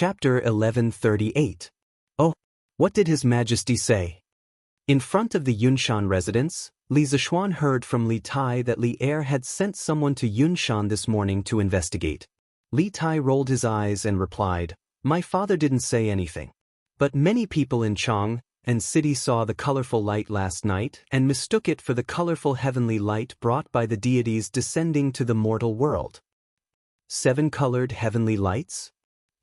Chapter 1138. Oh, what did His Majesty say? In front of the Yunshan residence, Li Zixuan heard from Li Tai that Li Er had sent someone to Yunshan this morning to investigate. Li Tai rolled his eyes and replied, "My father didn't say anything. But many people in Chang and city saw the colorful light last night and mistook it for the colorful heavenly light brought by the deities descending to the mortal world." 7 colored heavenly lights?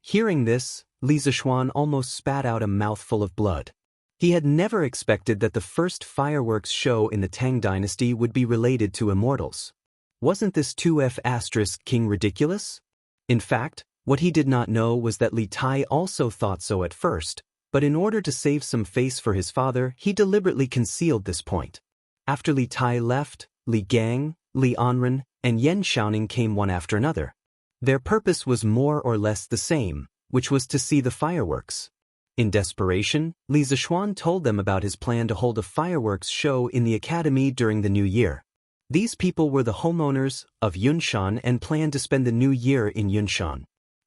Hearing this, Li Zixuan almost spat out a mouthful of blood. He had never expected that the first fireworks show in the Tang dynasty would be related to immortals. Wasn't this 2F** king ridiculous? In fact, what he did not know was that Li Tai also thought so at first, but in order to save some face for his father, he deliberately concealed this point. After Li Tai left, Li Gang, Li Anren, and Yan Xiaoning came one after another. Their purpose was more or less the same, which was to see the fireworks. In desperation, Li Zixuan told them about his plan to hold a fireworks show in the academy during the new year. These people were the homeowners of Yunshan and planned to spend the new year in Yunshan.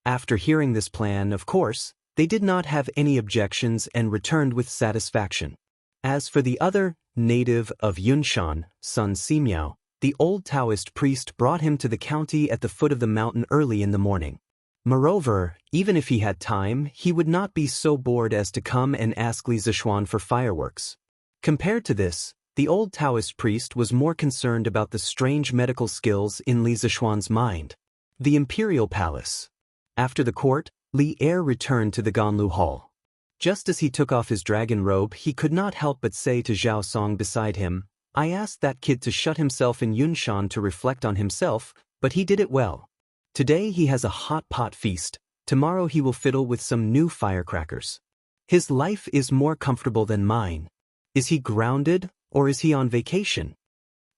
After hearing this plan, of course, they did not have any objections and returned with satisfaction. As for the other native of Yunshan, Sun Simiao, the old Taoist priest brought him to the county at the foot of the mountain early in the morning. Moreover, even if he had time, he would not be so bored as to come and ask Li Zixuan for fireworks. Compared to this, the old Taoist priest was more concerned about the strange medical skills in Li Zixuan's mind. The imperial palace. After the court, Li Er returned to the Ganlu hall. Just as he took off his dragon robe, he could not help but say to Zhao Song beside him, "I asked that kid to shut himself in Yunshan to reflect on himself, but he did it well. Today he has a hot pot feast, tomorrow he will fiddle with some new firecrackers. His life is more comfortable than mine. Is he grounded, or is he on vacation?"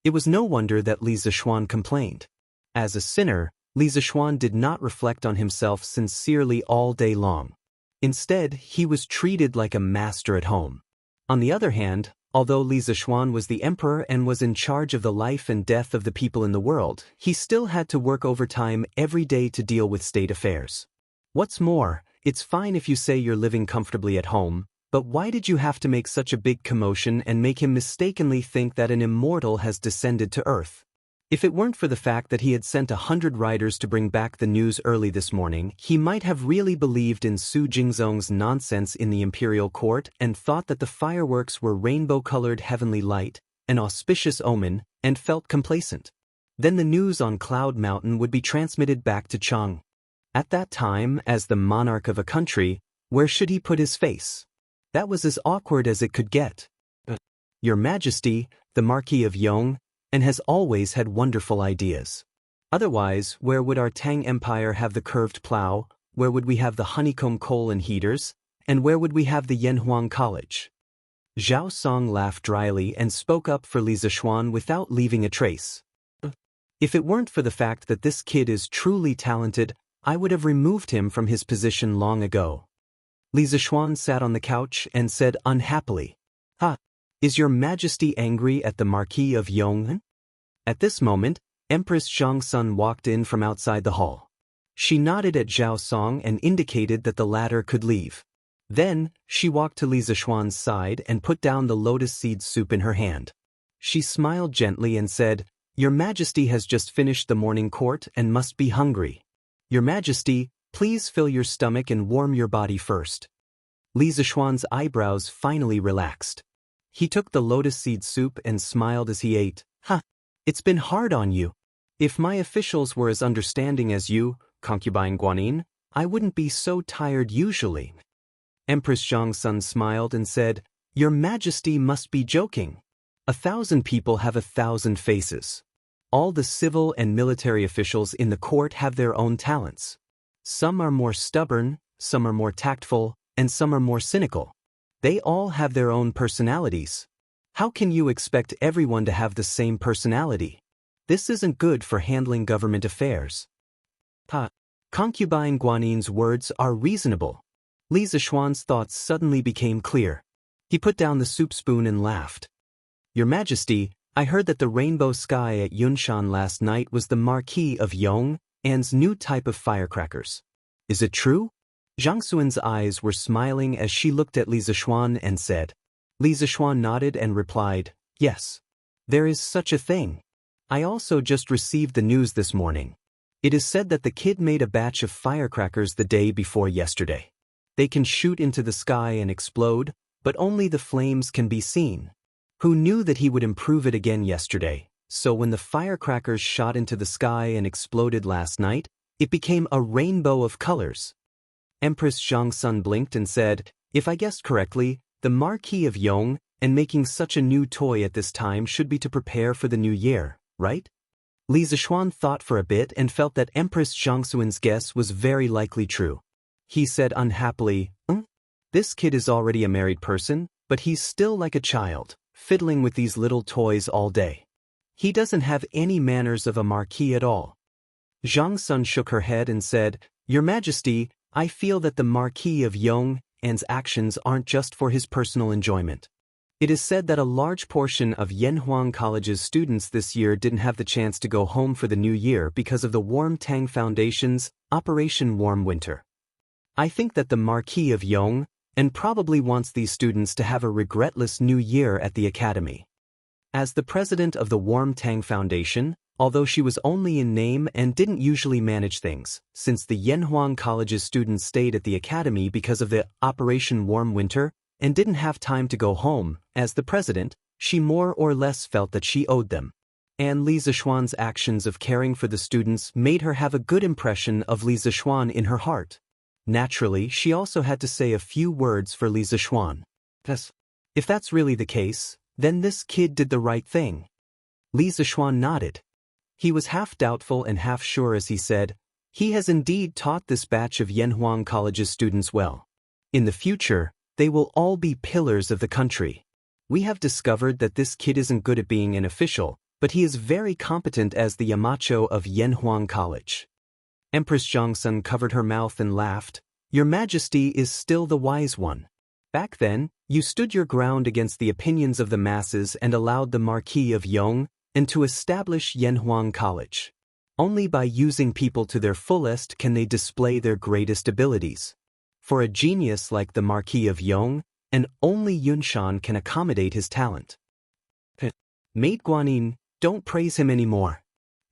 It was no wonder that Li Zixuan complained. As a sinner, Li Zixuan did not reflect on himself sincerely all day long. Instead, he was treated like a master at home. On the other hand, although Li Zixuan was the emperor and was in charge of the life and death of the people in the world, he still had to work overtime every day to deal with state affairs. What's more, it's fine if you say you're living comfortably at home, but why did you have to make such a big commotion and make him mistakenly think that an immortal has descended to Earth? If it weren't for the fact that he had sent 100 riders to bring back the news early this morning, he might have really believed in Su Jingzong's nonsense in the imperial court and thought that the fireworks were rainbow-colored heavenly light, an auspicious omen, and felt complacent. Then the news on Cloud Mountain would be transmitted back to Chang. At that time, as the monarch of a country, where should he put his face? That was as awkward as it could get. "Your Majesty, the Marquis of Yong, and has always had wonderful ideas. Otherwise, where would our Tang Empire have the curved plow, where would we have the honeycomb coal and heaters, and where would we have the Yanhuang College?" Zhao Song laughed dryly and spoke up for Li Zixuan without leaving a trace. "If it weren't for the fact that this kid is truly talented, I would have removed him from his position long ago." Li Zixuan sat on the couch and said unhappily, "Ha! Is your Majesty angry at the Marquis of Yong?" At this moment, Empress Zhangsun walked in from outside the hall. She nodded at Zhao Song and indicated that the latter could leave. Then, she walked to Li Zixuan's side and put down the lotus seed soup in her hand. She smiled gently and said, "Your Majesty has just finished the morning court and must be hungry. Your Majesty, please fill your stomach and warm your body first." Li Zixuan's eyebrows finally relaxed. He took the lotus seed soup and smiled as he ate. "Huh, it's been hard on you. If my officials were as understanding as you, Concubine Guanyin, I wouldn't be so tired usually." Empress Zhangsun smiled and said, "Your Majesty must be joking. 1,000 people have 1,000 faces. All the civil and military officials in the court have their own talents. Some are more stubborn, some are more tactful, and some are more cynical. They all have their own personalities. How can you expect everyone to have the same personality? This isn't good for handling government affairs." Concubine Guanyin's words are reasonable. Li Zixuan's thoughts suddenly became clear. He put down the soup spoon and laughed. "Your Majesty, I heard that the rainbow sky at Yunshan last night was the Marquis of Yong An's new type of firecrackers. Is it true?" Zhang Xuan's eyes were smiling as she looked at Li Zishuan and said. Li Zishuan nodded and replied, yes. There is such a thing. I also just received the news this morning. It is said that the kid made a batch of firecrackers the day before yesterday. They can shoot into the sky and explode, but only the flames can be seen. Who knew that he would improve it again yesterday? So when the firecrackers shot into the sky and exploded last night, it became a rainbow of colors. Empress Zhangsun blinked and said, if I guessed correctly, the Marquis of Yong, and making such a new toy at this time should be to prepare for the new year, right? Li Zishuan thought for a bit and felt that Empress Zhangsuan's guess was very likely true. He said unhappily, This kid is already a married person, but he's still like a child, fiddling with these little toys all day. He doesn't have any manners of a marquis at all. Zhang Sun shook her head and said, Your Majesty, I feel that the Marquis of Yong's actions aren't just for his personal enjoyment. It is said that a large portion of Yanhuang College's students this year didn't have the chance to go home for the new year because of the Warm Tang Foundation's Operation Warm Winter. I think that the Marquis of Yong probably wants these students to have a regretless new year at the academy. As the president of the Warm Tang Foundation, although she was only in name and didn't usually manage things, since the Yanhuang College's students stayed at the academy because of the Operation Warm Winter and didn't have time to go home, as the president, she more or less felt that she owed them. And Li Zishuan's actions of caring for the students made her have a good impression of Li Zishuan in her heart. Naturally, she also had to say a few words for Li Zishuan. If that's really the case, then this kid did the right thing. Li Zishuan nodded. He was half doubtful and half sure as he said, he has indeed taught this batch of Yanhuang College's students well. In the future, they will all be pillars of the country. We have discovered that this kid isn't good at being an official, but he is very competent as the Yamacho of Yanhuang College. Empress Zhangsun covered her mouth and laughed. Your Majesty is still the wise one. Back then, you stood your ground against the opinions of the masses and allowed the Marquis of Yong to establish Yanhuang College. Only by using people to their fullest can they display their greatest abilities. For a genius like the Marquis of Yong, only Yunshan can accommodate his talent. Mate Guanyin, don't praise him anymore.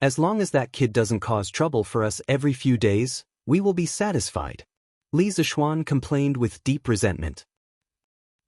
As long as that kid doesn't cause trouble for us every few days, we will be satisfied. Li Zishuan complained with deep resentment.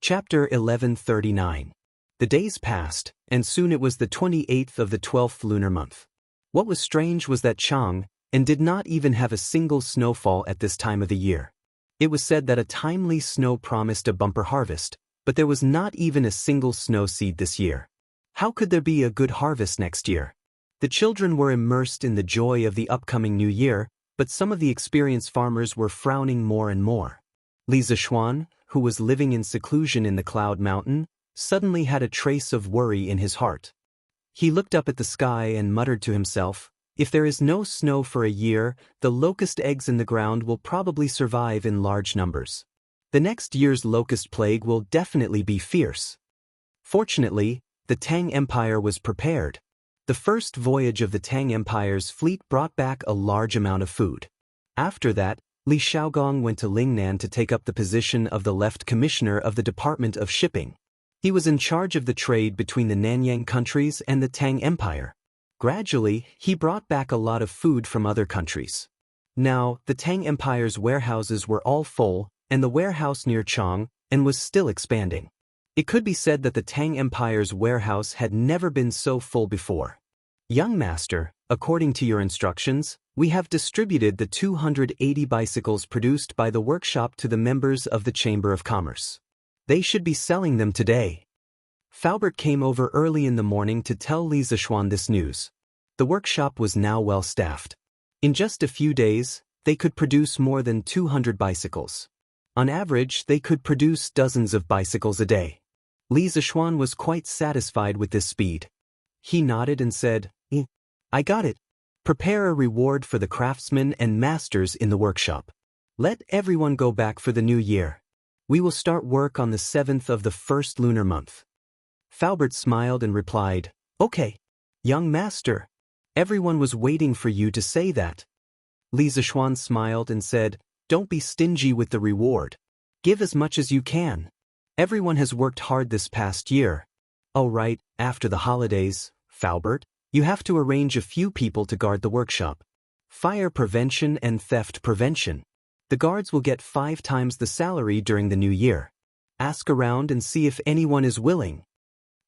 Chapter 1139. The days passed, and soon it was the 28th of the 12th lunar month. What was strange was that Chang did not even have a single snowfall at this time of the year. It was said that a timely snow promised a bumper harvest, but there was not even a single snow seed this year. How could there be a good harvest next year? The children were immersed in the joy of the upcoming new year, but some of the experienced farmers were frowning more and more. Li Zishuan, who was living in seclusion in the Cloud Mountain, suddenly had a trace of worry in his heart. He looked up at the sky and muttered to himself, if there is no snow for a year, the locust eggs in the ground will probably survive in large numbers. The next year's locust plague will definitely be fierce. Fortunately, the Tang Empire was prepared. The first voyage of the Tang Empire's fleet brought back a large amount of food. After that, Li Shaogong went to Lingnan to take up the position of the Left Commissioner of the Department of Shipping. He was in charge of the trade between the Nanyang countries and the Tang Empire. Gradually, he brought back a lot of food from other countries. Now, the Tang Empire's warehouses were all full, and the warehouse near Chang was still expanding. It could be said that the Tang Empire's warehouse had never been so full before. Young master, according to your instructions, we have distributed the 280 bicycles produced by the workshop to the members of the Chamber of Commerce. They should be selling them today. Faubert came over early in the morning to tell Li Zishuan this news. The workshop was now well staffed. In just a few days, they could produce more than 200 bicycles. On average, they could produce dozens of bicycles a day. Li Zishuan was quite satisfied with this speed. He nodded and said, I got it. Prepare a reward for the craftsmen and masters in the workshop. Let everyone go back for the new year. We will start work on the 7th of the first lunar month. Faubert smiled and replied, Okay, young master. Everyone was waiting for you to say that. Li Zishuan smiled and said, Don't be stingy with the reward. Give as much as you can. Everyone has worked hard this past year. Oh right, after the holidays, Faubert, you have to arrange a few people to guard the workshop. Fire prevention and theft prevention. The guards will get 5 times the salary during the new year. Ask around and see if anyone is willing.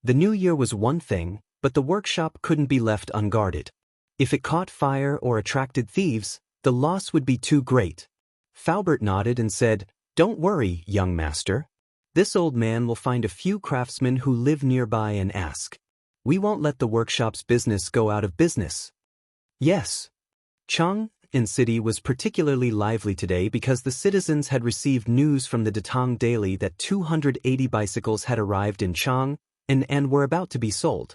The new year was one thing, but the workshop couldn't be left unguarded. If it caught fire or attracted thieves, the loss would be too great. Faubert nodded and said, "Don't worry, young master. This old man will find a few craftsmen who live nearby and ask. We won't let the workshop's business go out of business." Yes. Jianghu city was particularly lively today because the citizens had received news from the Datang Daily that 280 bicycles had arrived in Jianghu and were about to be sold.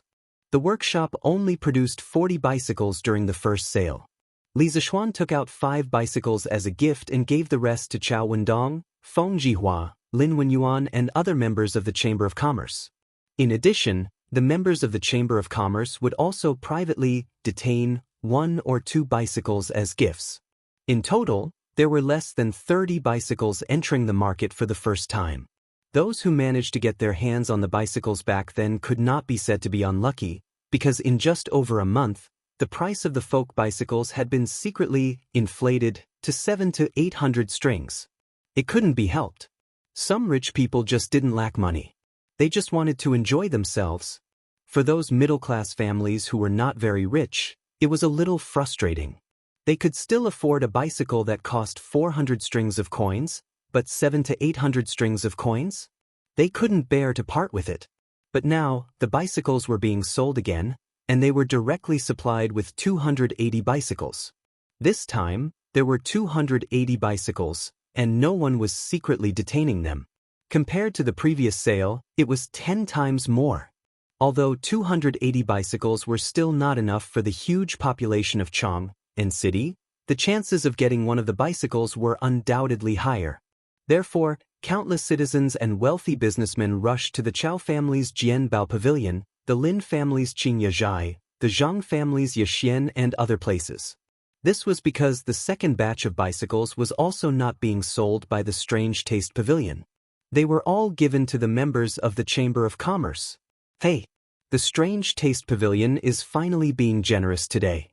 The workshop only produced 40 bicycles during the first sale. Li Zishuan took out 5 bicycles as a gift and gave the rest to Chao Wendong, Feng Jihua, Lin Wenyuan and other members of the Chamber of Commerce. In addition, the members of the Chamber of Commerce would also privately detain 1 or 2 bicycles as gifts. In total, there were less than 30 bicycles entering the market for the first time. Those who managed to get their hands on the bicycles back then could not be said to be unlucky, because in just over a month, the price of the folk bicycles had been secretly inflated to 700 to 800 strings. It couldn't be helped. Some rich people just didn't lack money. They just wanted to enjoy themselves. For those middle-class families who were not very rich, it was a little frustrating. They could still afford a bicycle that cost 400 strings of coins, but 700 to 800 strings of coins? They couldn't bear to part with it. But now, the bicycles were being sold again, and they were directly supplied with 280 bicycles. This time, there were 280 bicycles, and no one was secretly detaining them. Compared to the previous sale, it was 10 times more. Although 280 bicycles were still not enough for the huge population of Jianghu city, the chances of getting one of the bicycles were undoubtedly higher. Therefore, countless citizens and wealthy businessmen rushed to the Chao family's Jianbao Pavilion, the Lin family's Qingyazhai, the Zhang family's Yixian and other places. This was because the second batch of bicycles was also not being sold by the Strange Taste Pavilion. They were all given to the members of the Chamber of Commerce. Hey! The Strange Taste Pavilion is finally being generous today.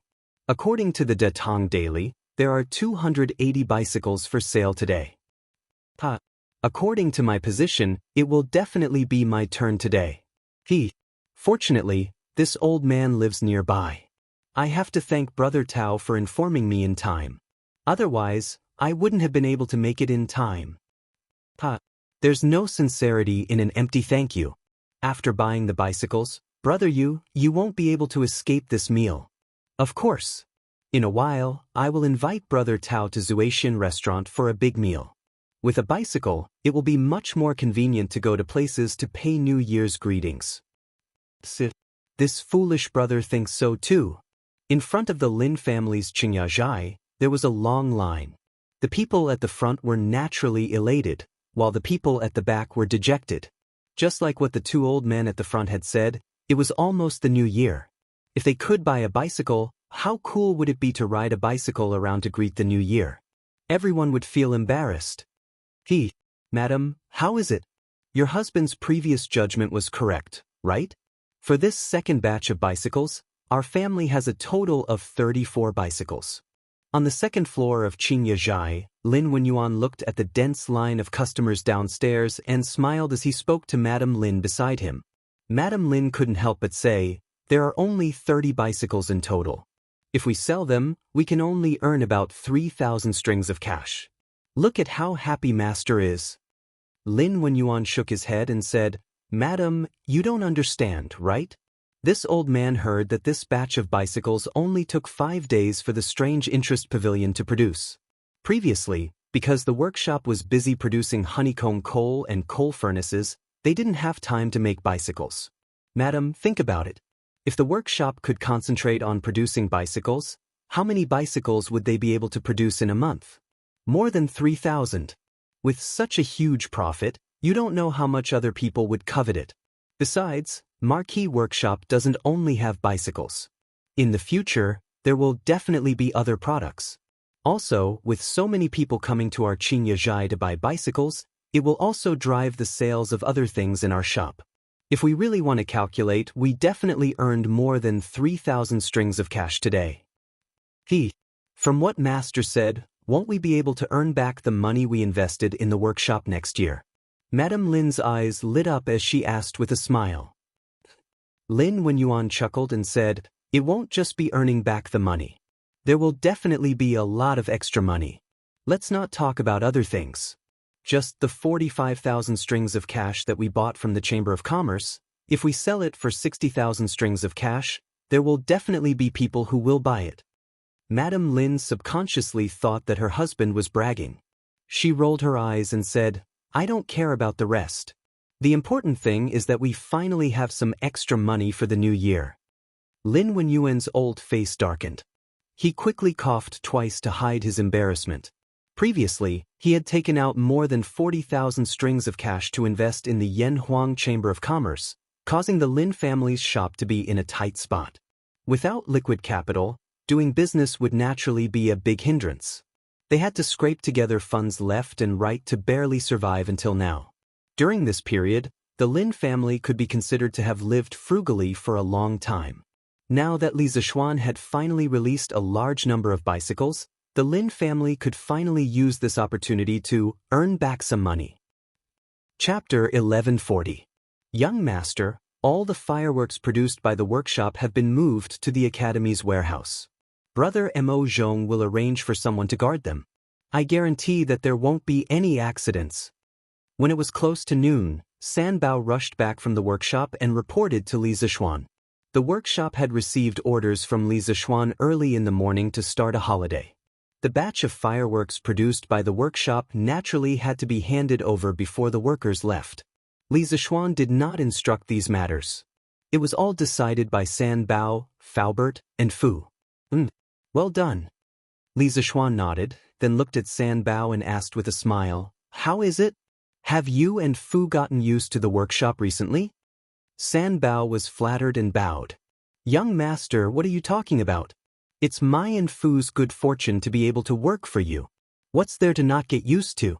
According to the Datang Daily, there are 280 bicycles for sale today. According to my position, it will definitely be my turn today. Fortunately, this old man lives nearby. I have to thank Brother Tao for informing me in time. Otherwise, I wouldn't have been able to make it in time. There's no sincerity in an empty thank you. After buying the bicycles, Brother you won't be able to escape this meal. Of course. In a while, I will invite Brother Tao to Zuaxian restaurant for a big meal. With a bicycle, it will be much more convenient to go to places to pay New Year's greetings. This foolish brother thinks so too. In front of the Lin family's Qingyazhai, there was a long line. The people at the front were naturally elated, while the people at the back were dejected. Just like what the 2 old men at the front had said, it was almost the new year. If they could buy a bicycle, how cool would it be to ride a bicycle around to greet the new year? Everyone would feel embarrassed. Madam, how is it? Your husband's previous judgment was correct, right? For this second batch of bicycles, our family has a total of 34 bicycles. On the second floor of Qingyazhai, Lin Wenyuan looked at the dense line of customers downstairs and smiled as he spoke to Madame Lin beside him. Madame Lin couldn't help but say, "There are only 30 bicycles in total. If we sell them, we can only earn about 3,000 strings of cash. Look at how happy Master is." Lin Wenyuan shook his head and said, "Madam, you don't understand, right? This old man heard that this batch of bicycles only took 5 days for the Strange Interest Pavilion to produce. Previously, because the workshop was busy producing honeycomb coal and coal furnaces, they didn't have time to make bicycles. Madam, think about it. If the workshop could concentrate on producing bicycles, how many bicycles would they be able to produce in a month? More than 3,000. With such a huge profit, you don't know how much other people would covet it. Besides, Marquee Workshop doesn't only have bicycles. In the future, there will definitely be other products. Also, with so many people coming to our Qingyazhai to buy bicycles, it will also drive the sales of other things in our shop. If we really want to calculate, we definitely earned more than 3,000 strings of cash today. From what Master said, won't we be able to earn back the money we invested in the workshop next year? Madame Lin's eyes lit up as she asked with a smile. Lin Wenyuan chuckled and said, "It won't just be earning back the money. There will definitely be a lot of extra money. Let's not talk about other things. Just the 45,000 strings of cash that we bought from the Chamber of Commerce, if we sell it for 60,000 strings of cash, there will definitely be people who will buy it." Madame Lin subconsciously thought that her husband was bragging. She rolled her eyes and said, "I don't care about the rest. The important thing is that we finally have some extra money for the new year." Lin Wenyuan's old face darkened. He quickly coughed twice to hide his embarrassment. Previously, he had taken out more than 40,000 strings of cash to invest in the Yanhuang Chamber of Commerce, causing the Lin family's shop to be in a tight spot. Without liquid capital, doing business would naturally be a big hindrance. They had to scrape together funds left and right to barely survive until now. During this period, the Lin family could be considered to have lived frugally for a long time. Now that Li Zishuan had finally released a large number of bicycles, the Lin family could finally use this opportunity to earn back some money. Chapter 1140. Young Master, all the fireworks produced by the workshop have been moved to the Academy's warehouse. Brother Mo Zhong will arrange for someone to guard them. I guarantee that there won't be any accidents. When it was close to noon, San Bao rushed back from the workshop and reported to Li Zishuan. The workshop had received orders from Li Zishuan early in the morning to start a holiday. The batch of fireworks produced by the workshop naturally had to be handed over before the workers left. Li Zishuan did not instruct these matters. It was all decided by San Bao, Faubert, and Fu. Well done. Li Zishuan nodded, then looked at San Bao and asked with a smile, "How is it? Have you and Fu gotten used to the workshop recently?" San Bao was flattered and bowed. "Young Master, what are you talking about? It's my and Fu's good fortune to be able to work for you. What's there to not get used to?"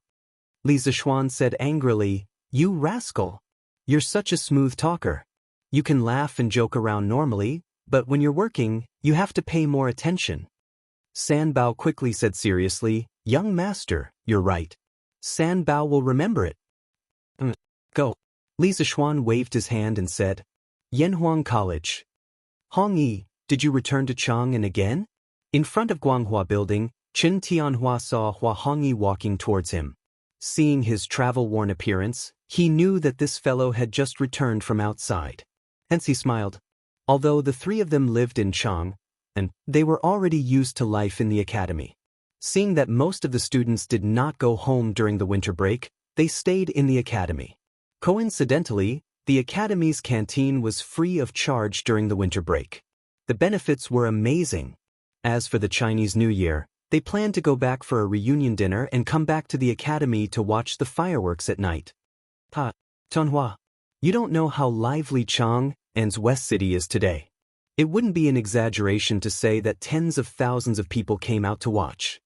Li Zishuan said angrily, "You rascal! You're such a smooth talker. You can laugh and joke around normally, but when you're working, you have to pay more attention." San Bao quickly said seriously, "Young Master, you're right. San Bao will remember it." Go. Li Zishuan waved his hand and said, "Yanhuang College. Hong Yi, did you return to Chang'an again?" In front of Guanghua Building, Chen Tianhua saw Hua Hongyi walking towards him. Seeing his travel-worn appearance, he knew that this fellow had just returned from outside. Hence he smiled. Although the three of them lived in Chang'an, and they were already used to life in the academy. Seeing that most of the students did not go home during the winter break, they stayed in the academy. Coincidentally, the academy's canteen was free of charge during the winter break. The benefits were amazing. As for the Chinese New Year, they planned to go back for a reunion dinner and come back to the academy to watch the fireworks at night. Tonghua, you don't know how lively Chang'an's West City is today. It wouldn't be an exaggeration to say that tens of thousands of people came out to watch.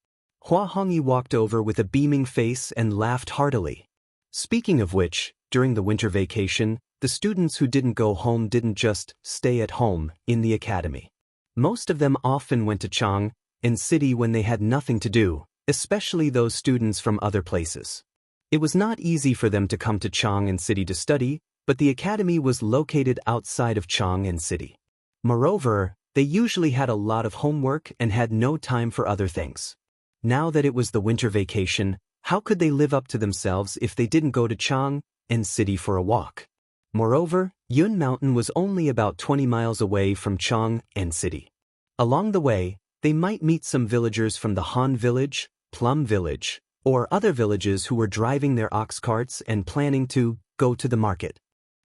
Hua Hongyi walked over with a beaming face and laughed heartily. Speaking of which, during the winter vacation, the students who didn't go home didn't just stay at home in the academy. Most of them often went to Chang'an City when they had nothing to do, especially those students from other places. It was not easy for them to come to Chang'an City to study, but the academy was located outside of Chang'an City. Moreover, they usually had a lot of homework and had no time for other things. Now that it was the winter vacation, how could they live up to themselves if they didn't go to Chang'an City for a walk? Moreover, Yun Mountain was only about 20 miles away from Chang'an City. Along the way, they might meet some villagers from the Han Village, Plum Village, or other villages who were driving their ox carts and planning to go to the market.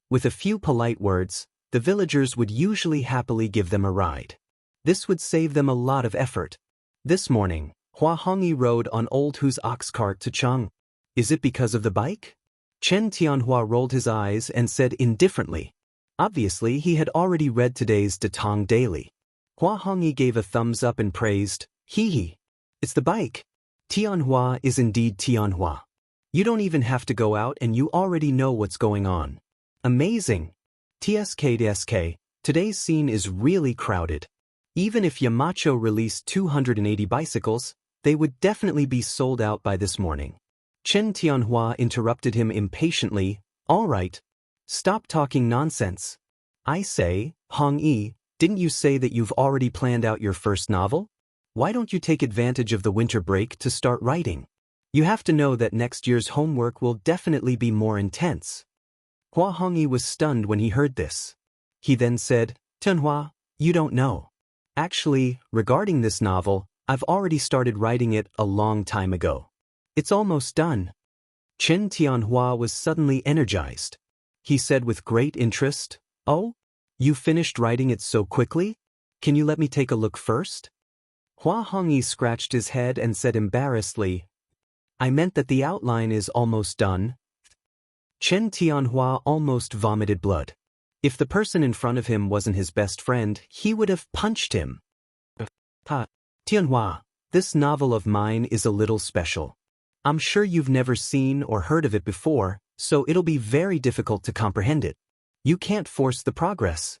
With a few polite words, the villagers would usually happily give them a ride. This would save them a lot of effort. This morning, Hua Hongyi rode on Old Hu's ox cart to Chang'an. Is it because of the bike? Chen Tianhua rolled his eyes and said indifferently. Obviously, he had already read today's Datong Daily. Hua Hongyi gave a thumbs up and praised, "Hee hee. It's the bike. Tianhua is indeed Tianhua. You don't even have to go out and you already know what's going on. Amazing. TSK, today's scene is really crowded. Even if Yamacho released 280 bicycles, they would definitely be sold out by this morning. Chen Tianhua interrupted him impatiently. All right. Stop talking nonsense. I say, Hong Yi, didn't you say that you've already planned out your first novel? Why don't you take advantage of the winter break to start writing? You have to know that next year's homework will definitely be more intense. Hua Hongyi was stunned when he heard this. He then said, Tianhua, you don't know. Actually, regarding this novel, I've already started writing it a long time ago. It's almost done. Chen Tianhua was suddenly energized. He said with great interest, Oh? You finished writing it so quickly? Can you let me take a look first? Hua Hongyi scratched his head and said embarrassedly, I meant that the outline is almost done. Chen Tianhua almost vomited blood. If the person in front of him wasn't his best friend, he would have punched him. Tianhua, this novel of mine is a little special. I'm sure you've never seen or heard of it before, so it'll be very difficult to comprehend it. You can't force the progress.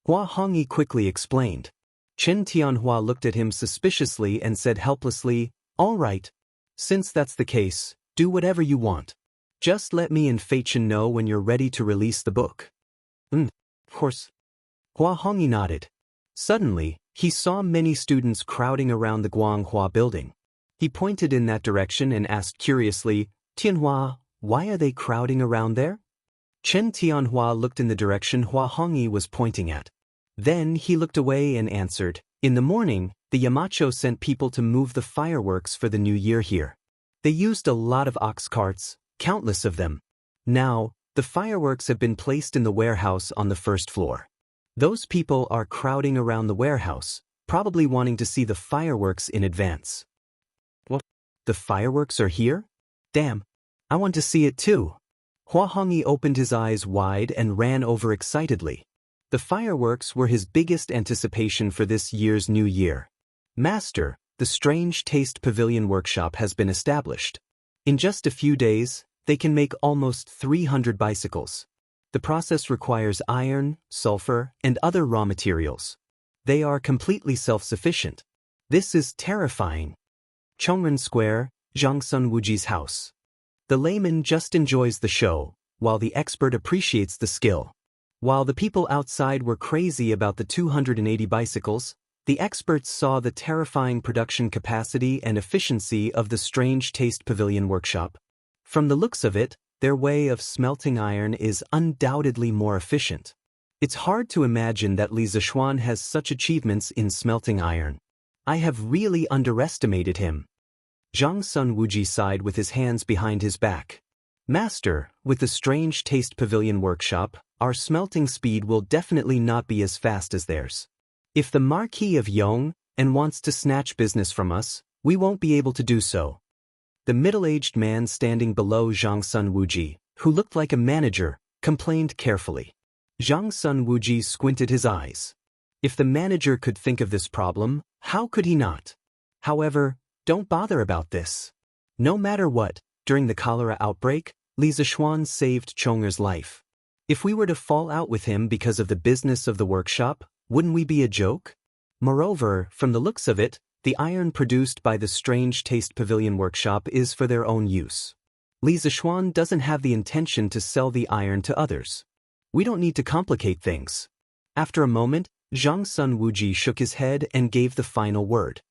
Hua Hongyi quickly explained. Chen Tianhua looked at him suspiciously and said helplessly, All right. Since that's the case, do whatever you want. Just let me and Feichen know when you're ready to release the book. Of course. Hua Hongyi nodded. Suddenly, he saw many students crowding around the Guanghua building. He pointed in that direction and asked curiously, Tianhua, why are they crowding around there? Chen Tianhua looked in the direction Hua Hongyi was pointing at. Then he looked away and answered, In the morning, the Yamacho sent people to move the fireworks for the new year here. They used a lot of ox carts, countless of them. Now, the fireworks have been placed in the warehouse on the first floor. Those people are crowding around the warehouse, probably wanting to see the fireworks in advance. What? The fireworks are here? Damn, I want to see it too. Hua Hongyi opened his eyes wide and ran over excitedly. The fireworks were his biggest anticipation for this year's new year. Master, the Strange Taste Pavilion Workshop has been established. In just a few days, they can make almost 300 bicycles. The process requires iron, sulfur, and other raw materials. They are completely self-sufficient. This is terrifying. Chongren Square, Jiangsun Wuji's house. The layman just enjoys the show, while the expert appreciates the skill. While the people outside were crazy about the 280 bicycles, the experts saw the terrifying production capacity and efficiency of the Strange Taste Pavilion Workshop. From the looks of it, their way of smelting iron is undoubtedly more efficient. It's hard to imagine that Li Zishuan has such achievements in smelting iron. I have really underestimated him. Zhang Sun Wuji sighed with his hands behind his back. Master, with the Strange Taste Pavilion Workshop, our smelting speed will definitely not be as fast as theirs. If the Marquis of Yong wants to snatch business from us, we won't be able to do so. The middle-aged man standing below Zhang Sun Wuji, who looked like a manager, complained carefully. Zhang Sun Wuji squinted his eyes. If the manager could think of this problem, how could he not? However, don't bother about this. No matter what, during the cholera outbreak, Li Zishuan saved Chonger's life. If we were to fall out with him because of the business of the workshop, wouldn't we be a joke? Moreover, from the looks of it, the iron produced by the Strange Taste Pavilion Workshop is for their own use. Li Zishuan doesn't have the intention to sell the iron to others. We don't need to complicate things. After a moment, Zhang Sun Wuji shook his head and gave the final word.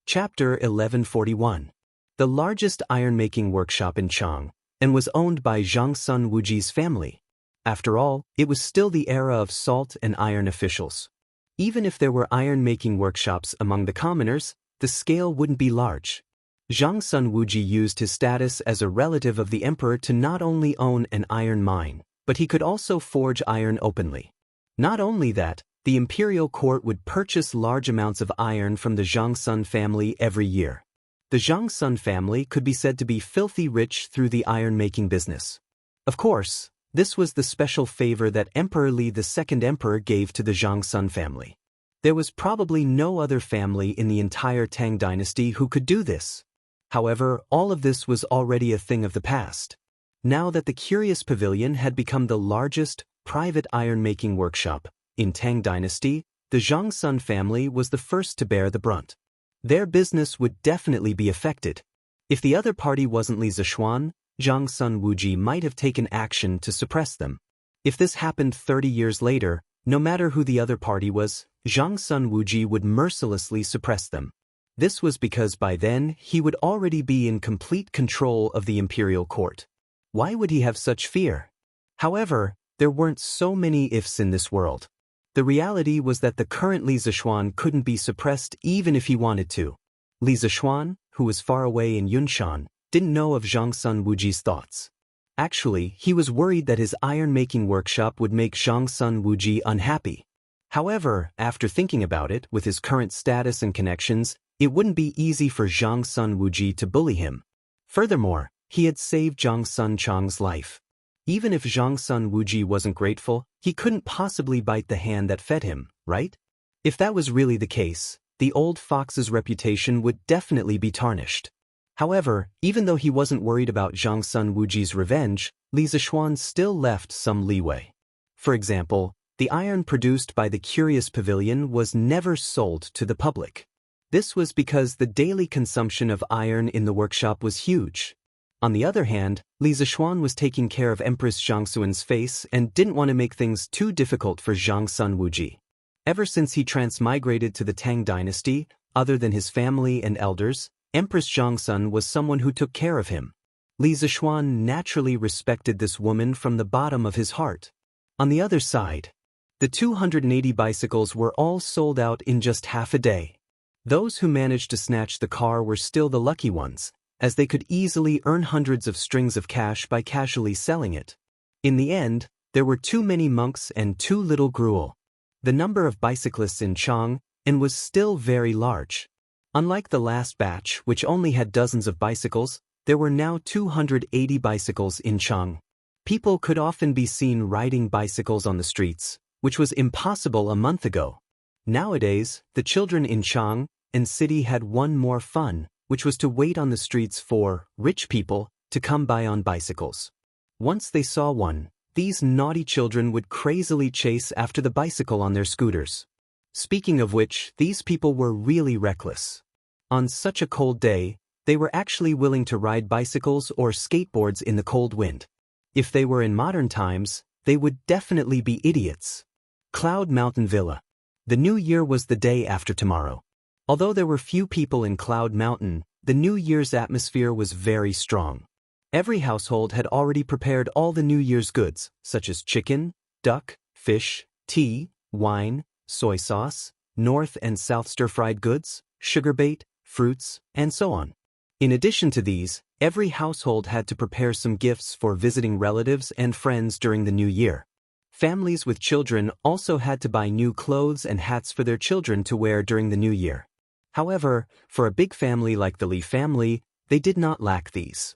Chapter 1141. The largest iron-making workshop in Chang, and was owned by Zhang Sun Wuji's family. After all, it was still the era of salt and iron officials. Even if there were iron-making workshops among the commoners, the scale wouldn't be large. Zhang Sun Wuji used his status as a relative of the emperor to not only own an iron mine, but he could also forge iron openly. Not only that, the imperial court would purchase large amounts of iron from the Zhang Sun family every year. The Zhang Sun family could be said to be filthy rich through the iron-making business. Of course, this was the special favor that Emperor Li, the second emperor, gave to the Zhang Sun family. There was probably no other family in the entire Tang dynasty who could do this. However, all of this was already a thing of the past. Now that the Curious Pavilion had become the largest private iron-making workshop in Tang dynasty, the Zhangsun family was the first to bear the brunt. Their business would definitely be affected. If the other party wasn't Li Zishuan, Zhangsun Wuji might have taken action to suppress them. If this happened 30 years later, no matter who the other party was, Zhangsun Wuji would mercilessly suppress them. This was because by then he would already be in complete control of the imperial court. Why would he have such fear? However, there weren't so many ifs in this world. The reality was that the current Li Zishuan couldn't be suppressed even if he wanted to. Li Zishuan, who was far away in Yunshan, didn't know of Zhangsun Wuji's thoughts. Actually, he was worried that his iron-making workshop would make Zhangsun Wuji unhappy. However, after thinking about it, with his current status and connections, it wouldn't be easy for Zhangsun Wuji to bully him. Furthermore, he had saved Zhangsun Chang's life. Even if Zhangsun Wuji wasn't grateful, he couldn't possibly bite the hand that fed him, right? If that was really the case, the old fox's reputation would definitely be tarnished. However, even though he wasn't worried about Zhangsun Wuji's revenge, Li Zishuan still left some leeway. For example, the iron produced by the Curious Pavilion was never sold to the public. This was because the daily consumption of iron in the workshop was huge. On the other hand, Li Zishuan was taking care of Empress Zhangsuan's face and didn't want to make things too difficult for Zhangsun Wuji. Ever since he transmigrated to the Tang dynasty, other than his family and elders, Empress Zhangsun was someone who took care of him. Li Zishuan naturally respected this woman from the bottom of his heart. On the other side, the 280 bicycles were all sold out in just half a day. Those who managed to snatch the car were still the lucky ones, as they could easily earn hundreds of strings of cash by casually selling it. In the end, there were too many monks and too little gruel. The number of bicyclists in Chang'an was still very large. Unlike the last batch, which only had dozens of bicycles, there were now 280 bicycles in Chang'an. People could often be seen riding bicycles on the streets, which was impossible a month ago. Nowadays, the children in Chang'an city had one more fun, which was to wait on the streets for rich people to come by on bicycles. Once they saw one, these naughty children would crazily chase after the bicycle on their scooters. Speaking of which, these people were really reckless. On such a cold day, they were actually willing to ride bicycles or skateboards in the cold wind. If they were in modern times, they would definitely be idiots. Cloud Mountain Villa. The new year was the day after tomorrow. Although there were few people in Cloud Mountain, the New Year's atmosphere was very strong. Every household had already prepared all the New Year's goods, such as chicken, duck, fish, tea, wine, soy sauce, North and South stir-fried goods, sugar bait, fruits, and so on. In addition to these, every household had to prepare some gifts for visiting relatives and friends during the new year. Families with children also had to buy new clothes and hats for their children to wear during the new year. However, for a big family like the Li family, they did not lack these.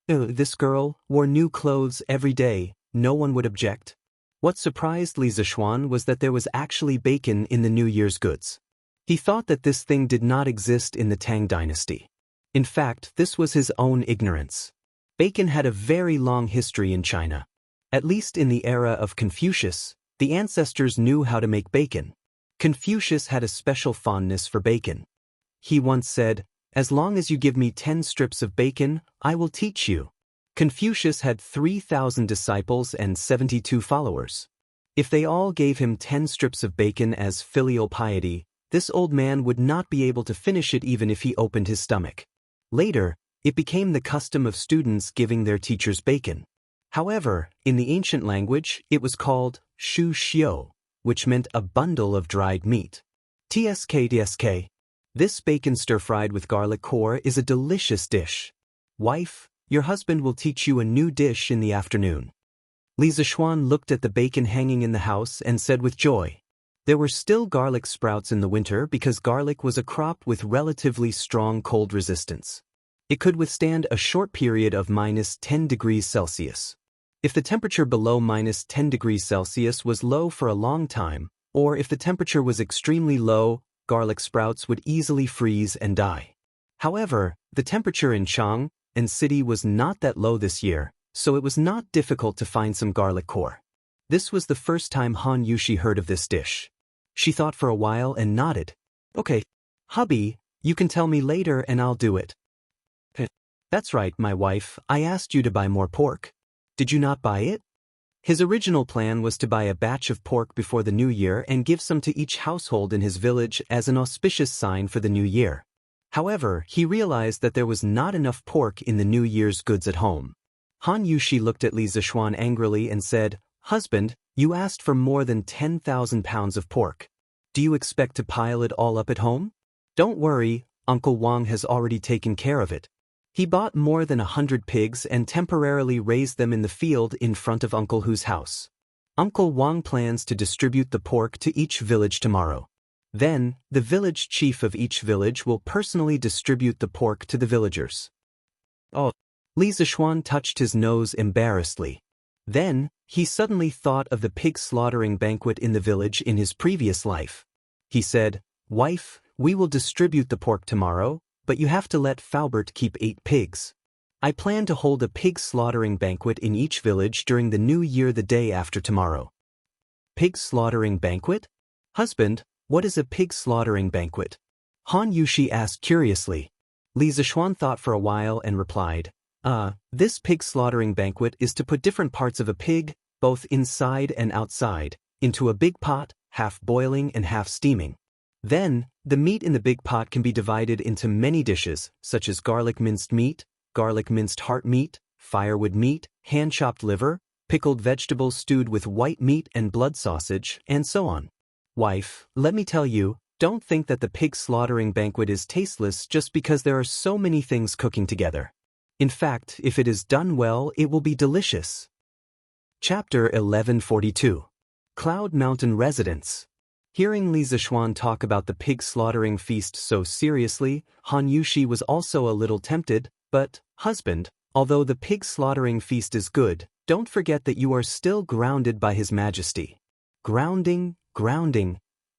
This girl wore new clothes every day, no one would object. What surprised Li Zishuan was that there was actually bacon in the New Year's goods. He thought that this thing did not exist in the Tang dynasty. In fact, this was his own ignorance. Bacon had a very long history in China. At least in the era of Confucius, the ancestors knew how to make bacon. Confucius had a special fondness for bacon. He once said, "As long as you give me 10 strips of bacon, I will teach you." Confucius had 3,000 disciples and 72 followers. If they all gave him 10 strips of bacon as filial piety, this old man would not be able to finish it even if he opened his stomach. Later, it became the custom of students giving their teachers bacon. However, in the ancient language, it was called shu xiu, which meant a bundle of dried meat. Tsk. This bacon stir-fried with garlic core is a delicious dish. Wife, your husband will teach you a new dish in the afternoon. Li Zishuan looked at the bacon hanging in the house and said with joy. There were still garlic sprouts in the winter because garlic was a crop with relatively strong cold resistance. It could withstand a short period of -10 degrees Celsius. If the temperature below -10 degrees Celsius was low for a long time, or if the temperature was extremely low, garlic sprouts would easily freeze and die. However, the temperature in Jianghu and city was not that low this year, so it was not difficult to find some garlic core. This was the first time Han Yushi heard of this dish. She thought for a while and nodded. Okay, hubby, you can tell me later and I'll do it. That's right, my wife, I asked you to buy more pork. Did you not buy it? His original plan was to buy a batch of pork before the new year and give some to each household in his village as an auspicious sign for the new year. However, he realized that there was not enough pork in the New Year's goods at home. Han Yushi looked at Li Zishuan angrily and said, "Husband, you asked for more than 10,000 pounds of pork. Do you expect to pile it all up at home? Don't worry, Uncle Wang has already taken care of it." He bought more than 100 pigs and temporarily raised them in the field in front of Uncle Hu's house. Uncle Wang plans to distribute the pork to each village tomorrow. Then, the village chief of each village will personally distribute the pork to the villagers. Oh, Li Zishuan touched his nose embarrassedly. Then, he suddenly thought of the pig slaughtering banquet in the village in his previous life. He said, "Wife, we will distribute the pork tomorrow, but you have to let Faubert keep 8 pigs. I plan to hold a pig slaughtering banquet in each village during the new year the day after tomorrow." Pig slaughtering banquet? Husband, what is a pig slaughtering banquet? Han Yushi asked curiously. Li Zishuan thought for a while and replied, This pig slaughtering banquet is to put different parts of a pig, both inside and outside, into a big pot, half boiling and half steaming. Then, the meat in the big pot can be divided into many dishes, such as garlic minced meat, garlic minced heart meat, firewood meat, hand-chopped liver, pickled vegetables stewed with white meat and blood sausage, and so on. Wife, let me tell you, don't think that the pig slaughtering banquet is tasteless just because there are so many things cooking together. In fact, if it is done well, it will be delicious. Chapter 1142. Cloud Mountain Residence. Hearing Li Zishuan talk about the pig slaughtering feast so seriously, Han Yushi was also a little tempted, but, husband, although the pig slaughtering feast is good, don't forget that you are still grounded by His Majesty. Grounding.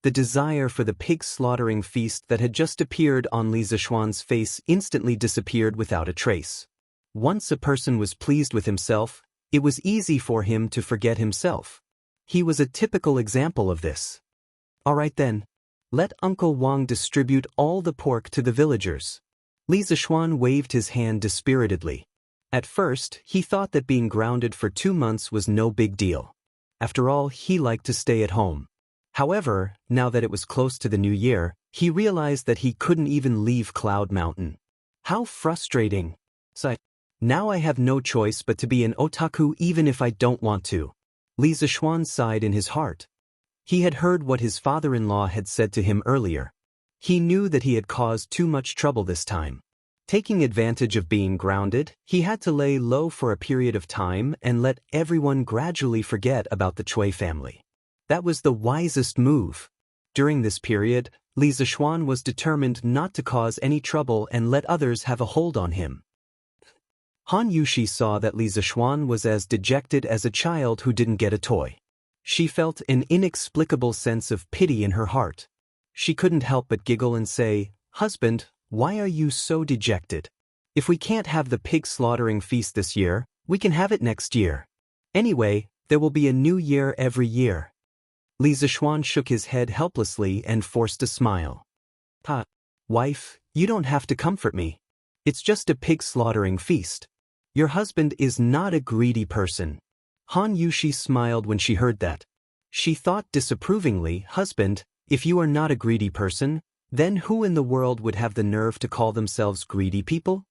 The desire for the pig slaughtering feast that had just appeared on Li Zishuan's face instantly disappeared without a trace. Once a person was pleased with himself, it was easy for him to forget himself. He was a typical example of this. Alright then, let Uncle Wang distribute all the pork to the villagers. Li Zishuan waved his hand dispiritedly. At first, he thought that being grounded for 2 months was no big deal. After all, he liked to stay at home. However, now that it was close to the new year, he realized that he couldn't even leave Cloud Mountain. How frustrating. So, now I have no choice but to be an otaku even if I don't want to. Li Zishuan sighed in his heart. He had heard what his father-in-law had said to him earlier. He knew that he had caused too much trouble this time. Taking advantage of being grounded, he had to lay low for a period of time and let everyone gradually forget about the Chui family. That was the wisest move. During this period, Li Zishuan was determined not to cause any trouble and let others have a hold on him. Han Yushi saw that Li Zishuan was as dejected as a child who didn't get a toy. She felt an inexplicable sense of pity in her heart. She couldn't help but giggle and say, "Husband, why are you so dejected? If we can't have the pig slaughtering feast this year, we can have it next year. Anyway, there will be a new year every year." Li Zishuan shook his head helplessly and forced a smile. Wife, you don't have to comfort me. It's just a pig slaughtering feast. Your husband is not a greedy person. Han Yushi smiled when she heard that. She thought disapprovingly, "Husband, if you are not a greedy person, then who in the world would have the nerve to call themselves greedy people?"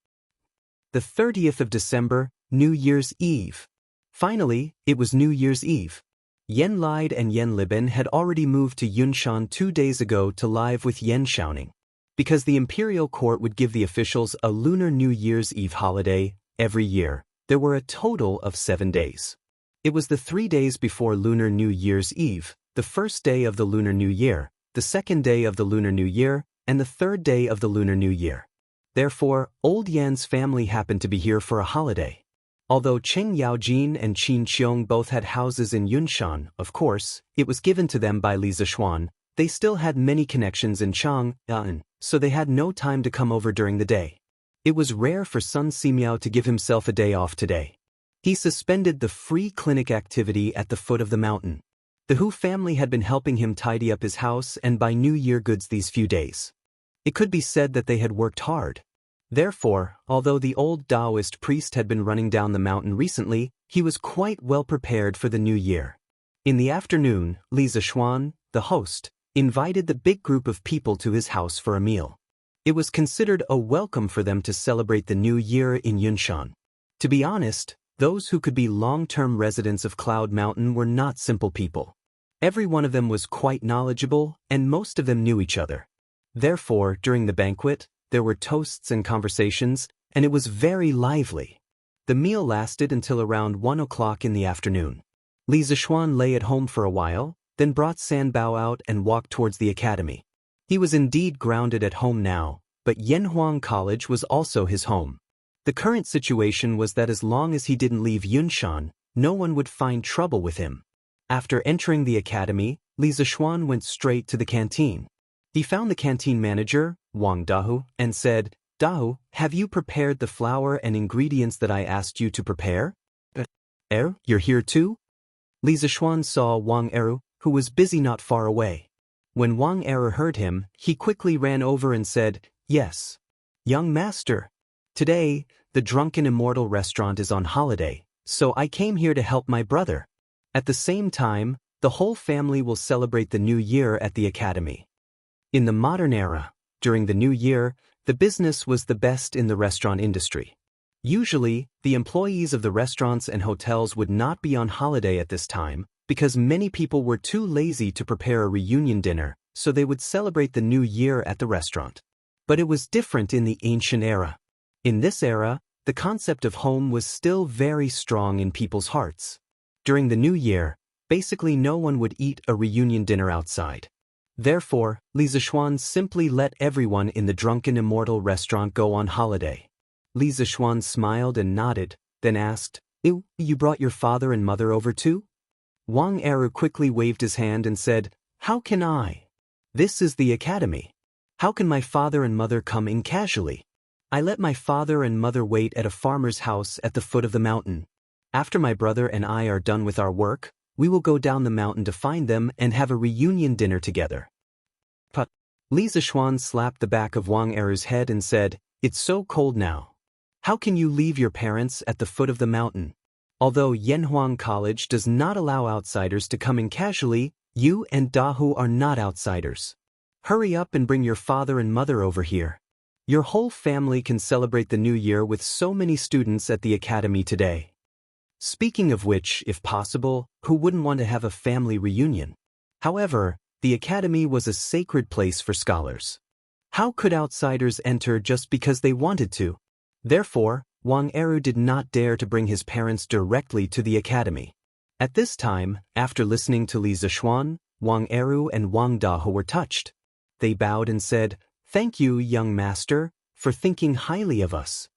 The 30th of December, New Year's Eve. Finally, it was New Year's Eve. Yen Lide and Yen Liben had already moved to Yunshan 2 days ago to live with Yen Xiaoning. Because the imperial court would give the officials a Lunar New Year's Eve holiday every year, there were a total of 7 days. It was the 3 days before Lunar New Year's Eve, the first day of the Lunar New Year, the second day of the Lunar New Year, and the third day of the Lunar New Year. Therefore, Old Yan's family happened to be here for a holiday. Although Cheng Yaojin and Qin Qiong both had houses in Yunshan, of course, it was given to them by Li Zishuan, they still had many connections in Chang'an, so they had no time to come over during the day. It was rare for Sun Simiao to give himself a day off today. He suspended the free clinic activity at the foot of the mountain. The Hu family had been helping him tidy up his house and buy New Year goods these few days. It could be said that they had worked hard. Therefore, although the old Taoist priest had been running down the mountain recently, he was quite well prepared for the new year. In the afternoon, Li Zishuan, the host, invited the big group of people to his house for a meal. It was considered a welcome for them to celebrate the new year in Yunshan. To be honest, those who could be long-term residents of Cloud Mountain were not simple people. Every one of them was quite knowledgeable, and most of them knew each other. Therefore, during the banquet, there were toasts and conversations, and it was very lively. The meal lasted until around 1 o'clock in the afternoon. Li Zishuan lay at home for a while, then brought Sanbao out and walked towards the academy. He was indeed grounded at home now, but Yanhuang College was also his home. The current situation was that as long as he didn't leave Yunshan, no one would find trouble with him. After entering the academy, Li Zishuan went straight to the canteen. He found the canteen manager, Wang Dahu, and said, "Dahu, have you prepared the flour and ingredients that I asked you to prepare?" You're here too?" Li Zishuan saw Wang Eru, who was busy not far away. When Wang Eru heard him, he quickly ran over and said, "Yes. Young master. Today, the Drunken Immortal restaurant is on holiday, so I came here to help my brother. At the same time, the whole family will celebrate the new year at the academy." In the modern era, during the new year, the business was the best in the restaurant industry. Usually, the employees of the restaurants and hotels would not be on holiday at this time because many people were too lazy to prepare a reunion dinner, so they would celebrate the new year at the restaurant. But it was different in the ancient era. In this era, the concept of home was still very strong in people's hearts. During the new year, basically no one would eat a reunion dinner outside. Therefore, Li Zishuan simply let everyone in the Drunken Immortal restaurant go on holiday. Li Zishuan smiled and nodded, then asked, "You brought your father and mother over too?" Wang Eru quickly waved his hand and said, "How can I? This is the academy. How can my father and mother come in casually? I let my father and mother wait at a farmer's house at the foot of the mountain. After my brother and I are done with our work, we will go down the mountain to find them and have a reunion dinner together." But Li Zishuan slapped the back of Wang Eru's head and said, "It's so cold now. How can you leave your parents at the foot of the mountain? Although Yanhuang College does not allow outsiders to come in casually, you and Dahu are not outsiders. Hurry up and bring your father and mother over here. Your whole family can celebrate the new year with so many students at the academy today. Speaking of which, if possible, who wouldn't want to have a family reunion? However, the academy was a sacred place for scholars. How could outsiders enter just because they wanted to? Therefore, Wang Eru did not dare to bring his parents directly to the academy. At this time, after listening to Li Zishuan, Wang Eru and Wang Dahu were touched. They bowed and said, "Thank you, young master, for thinking highly of us."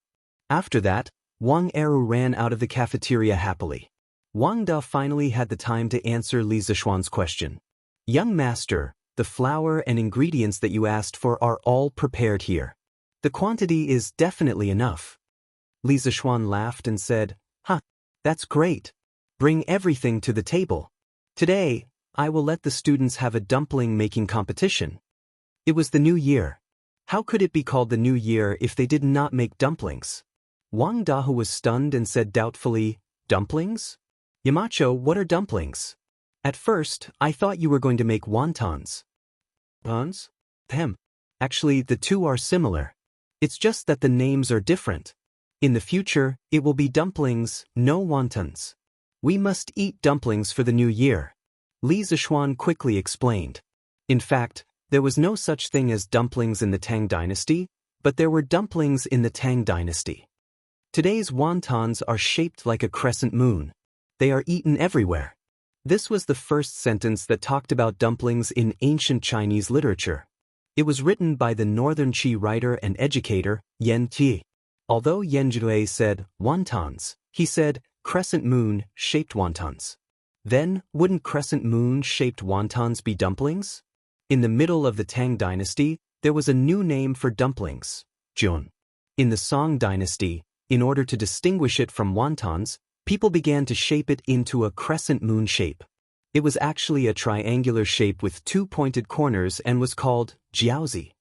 After that, Wang Eru ran out of the cafeteria happily. Wang Da finally had the time to answer Li Zishuan's question. "Young master, the flour and ingredients that you asked for are all prepared here. The quantity is definitely enough." Li Zishuan laughed and said, That's great. Bring everything to the table. Today, I will let the students have a dumpling-making competition." It was the new year. How could it be called the new year if they did not make dumplings? Wang Dahu was stunned and said doubtfully, "Dumplings? Yamacho, what are dumplings? At first, I thought you were going to make wontons." "Wontons? Actually, the two are similar. It's just that the names are different. In the future, it will be dumplings, no wontons. We must eat dumplings for the new year," Li Zishuan quickly explained. In fact, there was no such thing as dumplings in the Tang dynasty, but there were dumplings in the Tang dynasty. Today's wontons are shaped like a crescent moon. They are eaten everywhere. This was the first sentence that talked about dumplings in ancient Chinese literature. It was written by the Northern Qi writer and educator, Yan Ti. Although Yan Jue said wontons, He said, crescent moon-shaped wontons. Then, wouldn't crescent moon-shaped wontons be dumplings? In the middle of the Tang dynasty, there was a new name for dumplings, Jun. In the Song dynasty, in order to distinguish it from wontons, people began to shape it into a crescent moon shape. It was actually a triangular shape with two pointed corners and was called jiaozi.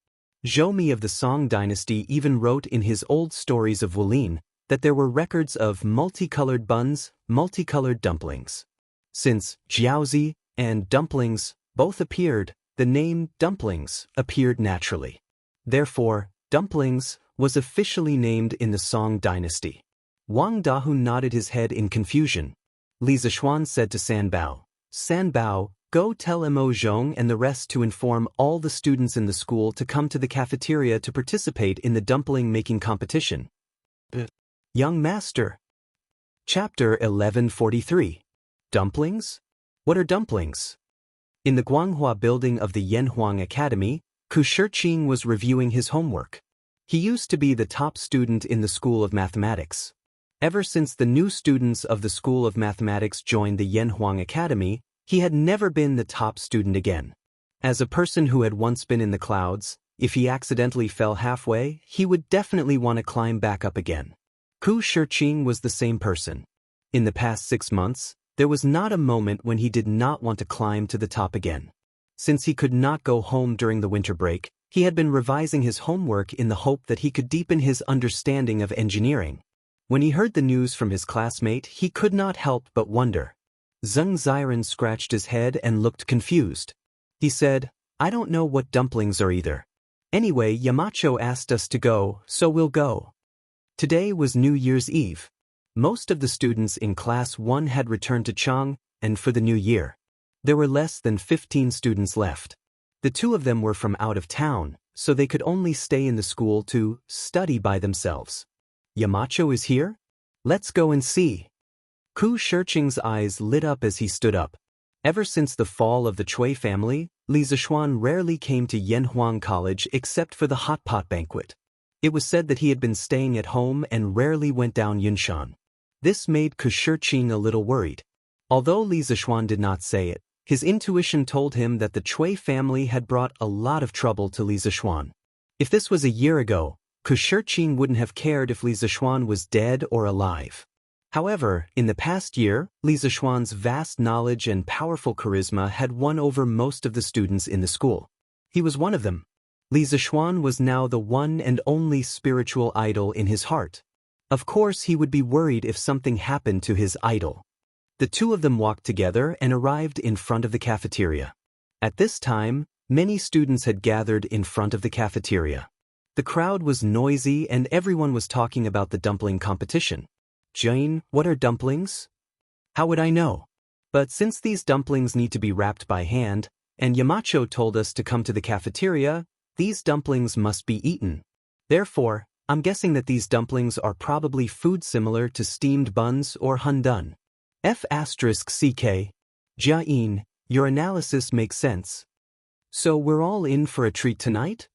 Zhou of the Song dynasty even wrote in his old stories of Wulin that there were records of multicolored buns, multicolored dumplings. Since jiaozi and dumplings both appeared, the name dumplings appeared naturally. Therefore, dumplings was officially named in the Song dynasty. Wang Dahu nodded his head in confusion. Li Zishuan said to Sanbao, Sanbao, go tell Mo Zhong and the rest to inform all the students in the school to come to the cafeteria to participate in the dumpling making competition. Young Master. Chapter 1143. Dumplings? What are dumplings? In the Guanghua building of the Yanhuang Academy, Ku Shiqing was reviewing his homework. He used to be the top student in the School of Mathematics. Ever since the new students of the School of Mathematics joined the Yanhuang Academy, he had never been the top student again. As a person who had once been in the clouds, if he accidentally fell halfway, he would definitely want to climb back up again. Ku Shiqing was the same person. In the past 6 months, there was not a moment when he did not want to climb to the top again. Since he could not go home during the winter break, he had been revising his homework in the hope that he could deepen his understanding of engineering. When he heard the news from his classmate, he could not help but wonder. Zheng Ziren scratched his head and looked confused. He said, I don't know what dumplings are either. Anyway, Yamacho asked us to go, so we'll go. Today was New Year's Eve. Most of the students in Class 1 had returned to Chang, and for the new year, there were less than 15 students left. The 2 of them were from out of town, so they could only stay in the school to study by themselves. Yamacho is here? Let's go and see. Ku Shiqing's eyes lit up as he stood up. Ever since the fall of the Chui family, Li Zishuan rarely came to Yanhuang College except for the hot pot banquet. It was said that he had been staying at home and rarely went down Yunshan. This made Ku Shiqing a little worried. Although Li Zishuan did not say it, his intuition told him that the Chui family had brought a lot of trouble to Li Zishuan. If this was a year ago, Ku Shiqing wouldn't have cared if Li Zishuan was dead or alive. However, in the past year, Li Zishuan's vast knowledge and powerful charisma had won over most of the students in the school. He was one of them. Li Zishuan was now the one and only spiritual idol in his heart. Of course, he would be worried if something happened to his idol. The 2 of them walked together and arrived in front of the cafeteria. At this time, many students had gathered in front of the cafeteria. The crowd was noisy and everyone was talking about the dumpling competition. Jane, what are dumplings? How would I know? But since these dumplings need to be wrapped by hand, and Yamacho told us to come to the cafeteria, these dumplings must be eaten. Therefore, I'm guessing that these dumplings are probably food similar to steamed buns or hundun. F***ck. Jiayin, your analysis makes sense. So we're all in for a treat tonight?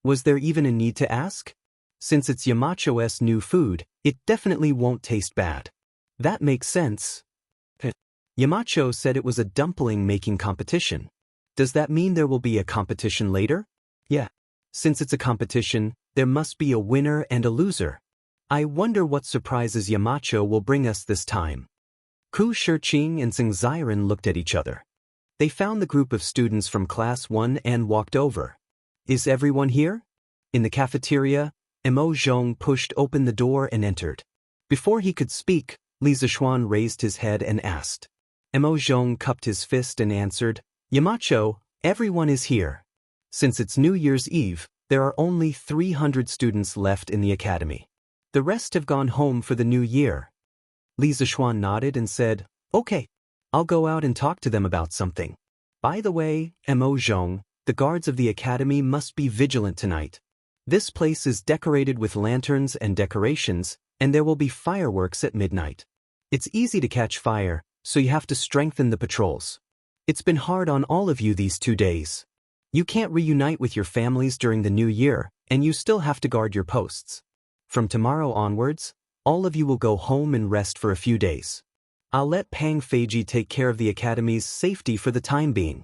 Was there even a need to ask? Since it's Yamacho's new food, it definitely won't taste bad. That makes sense. Yamacho said it was a dumpling making competition. Does that mean there will be a competition later? Yeah. Since it's a competition, there must be a winner and a loser. I wonder what surprises Yamacho will bring us this time. Ku Shiqing and Zheng Ziren looked at each other. They found the group of students from Class 1 and walked over. Is everyone here? In the cafeteria, Mo Zhong pushed open the door and entered. Before he could speak, Li Zishuan raised his head and asked. Mo Zhong cupped his fist and answered, Yamacho, everyone is here. Since it's New Year's Eve, there are only 300 students left in the academy. The rest have gone home for the new year. Li Zishuan nodded and said, Okay, I'll go out and talk to them about something. By the way, Mo Zhong, the guards of the academy must be vigilant tonight. This place is decorated with lanterns and decorations, and there will be fireworks at midnight. It's easy to catch fire, so you have to strengthen the patrols. It's been hard on all of you these 2 days. You can't reunite with your families during the new year, and you still have to guard your posts. From tomorrow onwards, all of you will go home and rest for a few days. I'll let Pang Feiji take care of the academy's safety for the time being.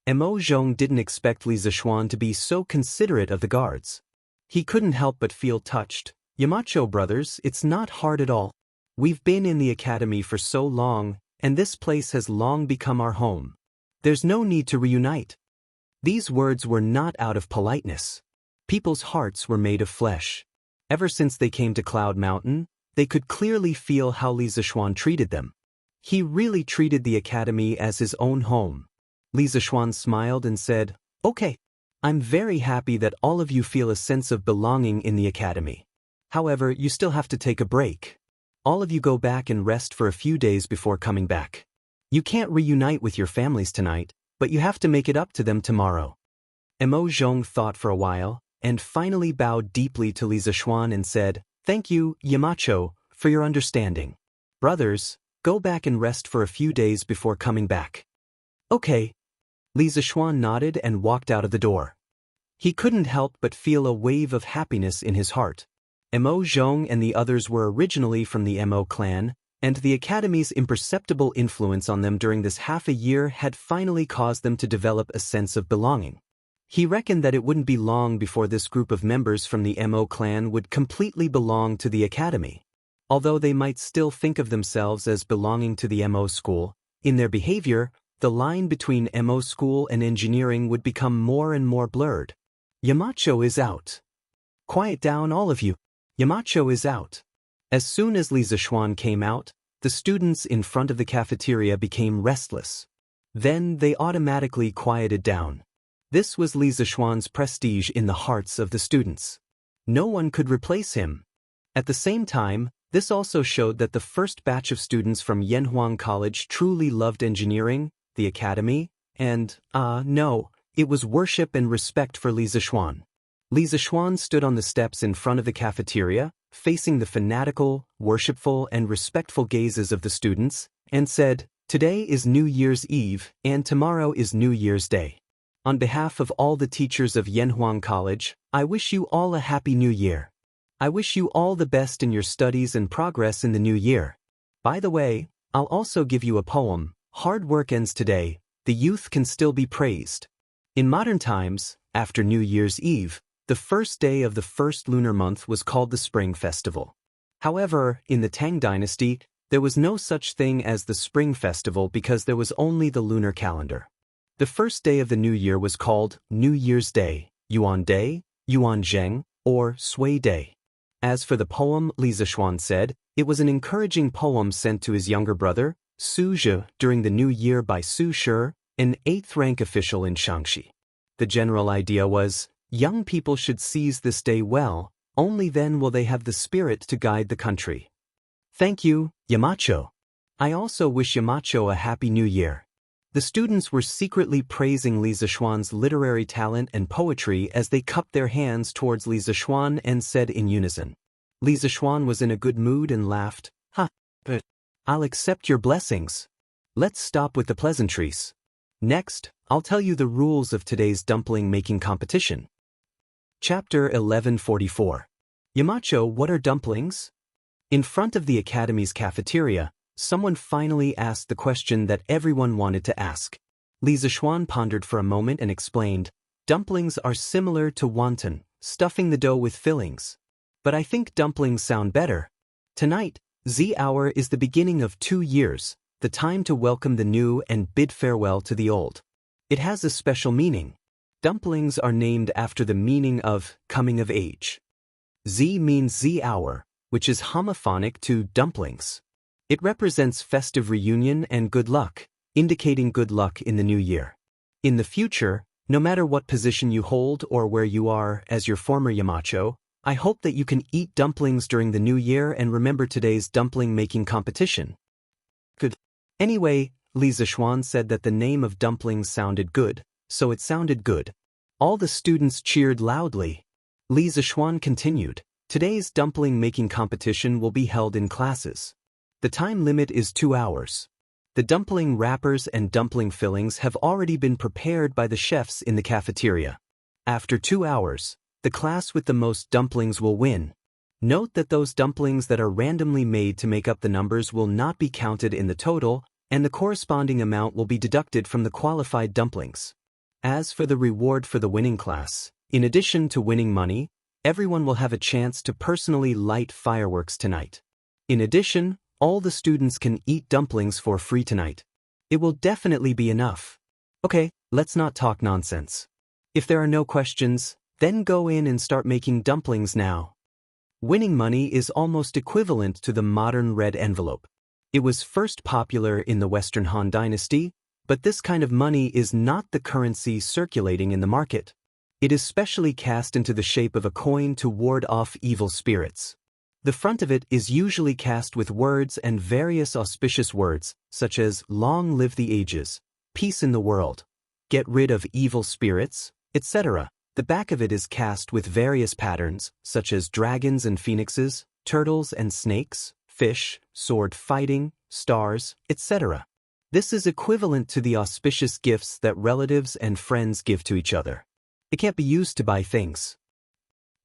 Mo Zhong didn't expect Li Zixuan to be so considerate of the guards. He couldn't help but feel touched. Yamacho brothers, it's not hard at all. We've been in the academy for so long, and this place has long become our home. There's no need to reunite. These words were not out of politeness. People's hearts were made of flesh. Ever since they came to Cloud Mountain, they could clearly feel how Li Zixuan treated them. He really treated the academy as his own home. Li Zixuan smiled and said, "Okay. I'm very happy that all of you feel a sense of belonging in the academy. However, you still have to take a break. All of you go back and rest for a few days before coming back. You can't reunite with your families tonight, but you have to make it up to them tomorrow." Mo Zhong thought for a while, and finally bowed deeply to Li Zixuan and said, "Thank you, Yamacho, for your understanding. Brothers, go back and rest for a few days before coming back." "Okay." Li Zixuan nodded and walked out of the door. He couldn't help but feel a wave of happiness in his heart. Mo Zhong and the others were originally from the Mo clan, and the academy's imperceptible influence on them during this half a year had finally caused them to develop a sense of belonging. He reckoned that it wouldn't be long before this group of members from the Mo clan would completely belong to the academy. Although they might still think of themselves as belonging to the Mo school, in their behavior, the line between Mo school and engineering would become more and more blurred. "Yamacho is out. Quiet down, all of you. Yamacho is out." As soon as Li Zixuan came out, the students in front of the cafeteria became restless. Then they automatically quieted down. This was Li Zixuan's prestige in the hearts of the students. No one could replace him. At the same time, this also showed that the first batch of students from Yanhuang College truly loved engineering, the academy, and, no, it was worship and respect for Li Zixuan. Li Zixuan stood on the steps in front of the cafeteria, facing the fanatical, worshipful, and respectful gazes of the students, and said, "Today is New Year's Eve, and tomorrow is New Year's Day. On behalf of all the teachers of Yanhuang College, I wish you all a happy new year. I wish you all the best in your studies and progress in the new year. By the way, I'll also give you a poem. Hard work ends today, the youth can still be praised." In modern times, after New Year's Eve, the first day of the first lunar month was called the Spring Festival. However, in the Tang Dynasty, there was no such thing as the Spring Festival because there was only the lunar calendar. The first day of the new year was called New Year's Day, Yuan Day, Yuan Zheng, or Sui Day. As for the poem, Li Zixuan said, it was an encouraging poem sent to his younger brother, Su Zhe, during the new year by Su Shi, an 8th-rank official in Shaanxi. The general idea was, young people should seize this day well, only then will they have the spirit to guide the country. "Thank you, Yamacho. I also wish Yamacho a happy new year." The students were secretly praising Li Zixuan's literary talent and poetry as they cupped their hands towards Li Zixuan and said in unison. Li Zixuan was in a good mood and laughed, but I'll accept your blessings. Let's stop with the pleasantries. Next, I'll tell you the rules of today's dumpling-making competition. Chapter 1144. Yamacho, what are dumplings? In front of the academy's cafeteria, someone finally asked the question that everyone wanted to ask. Li Zixuan pondered for a moment and explained, "Dumplings are similar to wonton, stuffing the dough with fillings. But I think dumplings sound better. Tonight, Z hour is the beginning of 2 years, the time to welcome the new and bid farewell to the old. It has a special meaning. Dumplings are named after the meaning of coming of age. Z means Z hour, which is homophonic to dumplings. It represents festive reunion and good luck, indicating good luck in the new year. In the future, no matter what position you hold or where you are as your former Yamacho, I hope that you can eat dumplings during the new year and remember today's dumpling-making competition." Good. Anyway, Li Zixuan said that the name of dumplings sounded good, so it sounded good. All the students cheered loudly. Li Zixuan continued, "Today's dumpling-making competition will be held in classes. The time limit is 2 hours. The dumpling wrappers and dumpling fillings have already been prepared by the chefs in the cafeteria. After 2 hours, the class with the most dumplings will win. Note that those dumplings that are randomly made to make up the numbers will not be counted in the total, and the corresponding amount will be deducted from the qualified dumplings. As for the reward for the winning class, in addition to winning money, everyone will have a chance to personally light fireworks tonight. In addition, all the students can eat dumplings for free tonight. It will definitely be enough. Okay, let's not talk nonsense. If there are no questions, then go in and start making dumplings now. Winning money is almost equivalent to the modern red envelope. It was first popular in the Western Han Dynasty, but this kind of money is not the currency circulating in the market. It is specially cast into the shape of a coin to ward off evil spirits. The front of it is usually cast with words and various auspicious words, such as "Long live the ages," "Peace in the world," "Get rid of evil spirits," etc. The back of it is cast with various patterns, such as dragons and phoenixes, turtles and snakes, fish, sword fighting, stars, etc. This is equivalent to the auspicious gifts that relatives and friends give to each other. It can't be used to buy things.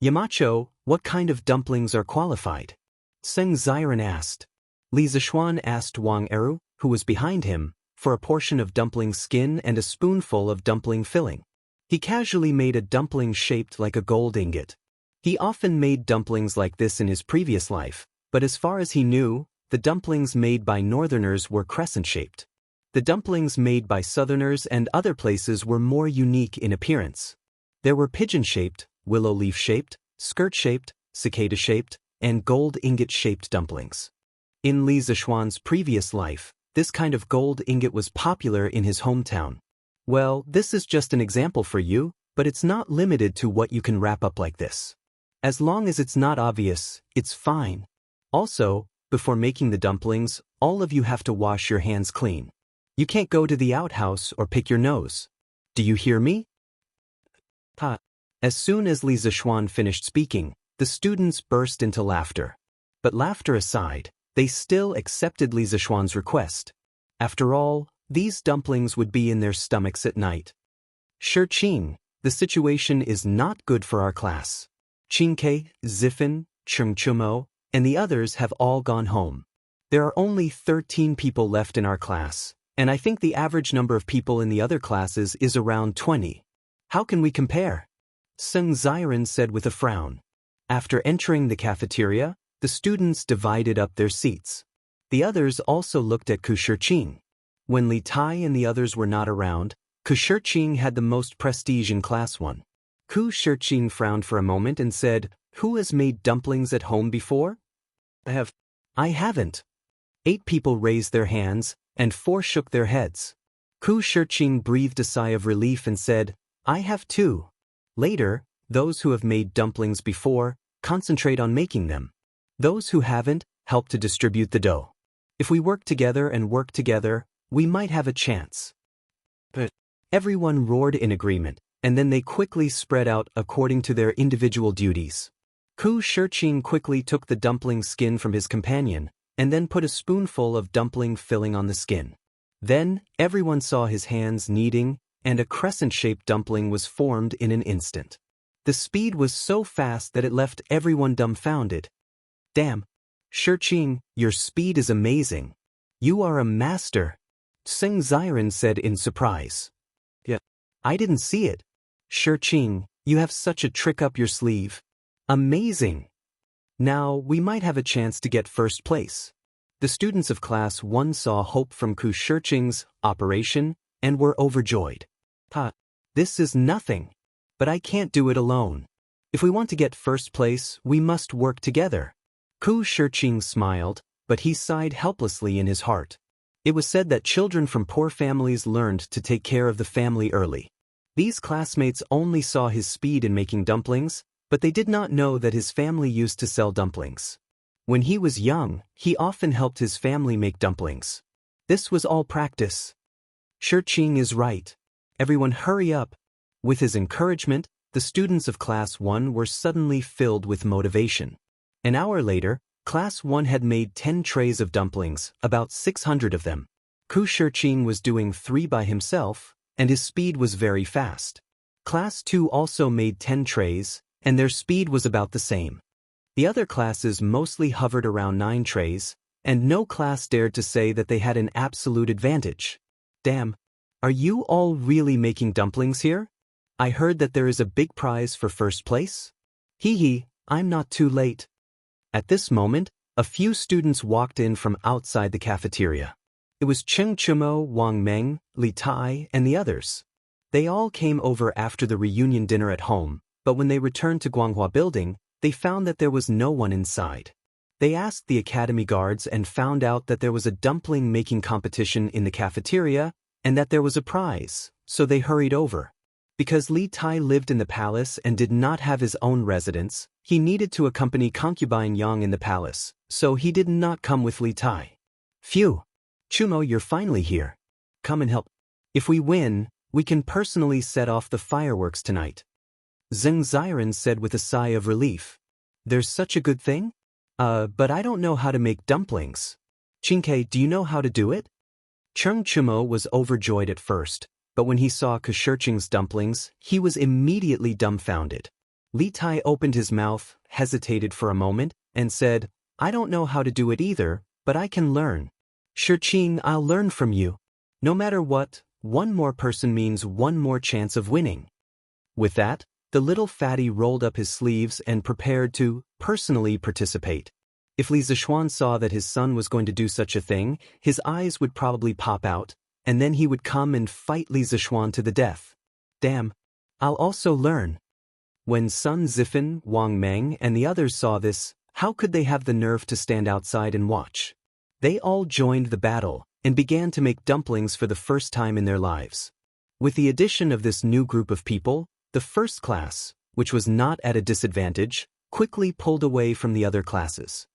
Yamacho, what kind of dumplings are qualified? Seng Ziren asked. Li Zishuan asked Wang Eru, who was behind him, for a portion of dumpling skin and a spoonful of dumpling filling. He casually made a dumpling shaped like a gold ingot. He often made dumplings like this in his previous life, but as far as he knew, the dumplings made by northerners were crescent-shaped. The dumplings made by southerners and other places were more unique in appearance. There were pigeon-shaped, willow leaf-shaped, skirt-shaped, cicada-shaped, and gold ingot-shaped dumplings. In Li Zishuan's previous life, this kind of gold ingot was popular in his hometown. Well, this is just an example for you, but it's not limited to what you can wrap up like this. As long as it's not obvious, it's fine. Also, before making the dumplings, all of you have to wash your hands clean. You can't go to the outhouse or pick your nose. Do you hear me? Ha. As soon as Li Zishuan finished speaking, the students burst into laughter. But laughter aside, they still accepted Li Zishuan's request. After all, these dumplings would be in their stomachs at night. Shi Qing, the situation is not good for our class. Qingke, Zifan, Chengchumo, and the others have all gone home. There are only 13 people left in our class, and I think the average number of people in the other classes is around 20. How can we compare? Seng Ziren said with a frown. After entering the cafeteria, the students divided up their seats. The others also looked at Ku Shirqing. When Li Tai and the others were not around, Ku Shirqing had the most prestige in Class 1. Ku Shirqing frowned for a moment and said, "Who has made dumplings at home before?" I haven't. 8 people raised their hands, and 4 shook their heads. Ku Shirqing breathed a sigh of relief and said, "I have too." Later, those who have made dumplings before, concentrate on making them. Those who haven't, help to distribute the dough. If we work together, we might have a chance. But everyone roared in agreement, and then they quickly spread out according to their individual duties. Ku Shirqing quickly took the dumpling skin from his companion, and then put a spoonful of dumpling filling on the skin. Then, everyone saw his hands kneading, and a crescent-shaped dumpling was formed in an instant. The speed was so fast that it left everyone dumbfounded. Damn! Shirqing, your speed is amazing. You are a master, Seng Ziren said in surprise. Yeah, I didn't see it. Shirqing, you have such a trick up your sleeve. Amazing! Now, we might have a chance to get first place. The students of Class 1 saw hope from Ku Shirqing's operation and were overjoyed. This is nothing. But I can't do it alone. If we want to get first place, we must work together. Ku Shirqing smiled, but he sighed helplessly in his heart. It was said that children from poor families learned to take care of the family early. These classmates only saw his speed in making dumplings, but they did not know that his family used to sell dumplings. When he was young, he often helped his family make dumplings. This was all practice. Shirqing is right. Everyone hurry up. With his encouragement, the students of Class 1 were suddenly filled with motivation. An hour later, Class 1 had made 10 trays of dumplings, about 600 of them. Ku Shirqing was doing 3 by himself, and his speed was very fast. Class 2 also made 10 trays, and their speed was about the same. The other classes mostly hovered around 9 trays, and no class dared to say that they had an absolute advantage. Damn, are you all really making dumplings here? I heard that there is a big prize for first place? Hee hee, I'm not too late. At this moment, a few students walked in from outside the cafeteria. It was Cheng Chumo, Wang Meng, Li Tai, and the others. They all came over after the reunion dinner at home, but when they returned to Guanghua Building, they found that there was no one inside. They asked the academy guards and found out that there was a dumpling making competition in the cafeteria and that there was a prize, so they hurried over. Because Li Tai lived in the palace and did not have his own residence, he needed to accompany Concubine Yang in the palace, so he did not come with Li Tai. Phew! Chumo, you're finally here. Come and help. If we win, we can personally set off the fireworks tonight. Zheng Ziren said with a sigh of relief. There's such a good thing? But I don't know how to make dumplings. Qingke, do you know how to do it? Cheng Chumo was overjoyed at first, but when he saw Kushirching's dumplings, he was immediately dumbfounded. Li Tai opened his mouth, hesitated for a moment, and said, I don't know how to do it either, but I can learn. Shirqing, I'll learn from you. No matter what, one more person means one more chance of winning. With that, the little fatty rolled up his sleeves and prepared to personally participate. If Li Zishuan saw that his son was going to do such a thing, his eyes would probably pop out, and then he would come and fight Li Zishuan to the death. Damn, I'll also learn. When Sun Zifan, Wang Meng, and the others saw this, how could they have the nerve to stand outside and watch? They all joined the battle and began to make dumplings for the first time in their lives. With the addition of this new group of people, the first class, which was not at a disadvantage, quickly pulled away from the other classes.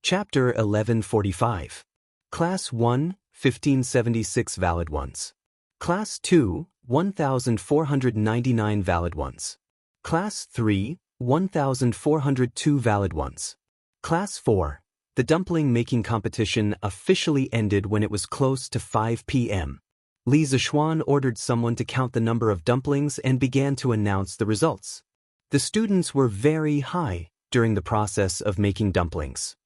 Chapter 1145. Class 1, 1576 valid ones. Class 2, 1499 valid ones. Class 3, 1402 valid ones. Class 4. The dumpling making competition officially ended when it was close to 5 p.m. Li Zishuan ordered someone to count the number of dumplings and began to announce the results. The students were very high during the process of making dumplings.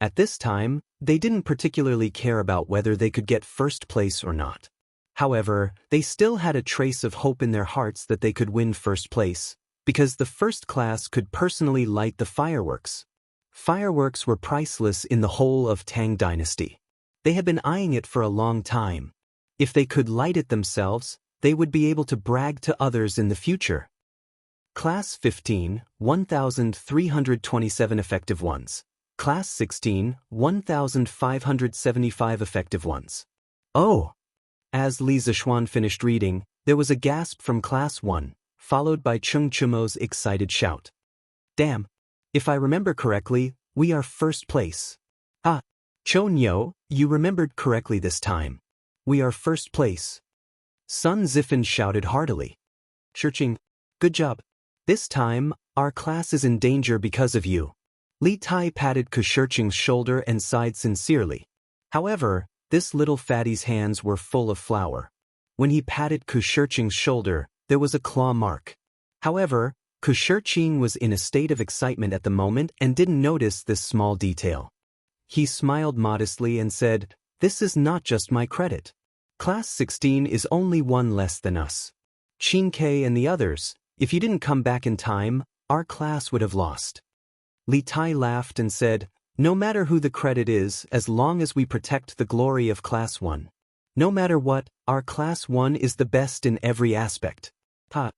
At this time, they didn't particularly care about whether they could get first place or not. However, they still had a trace of hope in their hearts that they could win first place, because the first class could personally light the fireworks. Fireworks were priceless in the whole of Tang Dynasty. They had been eyeing it for a long time. If they could light it themselves, they would be able to brag to others in the future. Class 15, 1327 effective ones. Class 16, 1575 effective ones. Oh! As Li Zishuan finished reading, there was a gasp from Class 1, followed by Cheng Chumo's excited shout. Damn! If I remember correctly, we are first place. Ah! Cho Nyo, you remembered correctly this time. We are first place. Sun Zifan shouted heartily. Shirqing, good job. This time, our class is in danger because of you. Li Tai patted Kushirching's shoulder and sighed sincerely. However, this little fatty's hands were full of flour. When he patted Kushirching's shoulder, there was a claw mark. However, Kushirching was in a state of excitement at the moment and didn't notice this small detail. He smiled modestly and said, This is not just my credit. Class 16 is only one less than us. Qingke and the others, if you didn't come back in time, our class would have lost. Li Tai laughed and said, No matter who the credit is, as long as we protect the glory of Class 1. No matter what, our Class 1 is the best in every aspect. Ha!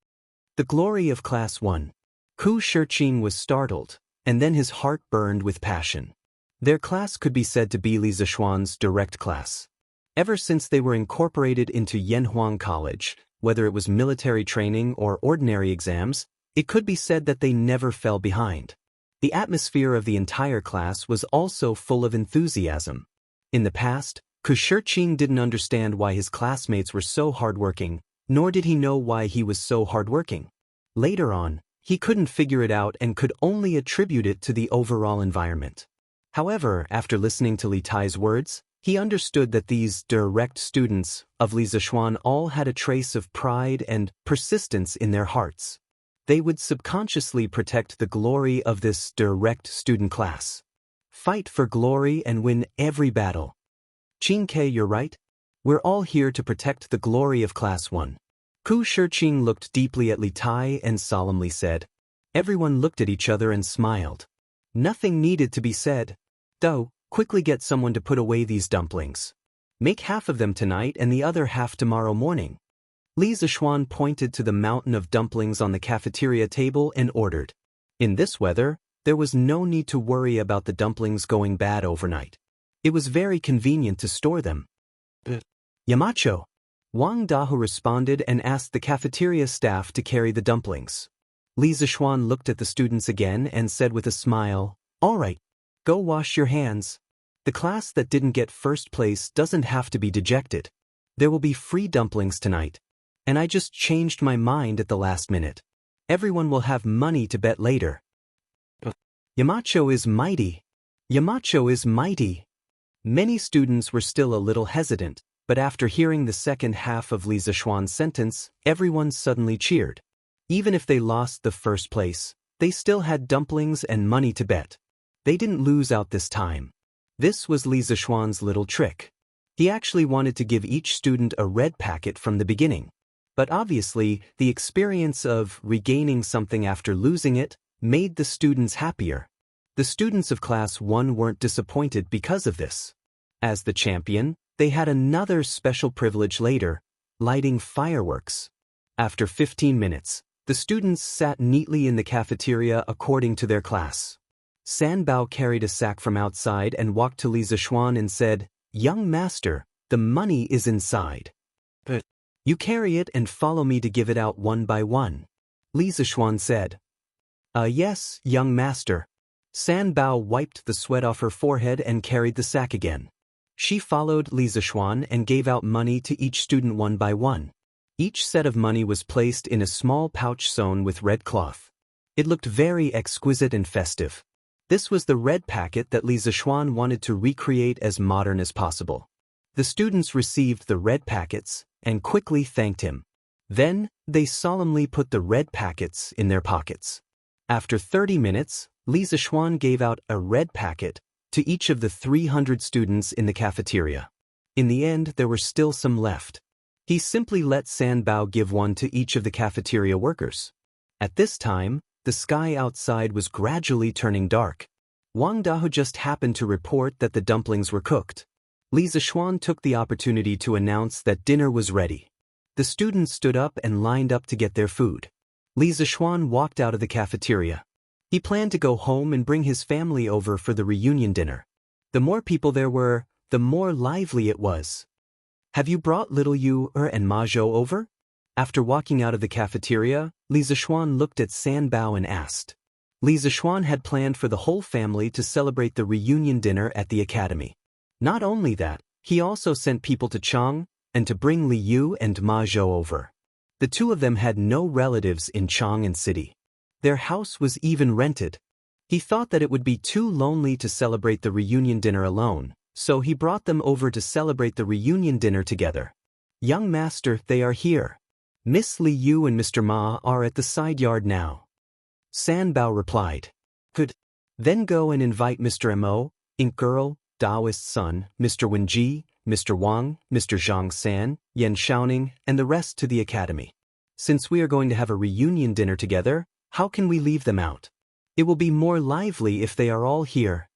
The glory of Class 1. Ku Shirqing was startled, and then his heart burned with passion. Their class could be said to be Li Zishuan's direct class. Ever since they were incorporated into Yanhuang College, whether it was military training or ordinary exams, it could be said that they never fell behind. The atmosphere of the entire class was also full of enthusiasm. In the past, Kushirqing didn't understand why his classmates were so hardworking, nor did he know why he was so hardworking. Later on, he couldn't figure it out and could only attribute it to the overall environment. However, after listening to Li Tai's words, he understood that these direct students of Li Zishuan all had a trace of pride and persistence in their hearts. They would subconsciously protect the glory of this direct student class. Fight for glory and win every battle. Qingke, you're right. We're all here to protect the glory of Class 1. Ku Shiqing looked deeply at Li Tai and solemnly said. Everyone looked at each other and smiled. Nothing needed to be said. Though, quickly get someone to put away these dumplings. Make half of them tonight and the other half tomorrow morning. Li Zishuan pointed to the mountain of dumplings on the cafeteria table and ordered. In this weather, there was no need to worry about the dumplings going bad overnight. It was very convenient to store them. Yamacho. Wang Dahu responded and asked the cafeteria staff to carry the dumplings. Li Zishuan looked at the students again and said with a smile, All right, go wash your hands. The class that didn't get first place doesn't have to be dejected. There will be free dumplings tonight. And I just changed my mind at the last minute. Everyone will have money to bet later. Yamacho is mighty. Yamacho is mighty. Many students were still a little hesitant, but after hearing the second half of Li Zishuan's sentence, everyone suddenly cheered. Even if they lost the first place, they still had dumplings and money to bet. They didn't lose out this time. This was Li Zishuan's little trick. He actually wanted to give each student a red packet from the beginning. But obviously, the experience of regaining something after losing it made the students happier. The students of Class 1 weren't disappointed because of this. As the champion, they had another special privilege later, lighting fireworks. After 15 minutes, the students sat neatly in the cafeteria according to their class. Sanbao carried a sack from outside and walked to Li Zishuan and said, Young master, the money is inside. But you carry it and follow me to give it out one by one. Li Zishuan said. Yes, young master. Sanbao wiped the sweat off her forehead and carried the sack again. She followed Li Zishuan and gave out money to each student one by one. Each set of money was placed in a small pouch sewn with red cloth. It looked very exquisite and festive. This was the red packet that Li Zishuan wanted to recreate as modern as possible. The students received the red packets and quickly thanked him. Then, they solemnly put the red packets in their pockets. After 30 minutes, Li Zishuan gave out a red packet to each of the 300 students in the cafeteria. In the end, there were still some left. He simply let Sanbao give one to each of the cafeteria workers. At this time, the sky outside was gradually turning dark. Wang Dahu just happened to report that the dumplings were cooked. Li Zishuan took the opportunity to announce that dinner was ready. The students stood up and lined up to get their food. Li Zishuan walked out of the cafeteria. He planned to go home and bring his family over for the reunion dinner. The more people there were, the more lively it was. Have you brought little Yu and Ma Zhou over? After walking out of the cafeteria, Li Zishuan looked at Sanbao and asked. Li Zishuan had planned for the whole family to celebrate the reunion dinner at the academy. Not only that, he also sent people to Chang and to bring Li Yu and Ma Zhou over. The two of them had no relatives in Chang'an City. Their house was even rented. He thought that it would be too lonely to celebrate the reunion dinner alone, so he brought them over to celebrate the reunion dinner together. Young master, they are here. Miss Li Yu and Mr. Ma are at the side yard now. Sanbao replied. Good. Then go and invite Mr. Mo, Ink Girl, Daoist Sun, Mr. Wenji, Mr. Wang, Mr. Zhang San, Yan Shaoning, and the rest to the academy. Since we are going to have a reunion dinner together, how can we leave them out? It will be more lively if they are all here.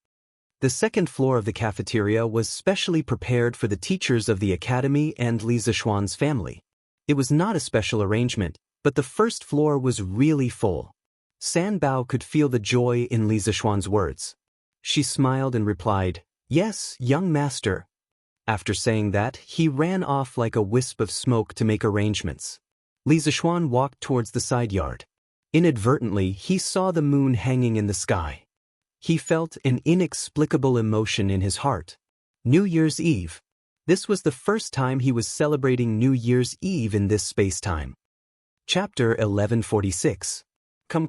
The second floor of the cafeteria was specially prepared for the teachers of the academy and Li Zishuan's family. It was not a special arrangement, but the first floor was really full. Sanbao could feel the joy in Li Zishuan's words. She smiled and replied, Yes, young master. After saying that, he ran off like a wisp of smoke to make arrangements. Li Zishuan walked towards the side yard. Inadvertently, he saw the moon hanging in the sky. He felt an inexplicable emotion in his heart. New Year's Eve. This was the first time he was celebrating New Year's Eve in this space-time. Chapter 1146. Come.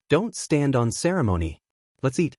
Don't stand on ceremony. Let's eat.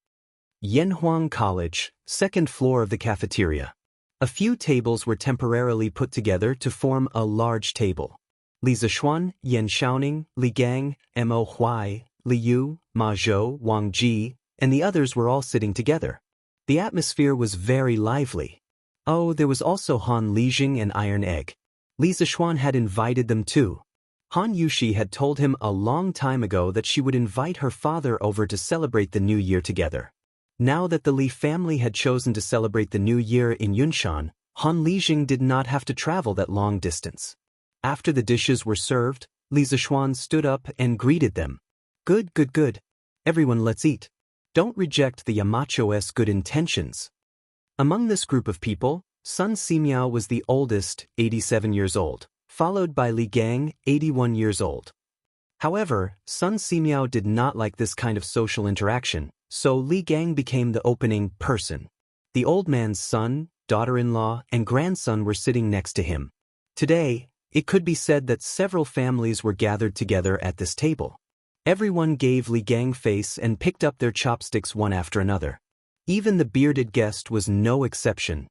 Yanhuang College, second floor of the cafeteria. A few tables were temporarily put together to form a large table. Li Zishuan, Yan Shaoning, Li Gang, Mo Huai, Li Yu, Ma Zhou, Wang Ji, and the others were all sitting together. The atmosphere was very lively. Oh, there was also Han Lijing and Iron Egg. Li Zishuan had invited them too. Han Yushi had told him a long time ago that she would invite her father over to celebrate the new year together. Now that the Li family had chosen to celebrate the new year in Yunshan, Han Lijing did not have to travel that long distance. After the dishes were served, Li Zishuan stood up and greeted them. Good, good, good. Everyone, let's eat. Don't reject the Yamacho's good intentions. Among this group of people, Sun Simiao was the oldest, 87 years old, followed by Li Gang, 81 years old. However, Sun Simiao did not like this kind of social interaction, so Li Gang became the opening person. The old man's son, daughter-in-law, and grandson were sitting next to him. Today, it could be said that several families were gathered together at this table. Everyone gave Li Gang face and picked up their chopsticks one after another. Even the bearded guest was no exception.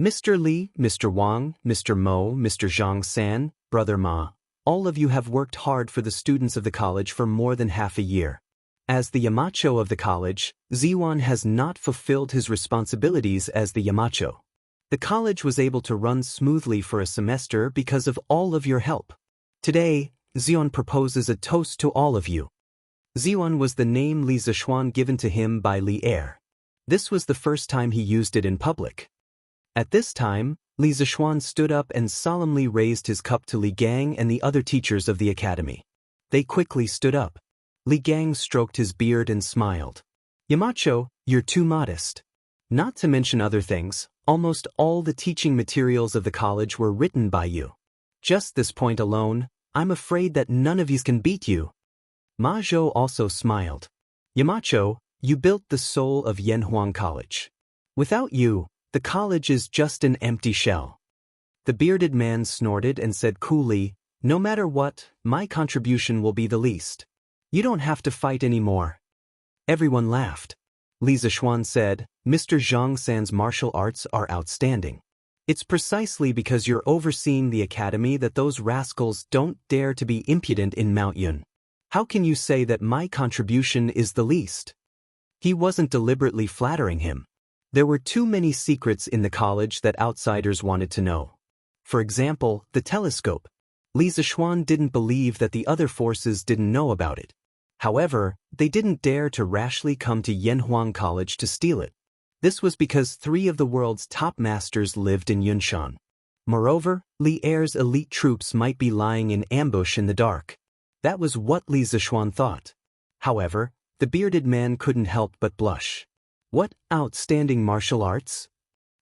Mr. Li, Mr. Wang, Mr. Mo, Mr. Zhang San, Brother Ma, all of you have worked hard for the students of the college for more than half a year. As the Yamacho of the college, Ziwan has not fulfilled his responsibilities as the Yamacho. The college was able to run smoothly for a semester because of all of your help. Today, Ziwan proposes a toast to all of you. Ziwan was the name Li Zishuan given to him by Li Er. This was the first time he used it in public. At this time, Li Zishuan stood up and solemnly raised his cup to Li Gang and the other teachers of the academy. They quickly stood up. Li Gang stroked his beard and smiled. Yamacho, you're too modest. Not to mention other things, almost all the teaching materials of the college were written by you. Just this point alone, I'm afraid that none of you can beat you. Ma Zhou also smiled. Yamacho, you built the soul of Yanhuang College. Without you, the college is just an empty shell. The bearded man snorted and said coolly, no matter what, my contribution will be the least. You don't have to fight anymore. Everyone laughed. Li Zishuan said, Mr. Zhang San's martial arts are outstanding. It's precisely because you're overseeing the academy that those rascals don't dare to be impudent in Mount Yun. How can you say that my contribution is the least? He wasn't deliberately flattering him. There were too many secrets in the college that outsiders wanted to know. For example, the telescope. Li Zishuan didn't believe that the other forces didn't know about it. However, they didn't dare to rashly come to Yanhuang College to steal it. This was because 3 of the world's top masters lived in Yunshan. Moreover, Li Er's elite troops might be lying in ambush in the dark. That was what Li Zishuan thought. However, the bearded man couldn't help but blush. What outstanding martial arts?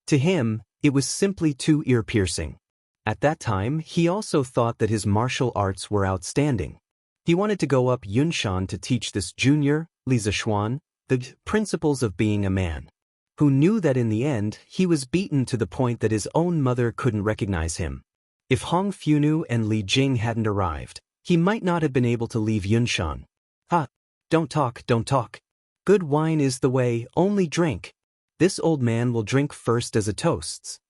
To him, it was simply too ear-piercing. At that time, he also thought that his martial arts were outstanding. He wanted to go up Yunshan to teach this junior, Li Zishuan, the principles of being a man, who knew that in the end, he was beaten to the point that his own mother couldn't recognize him. If Hong Funu and Li Jing hadn't arrived, he might not have been able to leave Yunshan. Don't talk, don't talk. Good wine is the way, only drink. This old man will drink first as a toast.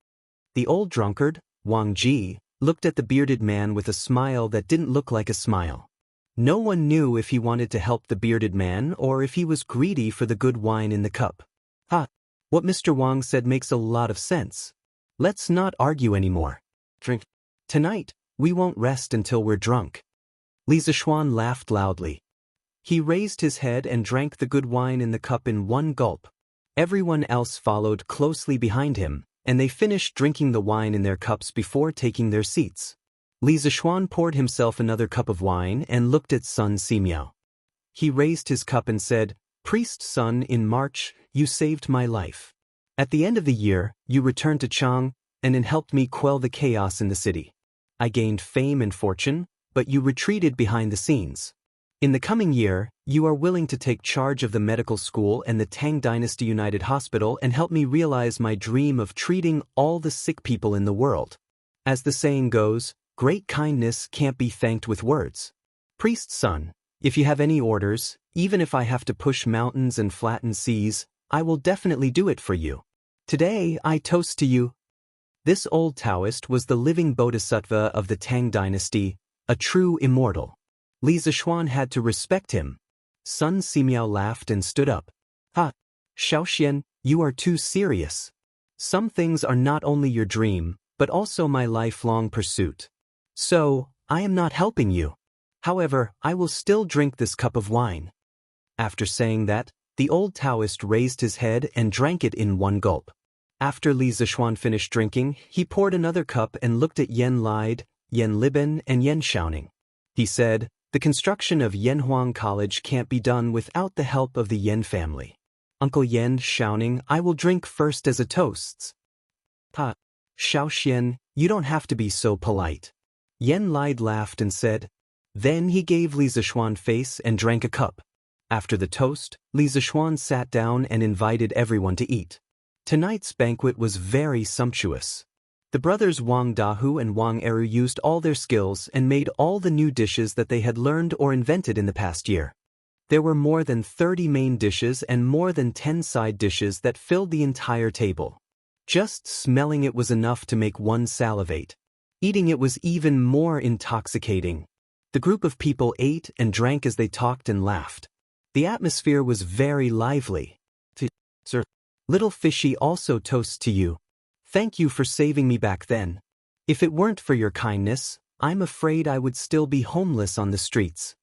The old drunkard, Wang Ji, looked at the bearded man with a smile that didn't look like a smile. No one knew if he wanted to help the bearded man or if he was greedy for the good wine in the cup. What Mr. Wang said makes a lot of sense. Let's not argue anymore. Drink. Tonight, we won't rest until we're drunk. Li Zishuan laughed loudly. He raised his head and drank the good wine in the cup in one gulp. Everyone else followed closely behind him, and they finished drinking the wine in their cups before taking their seats. Li Zishuan poured himself another cup of wine and looked at Sun Simiao. He raised his cup and said, Priest Sun, in March, you saved my life. At the end of the year, you returned to Chang and helped me quell the chaos in the city. I gained fame and fortune, but you retreated behind the scenes. In the coming year, you are willing to take charge of the medical school and the Tang Dynasty United Hospital and help me realize my dream of treating all the sick people in the world. As the saying goes, great kindness can't be thanked with words. Priest Sun, if you have any orders, even if I have to push mountains and flatten seas, I will definitely do it for you. Today, I toast to you. This old Taoist was the living bodhisattva of the Tang Dynasty, A true immortal. Li Zishuan had to respect him. Sun Simiao laughed and stood up. Ha! Xiaoxian, you are too serious. Some things are not only your dream, but also my lifelong pursuit. So, I am not helping you. However, I will still drink this cup of wine. After saying that, the old Taoist raised his head and drank it in one gulp. After Li Zishuan finished drinking, he poured another cup and looked at Yen Lide, Yen Liben and Yen Xiaoning. He said, the construction of Yanhuang College can't be done without the help of the Yen family. Uncle Yen Xiaoning, I will drink first as a toast. Ha! Xiaoxian, you don't have to be so polite. Yen Lide laughed and said. Then he gave Li Zishuan face and drank a cup. After the toast, Li Zishuan sat down and invited everyone to eat. Tonight's banquet was very sumptuous. The brothers Wang Dahu and Wang Eru used all their skills and made all the new dishes that they had learned or invented in the past year. There were more than 30 main dishes and more than 10 side dishes that filled the entire table. Just smelling it was enough to make one salivate. Eating it was even more intoxicating. The group of people ate and drank as they talked and laughed. The atmosphere was very lively. Sir, little fishy also toasts to you. Thank you for saving me back then. If it weren't for your kindness, I'm afraid I would still be homeless on the streets.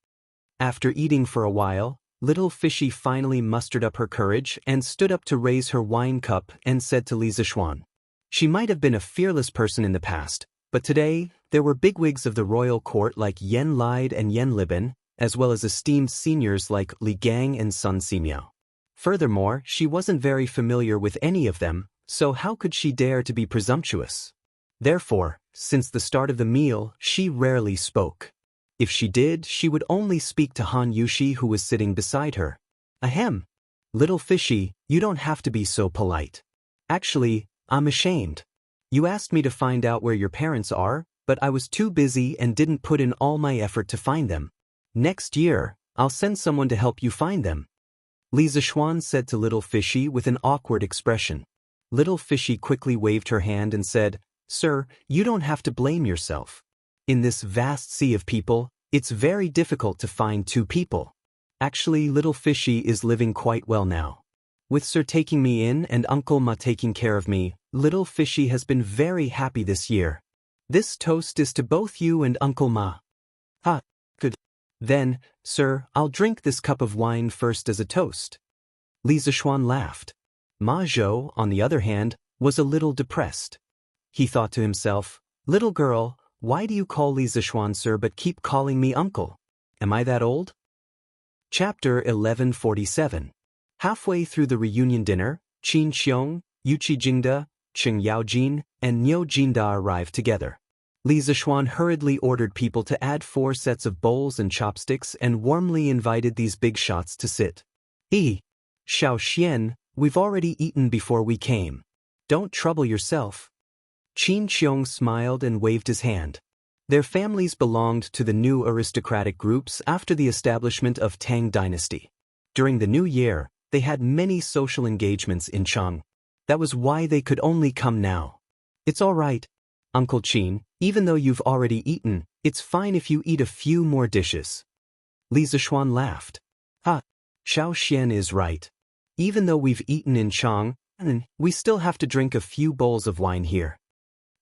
After eating for a while, little fishy finally mustered up her courage and stood up to raise her wine cup and said to Li Zishuan. She might have been a fearless person in the past, but today, there were bigwigs of the royal court like Yen Lide and Yen Liben, as well as esteemed seniors like Li Gang and Sun Simiao. Furthermore, she wasn't very familiar with any of them, so how could she dare to be presumptuous? Therefore, since the start of the meal, she rarely spoke. If she did, she would only speak to Han Yushi who was sitting beside her. Ahem. Little fishy, you don't have to be so polite. Actually, I'm ashamed. You asked me to find out where your parents are, but I was too busy and didn't put in all my effort to find them. Next year, I'll send someone to help you find them. Li Zishuan said to Little Fishy with an awkward expression. Little Fishy quickly waved her hand and said, Sir, you don't have to blame yourself. In this vast sea of people, it's very difficult to find two people. Actually, Little Fishy is living quite well now. With Sir taking me in and Uncle Ma taking care of me, Little Fishy has been very happy this year. This toast is to both you and Uncle Ma. Ha, good. Then, sir, I'll drink this cup of wine first as a toast. Li Zishuan laughed. Ma Zhou, on the other hand, was a little depressed. He thought to himself, little girl, why do you call Li Zishuan sir but keep calling me uncle? Am I that old? Chapter 1147. Halfway through the reunion dinner, Qin Xiong, Yuqi Jingda, Cheng Yaojin, and Niu Jinda arrived together. Li Zishuan hurriedly ordered people to add 4 sets of bowls and chopsticks and warmly invited these big shots to sit. Xiao Xian, we've already eaten before we came. Don't trouble yourself. Qin Xiong smiled and waved his hand. Their families belonged to the new aristocratic groups after the establishment of Tang Dynasty. During the new year, they had many social engagements in Chang. That was why they could only come now. It's all right, Uncle Qin, even though you've already eaten, it's fine if you eat a few more dishes. Li Zishuan laughed. Ha, Xiao Xian is right. Even though we've eaten in Chang, we still have to drink a few bowls of wine here.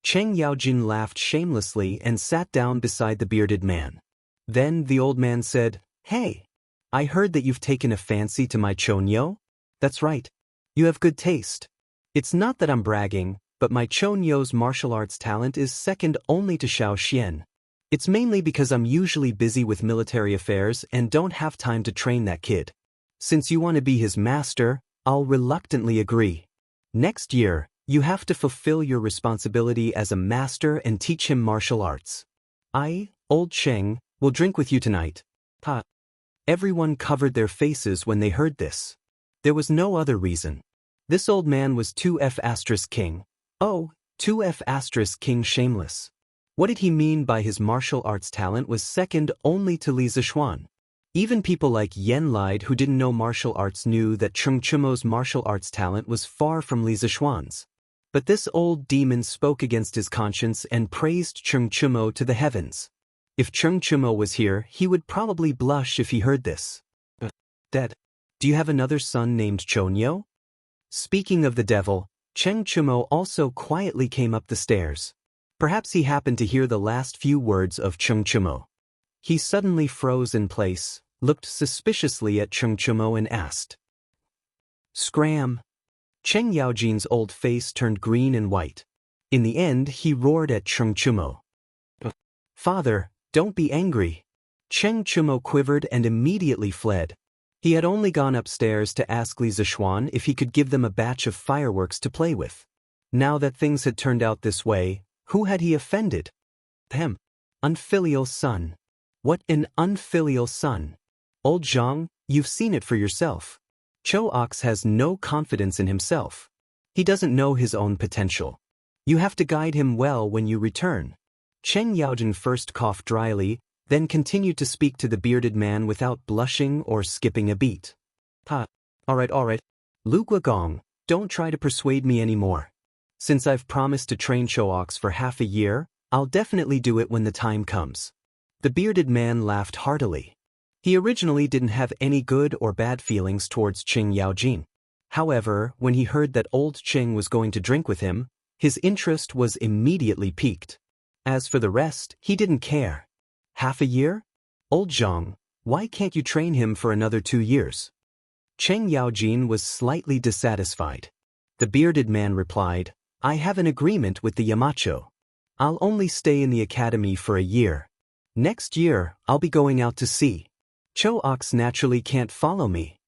Cheng Yaojin laughed shamelessly and sat down beside the bearded man. Then the old man said, Hey, I heard that you've taken a fancy to my Chonyo? That's right. You have good taste. It's not that I'm bragging, but my Chonyo's martial arts talent is second only to Xiao Xian. It's mainly because I'm usually busy with military affairs and don't have time to train that kid. Since you want to be his master, I'll reluctantly agree. Next year, you have to fulfill your responsibility as a master and teach him martial arts. I, old Cheng, will drink with you tonight. Ha. Everyone covered their faces when they heard this. There was no other reason. This old man was 2F** king. Oh, 2F** king shameless. What did he mean by his martial arts talent was second only to Li Zishuan? Even people like Yen Lide who didn't know martial arts knew that Cheng Chumo's martial arts talent was far from Li Zishuan's. But this old demon spoke against his conscience and praised Cheng Chumo to the heavens. If Cheng Chumo was here, he would probably blush if he heard this. Dad, do you have another son named Chonyo? Speaking of the devil, Cheng Chumo also quietly came up the stairs. Perhaps he happened to hear the last few words of Cheng Chumo. He suddenly froze in place, looked suspiciously at Cheng Chumo and asked. Scram! Cheng Yaojin's old face turned green and white. In the end, he roared at Cheng Chumo. Father, don't be angry. Cheng Chumo quivered and immediately fled. He had only gone upstairs to ask Li Zixuan if he could give them a batch of fireworks to play with. Now that things had turned out this way, who had he offended? Him. Unfilial son. What an unfilial son. Old Zhang, you've seen it for yourself. Cho Ox has no confidence in himself. He doesn't know his own potential. You have to guide him well when you return. Cheng Yaojin first coughed dryly, then continued to speak to the bearded man without blushing or skipping a beat. All right. Lu Guogong, don't try to persuade me anymore. Since I've promised to train Cho Ox for half a year, I'll definitely do it when the time comes. The bearded man laughed heartily. He originally didn't have any good or bad feelings towards Cheng Yaojin. However, when he heard that old Cheng was going to drink with him, his interest was immediately piqued. As for the rest, he didn't care. Half a year? Old Zhang, why can't you train him for another 2 years? Cheng Yaojin was slightly dissatisfied. The bearded man replied, I have an agreement with the Yamacho. I'll only stay in the academy for a year. Next year, I'll be going out to sea. Cho Ox naturally can't follow me.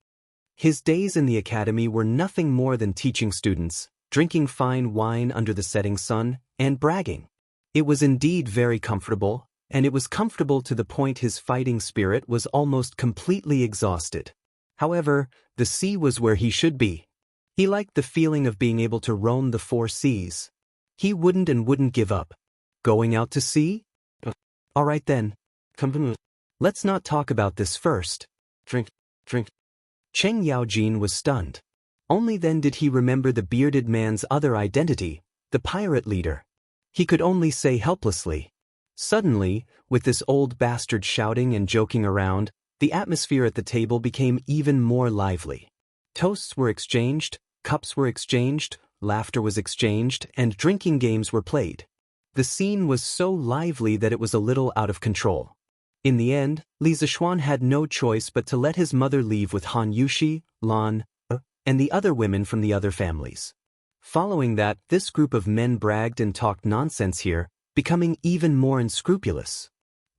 His days in the academy were nothing more than teaching students, drinking fine wine under the setting sun, and bragging. It was indeed very comfortable, and it was comfortable to the point his fighting spirit was almost completely exhausted. However, the sea was where he should be. He liked the feeling of being able to roam the 4 seas. He wouldn't give up. Going out to sea? All right then. Let's not talk about this first. Drink. Cheng Yaojin was stunned. Only then did he remember the bearded man's other identity, the pirate leader. He could only say helplessly. Suddenly, with this old bastard shouting and joking around, the atmosphere at the table became even more lively. Toasts were exchanged, cups were exchanged, laughter was exchanged, and drinking games were played. The scene was so lively that it was a little out of control. In the end, Li Zixuan had no choice but to let his mother leave with Han Yushi, Lan, and the other women from the other families. Following that, this group of men bragged and talked nonsense here, becoming even more unscrupulous.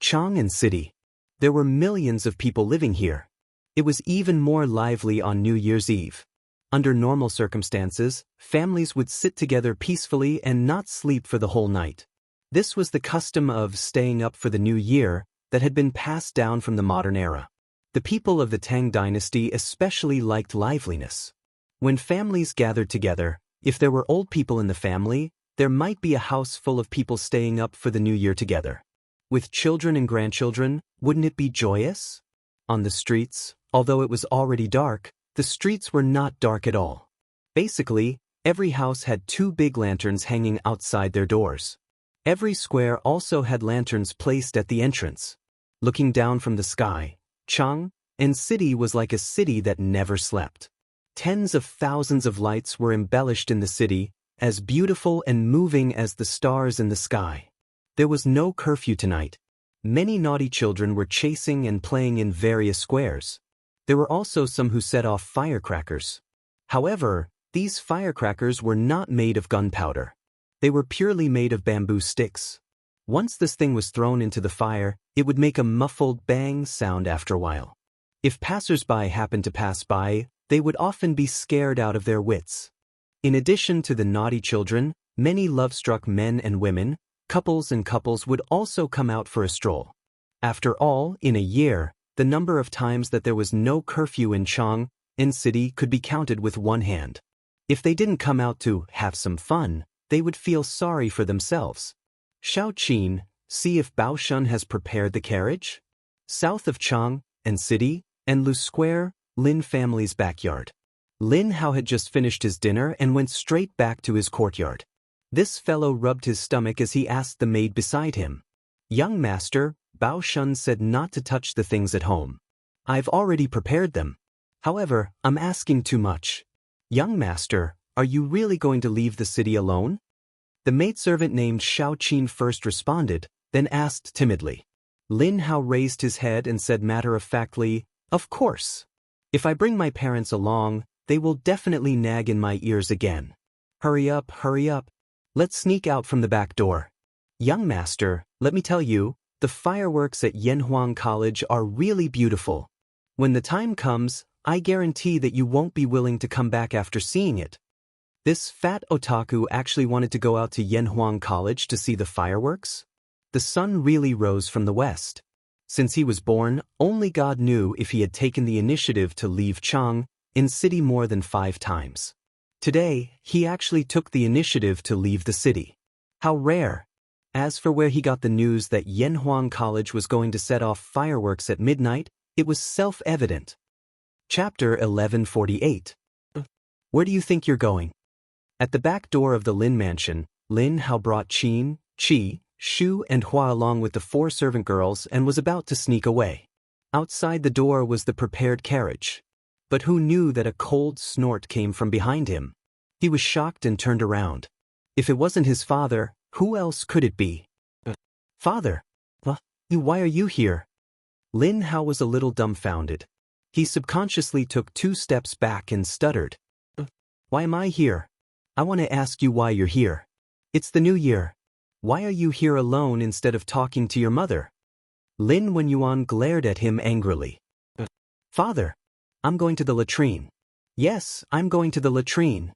Chang'an City. There were millions of people living here. It was even more lively on New Year's Eve. Under normal circumstances, families would sit together peacefully and not sleep for the whole night. This was the custom of staying up for the new year that had been passed down from the modern era. The people of the Tang dynasty especially liked liveliness. When families gathered together, if there were old people in the family, there might be a house full of people staying up for the new year together. With children and grandchildren, wouldn't it be joyous? On the streets, although it was already dark, the streets were not dark at all. Basically, every house had 2 big lanterns hanging outside their doors. Every square also had lanterns placed at the entrance. Looking down from the sky, Chang'an City was like a city that never slept. Tens of thousands of lights were embellished in the city, as beautiful and moving as the stars in the sky. There was no curfew tonight. Many naughty children were chasing and playing in various squares. There were also some who set off firecrackers. However, these firecrackers were not made of gunpowder. They were purely made of bamboo sticks. Once this thing was thrown into the fire, it would make a muffled bang sound after a while. If passers-by happened to pass by, they would often be scared out of their wits. In addition to the naughty children, many love-struck men and women, couples would also come out for a stroll. After all, in a year, the number of times that there was no curfew in Chang'an City could be counted with one hand. If they didn't come out to have some fun, they would feel sorry for themselves. Shao Qin, see if Bao Shun has prepared the carriage? South of Chang'an City, and Lu Square, Lin family's backyard. Lin Hao had just finished his dinner and went straight back to his courtyard. This fellow rubbed his stomach as he asked the maid beside him, "Young master, Bao Shun said not to touch the things at home. I've already prepared them. However, I'm asking too much. Young master, are you really going to leave the city alone? The maidservant named Xiao Qin first responded, then asked timidly. Lin Hao raised his head and said matter-of-factly, "Of course. If I bring my parents along, they will definitely nag in my ears again. Hurry up, hurry up. Let's sneak out from the back door. Young master, let me tell you, the fireworks at Yanhuang College are really beautiful. When the time comes, I guarantee that you won't be willing to come back after seeing it." This fat otaku actually wanted to go out to Yanhuang College to see the fireworks? The sun really rose from the west. Since he was born, only God knew if he had taken the initiative to leave Chang in city more than 5 times. Today, he actually took the initiative to leave the city. How rare! As for where he got the news that Yanhuang College was going to set off fireworks at midnight, it was self-evident. Chapter 1148. Where do you think you're going? At the back door of the Lin mansion, Lin Hao brought Qin, Qi, Shu and Hua along with the 4 servant girls and was about to sneak away. Outside the door was the prepared carriage. But who knew that a cold snort came from behind him? He was shocked and turned around. If it wasn't his father, who else could it be? Father? Why are you here? Lin Hao was a little dumbfounded. He subconsciously took 2 steps back and stuttered. Why am I here? I want to ask you why you're here. It's the new year. Why are you here alone instead of talking to your mother? Lin Wenyuan glared at him angrily. Father, I'm going to the latrine. Yes, I'm going to the latrine.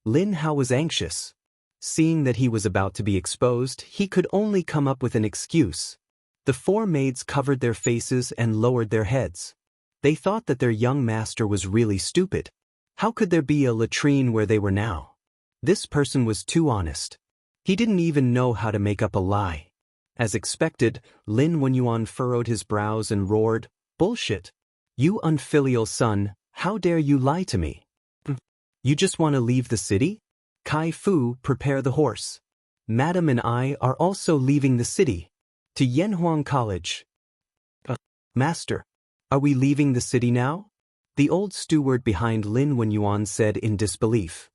Lin Hao was anxious. Seeing that he was about to be exposed, he could only come up with an excuse. The 4 maids covered their faces and lowered their heads. They thought that their young master was really stupid. How could there be a latrine where they were now? This person was too honest. He didn't even know how to make up a lie. As expected, Lin Wenyuan furrowed his brows and roared, "Bullshit! You unfilial son, how dare you lie to me? You just want to leave the city? Kai Fu, prepare the horse. Madam and I are also leaving the city. To Yanhuang College." Master, are we leaving the city now? The old steward behind Lin Wenyuan said in disbelief.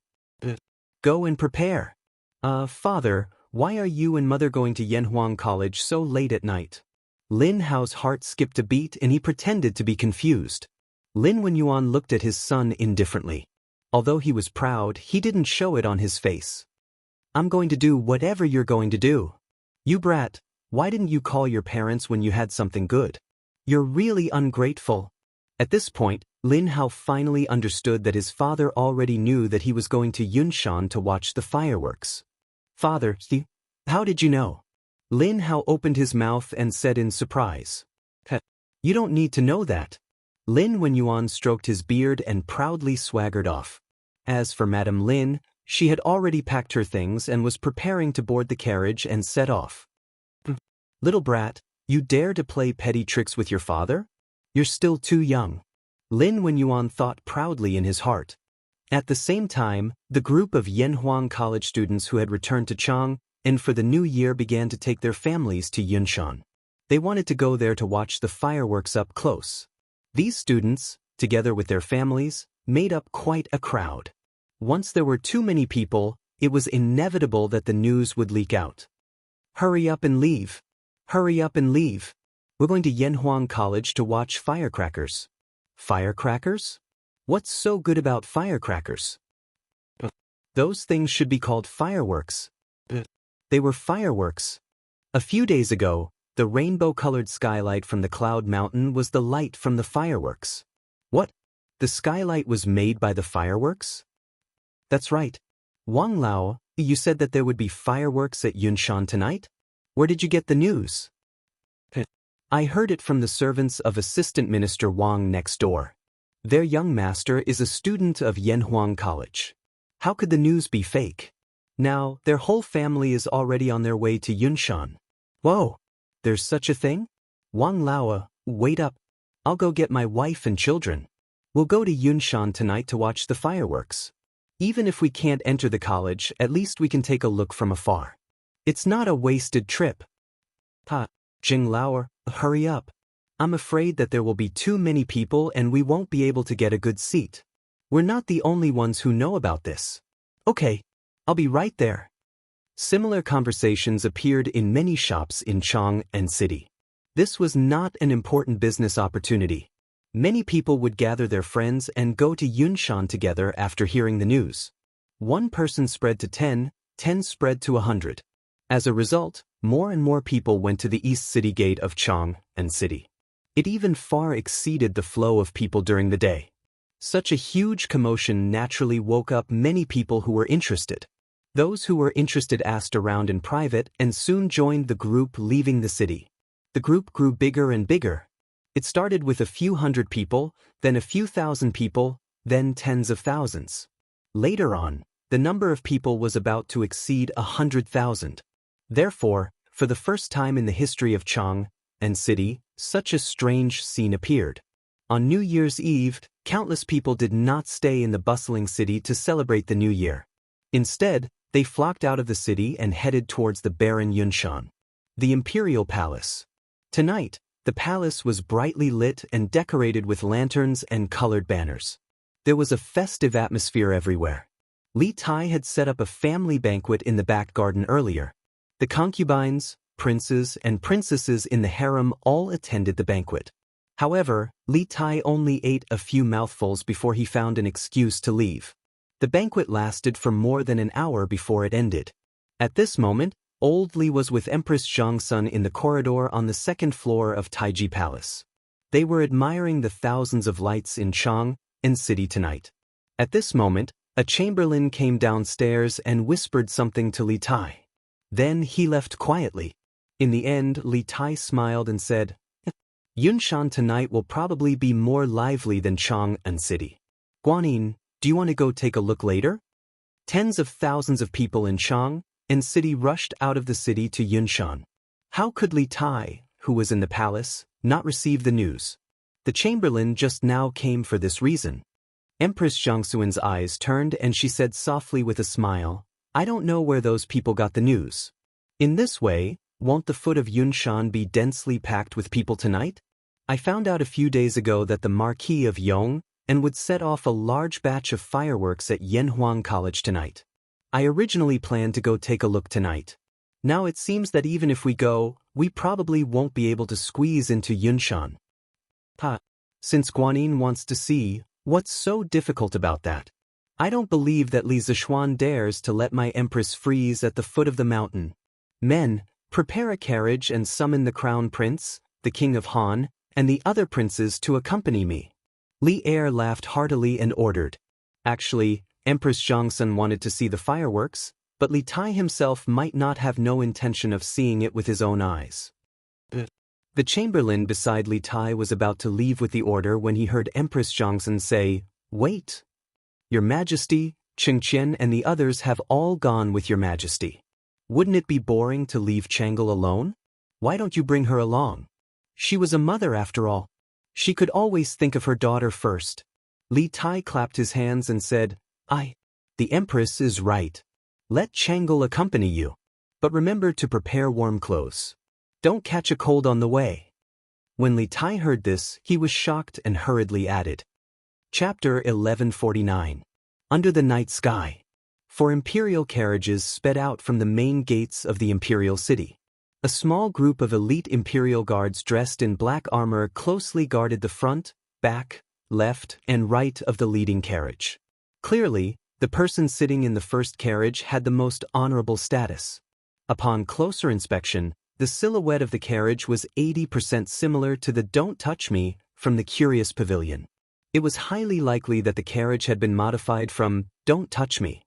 Go and prepare. Father, why are you and mother going to Yanhuang College so late at night? Lin Hao's heart skipped a beat and he pretended to be confused. Lin Wenyuan looked at his son indifferently. Although he was proud, he didn't show it on his face. I'm going to do whatever you're going to do. You brat, why didn't you call your parents when you had something good? You're really ungrateful. At this point, Lin Hao finally understood that his father already knew that he was going to Yunshan to watch the fireworks. Father, how did you know? Lin Hao opened his mouth and said in surprise. You don't need to know that. Lin Wenyuan stroked his beard and proudly swaggered off. As for Madame Lin, she had already packed her things and was preparing to board the carriage and set off. Little brat, you dare to play petty tricks with your father? You're still too young. Lin Wenyuan thought proudly in his heart. At the same time, the group of Yanhuang College students who had returned to Chang and for the new year began to take their families to Yunshan. They wanted to go there to watch the fireworks up close. These students, together with their families, made up quite a crowd. Once there were too many people, it was inevitable that the news would leak out. Hurry up and leave. Hurry up and leave. We're going to Yanhuang College to watch firecrackers. Firecrackers? What's so good about firecrackers? Those things should be called fireworks. They were fireworks. A few days ago, the rainbow-colored skylight from the Cloud Mountain was the light from the fireworks. What? The skylight was made by the fireworks? That's right. Wang Lao, you said that there would be fireworks at Yunshan tonight? Where did you get the news? I heard it from the servants of Assistant Minister Wang next door. Their young master is a student of Yanhuang College. How could the news be fake? Now, their whole family is already on their way to Yunshan. Whoa, there's such a thing? Wang Lao, wait up. I'll go get my wife and children. We'll go to Yunshan tonight to watch the fireworks. Even if we can't enter the college, at least we can take a look from afar. It's not a wasted trip. Jinglaoer, hurry up. I'm afraid that there will be too many people and we won't be able to get a good seat. We're not the only ones who know about this. Okay, I'll be right there. Similar conversations appeared in many shops in Chang and city. This was not an important business opportunity. Many people would gather their friends and go to Yunshan together after hearing the news. One person spread to 10, 10 spread to 100. As a result, more and more people went to the east city gate of Chang and city. It even far exceeded the flow of people during the day. Such a huge commotion naturally woke up many people who were interested. Those who were interested asked around in private and soon joined the group leaving the city. The group grew bigger and bigger. It started with a few hundred people, then a few thousand people, then tens of thousands. Later on, the number of people was about to exceed 100,000. Therefore, for the first time in the history of Chang and city, such a strange scene appeared. On New Year's Eve, countless people did not stay in the bustling city to celebrate the New Year. Instead, they flocked out of the city and headed towards the barren Yunshan, the imperial palace. Tonight, the palace was brightly lit and decorated with lanterns and colored banners. There was a festive atmosphere everywhere. Li Tai had set up a family banquet in the back garden earlier. The concubines, princes, and princesses in the harem all attended the banquet. However, Li Tai only ate a few mouthfuls before he found an excuse to leave. The banquet lasted for more than an hour before it ended. At this moment, Old Li was with Empress Zhangsun in the corridor on the second floor of Taiji Palace. They were admiring the thousands of lights in Chang and city tonight. At this moment, a chamberlain came downstairs and whispered something to Li Tai. Then he left quietly. In the end, Li Tai smiled and said, Yunshan tonight will probably be more lively than Chang and city. Guanyin, do you want to go take a look later? Tens of thousands of people in Chang and city rushed out of the city to Yunshan. How could Li Tai, who was in the palace, not receive the news? The chamberlain just now came for this reason. Empress Zhangsuan's eyes turned and she said softly with a smile, I don't know where those people got the news. In this way, won't the foot of Yunshan be densely packed with people tonight? I found out a few days ago that the Marquis of Yong and would set off a large batch of fireworks at Yanhuang College tonight. I originally planned to go take a look tonight. Now it seems that even if we go, we probably won't be able to squeeze into Yunshan. Since Guanyin wants to see, what's so difficult about that? I don't believe that Li Zishuan dares to let my empress freeze at the foot of the mountain. Men, prepare a carriage and summon the crown prince, the king of Han, and the other princes to accompany me. Li Er laughed heartily and ordered. Actually, Empress Zhangsun wanted to see the fireworks, but Li Tai himself might not have no intention of seeing it with his own eyes. The chamberlain beside Li Tai was about to leave with the order when he heard Empress Zhangsun say, Wait! Your Majesty, Qingqian and the others have all gone with your Majesty. Wouldn't it be boring to leave Changle alone? Why don't you bring her along? She was a mother after all. She could always think of her daughter first. Li Tai clapped his hands and said, The Empress is right. Let Changle accompany you. But remember to prepare warm clothes. Don't catch a cold on the way. When Li Tai heard this, he was shocked and hurriedly added. Chapter 1149. Under the Night Sky. 4 imperial carriages sped out from the main gates of the imperial city. A small group of elite imperial guards dressed in black armor closely guarded the front, back, left, and right of the leading carriage. Clearly, the person sitting in the first carriage had the most honorable status. Upon closer inspection, the silhouette of the carriage was 80% similar to the Don't Touch Me from the Curious Pavilion. It was highly likely that the carriage had been modified from Don't Touch Me.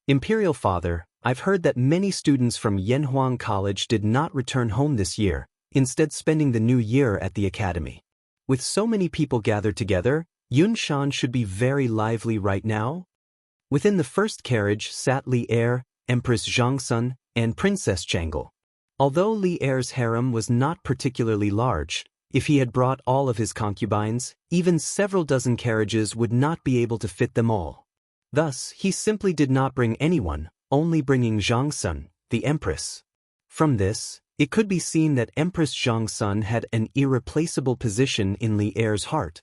Imperial Father, I've heard that many students from Yanhuang College did not return home this year, instead spending the new year at the academy. With so many people gathered together, Yunshan should be very lively right now. Within the first carriage sat Li Er, Empress Zhangsun, and Princess Changle. Although Li Er's harem was not particularly large, if he had brought all of his concubines, even several dozen carriages would not be able to fit them all. Thus, he simply did not bring anyone, only bringing Zhangsun, the empress. From this, It could be seen that Empress Zhongsun had an irreplaceable position in Li Er's heart.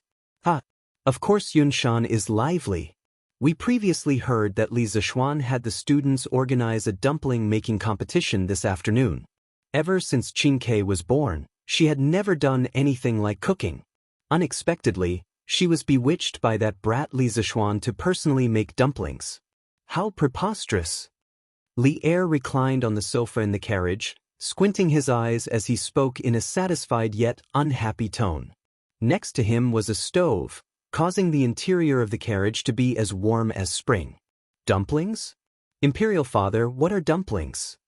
Of course Yunshan is lively. We previously heard that Li Zishuan had the students organize a dumpling-making competition this afternoon. Ever since Qingke was born, she had never done anything like cooking. Unexpectedly, she was bewitched by that brat Li Zishuan to personally make dumplings. How preposterous! Li Er reclined on the sofa in the carriage, squinting his eyes as he spoke in a satisfied yet unhappy tone. Next to him was a stove, causing the interior of the carriage to be as warm as spring. Dumplings? Imperial Father, what are dumplings?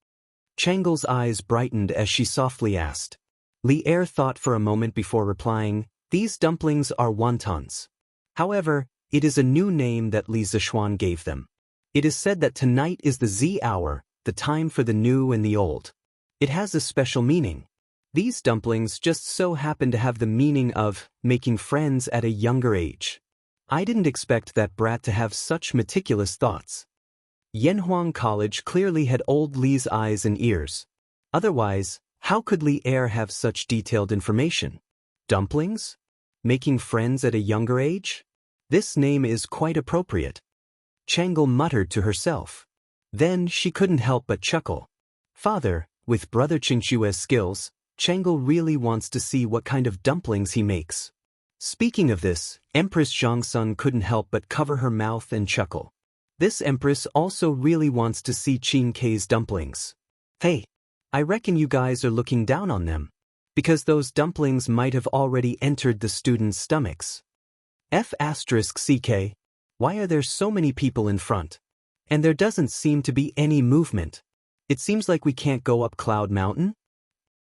Changle's eyes brightened as she softly asked. Li Er thought for a moment before replying, "These dumplings are wontons." However, it is a new name that Li Zishuan gave them. It is said that tonight is the Z hour, the time for the new and the old. It has a special meaning. These dumplings just so happen to have the meaning of making friends at a younger age. I didn't expect that brat to have such meticulous thoughts. Yanhuang College clearly had old Li's eyes and ears. Otherwise, how could Li Er have such detailed information? Dumplings? Making friends at a younger age? This name is quite appropriate. Changle muttered to herself. Then she couldn't help but chuckle. Father, with Brother Qingxue's skills, Changle really wants to see what kind of dumplings he makes. Speaking of this, Empress Zhongsun couldn't help but cover her mouth and chuckle. This Empress also really wants to see Qingke's dumplings. Hey, I reckon you guys are looking down on them, because those dumplings might have already entered the students' stomachs. F***CK, why are there so many people in front? And there doesn't seem to be any movement. It seems like we can't go up Cloud Mountain?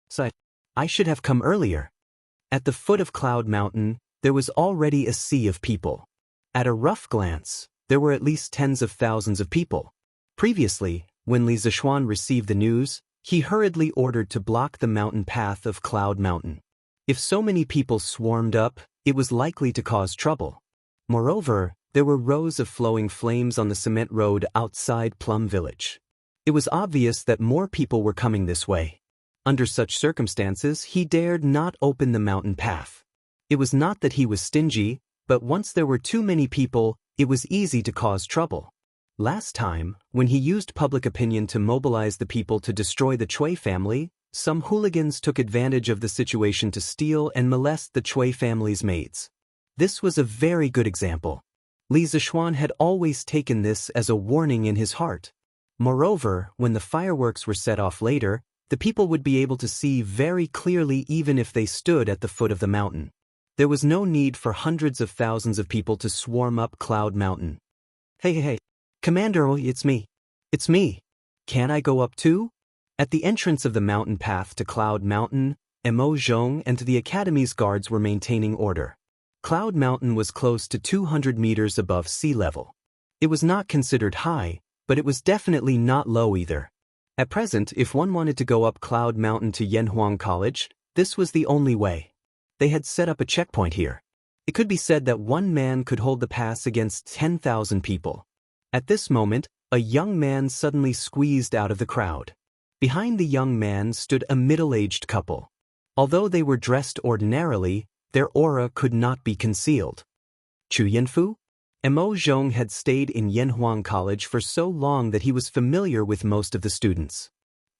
So, I should have come earlier. At the foot of Cloud Mountain, there was already a sea of people. At a rough glance, there were at least tens of thousands of people. Previously, when Li Zishuan received the news, he hurriedly ordered to block the mountain path of Cloud Mountain. If so many people swarmed up, it was likely to cause trouble. Moreover, there were rows of flowing flames on the cement road outside Plum Village. It was obvious that more people were coming this way. Under such circumstances, he dared not open the mountain path. It was not that he was stingy, but once there were too many people, it was easy to cause trouble. Last time, when he used public opinion to mobilize the people to destroy the Chui family, some hooligans took advantage of the situation to steal and molest the Chui family's maids. This was a very good example. Li Zishuan had always taken this as a warning in his heart. Moreover, when the fireworks were set off later, the people would be able to see very clearly even if they stood at the foot of the mountain. There was no need for hundreds of thousands of people to swarm up Cloud Mountain. Hey, Commander, it's me. It's me. Can I go up too? At the entrance of the mountain path to Cloud Mountain, Mo Zhong and the Academy's guards were maintaining order. Cloud Mountain was close to 200 meters above sea level. It was not considered high, but it was definitely not low either. At present, if one wanted to go up Cloud Mountain to Yanhuang College, this was the only way. They had set up a checkpoint here. It could be said that one man could hold the pass against 10,000 people. At this moment, a young man suddenly squeezed out of the crowd. Behind the young man stood a middle-aged couple. Although they were dressed ordinarily, their aura could not be concealed. Chu Yanfu? Mo Zhong had stayed in Yanhuang College for so long that he was familiar with most of the students.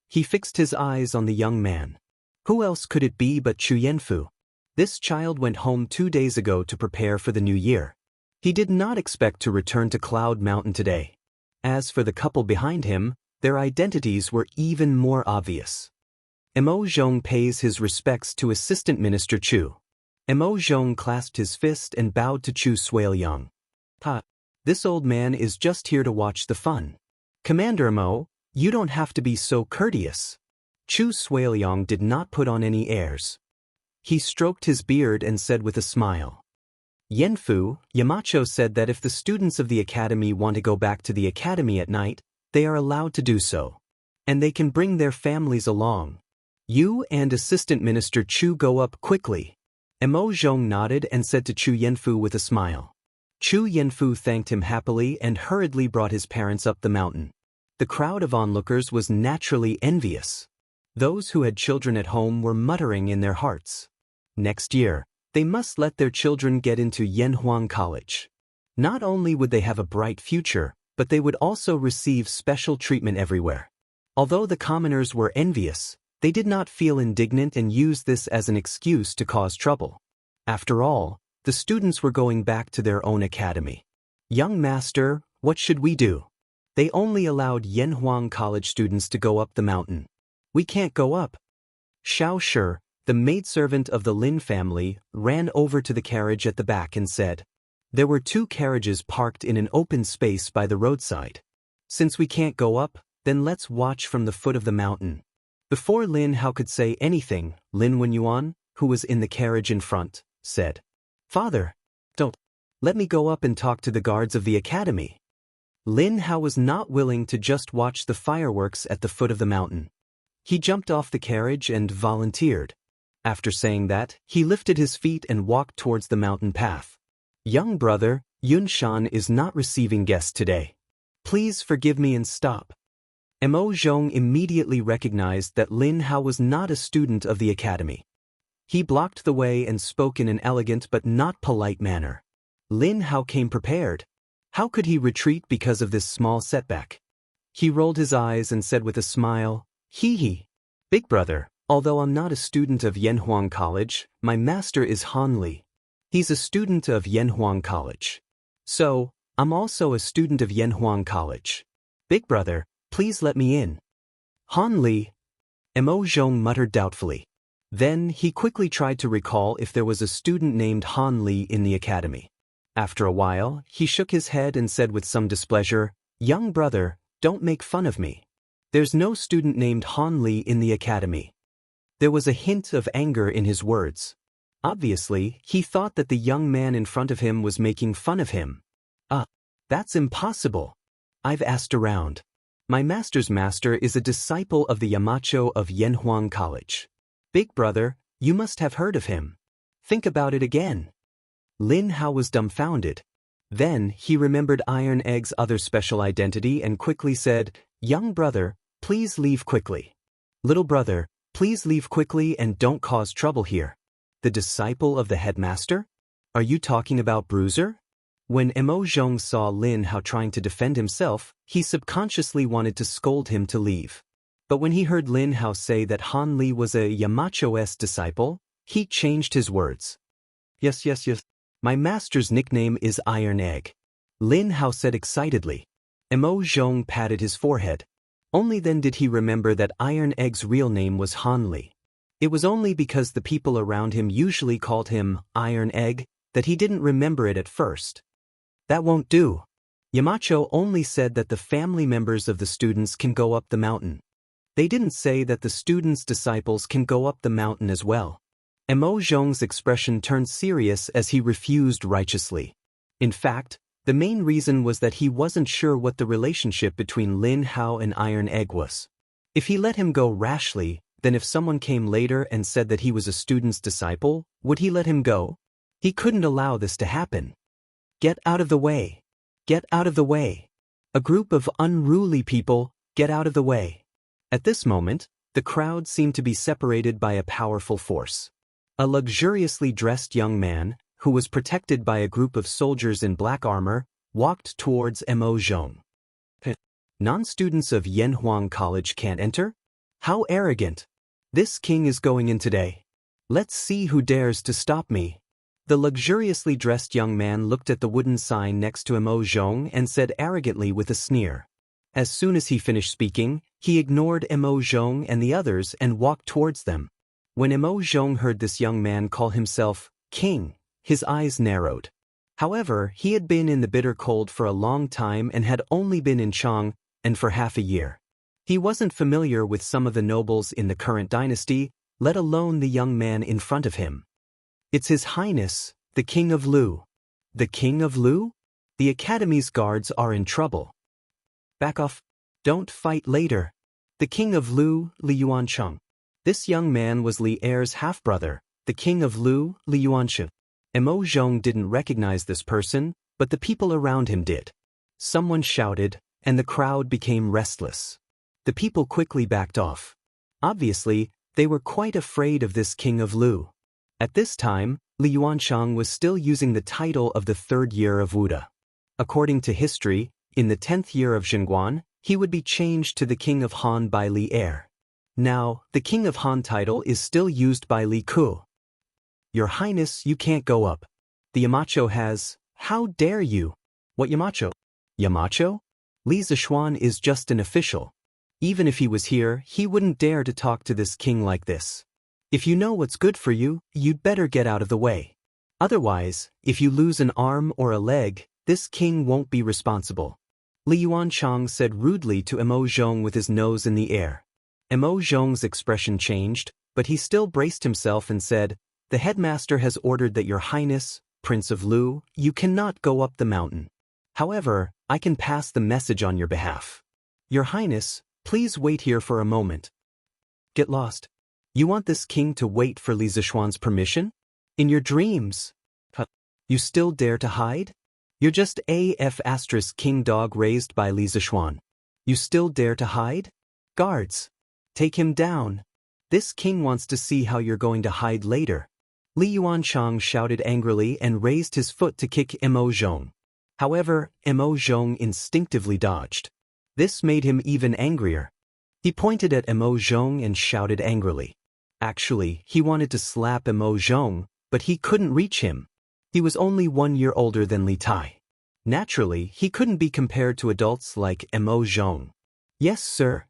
He fixed his eyes on the young man. Who else could it be but Chu Yanfu? This child went home 2 days ago to prepare for the new year. He did not expect to return to Cloud Mountain today. As for the couple behind him, their identities were even more obvious. Mo Zhong pays his respects to Assistant Minister Chu. Mo Zhong clasped his fist and bowed to Chu Suiliang. This old man is just here to watch the fun. Commander Mo, you don't have to be so courteous. Chu Suiliang did not put on any airs. He stroked his beard and said with a smile. Yanfu, Yamacho said that if the students of the academy want to go back to the academy at night, they are allowed to do so. And they can bring their families along. You and Assistant Minister Chu go up quickly. Mo Zhong nodded and said to Chu Yanfu with a smile. Chu Yanfu thanked him happily and hurriedly brought his parents up the mountain. The crowd of onlookers was naturally envious. Those who had children at home were muttering in their hearts. Next year, they must let their children get into Yanhuang College. Not only would they have a bright future, but they would also receive special treatment everywhere. Although the commoners were envious, they did not feel indignant and used this as an excuse to cause trouble. After all, the students were going back to their own academy. "Young master, what should we do? They only allowed Yanhuang College students to go up the mountain. We can't go up." Xiao Shi, the maidservant of the Lin family, ran over to the carriage at the back and said, "There were 2 carriages parked in an open space by the roadside. Since we can't go up, then let's watch from the foot of the mountain." Before Lin Hao could say anything, Lin Wenyuan, who was in the carriage in front, said, "Father, don't let me go up and talk to the guards of the academy." Lin Hao was not willing to just watch the fireworks at the foot of the mountain. He jumped off the carriage and volunteered. After saying that, he lifted his feet and walked towards the mountain path. "Young brother, Yunshan is not receiving guests today. Please forgive me and stop." Mo Zhong immediately recognized that Lin Hao was not a student of the academy. He blocked the way and spoke in an elegant but not polite manner. Lin Hao came prepared. How could he retreat because of this small setback? He rolled his eyes and said with a smile, "Hee. Big brother, although I'm not a student of Yanhuang College, my master is Han Li. He's a student of Yanhuang College. So, I'm also a student of Yanhuang College. Big brother, please let me in." "Han Li," Mo Zhong muttered doubtfully. Then he quickly tried to recall if there was a student named Han Li in the academy. After a while, he shook his head and said with some displeasure, "Young brother, don't make fun of me. There's no student named Han Li in the academy." There was a hint of anger in his words. Obviously, he thought that the young man in front of him was making fun of him. That's impossible. I've asked around. My master's master is a disciple of the Yamacho of Yanhuang College. Big brother, you must have heard of him. Think about it again." Lin Hao was dumbfounded. Then he remembered Iron Egg's other special identity and quickly said, "Young brother, please leave quickly. Little brother, please leave quickly and don't cause trouble here." The disciple of the headmaster? Are you talking about Bruiser? When Mo Zhong saw Lin Hao trying to defend himself, he subconsciously wanted to scold him to leave. But when he heard Lin Hao say that Han Li was a Yamacho's disciple, he changed his words. Yes. My master's nickname is Iron Egg," Lin Hao said excitedly. Mo Zhong patted his forehead. Only then did he remember that Iron Egg's real name was Han Li. It was only because the people around him usually called him Iron Egg that he didn't remember it at first. That won't do. Yamacho only said that the family members of the students can go up the mountain. They didn't say that the students' disciples can go up the mountain as well. Mo Zhong's expression turned serious as he refused righteously. In fact, the main reason was that he wasn't sure what the relationship between Lin Hao and Iron Egg was. If he let him go rashly, then if someone came later and said that he was a student's disciple, would he let him go? He couldn't allow this to happen. "Get out of the way! Get out of the way! A group of unruly people, get out of the way!" At this moment, the crowd seemed to be separated by a powerful force. A luxuriously dressed young man, who was protected by a group of soldiers in black armor, walked towards Mo Zhong. "Non-students of Yanhuang College can't enter? How arrogant! This king is going in today. Let's see who dares to stop me." The luxuriously dressed young man looked at the wooden sign next to Mo Zhong and said arrogantly with a sneer. As soon as he finished speaking, he ignored Mo Zhong and the others and walked towards them. When Mo Zhong heard this young man call himself king, his eyes narrowed. However, he had been in the bitter cold for a long time and had only been in Chang, and for half a year. He wasn't familiar with some of the nobles in the current dynasty, let alone the young man in front of him. "It's His Highness, the King of Lu." "The King of Lu? The Academy's guards are in trouble. Back off. Don't fight later. The King of Lu, Li Yuancheng." This young man was Li Er's half-brother, the King of Lu, Li Yuancheng. Mo Zhong didn't recognize this person, but the people around him did. Someone shouted, and the crowd became restless. The people quickly backed off. Obviously, they were quite afraid of this king of Lu. At this time, Li Yuanshang was still using the title of the 3rd year of Wuda. According to history, in the 10th year of Zhengguan, he would be changed to the king of Han by Li Er. Now, the king of Han title is still used by Li Ku. Your Highness, you can't go up. The Yamacho has... How dare you? What Yamacho? Yamacho? Li Zishuan is just an official. Even if he was here, he wouldn't dare to talk to this king like this. If you know what's good for you, you'd better get out of the way. Otherwise, if you lose an arm or a leg, this king won't be responsible. Li Yuanshang said rudely to Emo Zhong with his nose in the air. Emo Zhong's expression changed, but he still braced himself and said, "The headmaster has ordered that your highness, Prince of Lu, you cannot go up the mountain. However, I can pass the message on your behalf. Your highness, please wait here for a moment." Get lost. You want this king to wait for Li Zishuan's permission? In your dreams? You still dare to hide? You're just AF * king dog raised by Li Zishuan. You still dare to hide? Guards! Take him down. This king wants to see how you're going to hide later. Li Yuanshang shouted angrily and raised his foot to kick Emo Zhong. However, Emo Zhong instinctively dodged. This made him even angrier. He pointed at Emo Zhong and shouted angrily. Actually, he wanted to slap Emo Zhong, but he couldn't reach him. He was only 1 year older than Li Tai. Naturally, he couldn't be compared to adults like Emo Zhong. Yes, sir.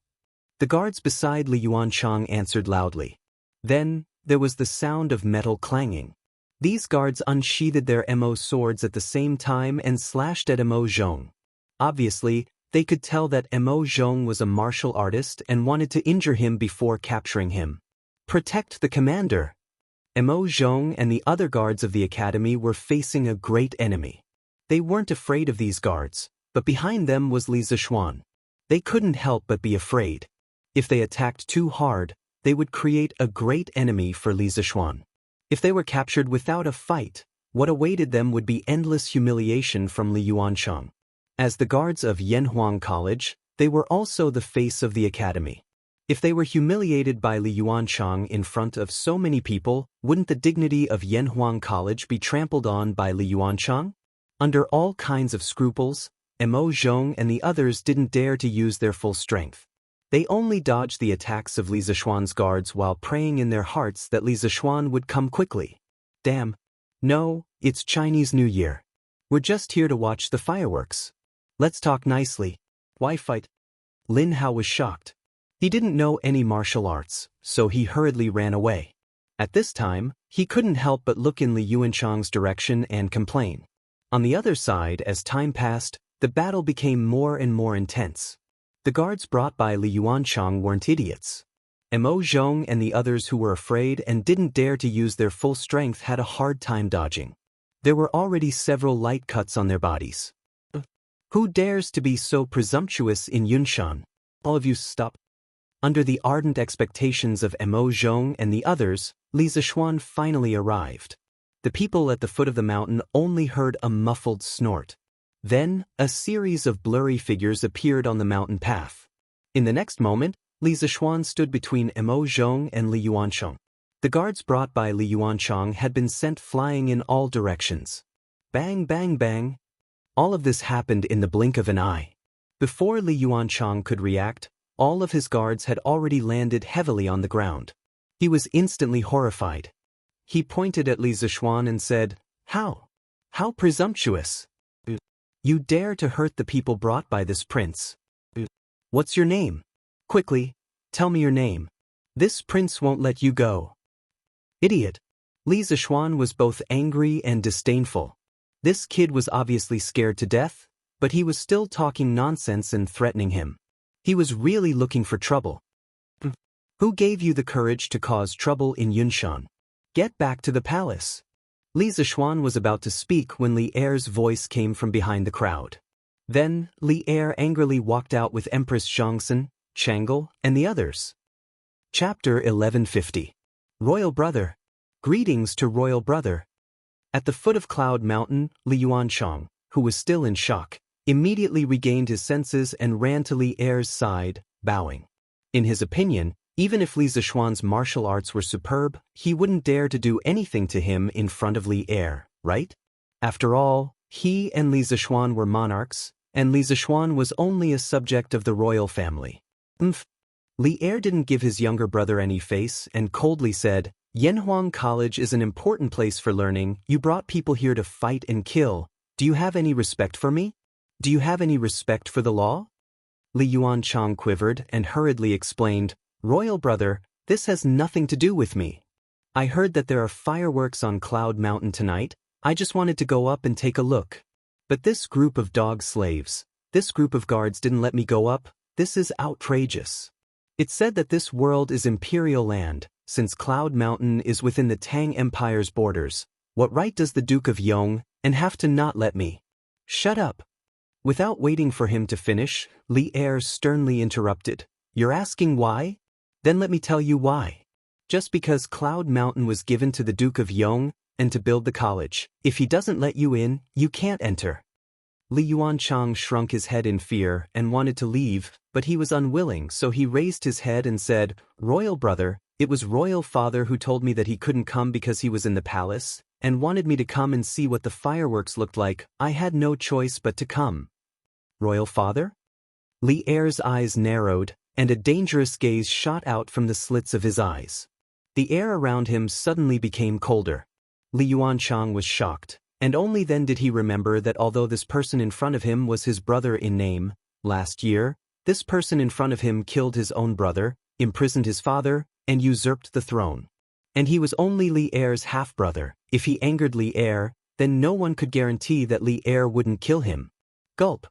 The guards beside Li Yuanshang answered loudly. Then, there was the sound of metal clanging. These guards unsheathed their Emo swords at the same time and slashed at Emo Zhong. Obviously, they could tell that Emo Zhong was a martial artist and wanted to injure him before capturing him. Protect the commander! Emo Zhong and the other guards of the academy were facing a great enemy. They weren't afraid of these guards, but behind them was Li Zishuan. They couldn't help but be afraid. If they attacked too hard, they would create a great enemy for Li Zishuan. If they were captured without a fight, what awaited them would be endless humiliation from Li Yuanshang. As the guards of Yanhuang College, they were also the face of the academy. If they were humiliated by Li Yuanshang in front of so many people, wouldn't the dignity of Yanhuang College be trampled on by Li Yuanshang? Under all kinds of scruples, Emo Zhong and the others didn't dare to use their full strength. They only dodged the attacks of Li Zishuan's guards while praying in their hearts that Li Zishuan would come quickly. Damn. No, it's Chinese New Year. We're just here to watch the fireworks. Let's talk nicely. Why fight? Lin Hao was shocked. He didn't know any martial arts, so he hurriedly ran away. At this time, he couldn't help but look in Li Yuanshang's direction and complain. On the other side, as time passed, the battle became more and more intense. The guards brought by Li Yuanshang weren't idiots. Emo Zhong and the others who were afraid and didn't dare to use their full strength had a hard time dodging. There were already several light cuts on their bodies. Who dares to be so presumptuous in Yunshan? All of you stop. Under the ardent expectations of Emo Zhong and the others, Li Zishuan finally arrived. The people at the foot of the mountain only heard a muffled snort. Then, a series of blurry figures appeared on the mountain path. In the next moment, Li Zishuan stood between Emo Zhong and Li Yuanshang. The guards brought by Li Yuanshang had been sent flying in all directions. Bang, bang, bang. All of this happened in the blink of an eye. Before Li Yuanshang could react, all of his guards had already landed heavily on the ground. He was instantly horrified. He pointed at Li Zishuan and said, "How? How presumptuous! You dare to hurt the people brought by this prince. What's your name? Quickly, tell me your name. This prince won't let you go." Idiot! Li Zishuan was both angry and disdainful. This kid was obviously scared to death, but he was still talking nonsense and threatening him. He was really looking for trouble. Who gave you the courage to cause trouble in Yunshan? Get back to the palace. Li Zishuan was about to speak when Li Er's voice came from behind the crowd. Then, Li Er angrily walked out with Empress Zhongxin, Chang'e, and the others. Chapter 1150. Royal Brother. Greetings to Royal Brother. At the foot of Cloud Mountain, Li Yuanshang, who was still in shock, immediately regained his senses and ran to Li Er's side, bowing. In his opinion, Even if Li Zishuan's martial arts were superb, he wouldn't dare to do anything to him in front of Li Er, right? After all, he and Li Zishuan were monarchs, and Li Zishuan was only a subject of the royal family. Li Er didn't give his younger brother any face and coldly said, Yanhuang College is an important place for learning. You brought people here to fight and kill. Do you have any respect for me? Do you have any respect for the law? Li Yuanchang quivered and hurriedly explained, Royal brother, this has nothing to do with me. I heard that there are fireworks on Cloud Mountain tonight. I just wanted to go up and take a look. But this group of dog slaves, this group of guards didn't let me go up. This is outrageous. It's said that this world is imperial land, since Cloud Mountain is within the Tang Empire's borders. What right does the Duke of Yong and have to not let me? Shut up. Without waiting for him to finish, Li Er sternly interrupted. You're asking why? Then let me tell you why. Just because Cloud Mountain was given to the Duke of Yong and to build the college, if he doesn't let you in, you can't enter. Li Yuanchang shrunk his head in fear and wanted to leave, but he was unwilling, so he raised his head and said, Royal brother, it was Royal father who told me that he couldn't come because he was in the palace, and wanted me to come and see what the fireworks looked like. I had no choice but to come. Royal father? Li Er's eyes narrowed, and a dangerous gaze shot out from the slits of his eyes. The air around him suddenly became colder. Li Yuanchang was shocked, and only then did he remember that although this person in front of him was his brother in name, last year, this person in front of him killed his own brother, imprisoned his father, and usurped the throne. And he was only Li Er's half-brother. If he angered Li Er, then no one could guarantee that Li Er wouldn't kill him. Gulp.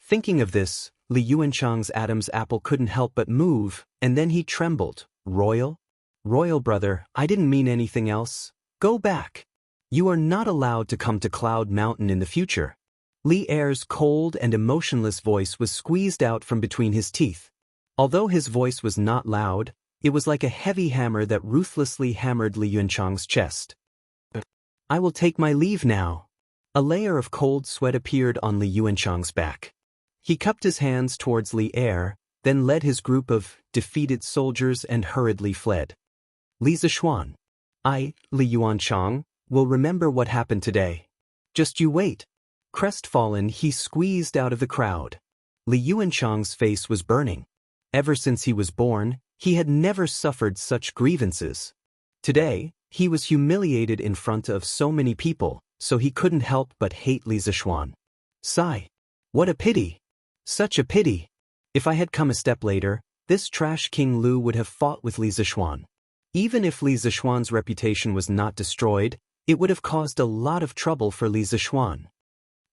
Thinking of this, Li Yuanchang's Adam's apple couldn't help but move, and then he trembled. Royal? Royal brother, I didn't mean anything else. Go back. You are not allowed to come to Cloud Mountain in the future. Li Er's cold and emotionless voice was squeezed out from between his teeth. Although his voice was not loud, it was like a heavy hammer that ruthlessly hammered Li Yuanchang's chest. I will take my leave now. A layer of cold sweat appeared on Li Yuanchang's back. He cupped his hands towards Li Er, then led his group of defeated soldiers and hurriedly fled. Li Zishuan. I, Li Yuanchang, will remember what happened today. Just you wait. Crestfallen, he squeezed out of the crowd. Li Yuanchang's face was burning. Ever since he was born, he had never suffered such grievances. Today, he was humiliated in front of so many people, so he couldn't help but hate Li Zishuan. Sigh. What a pity. Such a pity. If I had come a step later, this trash King Lu would have fought with Li Zishuan. Even if Li Zishuan's reputation was not destroyed, it would have caused a lot of trouble for Li Zishuan.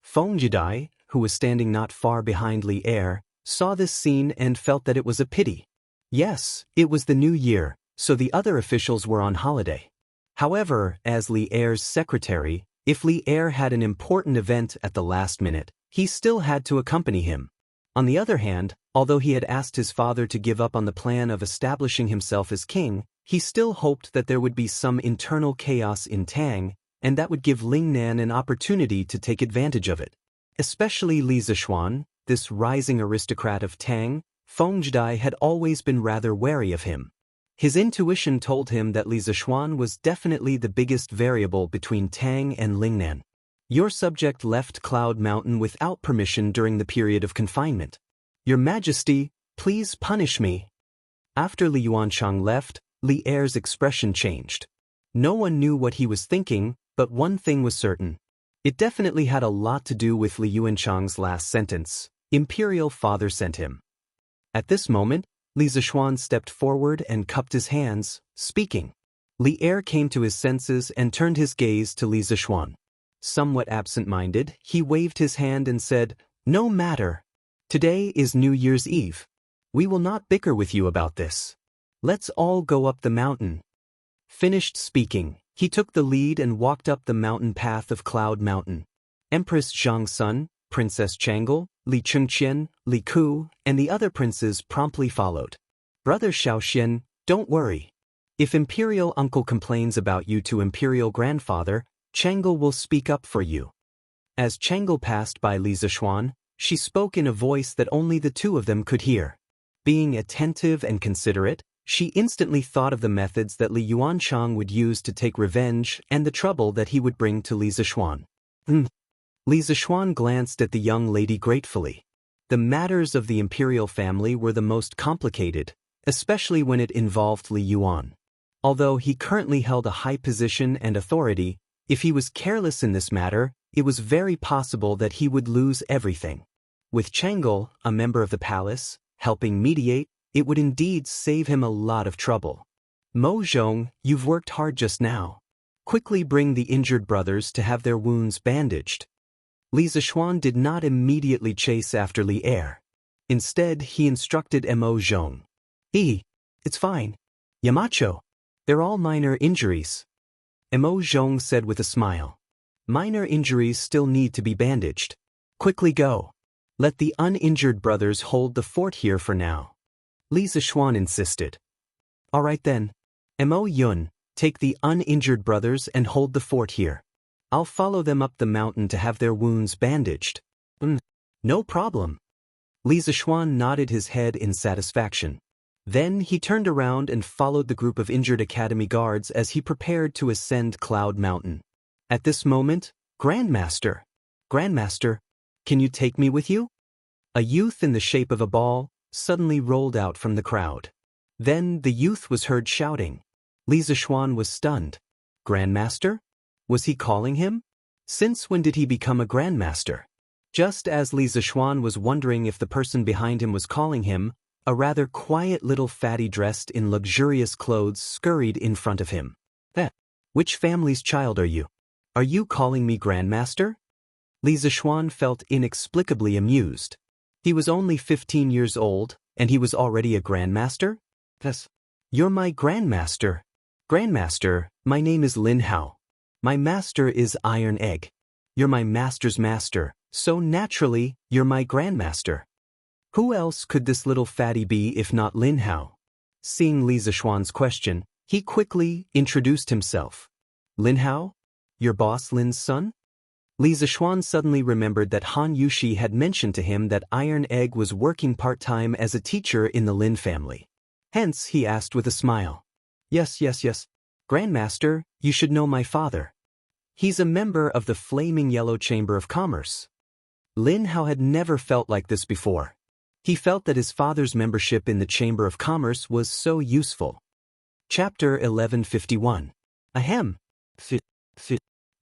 Feng Jidai, who was standing not far behind Li Er, saw this scene and felt that it was a pity. Yes, it was the new year, so the other officials were on holiday. However, as Li Er's secretary, if Li Er had an important event at the last minute, he still had to accompany him. On the other hand, although he had asked his father to give up on the plan of establishing himself as king, he still hoped that there would be some internal chaos in Tang, and that would give Lingnan an opportunity to take advantage of it. Especially Li Zishuan, this rising aristocrat of Tang, Feng Jidai had always been rather wary of him. His intuition told him that Li Zishuan was definitely the biggest variable between Tang and Lingnan. Your subject left Cloud Mountain without permission during the period of confinement. Your Majesty, please punish me. After Li Yuanchang left, Li Er's expression changed. No one knew what he was thinking, but one thing was certain. It definitely had a lot to do with Li Yuanchang's last sentence. Imperial father sent him. At this moment, Li Zishuan stepped forward and cupped his hands, speaking. Li Er came to his senses and turned his gaze to Li Zishuan. Somewhat absent-minded, he waved his hand and said, No matter. Today is New Year's Eve. We will not bicker with you about this. Let's all go up the mountain. Finished speaking, he took the lead and walked up the mountain path of Cloud Mountain. Empress Zhang's son, Princess Chang'e, Li Chengqian, Li Ku, and the other princes promptly followed. Brother Xiaoxian, don't worry. If Imperial Uncle complains about you to Imperial Grandfather, Chang'e will speak up for you. As Chang'e passed by Li Zishuan, she spoke in a voice that only the two of them could hear. Being attentive and considerate, She instantly thought of the methods that Li Yuanchang would use to take revenge and the trouble that he would bring to Li Zishuan. Li Zishuan glanced at the young lady gratefully. The matters of the imperial family were the most complicated, especially when it involved Li Yuan. Although he currently held a high position and authority, if he was careless in this matter, it was very possible that he would lose everything. With Chang'e, a member of the palace, helping mediate, it would indeed save him a lot of trouble. Mo Zhong, you've worked hard just now. Quickly bring the injured brothers to have their wounds bandaged. Li Zishuan did not immediately chase after Li Er. Instead, he instructed Mo Zhong. It's fine. Yamacho. They're all minor injuries. Mo Zhong said with a smile. Minor injuries still need to be bandaged. Quickly go. Let the uninjured brothers hold the fort here for now. Li Zishuan insisted. All right then. Mo Yun, take the uninjured brothers and hold the fort here. I'll follow them up the mountain to have their wounds bandaged. No problem. Li Zishuan nodded his head in satisfaction. Then he turned around and followed the group of injured academy guards as he prepared to ascend Cloud Mountain. At this moment, Grandmaster, can you take me with you? A youth in the shape of a ball suddenly rolled out from the crowd. Then the youth was heard shouting. Li Zishuan was stunned. Grandmaster? Was he calling him? Since when did he become a grandmaster? Just as Li Zishuan was wondering if the person behind him was calling him, a rather quiet little fatty dressed in luxurious clothes scurried in front of him. Which family's child are you? Are you calling me grandmaster? Li Zishuan felt inexplicably amused. He was only 15 years old, and he was already a grandmaster? Yes. You're my grandmaster. Grandmaster, my name is Lin Hao. My master is Iron Egg. You're my master's master, so naturally, you're my grandmaster. Who else could this little fatty be if not Lin Hao? Seeing Li Zishuan's question, he quickly introduced himself. Lin Hao? Your boss Lin's son? Li Zishuan suddenly remembered that Han Yushi had mentioned to him that Iron Egg was working part-time as a teacher in the Lin family. Hence, he asked with a smile. Yes. Grandmaster, you should know my father. He's a member of the Flaming Yellow Chamber of Commerce. Lin Hao had never felt like this before. He felt that his father's membership in the Chamber of Commerce was so useful. Chapter 1151. Ahem.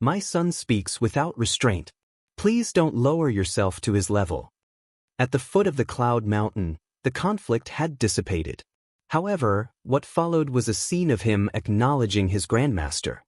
My son speaks without restraint. Please don't lower yourself to his level. At the foot of the Cloud Mountain, the conflict had dissipated. However, what followed was a scene of him acknowledging his grandmaster.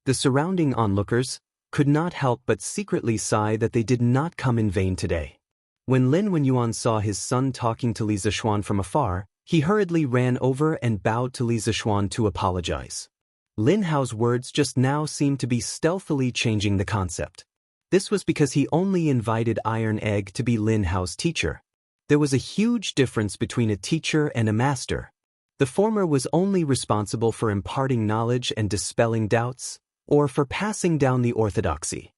The surrounding onlookers could not help but secretly sigh that they did not come in vain today. When Lin Wenyuan saw his son talking to Li Zishuan from afar, he hurriedly ran over and bowed to Li Zishuan to apologize. Lin Hao's words just now seemed to be stealthily changing the concept. This was because he only invited Iron Egg to be Lin Hao's teacher. There was a huge difference between a teacher and a master. The former was only responsible for imparting knowledge and dispelling doubts, or for passing down the orthodoxy.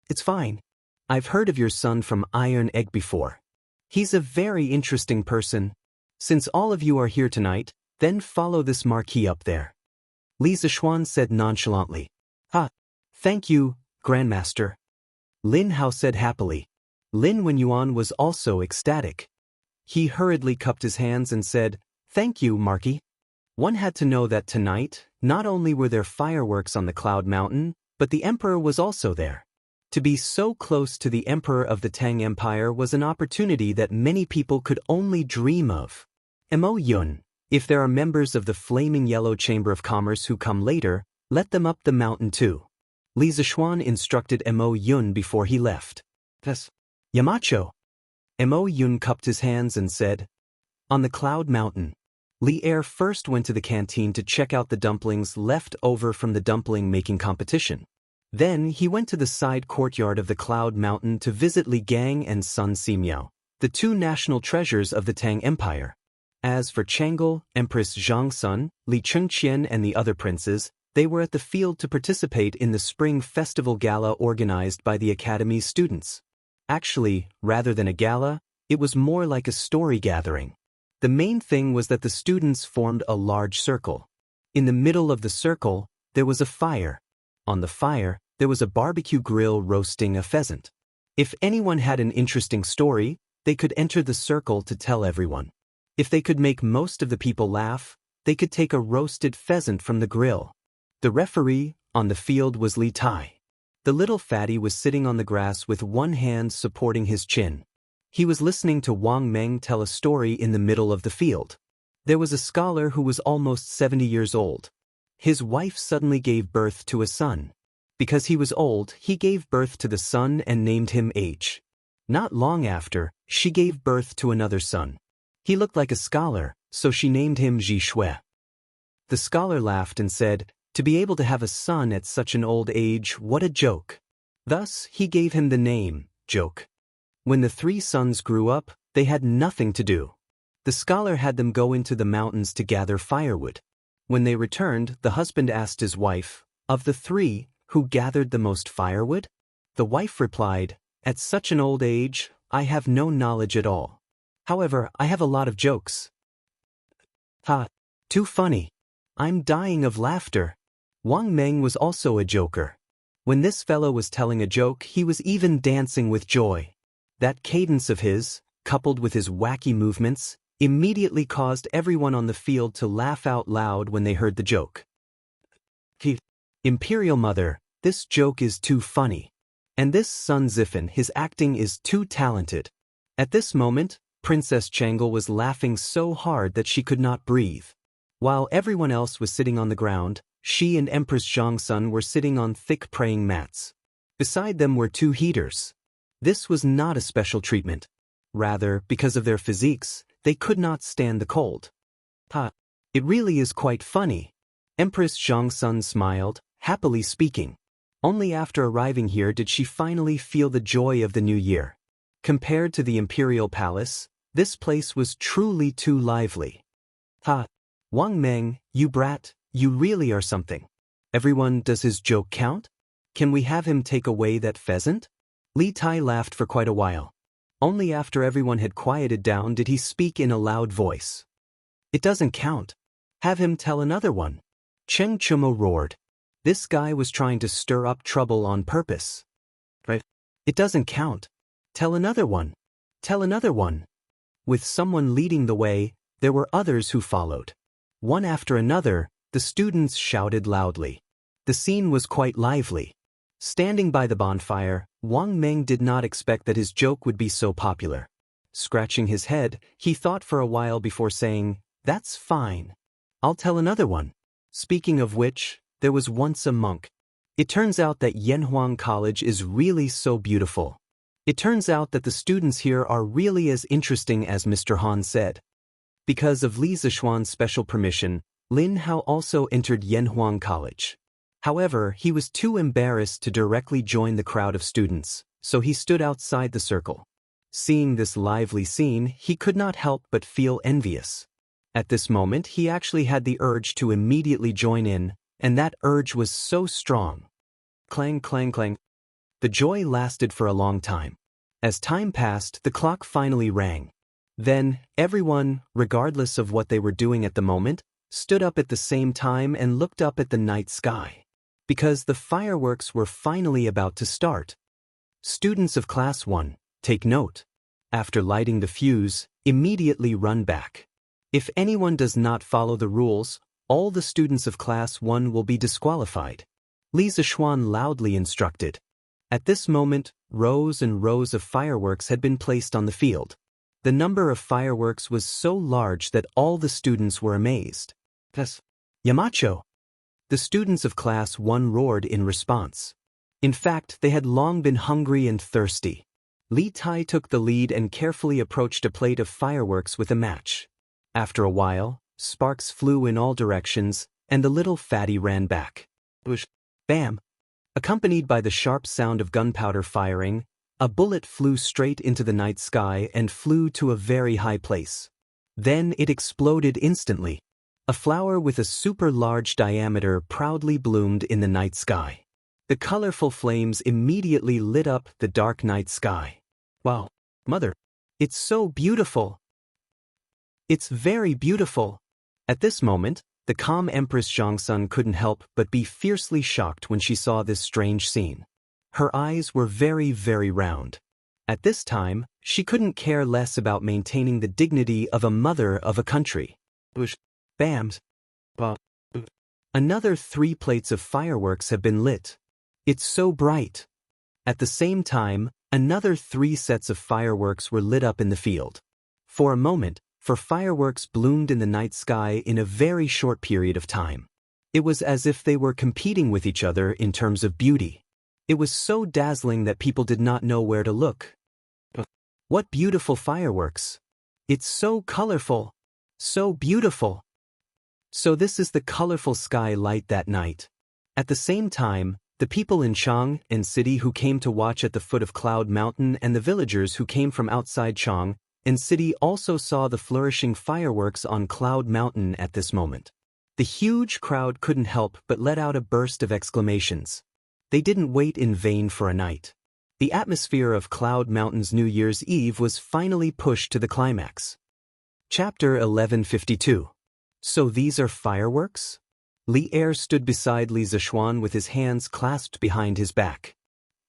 It's fine. I've heard of your son from Iron Egg before. He's a very interesting person. Since all of you are here tonight, then follow this marquee up there. Li Zishuan said nonchalantly. Thank you, Grandmaster. Lin Hao said happily. Lin Wenyuan was also ecstatic. He hurriedly cupped his hands and said, Thank you, Marquis. One had to know that tonight, not only were there fireworks on the Cloud Mountain, but the Emperor was also there. To be so close to the Emperor of the Tang Empire was an opportunity that many people could only dream of. Mo Yun, if there are members of the Flaming Yellow Chamber of Commerce who come later, let them up the mountain too. Li Zishuan instructed Mo Yun before he left. Yamacho. Mo Yun cupped his hands and said, On the Cloud Mountain. Li Er first went to the canteen to check out the dumplings left over from the dumpling-making competition. Then he went to the side courtyard of the Cloud Mountain to visit Li Gang and Sun Simiao, the two national treasures of the Tang Empire. As for Chang'e, Empress Zhangsun, Li Chengqian and the other princes, they were at the field to participate in the spring festival gala organized by the Academy's students. Actually, rather than a gala, it was more like a story gathering. The main thing was that the students formed a large circle. In the middle of the circle, there was a fire. On the fire, there was a barbecue grill roasting a pheasant. If anyone had an interesting story, they could enter the circle to tell everyone. If they could make most of the people laugh, they could take a roasted pheasant from the grill. The referee on the field was Li Tai. The little fatty was sitting on the grass with one hand supporting his chin. He was listening to Wang Meng tell a story in the middle of the field. There was a scholar who was almost 70 years old. His wife suddenly gave birth to a son. Because he was old, he gave birth to the son and named him H. Not long after, she gave birth to another son. He looked like a scholar, so she named him Ji Shui. The scholar laughed and said, "To be able to have a son at such an old age, what a joke." Thus, he gave him the name, Joke. When the three sons grew up, they had nothing to do. The scholar had them go into the mountains to gather firewood. When they returned, the husband asked his wife, "Of the three, who gathered the most firewood?" The wife replied, "At such an old age, I have no knowledge at all. However, I have a lot of jokes." Ha! Too funny. I'm dying of laughter. Wang Meng was also a joker. When this fellow was telling a joke, he was even dancing with joy. That cadence of his, coupled with his wacky movements, immediately caused everyone on the field to laugh out loud when they heard the joke. Imperial Mother, this joke is too funny. And this son Ziffin, his acting is too talented. At this moment, Princess Chang'e was laughing so hard that she could not breathe. While everyone else was sitting on the ground, she and Empress Zhongsun were sitting on thick praying mats. Beside them were two heaters. This was not a special treatment. Rather, because of their physiques, they could not stand the cold. It really is quite funny. Empress Zhongsun smiled, happily speaking. Only after arriving here did she finally feel the joy of the new year. Compared to the imperial palace, this place was truly too lively. Wang Meng, you brat, you really are something. Everyone, does his joke count? Can we have him take away that pheasant? Li Tai laughed for quite a while. Only after everyone had quieted down did he speak in a loud voice. It doesn't count. Have him tell another one. Cheng Chumo roared. This guy was trying to stir up trouble on purpose. Right? It doesn't count. Tell another one. Tell another one. With someone leading the way, there were others who followed. One after another, the students shouted loudly. The scene was quite lively. Standing by the bonfire, Wang Meng did not expect that his joke would be so popular. Scratching his head, he thought for a while before saying, "That's fine. I'll tell another one." Speaking of which, there was once a monk. It turns out that Yanhuang College is really so beautiful. It turns out that the students here are really as interesting as Mr. Han said. Because of Li Zishuan's special permission, Lin Hao also entered Yanhuang College. However, he was too embarrassed to directly join the crowd of students, so he stood outside the circle. Seeing this lively scene, he could not help but feel envious. At this moment, he actually had the urge to immediately join in, and that urge was so strong. Clang, clang, clang. The joy lasted for a long time. As time passed, the clock finally rang. Then, everyone, regardless of what they were doing at the moment, stood up at the same time and looked up at the night sky. Because the fireworks were finally about to start. Students of Class 1, take note. After lighting the fuse, immediately run back. If anyone does not follow the rules, all the students of Class 1 will be disqualified. Li Zishuan loudly instructed. At this moment, rows and rows of fireworks had been placed on the field. The number of fireworks was so large that all the students were amazed. Yamacho! The students of Class 1 roared in response. In fact, they had long been hungry and thirsty. Li Tai took the lead and carefully approached a plate of fireworks with a match. After a while, sparks flew in all directions, and the little fatty ran back. Whoosh! Bam! Accompanied by the sharp sound of gunpowder firing, a bullet flew straight into the night sky and flew to a very high place. Then it exploded instantly. A flower with a super large diameter proudly bloomed in the night sky. The colorful flames immediately lit up the dark night sky. Wow, Mother, it's so beautiful. It's very beautiful. At this moment, the calm Empress Zhongsun couldn't help but be fiercely shocked when she saw this strange scene. Her eyes were very, very round. At this time, she couldn't care less about maintaining the dignity of a mother of a country. Bams. Another 3 plates of fireworks have been lit. It's so bright. At the same time, another 3 sets of fireworks were lit up in the field. For a moment, fireworks bloomed in the night sky in a very short period of time. It was as if they were competing with each other in terms of beauty. It was so dazzling that people did not know where to look. What beautiful fireworks! It's so colorful! So beautiful! So this is the colorful sky light that night. At the same time, the people in Chang'an City who came to watch at the foot of Cloud Mountain and the villagers who came from outside Chang'an City also saw the flourishing fireworks on Cloud Mountain at this moment. The huge crowd couldn't help but let out a burst of exclamations. They didn't wait in vain for a night. The atmosphere of Cloud Mountain's New Year's Eve was finally pushed to the climax. Chapter 1152. So these are fireworks? Li Er stood beside Li Zishuan with his hands clasped behind his back.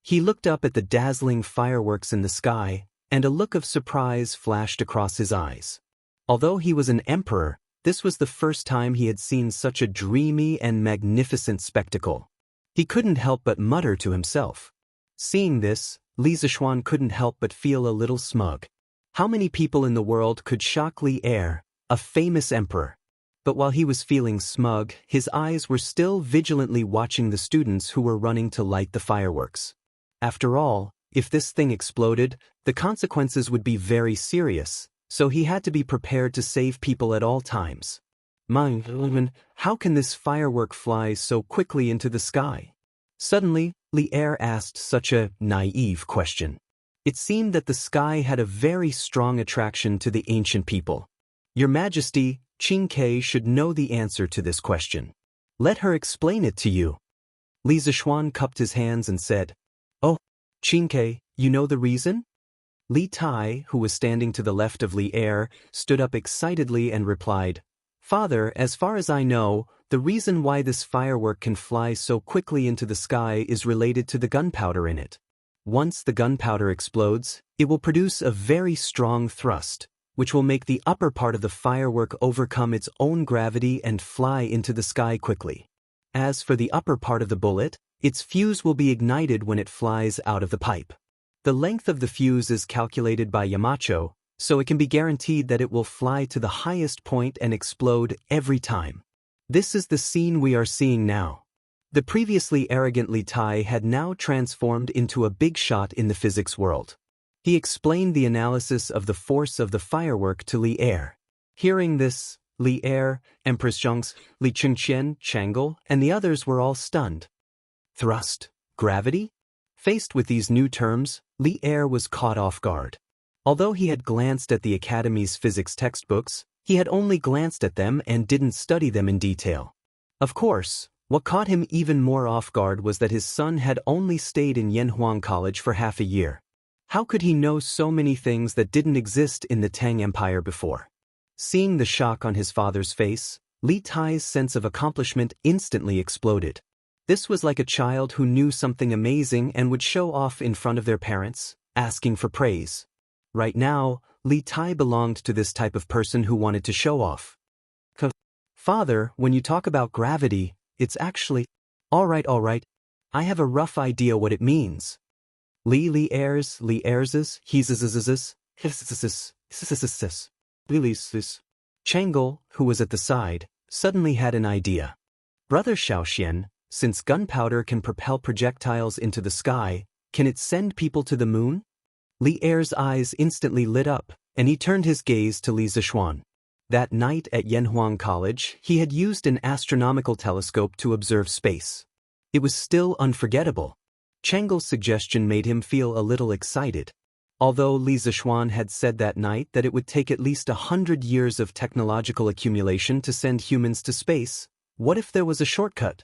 He looked up at the dazzling fireworks in the sky, and a look of surprise flashed across his eyes. Although he was an emperor, this was the first time he had seen such a dreamy and magnificent spectacle. He couldn't help but mutter to himself. Seeing this, Li Zishuan couldn't help but feel a little smug. How many people in the world could shock Li Er, a famous emperor? But while he was feeling smug, his eyes were still vigilantly watching the students who were running to light the fireworks. After all, if this thing exploded, the consequences would be very serious, so he had to be prepared to save people at all times. How can this firework fly so quickly into the sky? Suddenly, Li Er asked such a naive question. It seemed that the sky had a very strong attraction to the ancient people. Your Majesty, Qing Ke should know the answer to this question. Let her explain it to you. Li Zishuan cupped his hands and said, Oh, Qing Ke, you know the reason? Li Tai, who was standing to the left of Li Er, stood up excitedly and replied, Father, as far as I know, the reason why this firework can fly so quickly into the sky is related to the gunpowder in it. Once the gunpowder explodes, it will produce a very strong thrust, which will make the upper part of the firework overcome its own gravity and fly into the sky quickly. As for the upper part of the bullet, its fuse will be ignited when it flies out of the pipe. The length of the fuse is calculated by Yamacho, so it can be guaranteed that it will fly to the highest point and explode every time. This is the scene we are seeing now. The previously arrogant Li Tai had now transformed into a big shot in the physics world. He explained the analysis of the force of the firework to Li Er. Hearing this, Li Er, Empress Zhong's, Li Chengqian, Chang'e, and the others were all stunned. Thrust, gravity? Faced with these new terms, Li Er was caught off guard. Although he had glanced at the Academy's physics textbooks, he had only glanced at them and didn't study them in detail. Of course, what caught him even more off guard was that his son had only stayed in Yanhuang College for half a year. How could he know so many things that didn't exist in the Tang Empire before? Seeing the shock on his father's face, Li Tai's sense of accomplishment instantly exploded. This was like a child who knew something amazing and would show off in front of their parents, asking for praise. Right now, Li Tai belonged to this type of person who wanted to show off. Father, when you talk about gravity, it's actually… All right, I have a rough idea what it means. Li Er's, Chang'e, who was at the side, suddenly had an idea. Brother Xiaoxian, since gunpowder can propel projectiles into the sky, can it send people to the moon? Li Er's eyes instantly lit up, and he turned his gaze to Li Zishuan. That night at Yanhuang College, he had used an astronomical telescope to observe space. It was still unforgettable. Chang'e's suggestion made him feel a little excited. Although Li Zishuan had said that night that it would take at least 100 years of technological accumulation to send humans to space, what if there was a shortcut?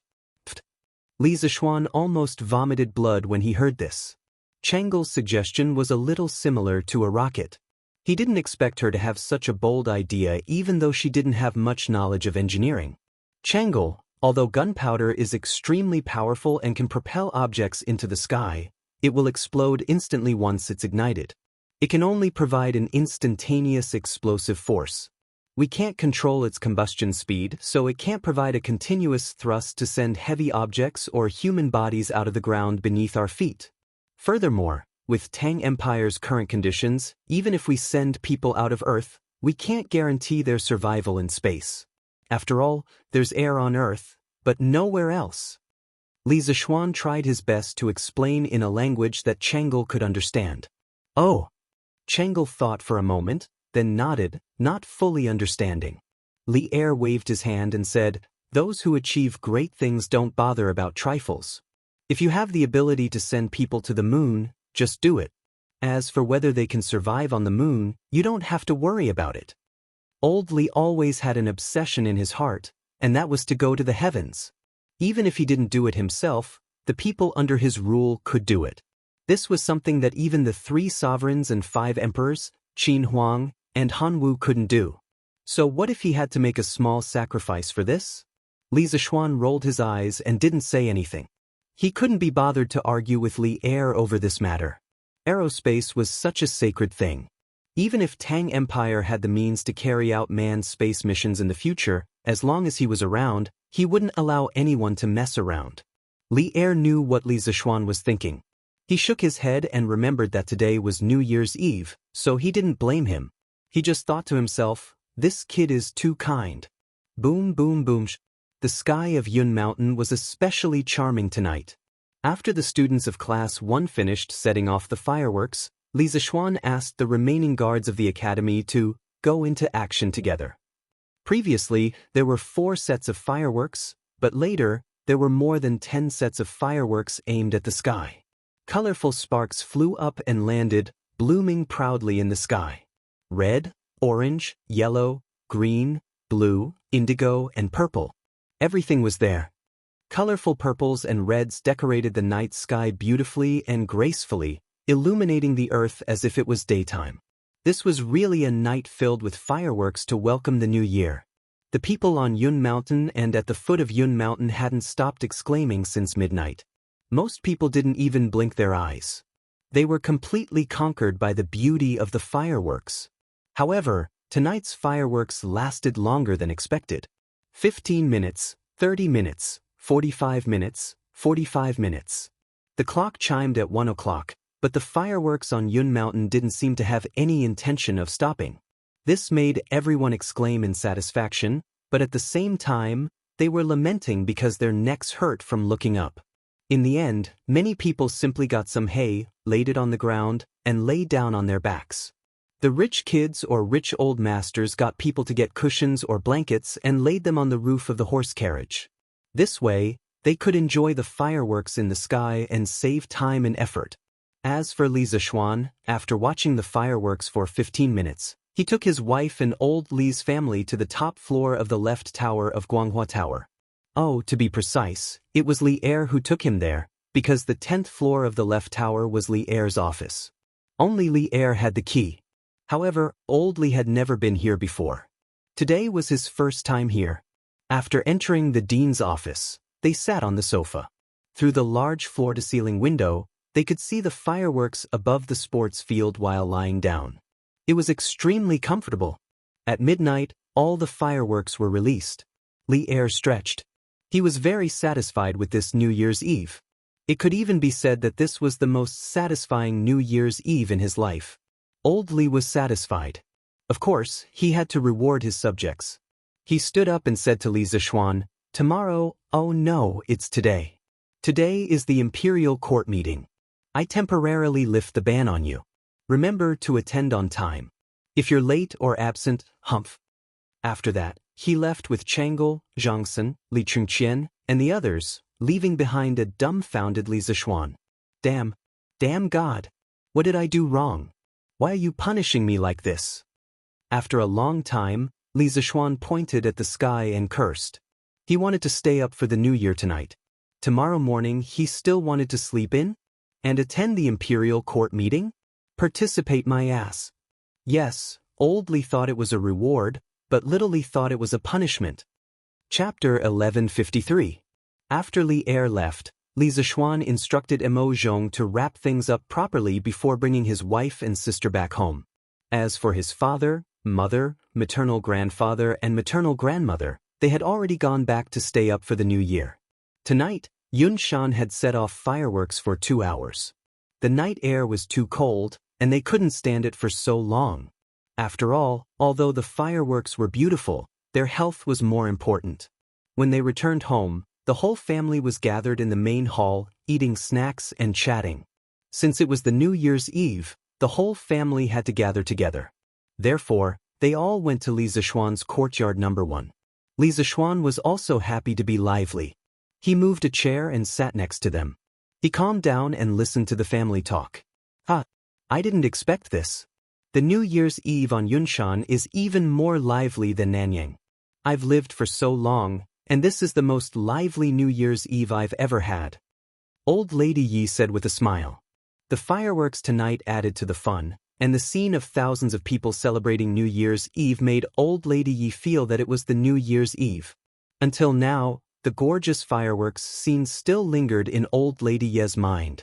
Li Zishuan almost vomited blood when he heard this. Chang'e's suggestion was a little similar to a rocket. He didn't expect her to have such a bold idea even though she didn't have much knowledge of engineering. Jianghu, although gunpowder is extremely powerful and can propel objects into the sky, it will explode instantly once it's ignited. It can only provide an instantaneous explosive force. We can't control its combustion speed, so it can't provide a continuous thrust to send heavy objects or human bodies out of the ground beneath our feet. Furthermore, with Tang Empire's current conditions, even if we send people out of Earth, we can't guarantee their survival in space. After all, there's air on Earth, but nowhere else. Li Zishuan tried his best to explain in a language that Jianghu could understand. Oh. Jianghu thought for a moment, then nodded, not fully understanding. Li Er waved his hand and said, "Those who achieve great things don't bother about trifles. If you have the ability to send people to the moon, just do it. As for whether they can survive on the moon, you don't have to worry about it." Old Li always had an obsession in his heart, and that was to go to the heavens. Even if he didn't do it himself, the people under his rule could do it. This was something that even the 3 sovereigns and 5 emperors, Qin Huang and Han Wu, couldn't do. So what if he had to make a small sacrifice for this? Li Zishuan rolled his eyes and didn't say anything. He couldn't be bothered to argue with Li Er over this matter. Aerospace was such a sacred thing. Even if Tang Empire had the means to carry out manned space missions in the future, as long as he was around, he wouldn't allow anyone to mess around. Li Er knew what Li Zishuan was thinking. He shook his head and remembered that today was New Year's Eve, so he didn't blame him. He just thought to himself, this kid is too kind. Boom boom boom. The sky of Yun Mountain was especially charming tonight. After the students of Class 1 finished setting off the fireworks, Li Zishuan asked the remaining guards of the academy to go into action together. Previously, there were 4 sets of fireworks, but later, there were more than 10 sets of fireworks aimed at the sky. Colorful sparks flew up and landed, blooming proudly in the sky. Red, orange, yellow, green, blue, indigo, and purple. Everything was there. Colorful purples and reds decorated the night sky beautifully and gracefully, illuminating the earth as if it was daytime. This was really a night filled with fireworks to welcome the new year. The people on Yun Mountain and at the foot of Yun Mountain hadn't stopped exclaiming since midnight. Most people didn't even blink their eyes. They were completely conquered by the beauty of the fireworks. However, tonight's fireworks lasted longer than expected. 15 minutes, 30 minutes, 45 minutes, 45 minutes. The clock chimed at 1 o'clock, but the fireworks on Yun Mountain didn't seem to have any intention of stopping. This made everyone exclaim in satisfaction, but at the same time, they were lamenting because their necks hurt from looking up. In the end, many people simply got some hay, laid it on the ground, and lay down on their backs. The rich kids or rich old masters got people to get cushions or blankets and laid them on the roof of the horse carriage. This way, they could enjoy the fireworks in the sky and save time and effort. As for Li Zishuan, after watching the fireworks for 15 minutes, he took his wife and old Li's family to the top floor of the left tower of Guanghua Tower. Oh, to be precise, it was Li Er who took him there, because the 10th floor of the left tower was Li Er's office. Only Li Er had the key. However, old Li had never been here before. Today was his first time here. After entering the dean's office, they sat on the sofa. Through the large floor-to-ceiling window, they could see the fireworks above the sports field while lying down. It was extremely comfortable. At midnight, all the fireworks were released. Li Er stretched. He was very satisfied with this New Year's Eve. It could even be said that this was the most satisfying New Year's Eve in his life. Old Li was satisfied. Of course, he had to reward his subjects. He stood up and said to Li Zishuan, "Tomorrow, oh no, it's today. Today is the imperial court meeting. I temporarily lift the ban on you. Remember to attend on time. If you're late or absent, humph." After that, he left with Jianghu, Zhangsun, Li Chengqian, and the others, leaving behind a dumbfounded Li Zishuan. Damn God. What did I do wrong? Why are you punishing me like this? After a long time, Li Zishuan pointed at the sky and cursed. He wanted to stay up for the new year tonight. Tomorrow morning he still wanted to sleep in? And attend the imperial court meeting? Participate my ass. Yes, old Li thought it was a reward, but little Li thought it was a punishment. Chapter 1153. After Li Er left, Li Zishuan instructed Emo Zhong to wrap things up properly before bringing his wife and sister back home. As for his father, mother, maternal grandfather and maternal grandmother, they had already gone back to stay up for the new year. Tonight, Yunshan had set off fireworks for 2 hours. The night air was too cold, and they couldn't stand it for so long. After all, although the fireworks were beautiful, their health was more important. When they returned home, the whole family was gathered in the main hall, eating snacks and chatting. Since it was the New Year's Eve, the whole family had to gather together. Therefore, they all went to Li Zishuan's courtyard number 1. Li Zishuan was also happy to be lively. He moved a chair and sat next to them. He calmed down and listened to the family talk. I didn't expect this. The New Year's Eve on Yunshan is even more lively than Nanyang. I've lived for so long, and this is the most lively New Year's Eve I've ever had. Old Lady Yi said with a smile. The fireworks tonight added to the fun, and the scene of thousands of people celebrating New Year's Eve made Old Lady Yi feel that it was the New Year's Eve. Until now, the gorgeous fireworks scene still lingered in Old Lady Ye's mind.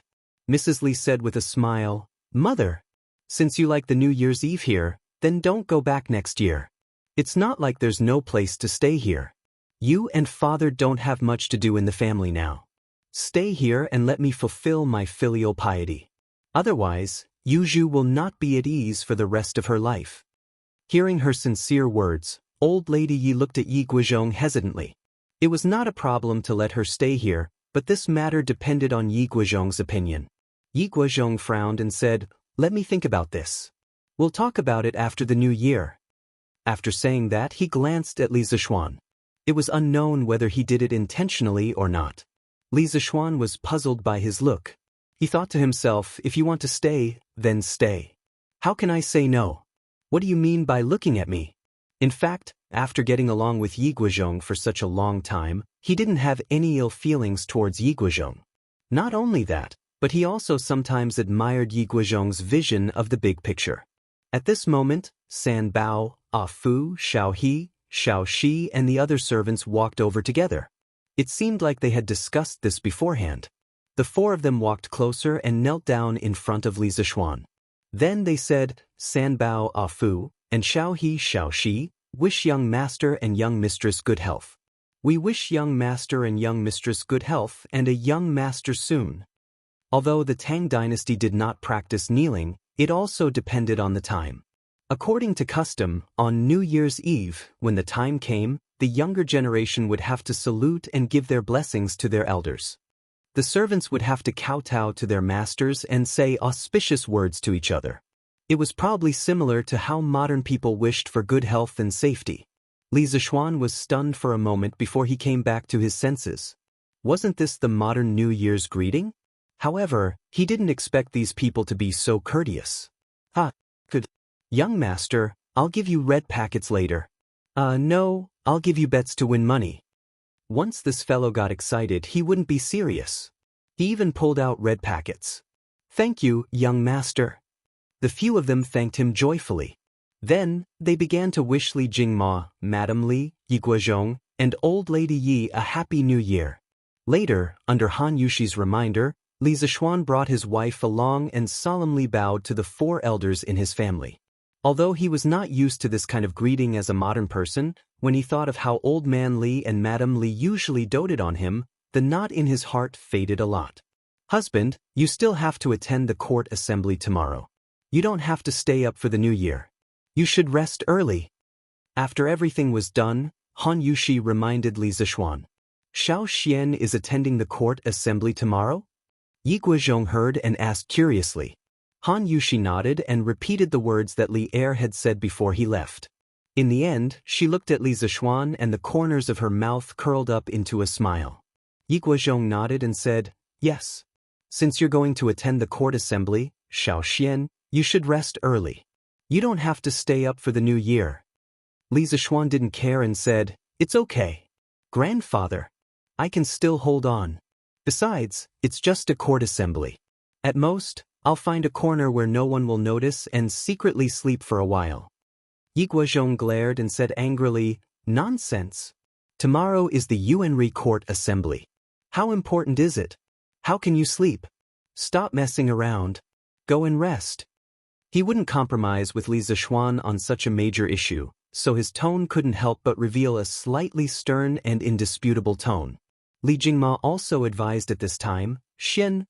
Mrs. Li said with a smile, Mother, since you like the New Year's Eve here, then don't go back next year. It's not like there's no place to stay here. You and Father don't have much to do in the family now. Stay here and let me fulfill my filial piety. Otherwise, Yuzhu will not be at ease for the rest of her life. Hearing her sincere words, Old Lady Yi looked at Yi Guizhong hesitantly. It was not a problem to let her stay here, but this matter depended on Yi Guizhong's opinion. Yi Guizhong frowned and said, Let me think about this. We'll talk about it after the new year. After saying that, he glanced at Li Zishuan. It was unknown whether he did it intentionally or not. Li Zishuan was puzzled by his look. He thought to himself, if you want to stay, then stay. How can I say no? What do you mean by looking at me? In fact, after getting along with Yi Guizhong for such a long time, he didn't have any ill feelings towards Yi Guizhong. Not only that, but he also sometimes admired Yi Guizhong's vision of the big picture. At this moment, San Bao, Ah Fu, Xiao He, Xiao Shi and the other servants walked over together. It seemed like they had discussed this beforehand. The 4 of them walked closer and knelt down in front of Li Zishuan. Then they said, San Bao, Ah Fu, and Xiao He, Xiao Shi, wish young master and young mistress good health. We wish young master and young mistress good health and a young master soon. Although the Tang dynasty did not practice kneeling, it also depended on the time. According to custom, on New Year's Eve, when the time came, the younger generation would have to salute and give their blessings to their elders. The servants would have to kowtow to their masters and say auspicious words to each other. It was probably similar to how modern people wished for good health and safety. Li Zishuan was stunned for a moment before he came back to his senses. Wasn't this the modern New Year's greeting? However, he didn't expect these people to be so courteous. Good. Young master, I'll give you red packets later. No, I'll give you bets to win money. Once this fellow got excited, he wouldn't be serious. He even pulled out red packets. Thank you, young master. The few of them thanked him joyfully. Then, they began to wish Li Jingma, Madam Li, Yi Guizhong, and Old Lady Yi a happy new year. Later, under Han Yushi's reminder, Li Zishuan brought his wife along and solemnly bowed to the 4 elders in his family. Although he was not used to this kind of greeting as a modern person, when he thought of how Old Man Li and Madam Li usually doted on him, the knot in his heart faded a lot. Husband, you still have to attend the court assembly tomorrow. You don't have to stay up for the new year. You should rest early. After everything was done, Han Yushi reminded Li Zishuan. Xiao Xian is attending the court assembly tomorrow? Yi Guizhong heard and asked curiously. Han Yushi nodded and repeated the words that Li Er had said before he left. In the end, she looked at Li Zishuan and the corners of her mouth curled up into a smile. Yi Guizhong nodded and said, Yes. Since you're going to attend the court assembly, Xiao Xian, you should rest early. You don't have to stay up for the new year. Li Zishuan didn't care and said, It's okay. Grandfather, I can still hold on. Besides, it's just a court assembly. At most, I'll find a corner where no one will notice and secretly sleep for a while. Yi Guozhong glared and said angrily, "Nonsense. Tomorrow is the Yuanri Court Assembly. How important is it? How can you sleep? Stop messing around. Go and rest." He wouldn't compromise with Li Zixuan on such a major issue, so his tone couldn't help but reveal a slightly stern and indisputable tone. Li Jingma also advised at this time, "Xin,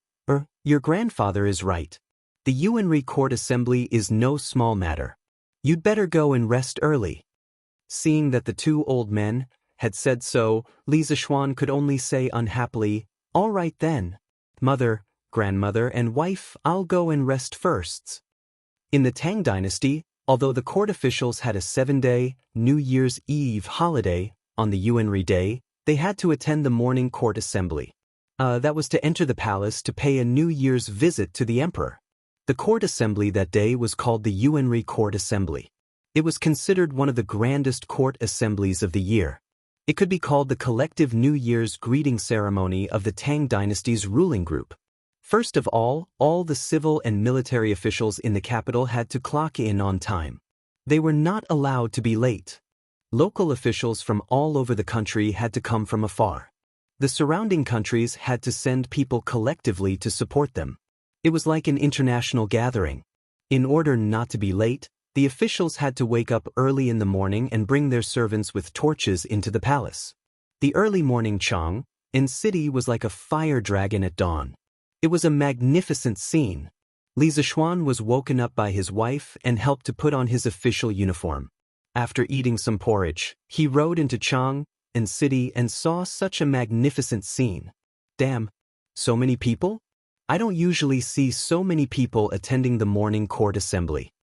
your grandfather is right. The Yuanri Court Assembly is no small matter. You'd better go and rest early." Seeing that the two old men had said so, Li Zixuan could only say unhappily, "All right then. Mother, grandmother, and wife, I'll go and rest first." In the Tang dynasty, although the court officials had a 7-day, New Year's Eve holiday, on the Yuanri day, they had to attend the morning court assembly. That was to enter the palace to pay a New Year's visit to the emperor. The court assembly that day was called the Yuanri Court Assembly. It was considered one of the grandest court assemblies of the year. It could be called the collective New Year's greeting ceremony of the Tang dynasty's ruling group. First of all the civil and military officials in the capital had to clock in on time. They were not allowed to be late. Local officials from all over the country had to come from afar. The surrounding countries had to send people collectively to support them. It was like an international gathering. In order not to be late, the officials had to wake up early in the morning and bring their servants with torches into the palace. The early morning Chang in city was like a fire dragon at dawn. It was a magnificent scene. Li Zixuan was woken up by his wife and helped to put on his official uniform. After eating some porridge, he rode into Chang in city and saw such a magnificent scene. Damn, so many people? I don't usually see so many people attending the morning court assembly.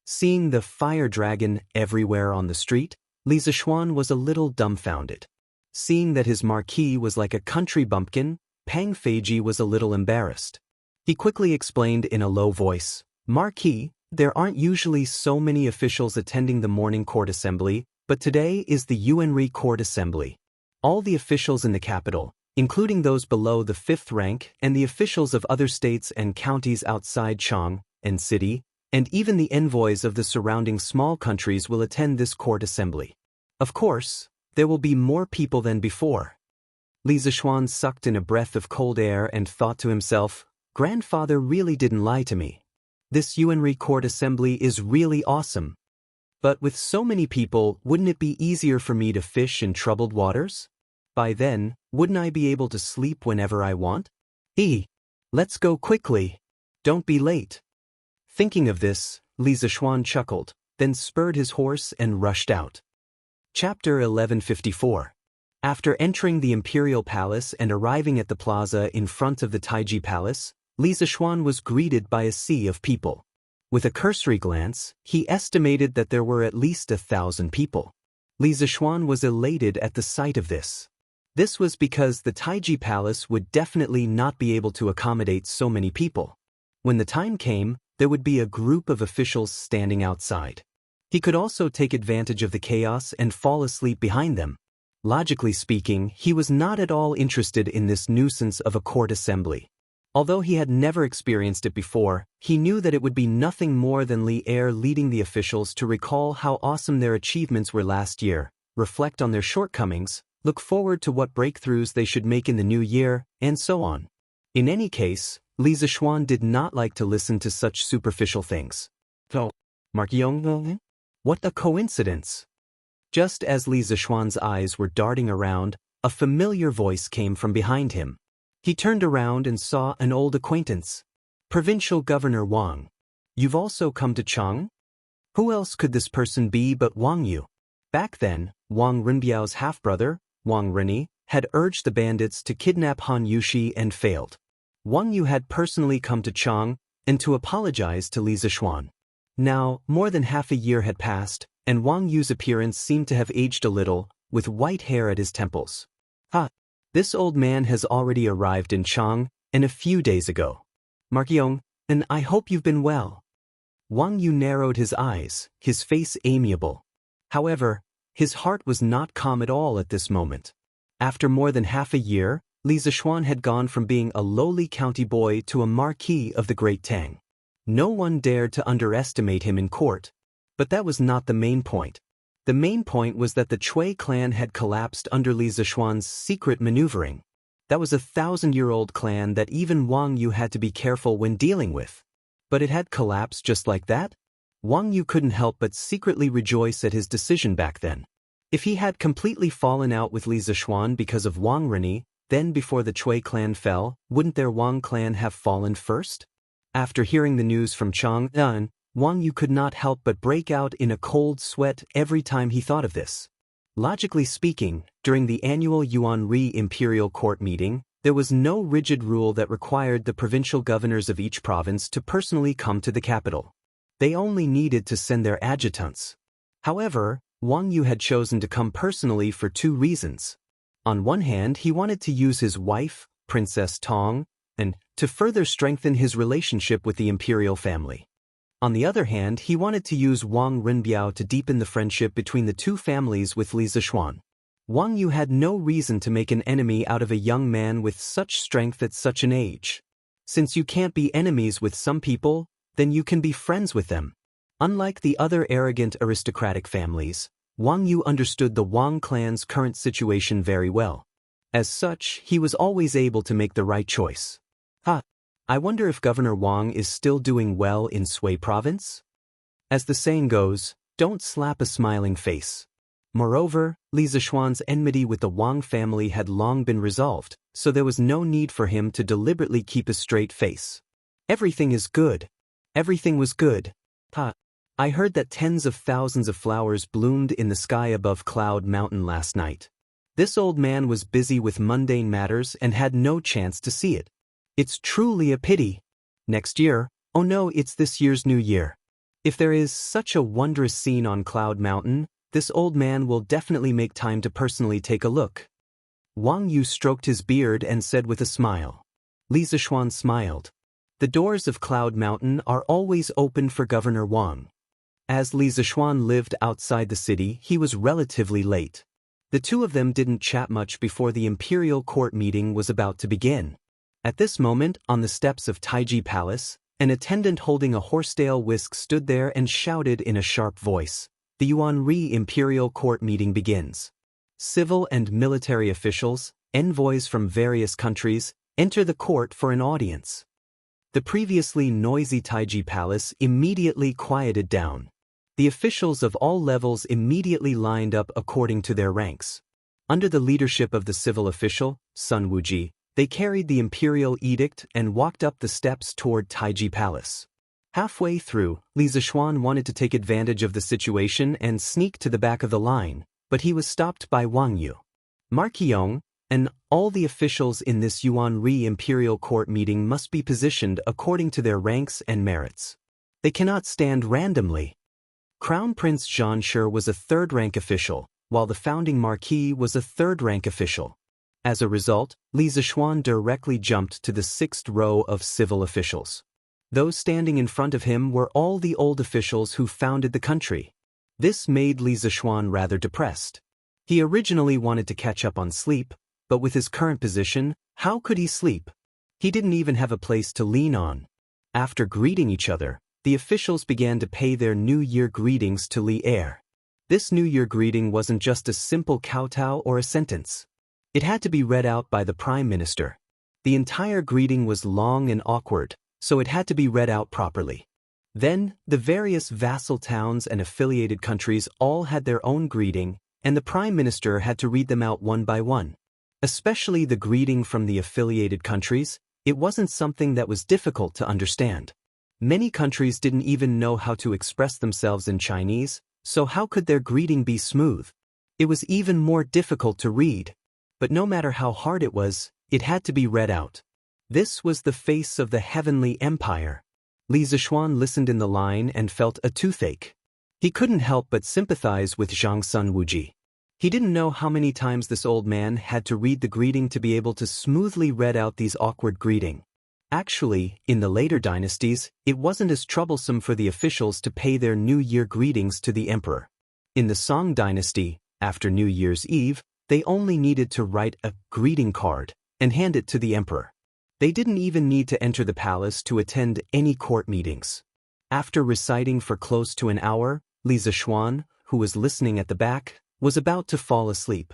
Seeing the fire dragon everywhere on the street, Li Zixuan was a little dumbfounded. Seeing that his marquis was like a country bumpkin, Pang Feiji was a little embarrassed. He quickly explained in a low voice, "Marquis, there aren't usually so many officials attending the morning court assembly, but today is the Yuanri Court Assembly. All the officials in the capital, including those below the 5th rank and the officials of other states and counties outside Chang and city, and even the envoys of the surrounding small countries will attend this court assembly. Of course, there will be more people than before." Li Zixuan sucked in a breath of cold air and thought to himself, "Grandfather really didn't lie to me. This Yuanri Court Assembly is really awesome. But with so many people, wouldn't it be easier for me to fish in troubled waters? By then, wouldn't I be able to sleep whenever I want? Let's go quickly. Don't be late." Thinking of this, Li Zixuan chuckled, then spurred his horse and rushed out. Chapter 1154. After entering the imperial palace and arriving at the plaza in front of the Taiji Palace, Li Zixuan was greeted by a sea of people. With a cursory glance, he estimated that there were at least 1,000 people. Li Zixuan was elated at the sight of this. This was because the Taiji Palace would definitely not be able to accommodate so many people. When the time came, there would be a group of officials standing outside. He could also take advantage of the chaos and fall asleep behind them. Logically speaking, he was not at all interested in this nuisance of a court assembly. Although he had never experienced it before, he knew that it would be nothing more than Li Er leading the officials to recall how awesome their achievements were last year, reflect on their shortcomings, look forward to what breakthroughs they should make in the new year, and so on. In any case, Li Zixuan did not like to listen to such superficial things. Marquis, what a coincidence! Just as Li Zixuan's eyes were darting around, a familiar voice came from behind him. He turned around and saw an old acquaintance. Provincial Governor Wang. You've also come to Chang? Who else could this person be but Wang Yu? Back then, Wang Renbiao's half-brother, Wang Renyi, had urged the bandits to kidnap Han Yushi and failed. Wang Yu had personally come to Chang and to apologize to Li Zixuan. Now, more than half a year had passed, and Wang Yu's appearance seemed to have aged a little, with white hair at his temples. This old man has already arrived in Chang, and a few days ago. Marquis, and I hope you've been well. Wang Yu narrowed his eyes, his face amiable. However, his heart was not calm at all at this moment. After more than half a year, Li Zishuan had gone from being a lowly county boy to a marquis of the Great Tang. No one dared to underestimate him in court. But that was not the main point. The main point was that the Chui clan had collapsed under Li Zishuan's secret maneuvering. That was a 1,000-year-old clan that even Wang Yu had to be careful when dealing with. But it had collapsed just like that? Wang Yu couldn't help but secretly rejoice at his decision back then. If he had completely fallen out with Li Zishuan because of Wang Rini, then before the Chui clan fell, wouldn't their Wang clan have fallen first? After hearing the news from Chang'an, Wang Yu could not help but break out in a cold sweat every time he thought of this. Logically speaking, during the annual Yuanri Imperial Court meeting, there was no rigid rule that required the provincial governors of each province to personally come to the capital. They only needed to send their adjutants. However, Wang Yu had chosen to come personally for two reasons. On one hand, he wanted to use his wife, Princess Tong, and to further strengthen his relationship with the imperial family. On the other hand, he wanted to use Wang Rinbiao to deepen the friendship between the two families with Li Zishuan. Wang Yu had no reason to make an enemy out of a young man with such strength at such an age. Since you can't be enemies with some people, then you can be friends with them. Unlike the other arrogant aristocratic families, Wang Yu understood the Wang clan's current situation very well. As such, he was always able to make the right choice. I wonder if Governor Wang is still doing well in Sui province? As the saying goes, don't slap a smiling face. Moreover, Li Zishuan's enmity with the Wang family had long been resolved, so there was no need for him to deliberately keep a straight face. Everything is good. Everything was good. I heard that tens of thousands of flowers bloomed in the sky above Cloud Mountain last night. This old man was busy with mundane matters and had no chance to see it. It's truly a pity. Next year, oh no, it's this year's New Year. If there is such a wondrous scene on Cloud Mountain, this old man will definitely make time to personally take a look. Wang Yu stroked his beard and said with a smile. Li Zishuan smiled. The doors of Cloud Mountain are always open for Governor Wang. As Li Zishuan lived outside the city, he was relatively late. The two of them didn't chat much before the imperial court meeting was about to begin. At this moment, on the steps of Taiji Palace, an attendant holding a horsetail whisk stood there and shouted in a sharp voice, "The Yuanri Imperial Court meeting begins." Civil and military officials, envoys from various countries, enter the court for an audience. The previously noisy Taiji Palace immediately quieted down. The officials of all levels immediately lined up according to their ranks. Under the leadership of the civil official, Sun Wuji, they carried the imperial edict and walked up the steps toward Taiji Palace. Halfway through, Li Zishuan wanted to take advantage of the situation and sneak to the back of the line, but he was stopped by Wang Yu. Marquis Yong, and all the officials in this Yuanri Imperial Court meeting must be positioned according to their ranks and merits. They cannot stand randomly. Crown Prince Zhan Shi was a third-rank official, while the founding marquis was a third-rank official. As a result, Li Zishuan directly jumped to the sixth row of civil officials. Those standing in front of him were all the old officials who founded the country. This made Li Zishuan rather depressed. He originally wanted to catch up on sleep, but with his current position, how could he sleep? He didn't even have a place to lean on. After greeting each other, the officials began to pay their New Year greetings to Li Er. This New Year greeting wasn't just a simple kowtow or a sentence. It had to be read out by the Prime Minister. The entire greeting was long and awkward, so it had to be read out properly. Then, the various vassal towns and affiliated countries all had their own greeting, and the Prime Minister had to read them out one by one. Especially the greeting from the affiliated countries, it wasn't something that was difficult to understand. Many countries didn't even know how to express themselves in Chinese, so how could their greeting be smooth? It was even more difficult to read. But no matter how hard it was, it had to be read out. This was the face of the heavenly empire. Li Zishuan listened in the line and felt a toothache. He couldn't help but sympathize with Zhang Sun Wuji. He didn't know how many times this old man had to read the greeting to be able to smoothly read out these awkward greeting. Actually, in the later dynasties, it wasn't as troublesome for the officials to pay their New Year greetings to the emperor. In the Song dynasty, after New Year's Eve, they only needed to write a greeting card, and hand it to the emperor. They didn't even need to enter the palace to attend any court meetings. After reciting for close to an hour, Li Zishuan, who was listening at the back, was about to fall asleep.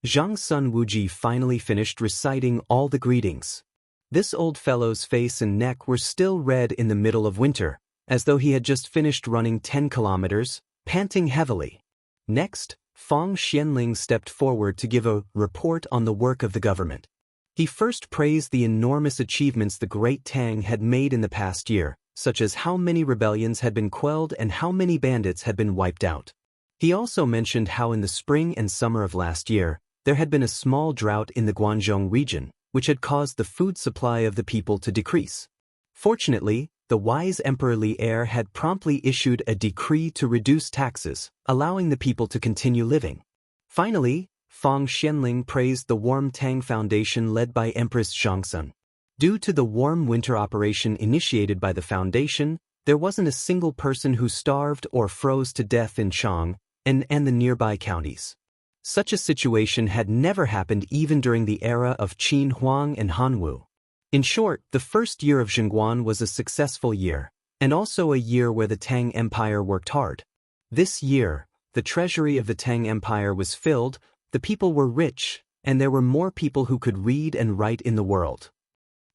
Zhang Sun Wuji finally finished reciting all the greetings. This old fellow's face and neck were still red in the middle of winter, as though he had just finished running 10 kilometers, panting heavily. Next, Fang Xianling stepped forward to give a report on the work of the government. He first praised the enormous achievements the Great Tang had made in the past year, such as how many rebellions had been quelled and how many bandits had been wiped out. He also mentioned how in the spring and summer of last year, there had been a small drought in the Guangzhou region, which had caused the food supply of the people to decrease. Fortunately, the wise Emperor Li Er had promptly issued a decree to reduce taxes, allowing the people to continue living. Finally, Fang Xianling praised the Warm Tang Foundation led by Empress Zhangsun. Due to the warm winter operation initiated by the foundation, there wasn't a single person who starved or froze to death in Chang and the nearby counties. Such a situation had never happened even during the era of Qin Huang and Hanwu. In short, the first year of Zhongguan was a successful year, and also a year where the Tang Empire worked hard. This year, the treasury of the Tang Empire was filled, the people were rich, and there were more people who could read and write in the world.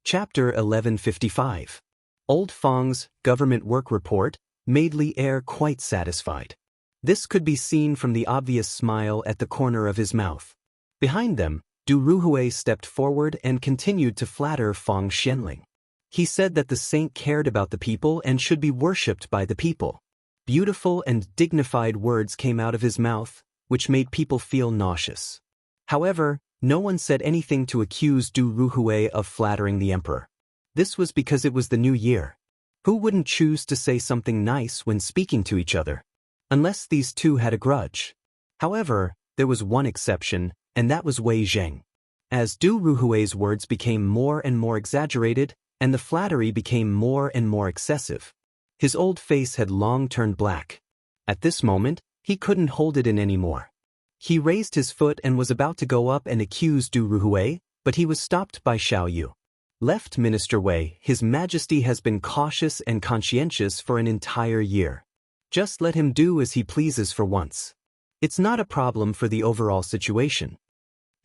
Chapter 1155. Old Fang's government work report made Li Er quite satisfied. This could be seen from the obvious smile at the corner of his mouth. Behind them, Du Ruhui stepped forward and continued to flatter Fang Xianling. He said that the saint cared about the people and should be worshipped by the people. Beautiful and dignified words came out of his mouth, which made people feel nauseous. However, no one said anything to accuse Du Ruhui of flattering the emperor. This was because it was the new year. Who wouldn't choose to say something nice when speaking to each other? Unless these two had a grudge. However, there was one exception, and that was Wei Zheng. As Du Ruhui's words became more and more exaggerated, and the flattery became more and more excessive, his old face had long turned black. At this moment, he couldn't hold it in anymore. He raised his foot and was about to go up and accuse Du Ruhui, but he was stopped by Xiao Yu. Left Minister Wei, His Majesty has been cautious and conscientious for an entire year. Just let him do as he pleases for once. It's not a problem for the overall situation.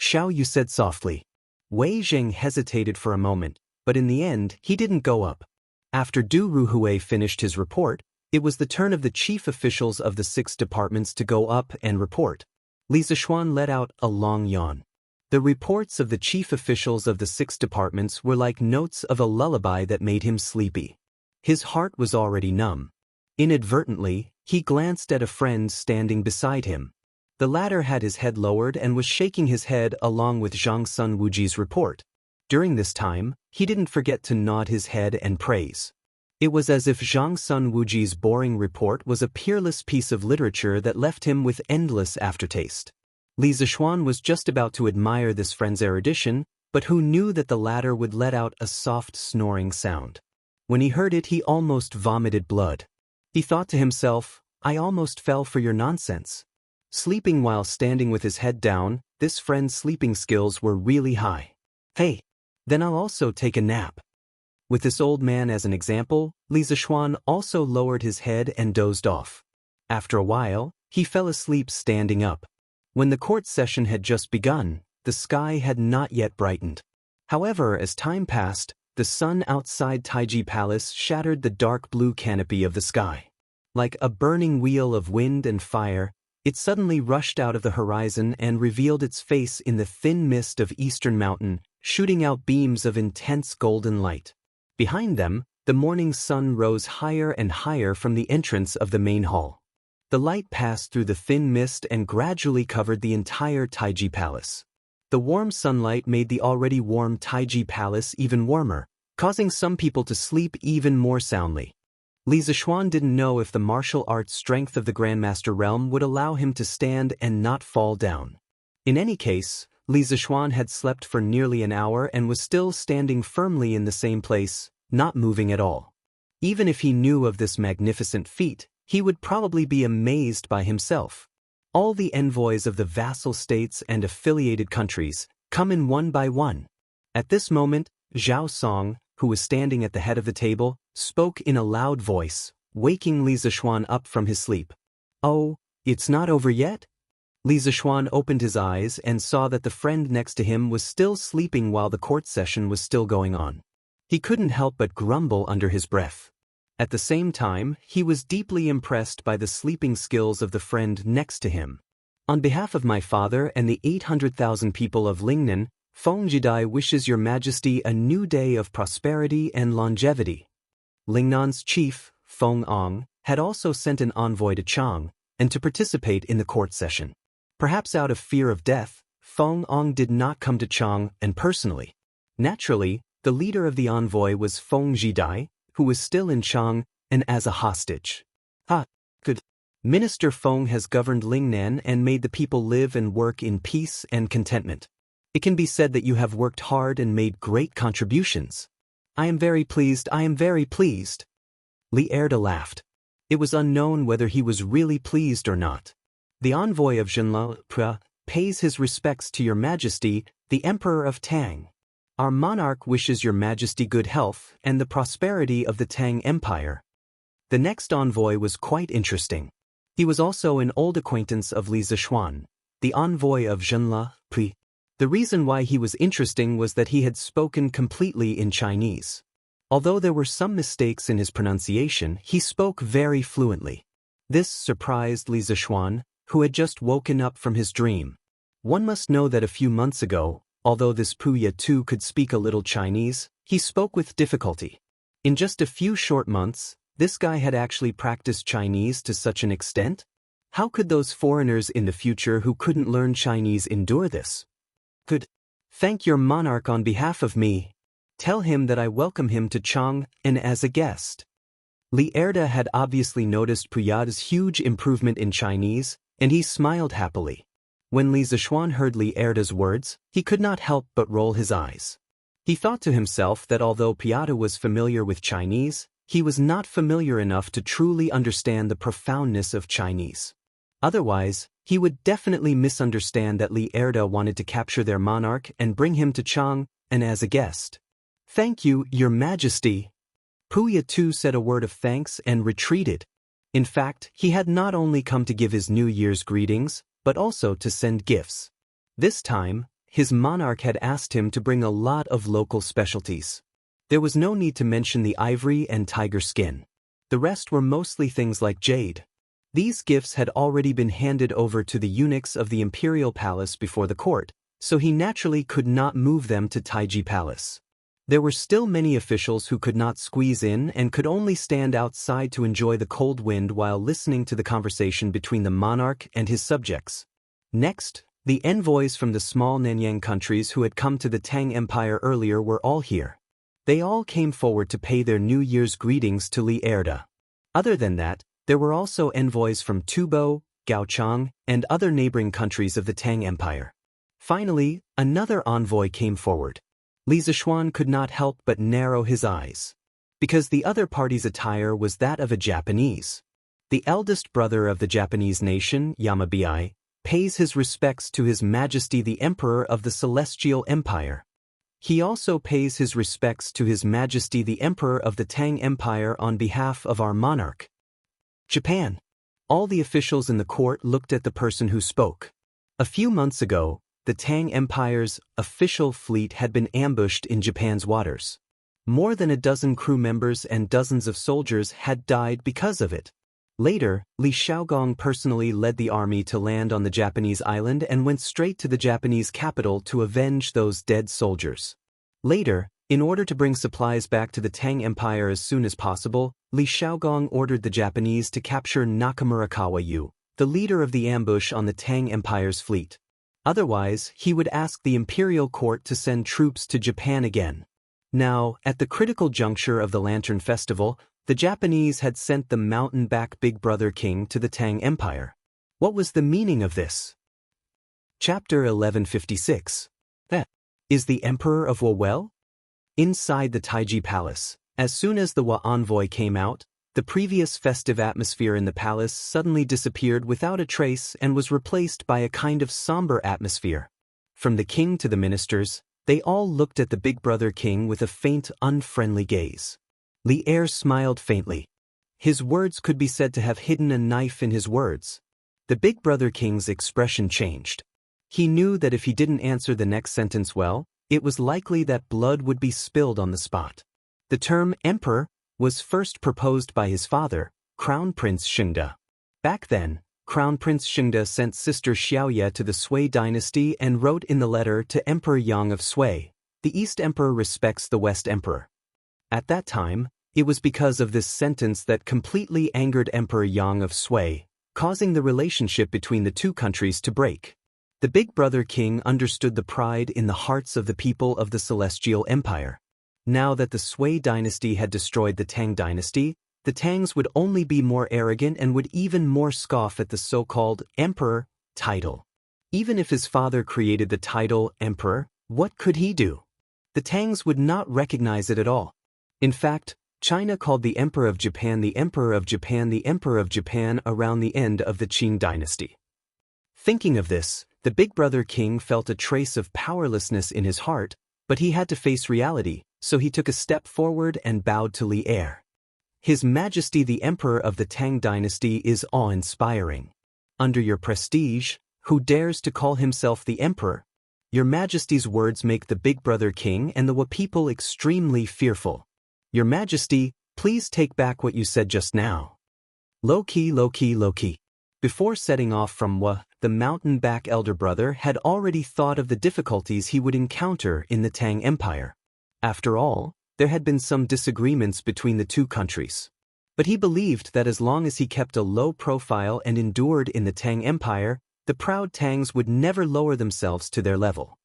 Xiao Yu said softly. Wei Zheng hesitated for a moment, but in the end, he didn't go up. After Du Ruhui finished his report, it was the turn of the chief officials of the 6 departments to go up and report. Li Zishuan let out a long yawn. The reports of the chief officials of the 6 departments were like notes of a lullaby that made him sleepy. His heart was already numb. Inadvertently, he glanced at a friend standing beside him. The latter had his head lowered and was shaking his head along with Zhang Sun Wuji's report. During this time, he didn't forget to nod his head and praise. It was as if Zhang Sun Wuji's boring report was a peerless piece of literature that left him with endless aftertaste. Li Zishuan was just about to admire this friend's erudition, but who knew that the latter would let out a soft snoring sound. When he heard it, he almost vomited blood. He thought to himself, I almost fell for your nonsense. Sleeping while standing with his head down, this friend's sleeping skills were really high. Hey, then I'll also take a nap. With this old man as an example, Li Zishuan also lowered his head and dozed off. After a while, he fell asleep standing up. When the court session had just begun, the sky had not yet brightened. However, as time passed, the sun outside Taiji Palace shattered the dark blue canopy of the sky. Like a burning wheel of wind and fire, it suddenly rushed out of the horizon and revealed its face in the thin mist of Eastern Mountain, shooting out beams of intense golden light. Behind them, the morning sun rose higher and higher from the entrance of the main hall. The light passed through the thin mist and gradually covered the entire Taiji Palace. The warm sunlight made the already warm Taiji Palace even warmer, causing some people to sleep even more soundly. Li Zishuan didn't know if the martial arts strength of the Grandmaster realm would allow him to stand and not fall down. In any case, Li Zishuan had slept for nearly an hour and was still standing firmly in the same place, not moving at all. Even if he knew of this magnificent feat, he would probably be amazed by himself. All the envoys of the vassal states and affiliated countries come in one by one. At this moment, Zhao Song, who was standing at the head of the table, spoke in a loud voice, waking Li Zixuan up from his sleep. "Oh, it's not over yet?" Li Zixuan opened his eyes and saw that the friend next to him was still sleeping while the court session was still going on. He couldn't help but grumble under his breath. At the same time, he was deeply impressed by the sleeping skills of the friend next to him. "On behalf of my father and the 800,000 people of Lingnan, Feng Jidai wishes your majesty a new day of prosperity and longevity." Lingnan's chief, Feng Ong, had also sent an envoy to Chang, and to participate in the court session. Perhaps out of fear of death, Feng Ong did not come to Chang and personally. Naturally, the leader of the envoy was Feng Jidai, who was still in Chang and as a hostage. Good. Minister Feng has governed Lingnan and made the people live and work in peace and contentment. It can be said that you have worked hard and made great contributions. I am very pleased. Li Erda laughed. It was unknown whether he was really pleased or not. "The envoy of Jianghu pays his respects to your majesty, the emperor of Tang. Our monarch wishes your majesty good health and the prosperity of the Tang Empire." The next envoy was quite interesting. He was also an old acquaintance of Li Zixuan, the envoy of Jianghu. The reason why he was interesting was that he had spoken completely in Chinese. Although there were some mistakes in his pronunciation, he spoke very fluently. This surprised Li Zixuan, who had just woken up from his dream. One must know that a few months ago, although this Puya too could speak a little Chinese, he spoke with difficulty. In just a few short months, this guy had actually practiced Chinese to such an extent? How could those foreigners in the future who couldn't learn Chinese endure this? "Good. Thank your monarch on behalf of me. Tell him that I welcome him to Chang and as a guest." Li Erda had obviously noticed Puya's huge improvement in Chinese, and he smiled happily. When Li Zixuan heard Li Erda's words, he could not help but roll his eyes. He thought to himself that although Puyada was familiar with Chinese, he was not familiar enough to truly understand the profoundness of Chinese. Otherwise, he would definitely misunderstand that Li Erda wanted to capture their monarch and bring him to Chang and as a guest. "Thank you, your majesty." Puya too said a word of thanks and retreated. In fact, he had not only come to give his New Year's greetings, but also to send gifts. This time, his monarch had asked him to bring a lot of local specialties. There was no need to mention the ivory and tiger skin. The rest were mostly things like jade. These gifts had already been handed over to the eunuchs of the imperial palace before the court, so he naturally could not move them to Taiji Palace. There were still many officials who could not squeeze in and could only stand outside to enjoy the cold wind while listening to the conversation between the monarch and his subjects. Next, the envoys from the small Nanyang countries who had come to the Tang Empire earlier were all here. They all came forward to pay their New Year's greetings to Li Erda. Other than that, there were also envoys from Tubo, Gaochang, and other neighboring countries of the Tang Empire. Finally, another envoy came forward. Li Zixuan could not help but narrow his eyes. Because the other party's attire was that of a Japanese. The eldest brother of the Japanese nation, Yamabai, pays his respects to His Majesty the Emperor of the Celestial Empire. He also pays his respects to His Majesty the Emperor of the Tang Empire on behalf of our monarch. Japan. All the officials in the court looked at the person who spoke. A few months ago, the Tang Empire's official fleet had been ambushed in Japan's waters. More than a dozen crew members and dozens of soldiers had died because of it. Later, Li Shaogong personally led the army to land on the Japanese island and went straight to the Japanese capital to avenge those dead soldiers. Later, in order to bring supplies back to the Tang Empire as soon as possible, Li Shaogong ordered the Japanese to capture Nakamurakawa Yu, the leader of the ambush on the Tang Empire's fleet. Otherwise, he would ask the imperial court to send troops to Japan again. Now, at the critical juncture of the Lantern Festival, the Japanese had sent the mountain-back Big Brother King to the Tang Empire. What was the meaning of this? Chapter 1156. Is the Emperor of Wa well? Inside the Taiji Palace, as soon as the Wa envoy came out, the previous festive atmosphere in the palace suddenly disappeared without a trace and was replaced by a kind of somber atmosphere. From the king to the ministers, They all looked at the big brother king with a faint, unfriendly gaze. Li Er smiled faintly. His words could be said to have hidden a knife in his words. The big brother king's expression changed. He knew that if he didn't answer the next sentence well, it was likely that blood would be spilled on the spot. The term emperor was first proposed by his father, Crown Prince Shengde. Back then, Crown Prince Shengde sent sister Xiaoye to the Sui dynasty and wrote in the letter to Emperor Yang of Sui, "The East Emperor respects the West Emperor." At that time, it was because of this sentence that completely angered Emperor Yang of Sui, causing the relationship between the two countries to break. The big brother king understood the pride in the hearts of the people of the Celestial Empire. Now that the Sui dynasty had destroyed the Tang dynasty, the Tangs would only be more arrogant and would even more scoff at the so-called emperor title. Even if his father created the title emperor, what could he do? The Tangs would not recognize it at all. In fact, China called the Emperor of Japan the Emperor of Japan the Emperor of Japan around the end of the Qing dynasty. Thinking of this, the big brother king felt a trace of powerlessness in his heart, but he had to face reality, so he took a step forward and bowed to Li Er. His Majesty the Emperor of the Tang dynasty is awe-inspiring. Under your prestige, who dares to call himself the Emperor? Your Majesty's words make the big brother king and the Wa people extremely fearful. Your Majesty, please take back what you said just now. Low-key, low-key, low-key. Before setting off from Wa, the mountain-back elder brother had already thought of the difficulties he would encounter in the Tang Empire. After all, there had been some disagreements between the two countries. But he believed that as long as he kept a low profile and endured in the Tang Empire, the proud Tangs would never lower themselves to their level.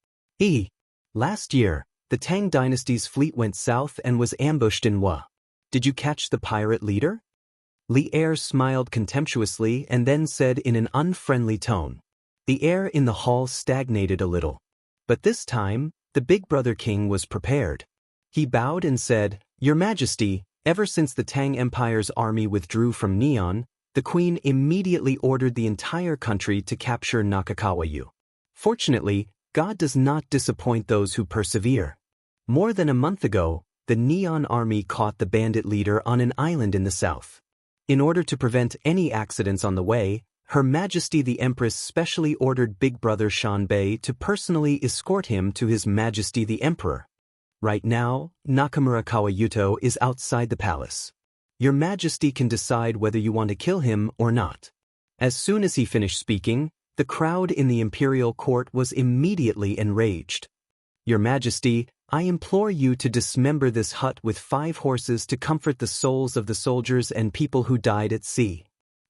Last year, the Tang dynasty's fleet went south and was ambushed in Wa. Did you catch the pirate leader? Li Er smiled contemptuously and then said in an unfriendly tone. The air in the hall stagnated a little. But this time, the big brother king was prepared. He bowed and said, "Your Majesty, ever since the Tang Empire's army withdrew from Neon, the Queen immediately ordered the entire country to capture Nakakawa-yu. Fortunately, God does not disappoint those who persevere. More than a month ago, the Neon army caught the bandit leader on an island in the south. In order to prevent any accidents on the way, Her Majesty the Empress specially ordered Big Brother Shanbei to personally escort him to His Majesty the Emperor. Right now, Nakamura Kawayuto is outside the palace. Your Majesty can decide whether you want to kill him or not." As soon as he finished speaking, the crowd in the imperial court was immediately enraged. "Your Majesty, I implore you to dismember this hut with 5 horses to comfort the souls of the soldiers and people who died at sea."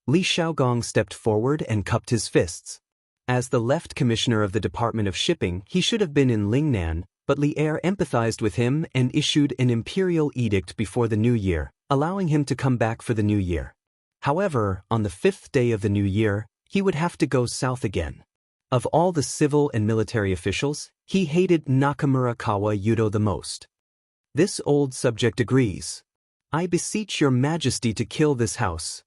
Li Shaogong stepped forward and cupped his fists. As the left commissioner of the Department of Shipping, he should have been in Lingnan, but Li Er empathized with him and issued an imperial edict before the new year, allowing him to come back for the new year. However, on the 5th day of the new year, he would have to go south again. Of all the civil and military officials, he hated Nakamura Kawayuto the most. This old subject agrees. "I beseech your Majesty to kill this house."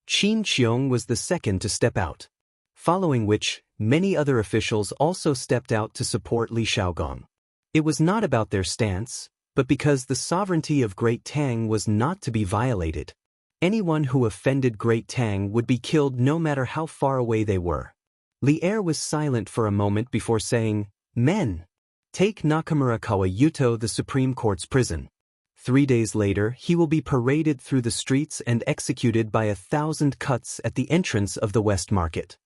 Qin Qiong was the second to step out. Following which, many other officials also stepped out to support Li Shaogong. It was not about their stance, but because the sovereignty of Great Tang was not to be violated. Anyone who offended Great Tang would be killed no matter how far away they were. Li Er was silent for a moment before saying, "Men, take Nakamura Kawayuto the Supreme Court's prison. 3 days later, he will be paraded through the streets and executed by 1,000 cuts at the entrance of the West Market."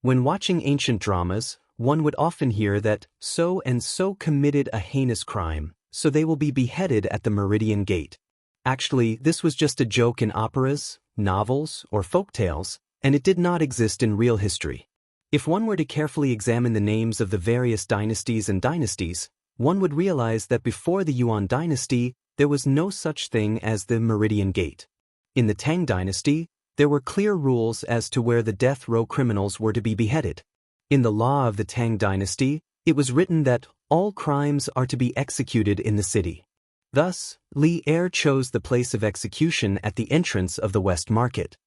When watching ancient dramas, one would often hear that so-and-so committed a heinous crime, so they will be beheaded at the Meridian Gate. Actually, this was just a joke in operas, novels, or folktales, and it did not exist in real history. If one were to carefully examine the names of the various dynasties, one would realize that before the Yuan dynasty, there was no such thing as the Meridian Gate. In the Tang dynasty, there were clear rules as to where the death row criminals were to be beheaded. In the law of the Tang dynasty, it was written that all crimes are to be executed in the city. Thus, Li Er chose the place of execution at the entrance of the West Market.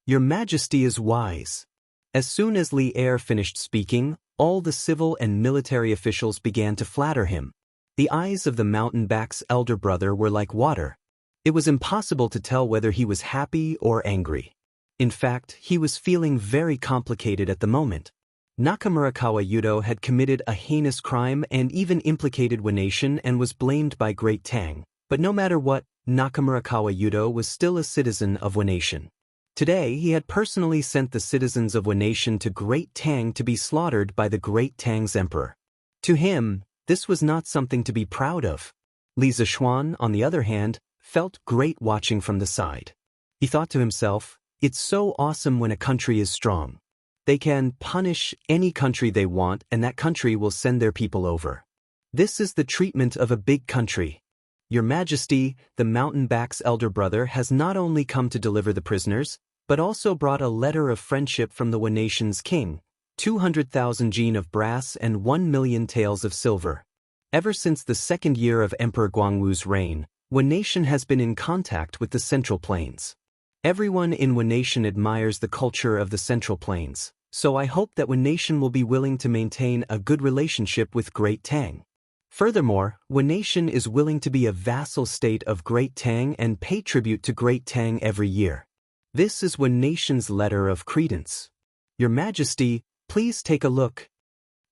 "Your Majesty is wise." As soon as Li Er finished speaking, all the civil and military officials began to flatter him. The eyes of the mountebank's elder brother were like water. It was impossible to tell whether he was happy or angry. In fact, he was feeling very complicated at the moment. Nakamurakawa Yudo had committed a heinous crime and even implicated Wanation and was blamed by Great Tang. But no matter what, Nakamurakawa Yudo was still a citizen of Wanation. Today he had personally sent the citizens of Wanation to Great Tang to be slaughtered by the Great Tang's emperor. To him, this was not something to be proud of. Li Zishuan, on the other hand, felt great watching from the side. He thought to himself, it's so awesome when a country is strong. They can punish any country they want and that country will send their people over. This is the treatment of a big country. Your Majesty, the mountebank's elder brother has not only come to deliver the prisoners, but also brought a letter of friendship from the Wanation's king, 200,000 jin of brass and 1 million taels of silver. Ever since the second year of Emperor Guangwu's reign, Wanation has been in contact with the Central Plains. Everyone in Wanation admires the culture of the Central Plains, so I hope that Wanation will be willing to maintain a good relationship with Great Tang. Furthermore, Wanation is willing to be a vassal state of Great Tang and pay tribute to Great Tang every year. This is Wanation's letter of credence. Your Majesty, please take a look.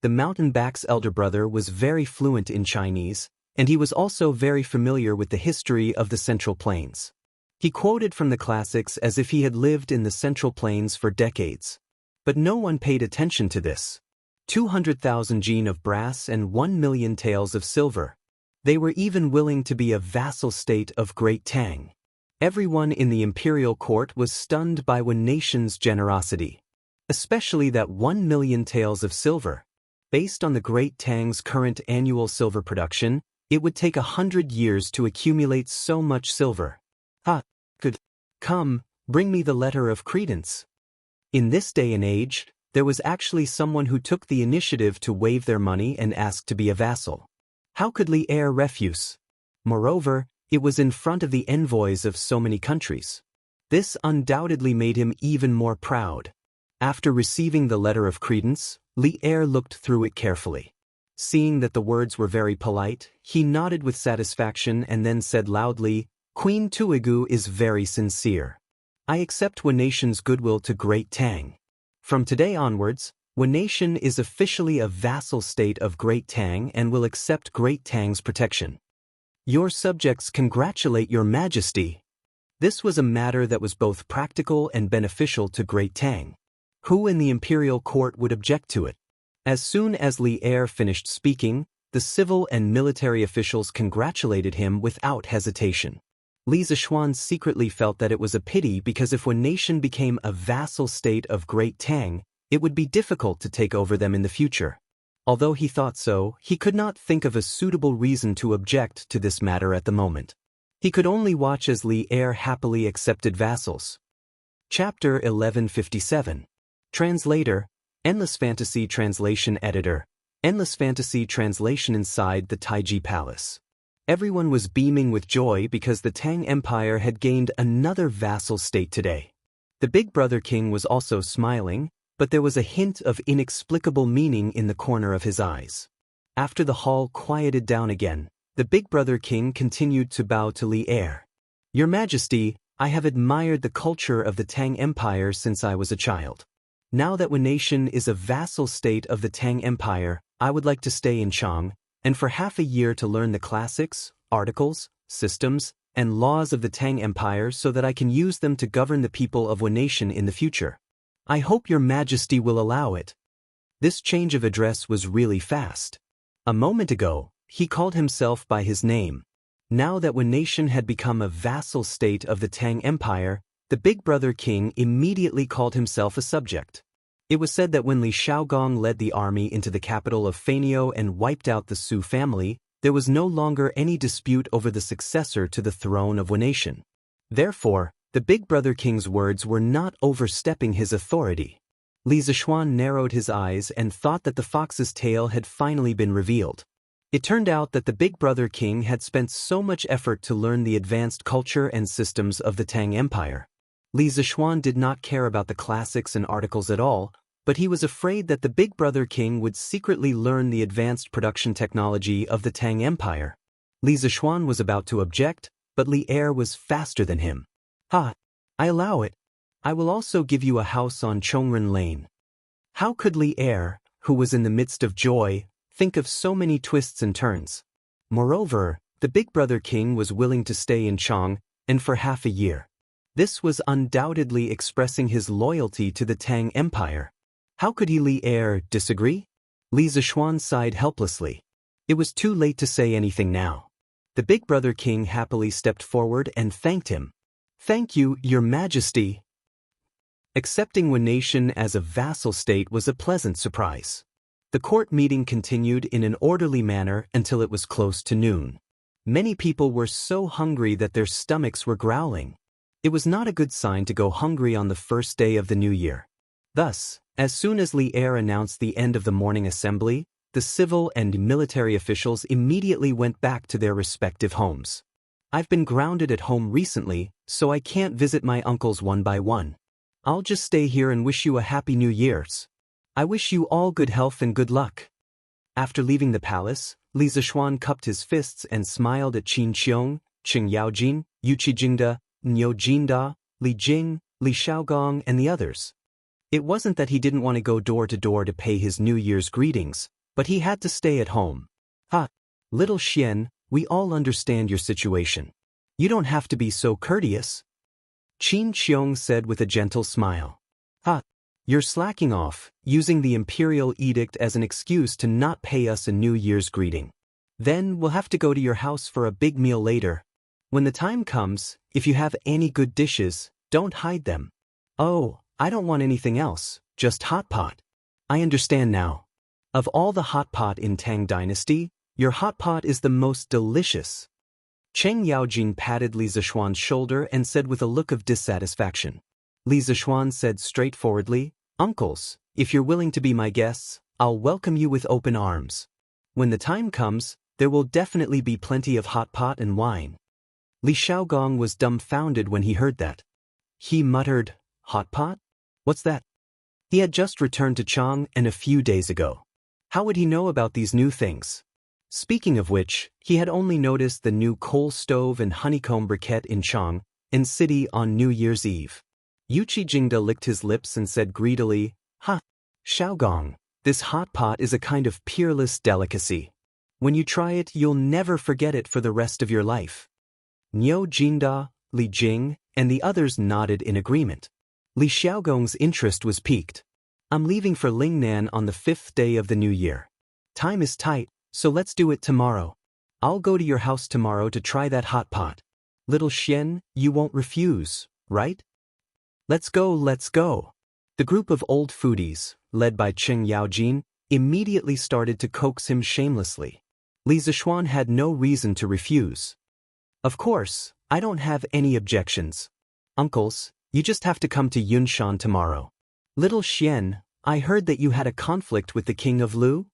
The mountebank's elder brother was very fluent in Chinese, and he was also very familiar with the history of the Central Plains. He quoted from the classics as if he had lived in the Central Plains for decades. But no one paid attention to this. 200,000 jin of brass and 1 million taels of silver. They were even willing to be a vassal state of Great Tang. Everyone in the imperial court was stunned by Wanation's generosity. Especially that 1 million taels of silver. Based on the Great Tang's current annual silver production, it would take 100 years to accumulate so much silver. Good. Come, bring me the letter of credence. In this day and age, there was actually someone who took the initiative to waive their money and ask to be a vassal. How could Li Er refuse? Moreover, it was in front of the envoys of so many countries. This undoubtedly made him even more proud. After receiving the letter of credence, Li Er looked through it carefully. Seeing that the words were very polite, he nodded with satisfaction and then said loudly, Queen Tuigu is very sincere. I accept Wanation's goodwill to Great Tang. From today onwards, Wanation is officially a vassal state of Great Tang and will accept Great Tang's protection. Your subjects congratulate your Majesty. This was a matter that was both practical and beneficial to Great Tang. Who in the imperial court would object to it? As soon as Li Er finished speaking, the civil and military officials congratulated him without hesitation. Li Zishuan secretly felt that it was a pity because if Wanation became a vassal state of Great Tang, it would be difficult to take over them in the future. Although he thought so, he could not think of a suitable reason to object to this matter at the moment. He could only watch as Li Er happily accepted vassals. Chapter 1157. Translator, Endless Fantasy Translation Editor, Endless Fantasy Translation. Inside the Taiji Palace, everyone was beaming with joy because the Tang Empire had gained another vassal state today. The Big Brother King was also smiling, but there was a hint of inexplicable meaning in the corner of his eyes. After the hall quieted down again, the Big Brother King continued to bow to Li Er. Your Majesty, I have admired the culture of the Tang Empire since I was a child. Now that Wanation is a vassal state of the Tang Empire, I would like to stay in Chang, and for half a year to learn the classics, articles, systems, and laws of the Tang Empire so that I can use them to govern the people of Wanation in the future. I hope your Majesty will allow it. This change of address was really fast. A moment ago, he called himself by his name. Now that Wanation had become a vassal state of the Tang Empire, the Big Brother King immediately called himself a subject. It was said that when Li Shaogong led the army into the capital of Fanio and wiped out the Su family, there was no longer any dispute over the successor to the throne of Wanation. Therefore, the Big Brother King's words were not overstepping his authority. Li Zishuan narrowed his eyes and thought that the fox's tail had finally been revealed. It turned out that the Big Brother King had spent so much effort to learn the advanced culture and systems of the Tang Empire. Li Zishuan did not care about the classics and articles at all, but he was afraid that the big brother king would secretly learn the advanced production technology of the Tang Empire. Li Zishuan was about to object, but Li Er was faster than him. "Ha! I allow it. I will also give you a house on Chongren Lane." How could Li Er, who was in the midst of joy, think of so many twists and turns? Moreover, the big brother king was willing to stay in Chong, and for half a year. This was undoubtedly expressing his loyalty to the Tang Empire. How could Li Er disagree? Li Zishuan sighed helplessly. It was too late to say anything now. The big brother king happily stepped forward and thanked him. "Thank you, Your Majesty." Accepting one nation as a vassal state was a pleasant surprise. The court meeting continued in an orderly manner until it was close to noon. Many people were so hungry that their stomachs were growling. It was not a good sign to go hungry on the first day of the new year. Thus, as soon as Li Er announced the end of the morning assembly, the civil and military officials immediately went back to their respective homes. "I've been grounded at home recently, so I can't visit my uncles one by one. I'll just stay here and wish you a happy New Year's. I wish you all good health and good luck." After leaving the palace, Li Zishuan cupped his fists and smiled at Qin Qiong, Qing Yaojin, Yu Qijingda, Niu Jinda, Li Jing, Li Shaogong, and the others. It wasn't that he didn't want to go door to door to pay his New Year's greetings, but he had to stay at home. "Ha! Little Xian, we all understand your situation. You don't have to be so courteous," Qin Qiong said with a gentle smile. "Ha! You're slacking off, using the imperial edict as an excuse to not pay us a New Year's greeting. Then we'll have to go to your house for a big meal later. When the time comes, if you have any good dishes, don't hide them." "Oh, I don't want anything else, just hot pot." "I understand now. Of all the hot pot in Tang Dynasty, your hot pot is the most delicious." Cheng Yaojin patted Li Zishuan's shoulder and said with a look of dissatisfaction. Li Zishuan said straightforwardly, "Uncles, if you're willing to be my guests, I'll welcome you with open arms. When the time comes, there will definitely be plenty of hot pot and wine." Li Shaogong was dumbfounded when he heard that. He muttered, "Hot pot? What's that?" He had just returned to Chang and a few days ago. How would he know about these new things? Speaking of which, he had only noticed the new coal stove and honeycomb briquette in Chang and city on New Year's Eve. Yu Qijingda licked his lips and said greedily, "Ha! Shaogong, this hot pot is a kind of peerless delicacy. When you try it, you'll never forget it for the rest of your life." Niu Jinda, Li Jing, and the others nodded in agreement. Li Xiaogong's interest was piqued. "I'm leaving for Lingnan on the 5th day of the new year. Time is tight, so let's do it tomorrow. I'll go to your house tomorrow to try that hot pot. Little Xian, you won't refuse, right?" "Let's go, let's go." The group of old foodies, led by Cheng Yaojin, immediately started to coax him shamelessly. Li Zishuan had no reason to refuse. "Of course, I don't have any objections. Uncles, you just have to come to Yunshan tomorrow. Little Xian, I heard that you had a conflict with the king of Lu?"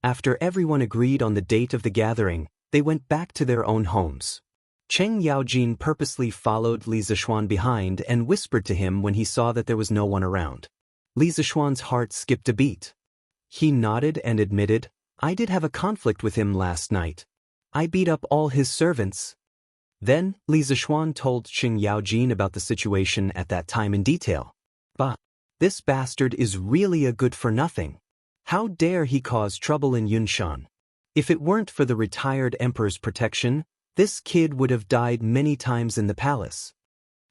After everyone agreed on the date of the gathering, they went back to their own homes. Cheng Yaojin purposely followed Li Zishuan behind and whispered to him when he saw that there was no one around. Li Zishuan's heart skipped a beat. He nodded and admitted, "I did have a conflict with him last night. I beat up all his servants." Then, Li Zishuan told Cheng Yaojin about the situation at that time in detail. "Bah, this bastard is really a good-for-nothing. How dare he cause trouble in Yunshan? If it weren't for the retired emperor's protection, this kid would have died many times in the palace."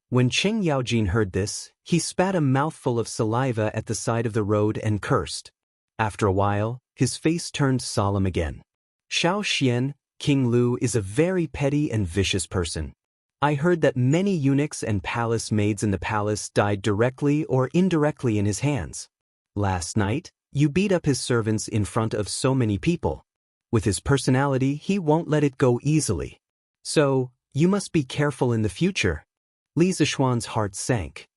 When Cheng Yaojin heard this, he spat a mouthful of saliva at the side of the road and cursed. After a while, his face turned solemn again. "Shao Xian, King Lu is a very petty and vicious person. I heard that many eunuchs and palace maids in the palace died directly or indirectly in his hands. Last night, you beat up his servants in front of so many people. With his personality, he won't let it go easily. So, you must be careful in the future." Li Zishuan's heart sank.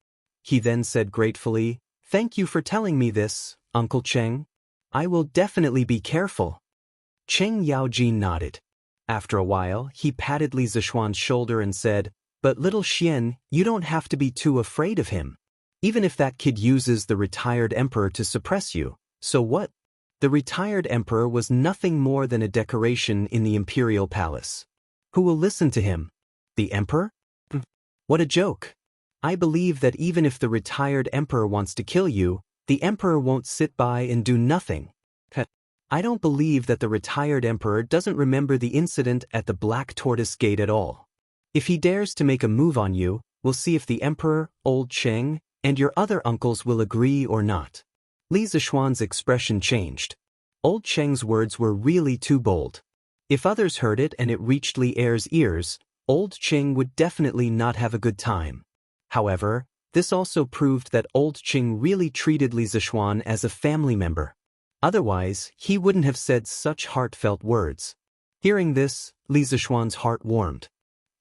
He then said gratefully, "Thank you for telling me this, Uncle Cheng. I will definitely be careful." Cheng Yaojin nodded. After a while, he patted Li Zishuan's shoulder and said, "But little Xian, you don't have to be too afraid of him. Even if that kid uses the retired emperor to suppress you, so what? The retired emperor was nothing more than a decoration in the imperial palace. Who will listen to him? The emperor? What a joke. I believe that even if the retired emperor wants to kill you, the emperor won't sit by and do nothing. I don't believe that the retired emperor doesn't remember the incident at the Black Tortoise Gate at all. If he dares to make a move on you, we'll see if the emperor, old Cheng, and your other uncles will agree or not. Li Zishuan's expression changed. Old Cheng's words were really too bold. If others heard it and it reached Li Er's ears, old Cheng would definitely not have a good time. However, this also proved that old Cheng really treated Li Zishuan as a family member. Otherwise, he wouldn't have said such heartfelt words. Hearing this, Li Zishuan's heart warmed.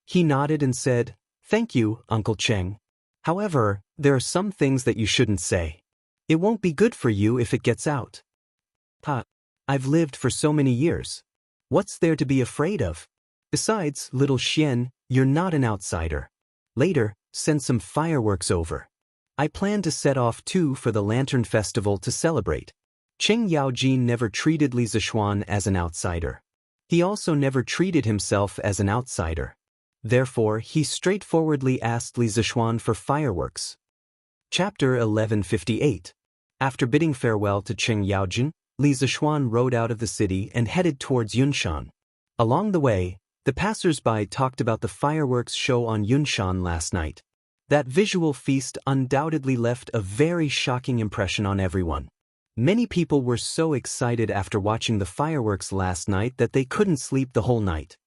He nodded and said, "Thank you, Uncle Cheng. However, there are some things that you shouldn't say. It won't be good for you if it gets out." I've lived for so many years. What's there to be afraid of? Besides, little Xian, you're not an outsider. Later, send some fireworks over. I plan to set off too for the Lantern Festival to celebrate. Cheng Yaojin never treated Li Zishuan as an outsider. He also never treated himself as an outsider. Therefore, he straightforwardly asked Li Zishuan for fireworks. Chapter 1158. After bidding farewell to Cheng Yaojin, Li Zishuan rode out of the city and headed towards Yunshan. Along the way, the passers-by talked about the fireworks show on Yunshan last night. That visual feast undoubtedly left a very shocking impression on everyone. Many people were so excited after watching the fireworks last night that they couldn't sleep the whole night.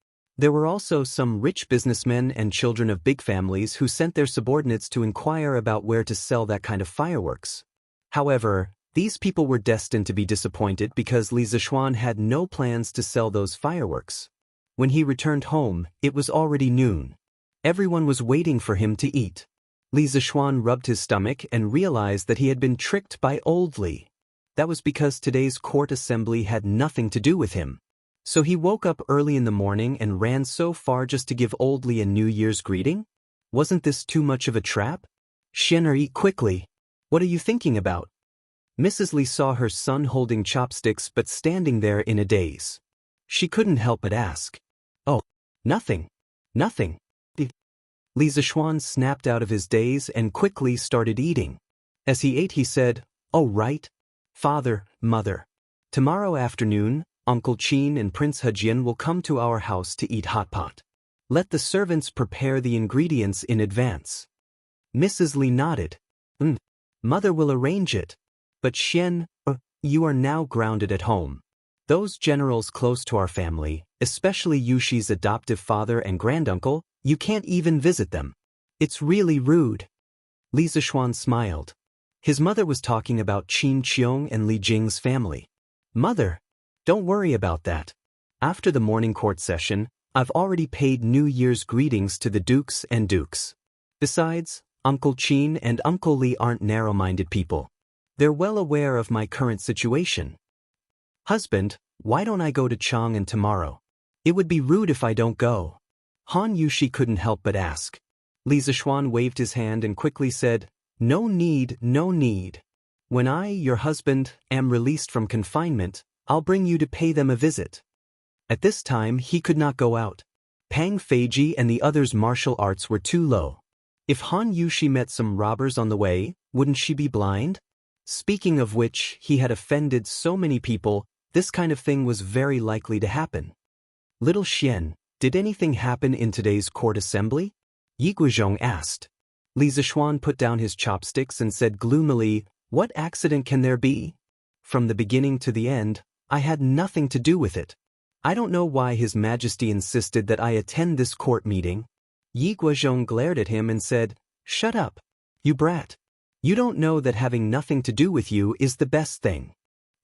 There were also some rich businessmen and children of big families who sent their subordinates to inquire about where to sell that kind of fireworks. However, these people were destined to be disappointed because Li Zishuan had no plans to sell those fireworks. When he returned home, it was already noon. Everyone was waiting for him to eat. Li Zishuan rubbed his stomach and realized that he had been tricked by old Li. That was because today's court assembly had nothing to do with him. So he woke up early in the morning and ran so far just to give old Li a New Year's greeting? Wasn't this too much of a trap? Xianer, eat quickly. What are you thinking about? Mrs. Li saw her son holding chopsticks but standing there in a daze. She couldn't help but ask. Oh, nothing. Nothing. Li Zishuan snapped out of his daze and quickly started eating. As he ate he said, "Oh right. Father, Mother. Tomorrow afternoon, Uncle Qin and Prince Hejian will come to our house to eat hot pot. Let the servants prepare the ingredients in advance." Mrs. Li nodded. Mother will arrange it. But Xian, you are now grounded at home. Those generals close to our family, especially Yushi's adoptive father and granduncle, you can't even visit them. It's really rude. Li Zishuan smiled. His mother was talking about Qin Qiong and Li Jing's family. Mother, don't worry about that. After the morning court session, I've already paid New Year's greetings to the dukes and dukes. Besides, Uncle Qin and Uncle Li aren't narrow-minded people. They're well aware of my current situation. Husband, why don't I go to Chang'an tomorrow? It would be rude if I don't go. Han Yushi couldn't help but ask. Li Zishuan waved his hand and quickly said, "No need, no need. When I, your husband, am released from confinement, I'll bring you to pay them a visit." At this time he could not go out. Pang Feiji and the others' martial arts were too low. If Han Yushi met some robbers on the way, wouldn't she be blind? Speaking of which, he had offended so many people, this kind of thing was very likely to happen. Little Xian, did anything happen in today's court assembly? Yi Guizhong asked. Li Zishuan put down his chopsticks and said gloomily, "What accident can there be? From the beginning to the end, I had nothing to do with it. I don't know why His Majesty insisted that I attend this court meeting." Yi Guizhong glared at him and said, "Shut up, you brat. You don't know that having nothing to do with you is the best thing.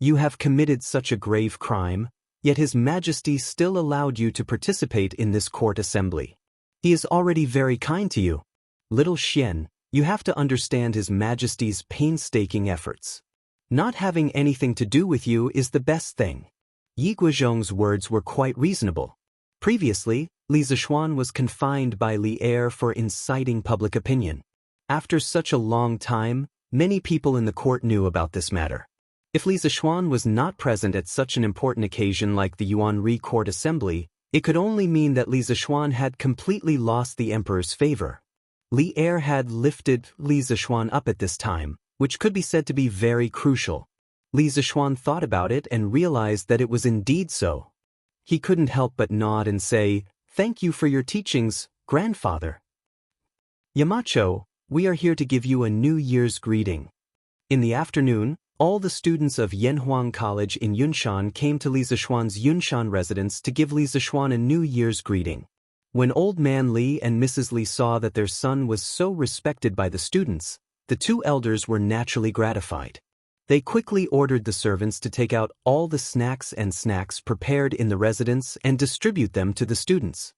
You have committed such a grave crime, yet His Majesty still allowed you to participate in this court assembly. He is already very kind to you. Little Xian, you have to understand His Majesty's painstaking efforts. Not having anything to do with you is the best thing." Yi Guizhong's words were quite reasonable. Previously, Li Zishuan was confined by Li Er for inciting public opinion. After such a long time, many people in the court knew about this matter. If Li Zixuan was not present at such an important occasion like the Yuanri court assembly, it could only mean that Li Zixuan had completely lost the emperor's favor. Li Er had lifted Li Zixuan up at this time, which could be said to be very crucial. Li Zixuan thought about it and realized that it was indeed so. He couldn't help but nod and say, "Thank you for your teachings, grandfather." Yamacho, we are here to give you a New Year's greeting. In the afternoon, all the students of Yanhuang College in Yunshan came to Li Zixuan's Yunshan residence to give Li Zixuan a New Year's greeting. When Old Man Li and Mrs. Li saw that their son was so respected by the students, the two elders were naturally gratified. They quickly ordered the servants to take out all the snacks prepared in the residence and distribute them to the students.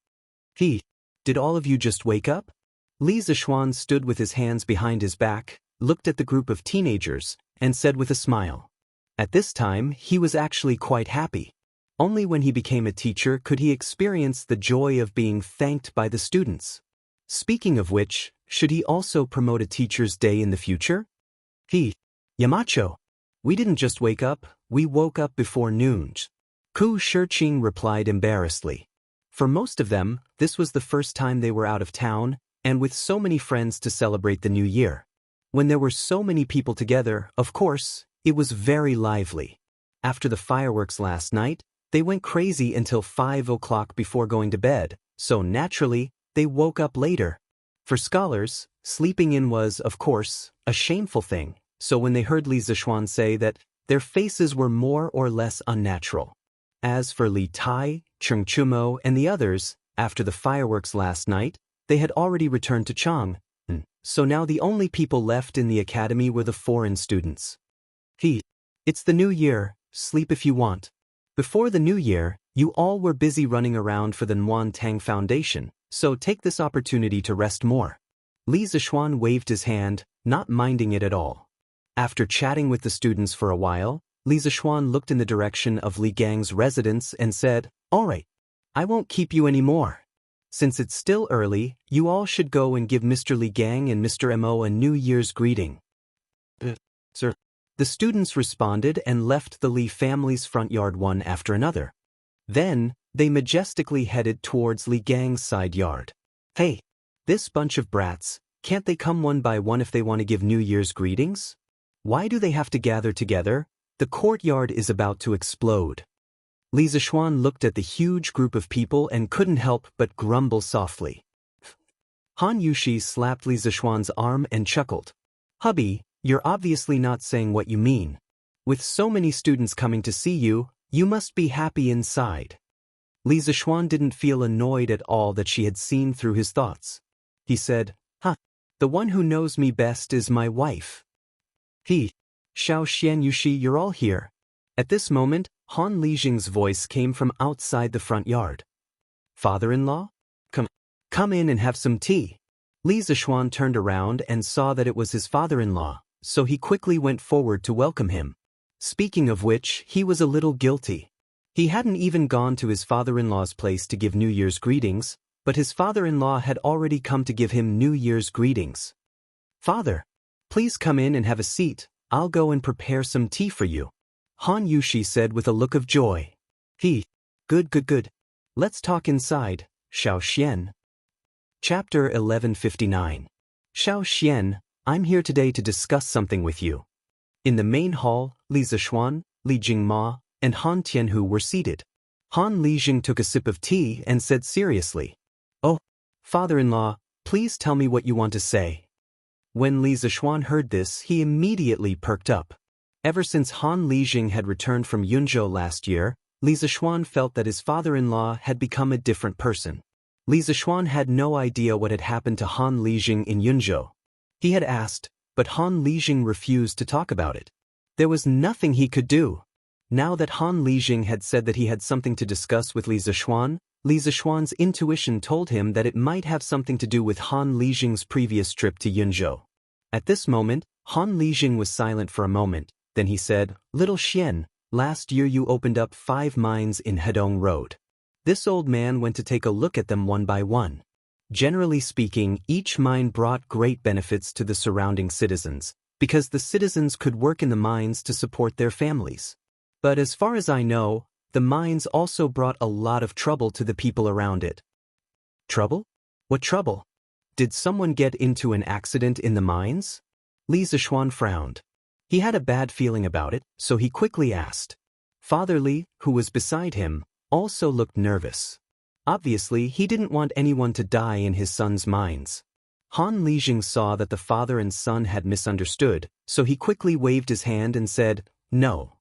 Did all of you just wake up? Li Zixuan stood with his hands behind his back, looked at the group of teenagers, and said with a smile. At this time, he was actually quite happy. Only when he became a teacher could he experience the joy of being thanked by the students. Speaking of which, should he also promote a teacher's day in the future? Yamacho, we didn't just wake up, we woke up before noon. Ku Shiqing replied embarrassedly. For most of them, this was the first time they were out of town, and with so many friends to celebrate the new year. When there were so many people together, of course, it was very lively. After the fireworks last night, they went crazy until 5 o'clock before going to bed, so naturally, they woke up later. For scholars, sleeping in was, of course, a shameful thing, so when they heard Li Zixuan say that, their faces were more or less unnatural. As for Li Tai, Cheng Chumo, and the others, after the fireworks last night, they had already returned to Chang, so now the only people left in the academy were the foreign students. It's the new year, sleep if you want. Before the new year, you all were busy running around for the Nuan Tang Foundation, so take this opportunity to rest more. Li Zixuan waved his hand, not minding it at all. After chatting with the students for a while, Li Zixuan looked in the direction of Li Gang's residence and said, "All right, I won't keep you anymore. Since it's still early, you all should go and give Mr. Li Gang and Mr. Mo a New Year's greeting." Sir. The students responded and left the Li family's front yard one after another. Then, they majestically headed towards Li Gang's side yard. Hey, this bunch of brats, can't they come one by one if they want to give New Year's greetings? Why do they have to gather together? The courtyard is about to explode. Li Zixuan looked at the huge group of people and couldn't help but grumble softly. Han Yushi slapped Li Zixuan's arm and chuckled. "Hubby, you're obviously not saying what you mean. With so many students coming to see you, you must be happy inside." Li Zixuan didn't feel annoyed at all that she had seen through his thoughts. He said, "The one who knows me best is my wife." Xiao Xian Yushi, you're all here." At this moment, Han Lijing's voice came from outside the front yard. "Father-in-law? Come in and have some tea." Li Zixuan turned around and saw that it was his father-in-law, so he quickly went forward to welcome him. Speaking of which, he was a little guilty. He hadn't even gone to his father-in-law's place to give New Year's greetings, but his father-in-law had already come to give him New Year's greetings. "Father, please come in and have a seat, I'll go and prepare some tea for you," Han Yushi said with a look of joy. Good. Let's talk inside, Xiao Xian. Chapter 1159. Xiao Xian, I'm here today to discuss something with you. In the main hall, Li Zixuan, Li Jingma, and Han Tianhu were seated. Han Lijing took a sip of tea and said seriously, "Oh, father-in-law, please tell me what you want to say." When Li Zixuan heard this, he immediately perked up. Ever since Han Lijing had returned from Yunzhou last year, Li Zixuan felt that his father-in-law had become a different person. Li Zixuan had no idea what had happened to Han Lijing in Yunzhou. He had asked, but Han Lijing refused to talk about it. There was nothing he could do. Now that Han Lijing had said that he had something to discuss with Li Zixuan's intuition told him that it might have something to do with Han Lijing's previous trip to Yunzhou. At this moment, Han Lijing was silent for a moment, then he said, "Little Xian, last year you opened up 5 mines in Hedong Road. This old man went to take a look at them one by one. Generally speaking, each mine brought great benefits to the surrounding citizens, because the citizens could work in the mines to support their families. But as far as I know, the mines also brought a lot of trouble to the people around it. Trouble? What trouble? Did someone get into an accident in the mines? Li Zishuan frowned. He had a bad feeling about it, so he quickly asked. Father Li, who was beside him, also looked nervous. Obviously, he didn't want anyone to die in his son's mines. Han Lijing saw that the father and son had misunderstood, so he quickly waved his hand and said, "No.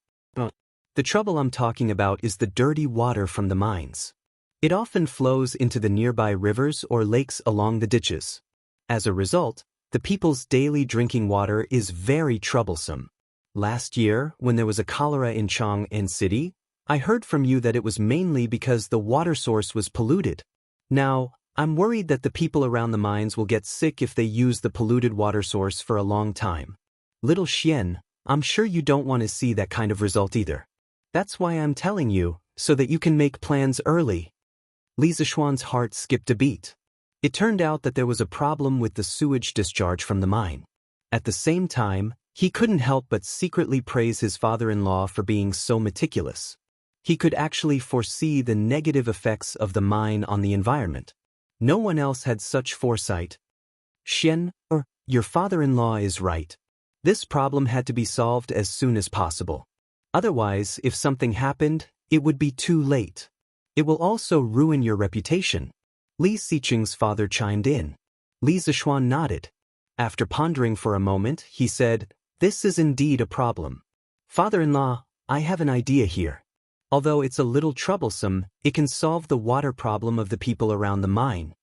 The trouble I'm talking about is the dirty water from the mines. It often flows into the nearby rivers or lakes along the ditches. As a result, the people's daily drinking water is very troublesome. Last year, when there was a cholera in Chang'an City, I heard from you that it was mainly because the water source was polluted. Now, I'm worried that the people around the mines will get sick if they use the polluted water source for a long time. Little Xian, I'm sure you don't want to see that kind of result either. That's why I'm telling you, so that you can make plans early." Li Zishuan's heart skipped a beat. It turned out that there was a problem with the sewage discharge from the mine. At the same time, he couldn't help but secretly praise his father-in-law for being so meticulous. He could actually foresee the negative effects of the mine on the environment. No one else had such foresight. Xian, your father-in-law is right. This problem had to be solved as soon as possible. Otherwise, if something happened, it would be too late. It will also ruin your reputation. Li Xiqing's father chimed in. Li Zishuan nodded. After pondering for a moment, he said, "This is indeed a problem. Father-in-law, I have an idea here. Although it's a little troublesome, it can solve the water problem of the people around the mine."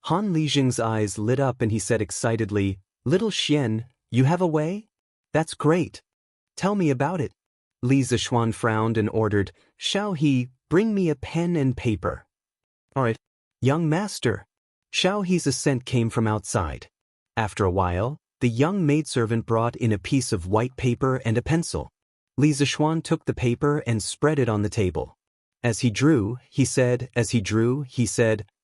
Han Lijing's eyes lit up and he said excitedly, "Little Xian, you have a way? That's great. Tell me about it." Li Zishuan frowned and ordered, "Shao He, bring me a pen and paper." "All right, young master." Shao He's assent came from outside. After a while, the young maidservant brought in a piece of white paper and a pencil. Li Zishuan took the paper and spread it on the table. As he drew, he said,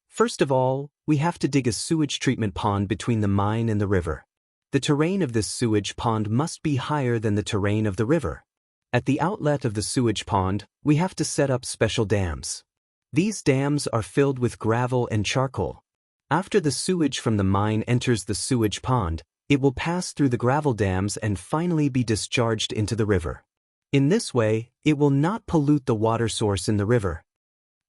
"First of all, we have to dig a sewage treatment pond between the mine and the river. The terrain of this sewage pond must be higher than the terrain of the river. At the outlet of the sewage pond, we have to set up special dams. These dams are filled with gravel and charcoal. After the sewage from the mine enters the sewage pond, it will pass through the gravel dams and finally be discharged into the river. In this way, it will not pollute the water source in the river."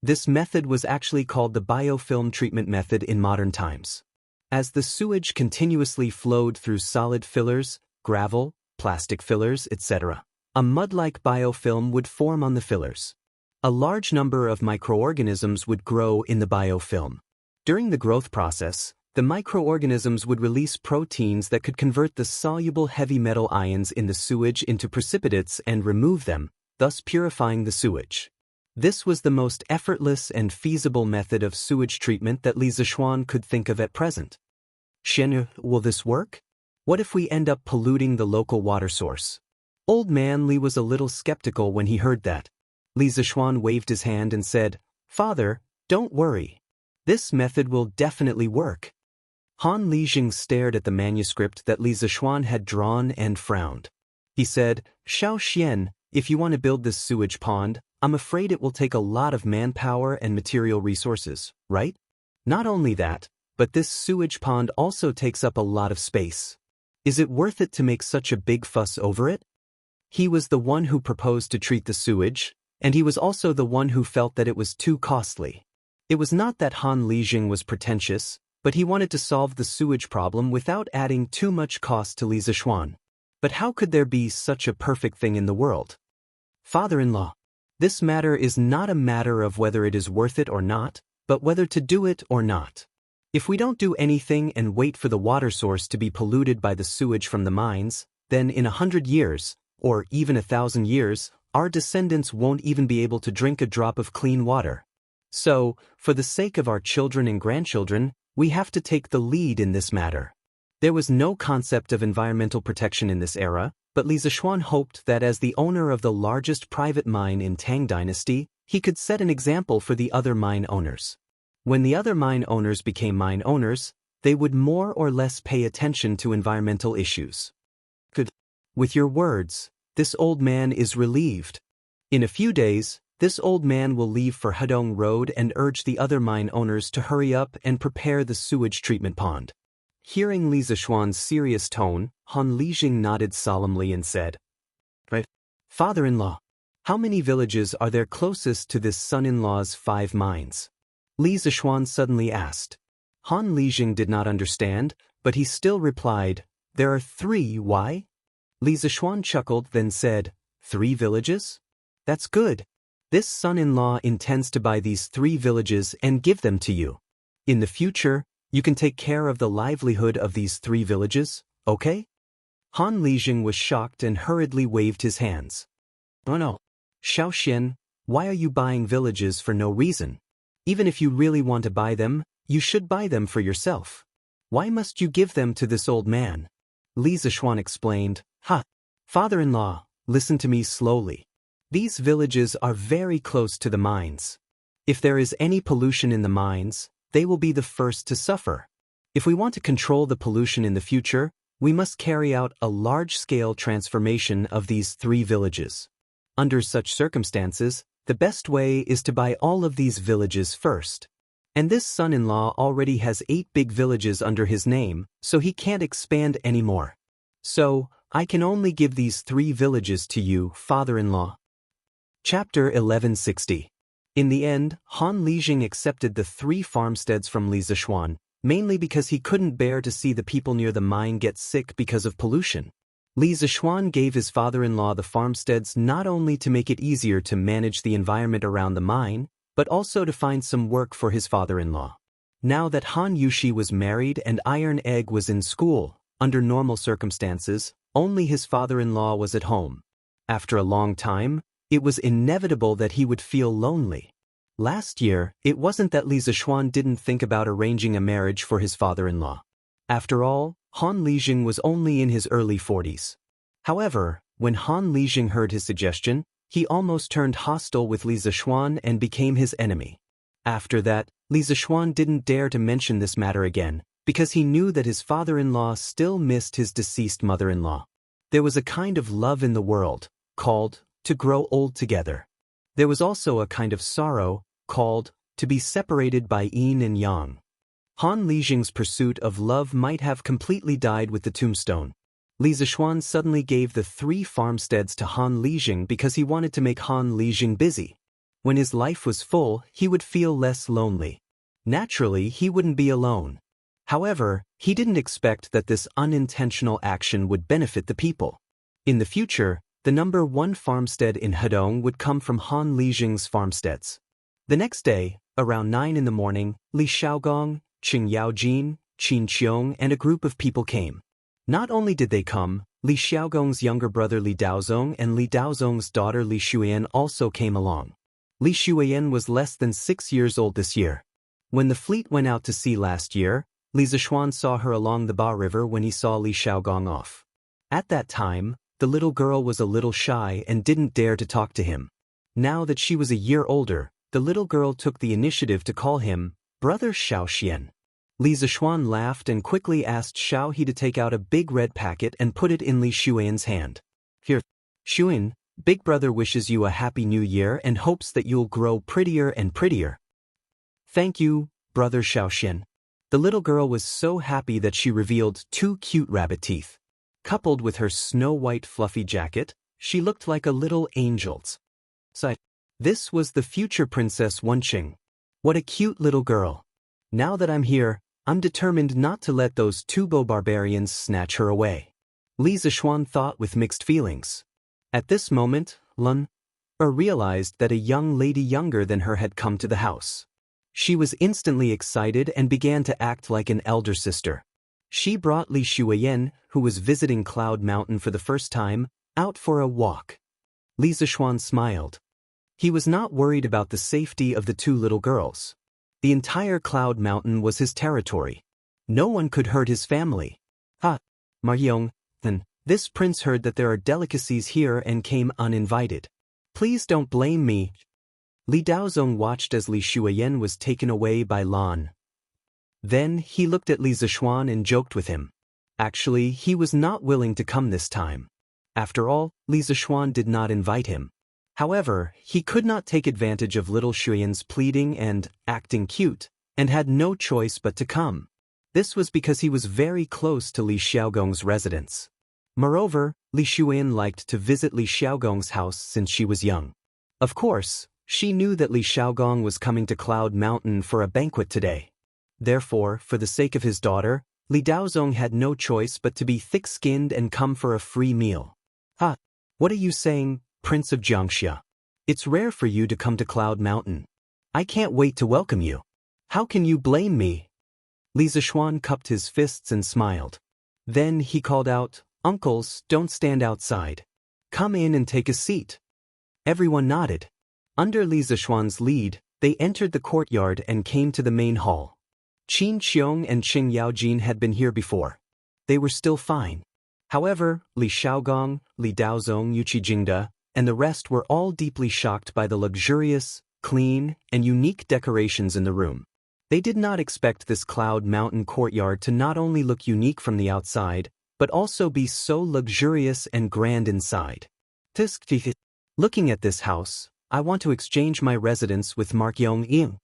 This method was actually called the biofilm treatment method in modern times. As the sewage continuously flowed through solid fillers, gravel, plastic fillers, etc., a mud-like biofilm would form on the fillers. A large number of microorganisms would grow in the biofilm. During the growth process, the microorganisms would release proteins that could convert the soluble heavy metal ions in the sewage into precipitates and remove them, thus purifying the sewage. This was the most effortless and feasible method of sewage treatment that Li Zishuan could think of at present. "Xian, will this work? What if we end up polluting the local water source?" Old man Li was a little skeptical when he heard that. Li Zishuan waved his hand and said, "Father, don't worry. This method will definitely work." Han Lijing stared at the manuscript that Li Zishuan had drawn and frowned. He said, "Shao Xian, if you want to build this sewage pond, I'm afraid it will take a lot of manpower and material resources, right? Not only that, but this sewage pond also takes up a lot of space. Is it worth it to make such a big fuss over it?" He was the one who proposed to treat the sewage, and he was also the one who felt that it was too costly. It was not that Han Lijing was pretentious, but he wanted to solve the sewage problem without adding too much cost to Li Zishuan. But how could there be such a perfect thing in the world? "Father-in-law, this matter is not a matter of whether it is worth it or not, but whether to do it or not. If we don't do anything and wait for the water source to be polluted by the sewage from the mines, then in 100 years, or even 1,000 years, our descendants won't even be able to drink a drop of clean water. So, for the sake of our children and grandchildren, we have to take the lead in this matter." There was no concept of environmental protection in this era, but Li Zishuan hoped that as the owner of the largest private mine in Tang Dynasty, he could set an example for the other mine owners. When the other mine owners became mine owners, they would more or less pay attention to environmental issues. Good. With your words, this old man is relieved. In a few days, this old man will leave for Hedong Road and urge the other mine owners to hurry up and prepare the sewage treatment pond. Hearing Li Zishuan's serious tone, Han Lijing nodded solemnly and said, "Right. Father-in-law, how many villages are there closest to this son-in-law's 5 mines?" Li Zishuan suddenly asked. Han Lijing did not understand, but he still replied, "There are 3, why?" Li Zishuan chuckled, then said, 3 villages? That's good. This son-in-law intends to buy these 3 villages and give them to you. In the future, you can take care of the livelihood of these 3 villages, okay? Han Lijing was shocked and hurriedly waved his hands. "Oh no. Xiaoxian, why are you buying villages for no reason? Even if you really want to buy them, you should buy them for yourself. Why must you give them to this old man?" Li Zishuan explained, Father-in-law, listen to me slowly. These villages are very close to the mines. If there is any pollution in the mines, they will be the first to suffer. If we want to control the pollution in the future, we must carry out a large-scale transformation of these 3 villages. Under such circumstances, the best way is to buy all of these villages first. And this son-in-law already has 8 big villages under his name, so he can't expand anymore. So, I can only give these 3 villages to you, father-in-law. Chapter 1160. In the end, Han Lijing accepted the 3 farmsteads from Li Zishuan, mainly because he couldn't bear to see the people near the mine get sick because of pollution. Li Zishuan gave his father-in-law the farmsteads not only to make it easier to manage the environment around the mine, but also to find some work for his father-in-law. Now that Han Yushi was married and Iron Egg was in school, under normal circumstances, only his father-in-law was at home. After a long time, it was inevitable that he would feel lonely. Last year, it wasn't that Li Zishuan didn't think about arranging a marriage for his father-in-law. After all, Han Lijing was only in his early 40s. However, when Han Lijing heard his suggestion, he almost turned hostile with Li Zishuan and became his enemy. After that, Li Zishuan didn't dare to mention this matter again, because he knew that his father-in-law still missed his deceased mother-in-law. There was a kind of love in the world, called to grow old together. There was also a kind of sorrow, called to be separated by yin and yang. Han Lijing's pursuit of love might have completely died with the tombstone. Li Zishuan suddenly gave the 3 farmsteads to Han Lijing because he wanted to make Han Lijing busy. When his life was full, he would feel less lonely. Naturally, he wouldn't be alone. However, he didn't expect that this unintentional action would benefit the people. In the future, the number 1 farmstead in Hedong would come from Han Lijing's farmsteads. The next day, around 9 in the morning, Li Xiaogong, Qing Yaojin, Qin Qiong and a group of people came. Not only did they come, Li Xiaogong's younger brother Li Daozong and Li Daozong's daughter Li Shuyan also came along. Li Shuyan was less than 6 years old this year. When the fleet went out to sea last year, Li Zishuan saw her along the Ba River when he saw Li Xiaogong off. At that time, the little girl was a little shy and didn't dare to talk to him. Now that she was a year older, the little girl took the initiative to call him Brother Xiaoxian. Li Zishuan laughed and quickly asked Xiao He to take out a big red packet and put it in Li Shuyan's hand. "Here, Shuyan, Big Brother wishes you a happy new year and hopes that you'll grow prettier and prettier." "Thank you, Brother Xiaoxian." The little girl was so happy that she revealed 2 cute rabbit teeth. Coupled with her snow-white fluffy jacket, she looked like a little angel. This was the future Princess Wenqing. What a cute little girl. Now that I'm here, I'm determined not to let those 2 barbarians snatch her away. Li Zishuan thought with mixed feelings. At this moment, Lun realized that a young lady younger than her had come to the house. She was instantly excited and began to act like an elder sister. She brought Li Shuyan, who was visiting Cloud Mountain for the first time, out for a walk. Li Zishuan smiled. He was not worried about the safety of the 2 little girls. The entire Cloud Mountain was his territory. No one could hurt his family. Maryong, then, this prince heard that there are delicacies here and came uninvited. Please don't blame me. Li Daozong watched as Li Shuiyan was taken away by Lan. Then he looked at Li Zishuan and joked with him. Actually, he was not willing to come this time. After all, Li Zishuan did not invite him. However, he could not take advantage of little Shuiyan's pleading and acting cute, and had no choice but to come. This was because he was very close to Li Xiaogong's residence. Moreover, Li Shuiyan liked to visit Li Xiaogong's house since she was young. Of course, she knew that Li Xiaogong was coming to Cloud Mountain for a banquet today. Therefore, for the sake of his daughter, Li Daozong had no choice but to be thick-skinned and come for a free meal. "Ah, what are you saying, Prince of Jiangxia? It's rare for you to come to Cloud Mountain. I can't wait to welcome you. How can you blame me?" Li Zishuan cupped his fists and smiled. Then he called out, "Uncles, don't stand outside. Come in and take a seat." Everyone nodded. Under Li Zishuan's lead, they entered the courtyard and came to the main hall. Qin Qiong and Qing Yaojin had been here before. They were still fine. However, Li Xiaogong, Li Daozong, Yuqi Jingde, and the rest were all deeply shocked by the luxurious, clean, and unique decorations in the room. They did not expect this Cloud Mountain courtyard to not only look unique from the outside, but also be so luxurious and grand inside. Looking at this house, I want to exchange my residence with Mark Yong-ing.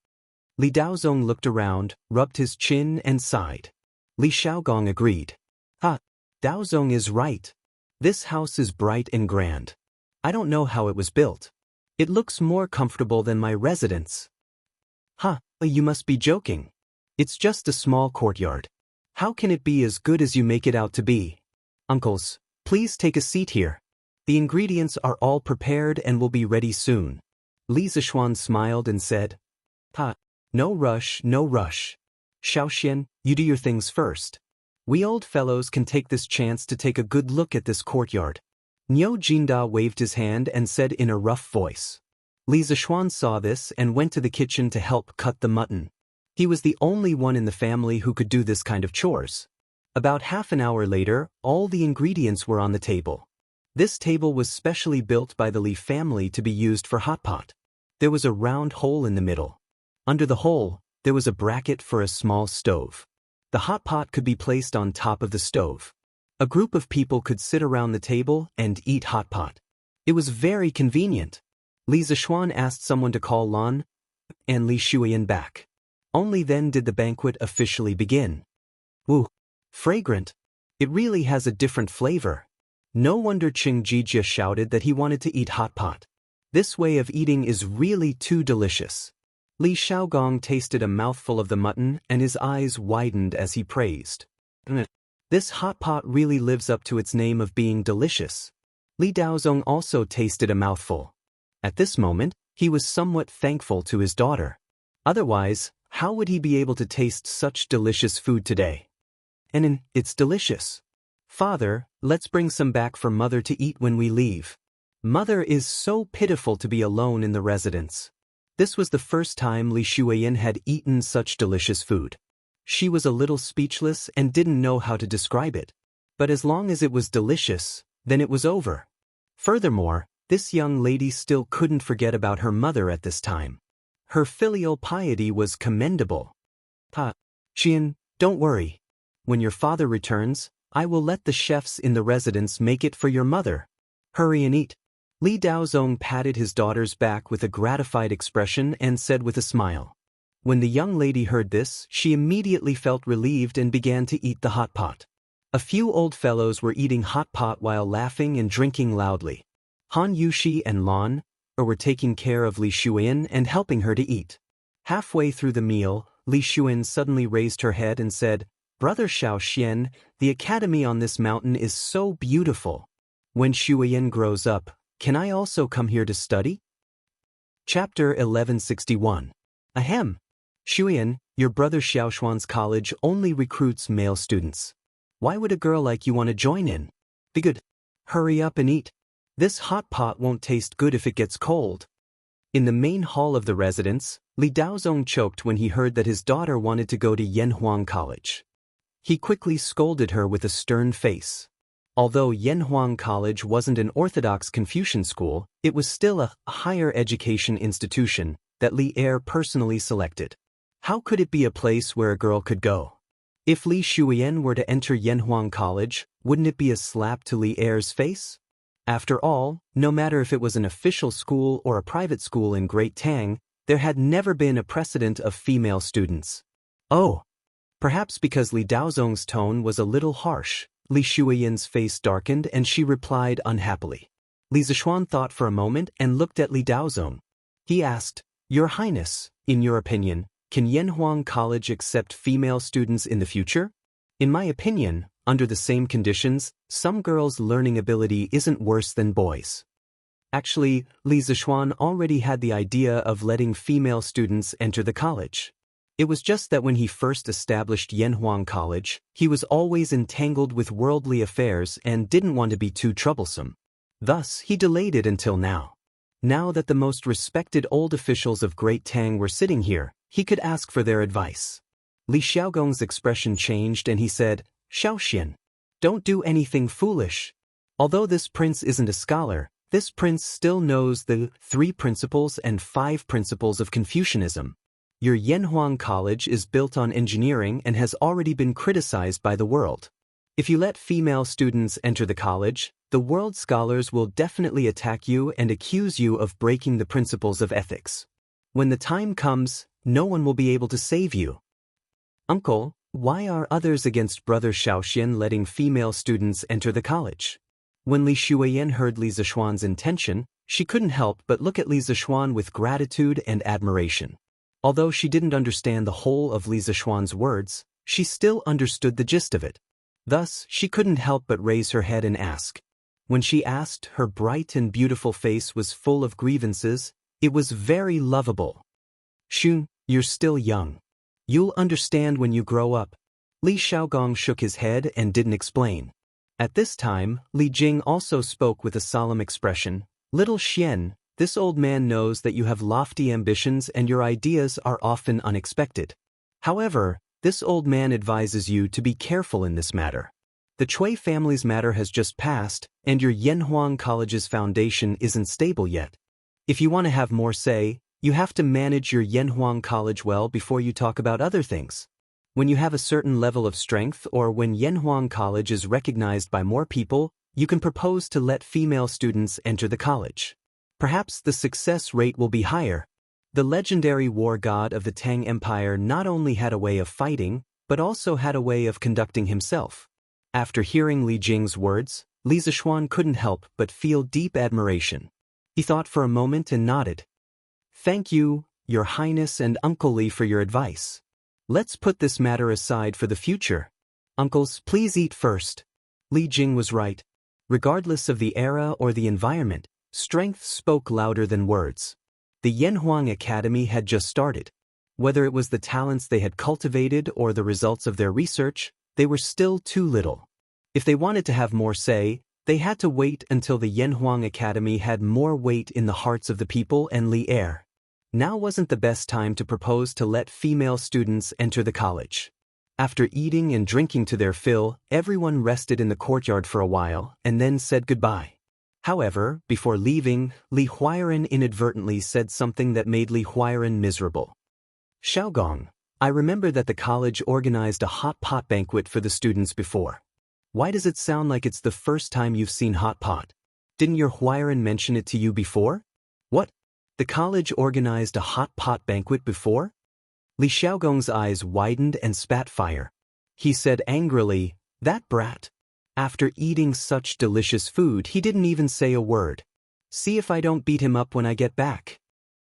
Li Daozong looked around, rubbed his chin and sighed. Li Xiaogong agreed. "Ah, Daozong is right. This house is bright and grand. I don't know how it was built. It looks more comfortable than my residence." "Huh, you must be joking. It's just a small courtyard. How can it be as good as you make it out to be? Uncles, please take a seat here. The ingredients are all prepared and will be ready soon." Li Zishuan smiled and said, "Ha, no rush, no rush. Xiaoxian, you do your things first. We old fellows can take this chance to take a good look at this courtyard." Niu Jinda waved his hand and said in a rough voice. Li Zishuan saw this and went to the kitchen to help cut the mutton. He was the only one in the family who could do this kind of chores. About half an hour later, all the ingredients were on the table. This table was specially built by the Li family to be used for hot pot. There was a round hole in the middle. Under the hole, there was a bracket for a small stove. The hot pot could be placed on top of the stove. A group of people could sit around the table and eat hot pot. It was very convenient. Li Zishuan asked someone to call Lan and Li Shuiyan back. Only then did the banquet officially begin. Woo! Fragrant! It really has a different flavor. No wonder Qing Jijia shouted that he wanted to eat hot pot. This way of eating is really too delicious. Li Xiaogong tasted a mouthful of the mutton and his eyes widened as he praised. This hot pot really lives up to its name of being delicious. Li Daozong also tasted a mouthful. At this moment, he was somewhat thankful to his daughter. Otherwise, how would he be able to taste such delicious food today? And it's delicious. Father, let's bring some back for Mother to eat when we leave. Mother is so pitiful to be alone in the residence. This was the first time Li Shuiyan had eaten such delicious food. She was a little speechless and didn't know how to describe it. But as long as it was delicious, then it was over. Furthermore, this young lady still couldn't forget about her mother at this time. Her filial piety was commendable. "Ha, Qian, don't worry. When your father returns, I will let the chefs in the residence make it for your mother. Hurry and eat." Li Daozong patted his daughter's back with a gratified expression and said with a smile. When the young lady heard this, she immediately felt relieved and began to eat the hot pot. A few old fellows were eating hot pot while laughing and drinking loudly. Han Yushi and Lan were taking care of Li Shuiyan and helping her to eat. Halfway through the meal, Li Shuiyan suddenly raised her head and said, "Brother Xiaoxian, the academy on this mountain is so beautiful. When Shuiyan grows up, can I also come here to study?" Chapter 1161. Ahem. Shuiyan, your brother Xiaoshuan's college only recruits male students. Why would a girl like you want to join in? Be good. Hurry up and eat. This hot pot won't taste good if it gets cold. In the main hall of the residence, Li Daozong choked when he heard that his daughter wanted to go to Yanhuang College. He quickly scolded her with a stern face. Although Yanhuang College wasn't an orthodox Confucian school, it was still a higher education institution that Li Er personally selected. How could it be a place where a girl could go? If Li Shuyan were to enter Yanhuang College, wouldn't it be a slap to Li Er's face? After all, no matter if it was an official school or a private school in Great Tang, there had never been a precedent of female students. Oh, perhaps because Li Daozong's tone was a little harsh, Li Shuyan's face darkened and she replied unhappily. Li Zishuan thought for a moment and looked at Li Daozong. He asked, "Your Highness, in your opinion, can Yanhuang College accept female students in the future? In my opinion, under the same conditions, some girls' learning ability isn't worse than boys." Actually, Li Zishuan already had the idea of letting female students enter the college. It was just that when he first established Yanhuang College, he was always entangled with worldly affairs and didn't want to be too troublesome. Thus, he delayed it until now. Now that the most respected old officials of Great Tang were sitting here, he could ask for their advice. Li Xiaogong's expression changed and he said, "Xiaoxian, don't do anything foolish. Although this prince isn't a scholar, this prince still knows the 3 principles and 5 principles of Confucianism. Your Yanhuang College is built on engineering and has already been criticized by the world. If you let female students enter the college, the world scholars will definitely attack you and accuse you of breaking the principles of ethics. When the time comes, no one will be able to save you." "Uncle, why are others against Brother Xiaoxian letting female students enter the college?" When Li Shuyan heard Li Zishuan's intention, she couldn't help but look at Li Zishuan with gratitude and admiration. Although she didn't understand the whole of Li Zishuan's words, she still understood the gist of it. Thus, she couldn't help but raise her head and ask. When she asked, her bright and beautiful face was full of grievances. It was very lovable. "Shun, you're still young. You'll understand when you grow up." Li Xiaogong shook his head and didn't explain. At this time, Li Jing also spoke with a solemn expression. "Little Xian, this old man knows that you have lofty ambitions and your ideas are often unexpected. However, this old man advises you to be careful in this matter. The Cui family's matter has just passed, and your Yanhuang College's foundation isn't stable yet. If you want to have more say, you have to manage your Yanhuang College well before you talk about other things. When you have a certain level of strength or when Yanhuang College is recognized by more people, you can propose to let female students enter the college. Perhaps the success rate will be higher." The legendary war god of the Tang Empire not only had a way of fighting, but also had a way of conducting himself. After hearing Li Jing's words, Li Zishuan couldn't help but feel deep admiration. He thought for a moment and nodded. "Thank you, Your Highness and Uncle Li, for your advice. Let's put this matter aside for the future. Uncles, please eat first." Li Jing was right. Regardless of the era or the environment, strength spoke louder than words. The Yanhuang Academy had just started. Whether it was the talents they had cultivated or the results of their research, they were still too little. If they wanted to have more say, they had to wait until the Yanhuang Academy had more weight in the hearts of the people and Li Er. Now wasn't the best time to propose to let female students enter the college. After eating and drinking to their fill, everyone rested in the courtyard for a while and then said goodbye. However, before leaving, Li Huairen inadvertently said something that made Li Huairen miserable. "Xiaogong, I remember that the college organized a hot pot banquet for the students before. Why does it sound like it's the first time you've seen hot pot? Didn't your Huairen mention it to you before?" "What? The college organized a hot pot banquet before?" Li Xiaogong's eyes widened and spat fire. He said angrily, "That brat. After eating such delicious food, he didn't even say a word. See if I don't beat him up when I get back."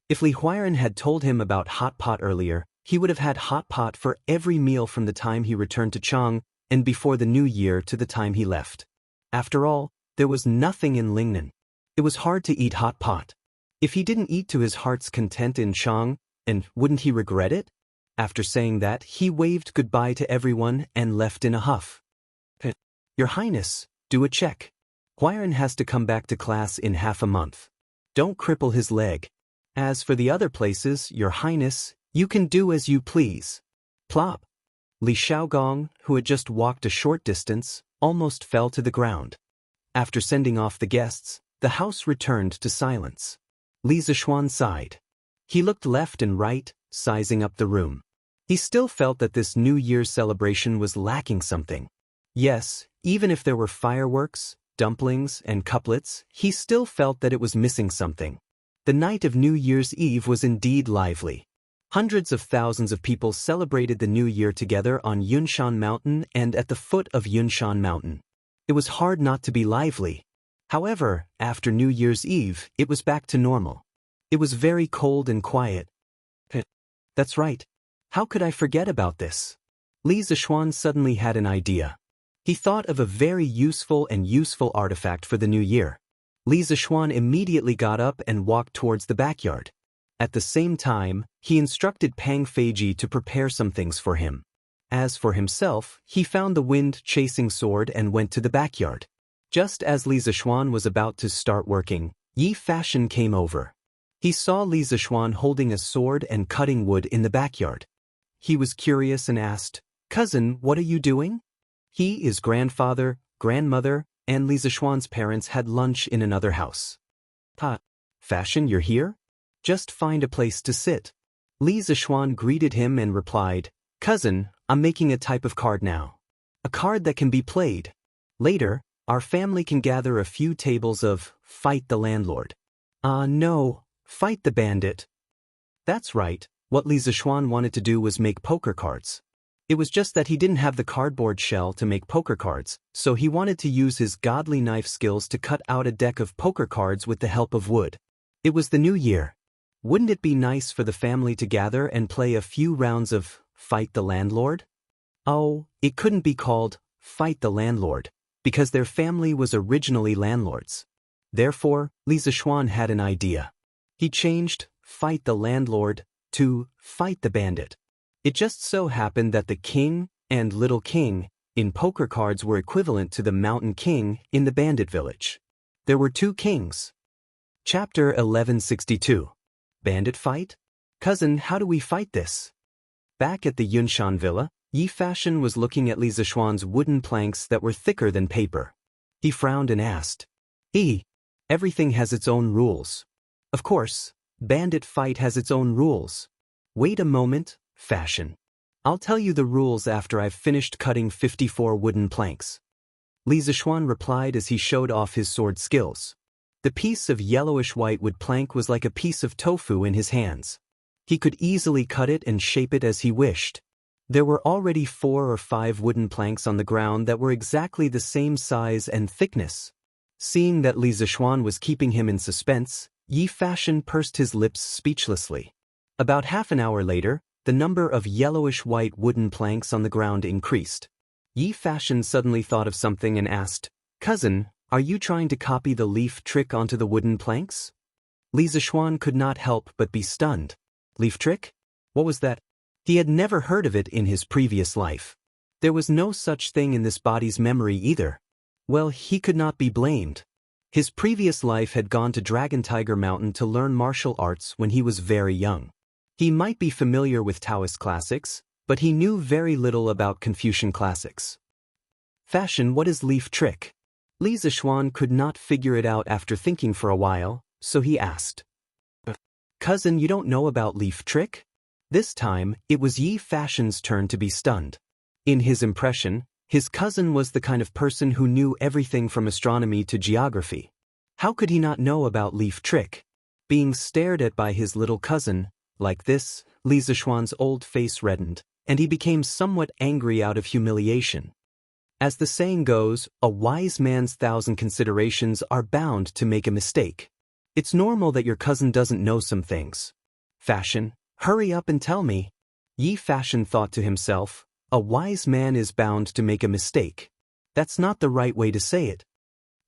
If Li Huairen had told him about hot pot earlier, he would have had hot pot for every meal from the time he returned to Chang and before the new year to the time he left. After all, there was nothing in Lingnan. It was hard to eat hot pot. If he didn't eat to his heart's content in Chang, and wouldn't he regret it? After saying that, he waved goodbye to everyone and left in a huff. "Your Highness, do a check. Huairen has to come back to class in half a month. Don't cripple his leg. As for the other places, Your Highness, you can do as you please." Plop. Li Xiaogong, who had just walked a short distance, almost fell to the ground. After sending off the guests, the house returned to silence. Li Zishuan sighed. He looked left and right, sizing up the room. He still felt that this New Year's celebration was lacking something. Yes, even if there were fireworks, dumplings, and couplets, he still felt that it was missing something. The night of New Year's Eve was indeed lively. Hundreds of thousands of people celebrated the New Year together on Yunshan Mountain and at the foot of Yunshan Mountain. It was hard not to be lively. However, after New Year's Eve, it was back to normal. It was very cold and quiet. That's right. How could I forget about this? Li Zishuan suddenly had an idea. He thought of a very useful artifact for the new year. Li Zishuan immediately got up and walked towards the backyard. At the same time, he instructed Pang Feiji to prepare some things for him. As for himself, he found the wind-chasing sword and went to the backyard. Just as Li Zishuan was about to start working, Yi Fashion came over. He saw Li Zishuan holding a sword and cutting wood in the backyard. He was curious and asked, "Cousin, what are you doing?" His grandfather, grandmother, and Li Zishuan's parents had lunch in another house. Fashion, you're here? Just find a place to sit. Li Zishuan greeted him and replied, "Cousin, I'm making a type of card now. A card that can be played. Later, our family can gather a few tables of Fight the Landlord." No, Fight the Bandit. That's right, what Li Zishuan wanted to do was make poker cards. It was just that he didn't have the cardboard shell to make poker cards, so he wanted to use his godly knife skills to cut out a deck of poker cards with the help of wood. It was the new year. Wouldn't it be nice for the family to gather and play a few rounds of Fight the Landlord? Oh, it couldn't be called Fight the Landlord, because their family was originally landlords. Therefore, Li Zishuan had an idea. He changed Fight the Landlord to Fight the Bandit. It just so happened that the king and little king in poker cards were equivalent to the mountain king in the bandit village. There were two kings. Chapter 1162. Bandit fight? Cousin, how do we fight this? Back at the Yunshan villa, Yi Fashion was looking at Li Zishuan's wooden planks that were thicker than paper. He frowned and asked, Everything has its own rules. Of course, bandit fight has its own rules. Wait a moment, Fashion. I'll tell you the rules after I've finished cutting 54 wooden planks. Li Zishuan replied as he showed off his sword skills. The piece of yellowish-white wood plank was like a piece of tofu in his hands. He could easily cut it and shape it as he wished. There were already 4 or 5 wooden planks on the ground that were exactly the same size and thickness. Seeing that Li Zishuan was keeping him in suspense, Yi Fashion pursed his lips speechlessly. About half an hour later, the number of yellowish-white wooden planks on the ground increased. Yi Fashion suddenly thought of something and asked, "Cousin, are you trying to copy the leaf trick onto the wooden planks?" Li Zishuan could not help but be stunned. Leaf trick? What was that? He had never heard of it in his previous life. There was no such thing in this body's memory either. Well, he could not be blamed. His previous life had gone to Dragon Tiger Mountain to learn martial arts when he was very young. He might be familiar with Taoist classics, but he knew very little about Confucian classics. Fashion, what is leaf trick? Li Zishuan could not figure it out after thinking for a while, so he asked. Cousin, you don't know about leaf trick? This time, it was Yi Fashion's turn to be stunned. In his impression, his cousin was the kind of person who knew everything from astronomy to geography. How could he not know about leaf trick? Being stared at by his little cousin, like this, Li Zishuan's old face reddened, and he became somewhat angry out of humiliation. As the saying goes, a wise man's 1,000 considerations are bound to make a mistake. It's normal that your cousin doesn't know some things. Fashion, hurry up and tell me. Yi Fashion thought to himself, a wise man is bound to make a mistake. That's not the right way to say it.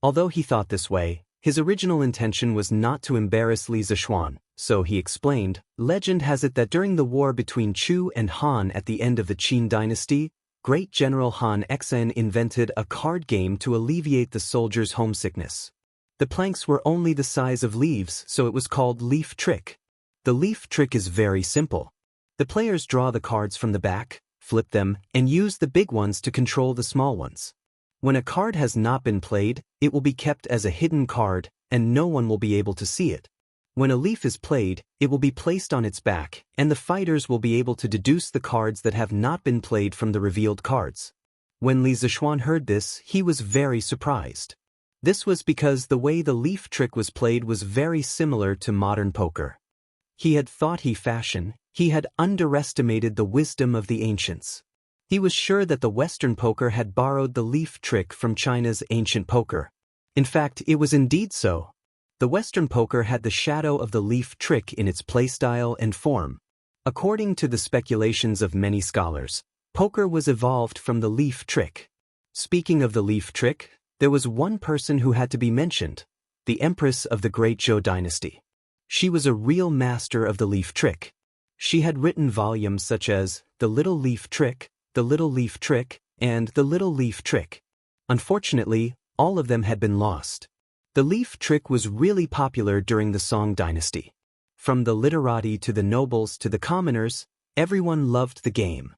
Although he thought this way, his original intention was not to embarrass Li Zishuan, so he explained, legend has it that during the war between Chu and Han at the end of the Qin dynasty, Great General Han Xen invented a card game to alleviate the soldiers' homesickness. The planks were only the size of leaves, so it was called leaf trick. The leaf trick is very simple. The players draw the cards from the back, flip them, and use the big ones to control the small ones. When a card has not been played, it will be kept as a hidden card, and no one will be able to see it. When a leaf is played, it will be placed on its back, and the fighters will be able to deduce the cards that have not been played from the revealed cards. When Li Zishuan heard this, he was very surprised. This was because the way the leaf trick was played was very similar to modern poker. He had thought he had underestimated the wisdom of the ancients. He was sure that the Western poker had borrowed the leaf trick from China's ancient poker. In fact, it was indeed so. The Western poker had the shadow of the leaf trick in its playstyle and form. According to the speculations of many scholars, poker was evolved from the leaf trick. Speaking of the leaf trick, there was one person who had to be mentioned, the Empress of the Great Zhou dynasty. She was a real master of the leaf trick. She had written volumes such as The Little Leaf Trick, The Little Leaf Trick, and The Little Leaf Trick. Unfortunately, all of them had been lost. The leaf trick was really popular during the Song dynasty. From the literati to the nobles to the commoners, everyone loved the game.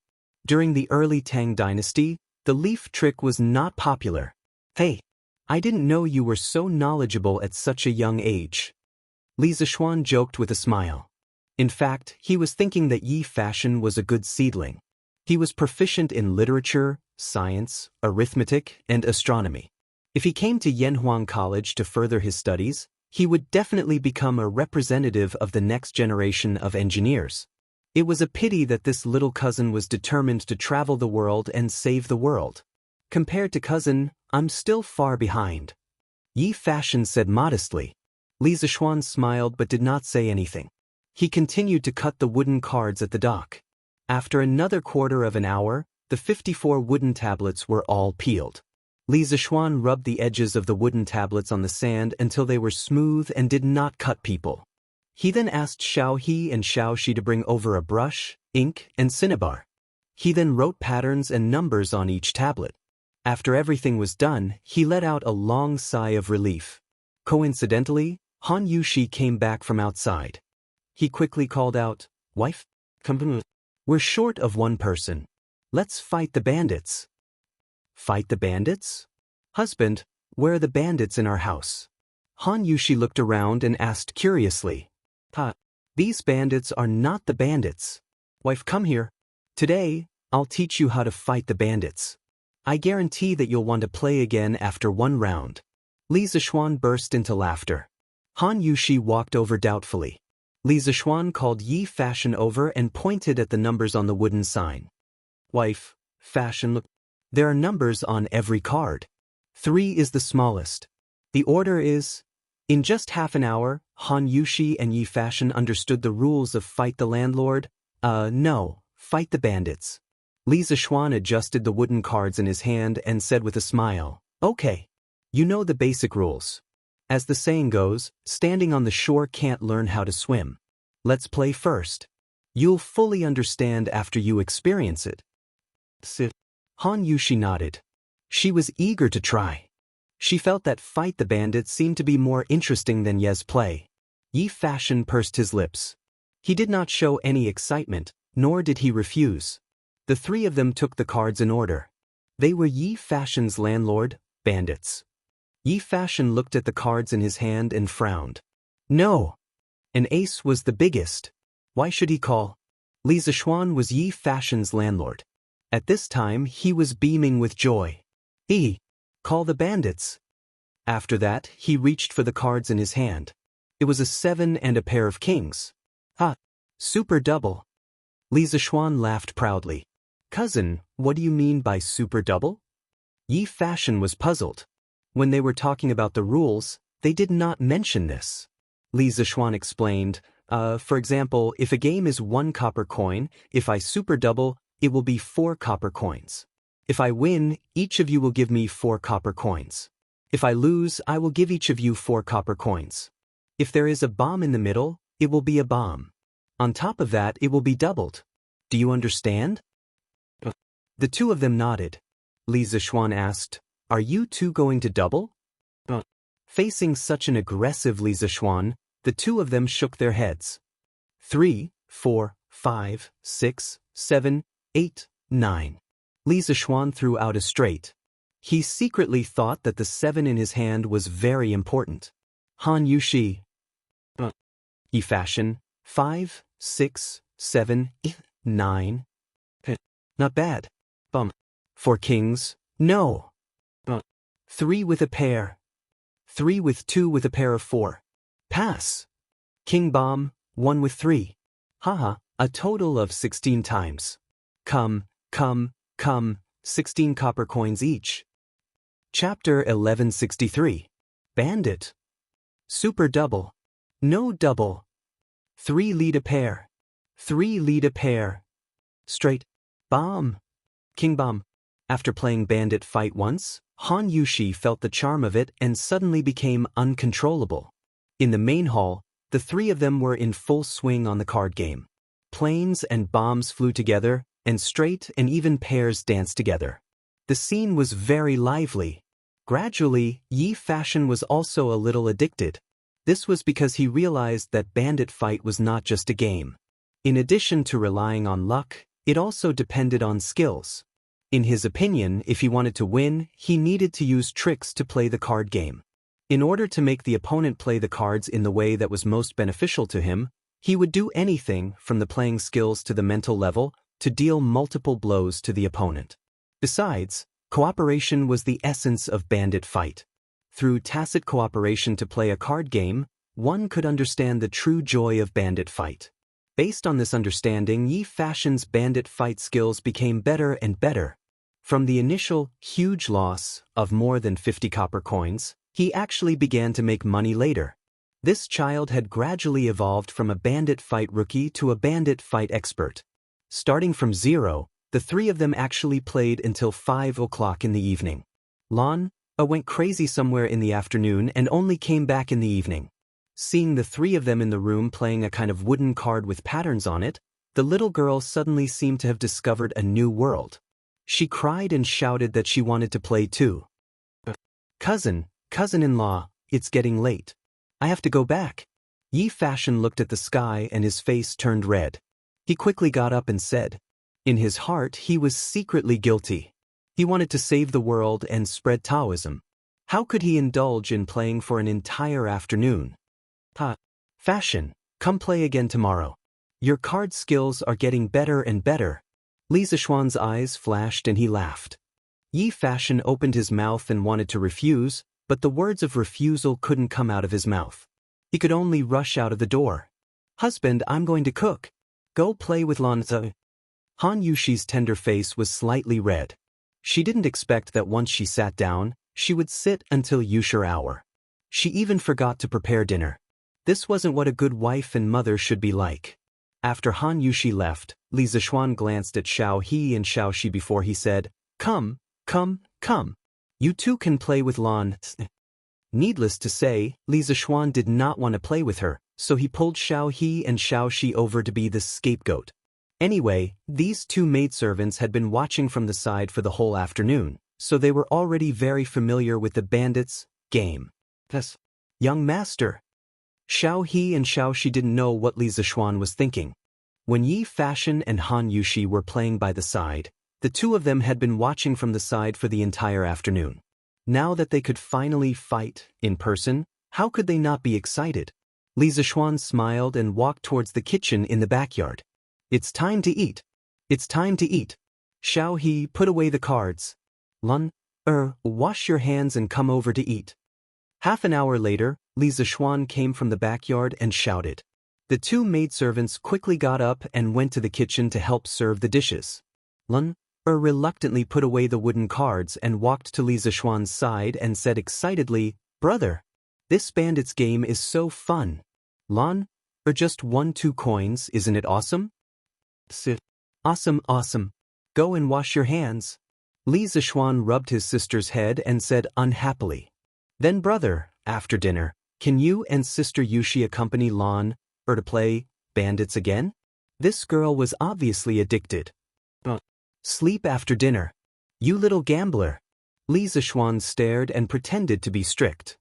During the early Tang dynasty, the leaf trick was not popular. Hey, I didn't know you were so knowledgeable at such a young age. Li Zishuan joked with a smile. In fact, he was thinking that Yi Fashion was a good seedling. He was proficient in literature, science, arithmetic, and astronomy. If he came to Yanhuang College to further his studies, he would definitely become a representative of the next generation of engineers. It was a pity that this little cousin was determined to travel the world and save the world. Compared to cousin, I'm still far behind. Yi Fashion said modestly. Li Zishuan smiled but did not say anything. He continued to cut the wooden cards at the dock. After another quarter of an hour, the 54 wooden tablets were all peeled. Li Zishuan rubbed the edges of the wooden tablets on the sand until they were smooth and did not cut people. He then asked Xiao He and Xiao Shi to bring over a brush, ink, and cinnabar. He then wrote patterns and numbers on each tablet. After everything was done, he let out a long sigh of relief. Coincidentally, Han Yushi came back from outside. He quickly called out, "Wife? Come. We're short of one person. Let's fight the bandits." "Fight the bandits? Husband, where are the bandits in our house?" Han Yushi looked around and asked curiously. These bandits are not the bandits. Wife, come here. Today, I'll teach you how to fight the bandits. I guarantee that you'll want to play again after one round." Li Zishuan burst into laughter. Han Yushi walked over doubtfully. Li Zishuan called Yi Fashion over and pointed at the numbers on the wooden sign. "Wife, Fashion, look. There are numbers on every card. 3 is the smallest. The order is..." In just half an hour, Han Yushi and Yi Fashion understood the rules of Fight the Landlord. No, Fight the Bandits. Li Zishuan adjusted the wooden cards in his hand and said with a smile, "Okay. You know the basic rules. As the saying goes, standing on the shore can't learn how to swim. Let's play first. You'll fully understand after you experience it." Sit. Han Yushi nodded. She was eager to try. She felt that Fight the Bandits seemed to be more interesting than Ye's play. Yi Fashion pursed his lips. He did not show any excitement, nor did he refuse. The 3 of them took the cards in order. They were Yi Fashion's landlord, bandits. Yi Fashion looked at the cards in his hand and frowned. No. An ace was the biggest. Why should he call? Li Zishuan was Yi Fashion's landlord. At this time, he was beaming with joy. Call the bandits. After that, he reached for the cards in his hand. It was a 7 and a pair of kings. Super double. Li Zishuan laughed proudly. "Cousin, what do you mean by super double?" Yi Fashion was puzzled. When they were talking about the rules, they did not mention this. Li Zishuan explained, for example, if a game is 1 copper coin, if I super double, it will be 4 copper coins. If I win, each of you will give me 4 copper coins. If I lose, I will give each of you 4 copper coins. If there is a bomb in the middle, it will be a bomb. On top of that, it will be doubled. Do you understand? The 2 of them nodded. Li Zishuan asked, "Are you 2 going to double?" Facing such an aggressive Li Zishuan, the 2 of them shook their heads. 3, 4, 5, 6, 7, 8, 9. Li Zishuan threw out a straight. He secretly thought that the 7 in his hand was very important. Han Yushi. Yi fashion. 5, 6, 7, 9. Not bad. Bum. 4 kings. No. 3 with a pair. 3 with 2 with a pair of 4. Pass. King bomb. 1 with 3. Haha, a total of 16 times. Come. 16 copper coins each. Chapter 1163. Bandit. Super double. No double. 3 lead a pair. 3 lead a pair. Straight. Bomb. King bomb. After playing bandit fight once, Han Yushi felt the charm of it and suddenly became uncontrollable. In the main hall, the 3 of them were in full swing on the card game. Planes and bombs flew together, and straight and even pairs danced together. The scene was very lively. Gradually, Yi Fashion was also a little addicted. This was because he realized that bandit fight was not just a game. In addition to relying on luck, it also depended on skills. In his opinion, if he wanted to win, he needed to use tricks to play the card game. In order to make the opponent play the cards in the way that was most beneficial to him, he would do anything from the playing skills to the mental level to deal multiple blows to the opponent. Besides, cooperation was the essence of bandit fight. Through tacit cooperation to play a card game, one could understand the true joy of bandit fight. Based on this understanding, Yi Fashion's bandit fight skills became better and better. From the initial huge loss of more than 50 copper coins, he actually began to make money later. This child had gradually evolved from a bandit fight rookie to a bandit fight expert. Starting from 0, the 3 of them actually played until 5 o'clock in the evening. Lan went crazy somewhere in the afternoon and only came back in the evening. Seeing the 3 of them in the room playing a kind of wooden card with patterns on it, the little girl suddenly seemed to have discovered a new world. She cried and shouted that she wanted to play too. Cousin-in-law, it's getting late. I have to go back. Yi Fashion looked at the sky and his face turned red. He quickly got up and said. In his heart, he was secretly guilty. He wanted to save the world and spread Taoism. How could he indulge in playing for an entire afternoon? Fashion, come play again tomorrow. Your card skills are getting better and better. Li Zishuan's eyes flashed and he laughed. Yi Fashion opened his mouth and wanted to refuse, but the words of refusal couldn't come out of his mouth. He could only rush out of the door. Husband, I'm going to cook. Go play with Lanzi. Han Yushi's tender face was slightly red. She didn't expect that once she sat down, she would sit until usual hour. She even forgot to prepare dinner. This wasn't what a good wife and mother should be like. After Han Yushi left, Li Zishuan glanced at Xiao He and Xiao Shi before he said, Come. You two can play with Lan. Needless to say, Li Zishuan did not want to play with her, so he pulled Xiao He and Xiao Shi over to be the scapegoat. Anyway, these 2 maidservants had been watching from the side for the whole afternoon, so they were already very familiar with the bandits' game. Thus, young master. Xiao He and Xiao Shi didn't know what Li Zishuan was thinking. When Yi Fashion and Han Yushi were playing by the side, the 2 of them had been watching from the side for the entire afternoon. Now that they could finally fight in person, how could they not be excited? Li Zishuan smiled and walked towards the kitchen in the backyard. It's time to eat. It's time to eat. Xiao He, put away the cards. Lan, wash your hands and come over to eat. Half an hour later, Li Zishuan came from the backyard and shouted. The 2 maidservants quickly got up and went to the kitchen to help serve the dishes. Lan reluctantly put away the wooden cards and walked to Li Zishuan's side and said excitedly, Brother, this bandits game is so fun. Lan, just 1-2 coins, isn't it awesome? Awesome. Go and wash your hands. Li Zishuan rubbed his sister's head and said unhappily. Then brother, after dinner, can you and sister Yushi accompany Lan to play bandits again? This girl was obviously addicted. Sleep after dinner. You little gambler. Li Zishuan stared and pretended to be strict.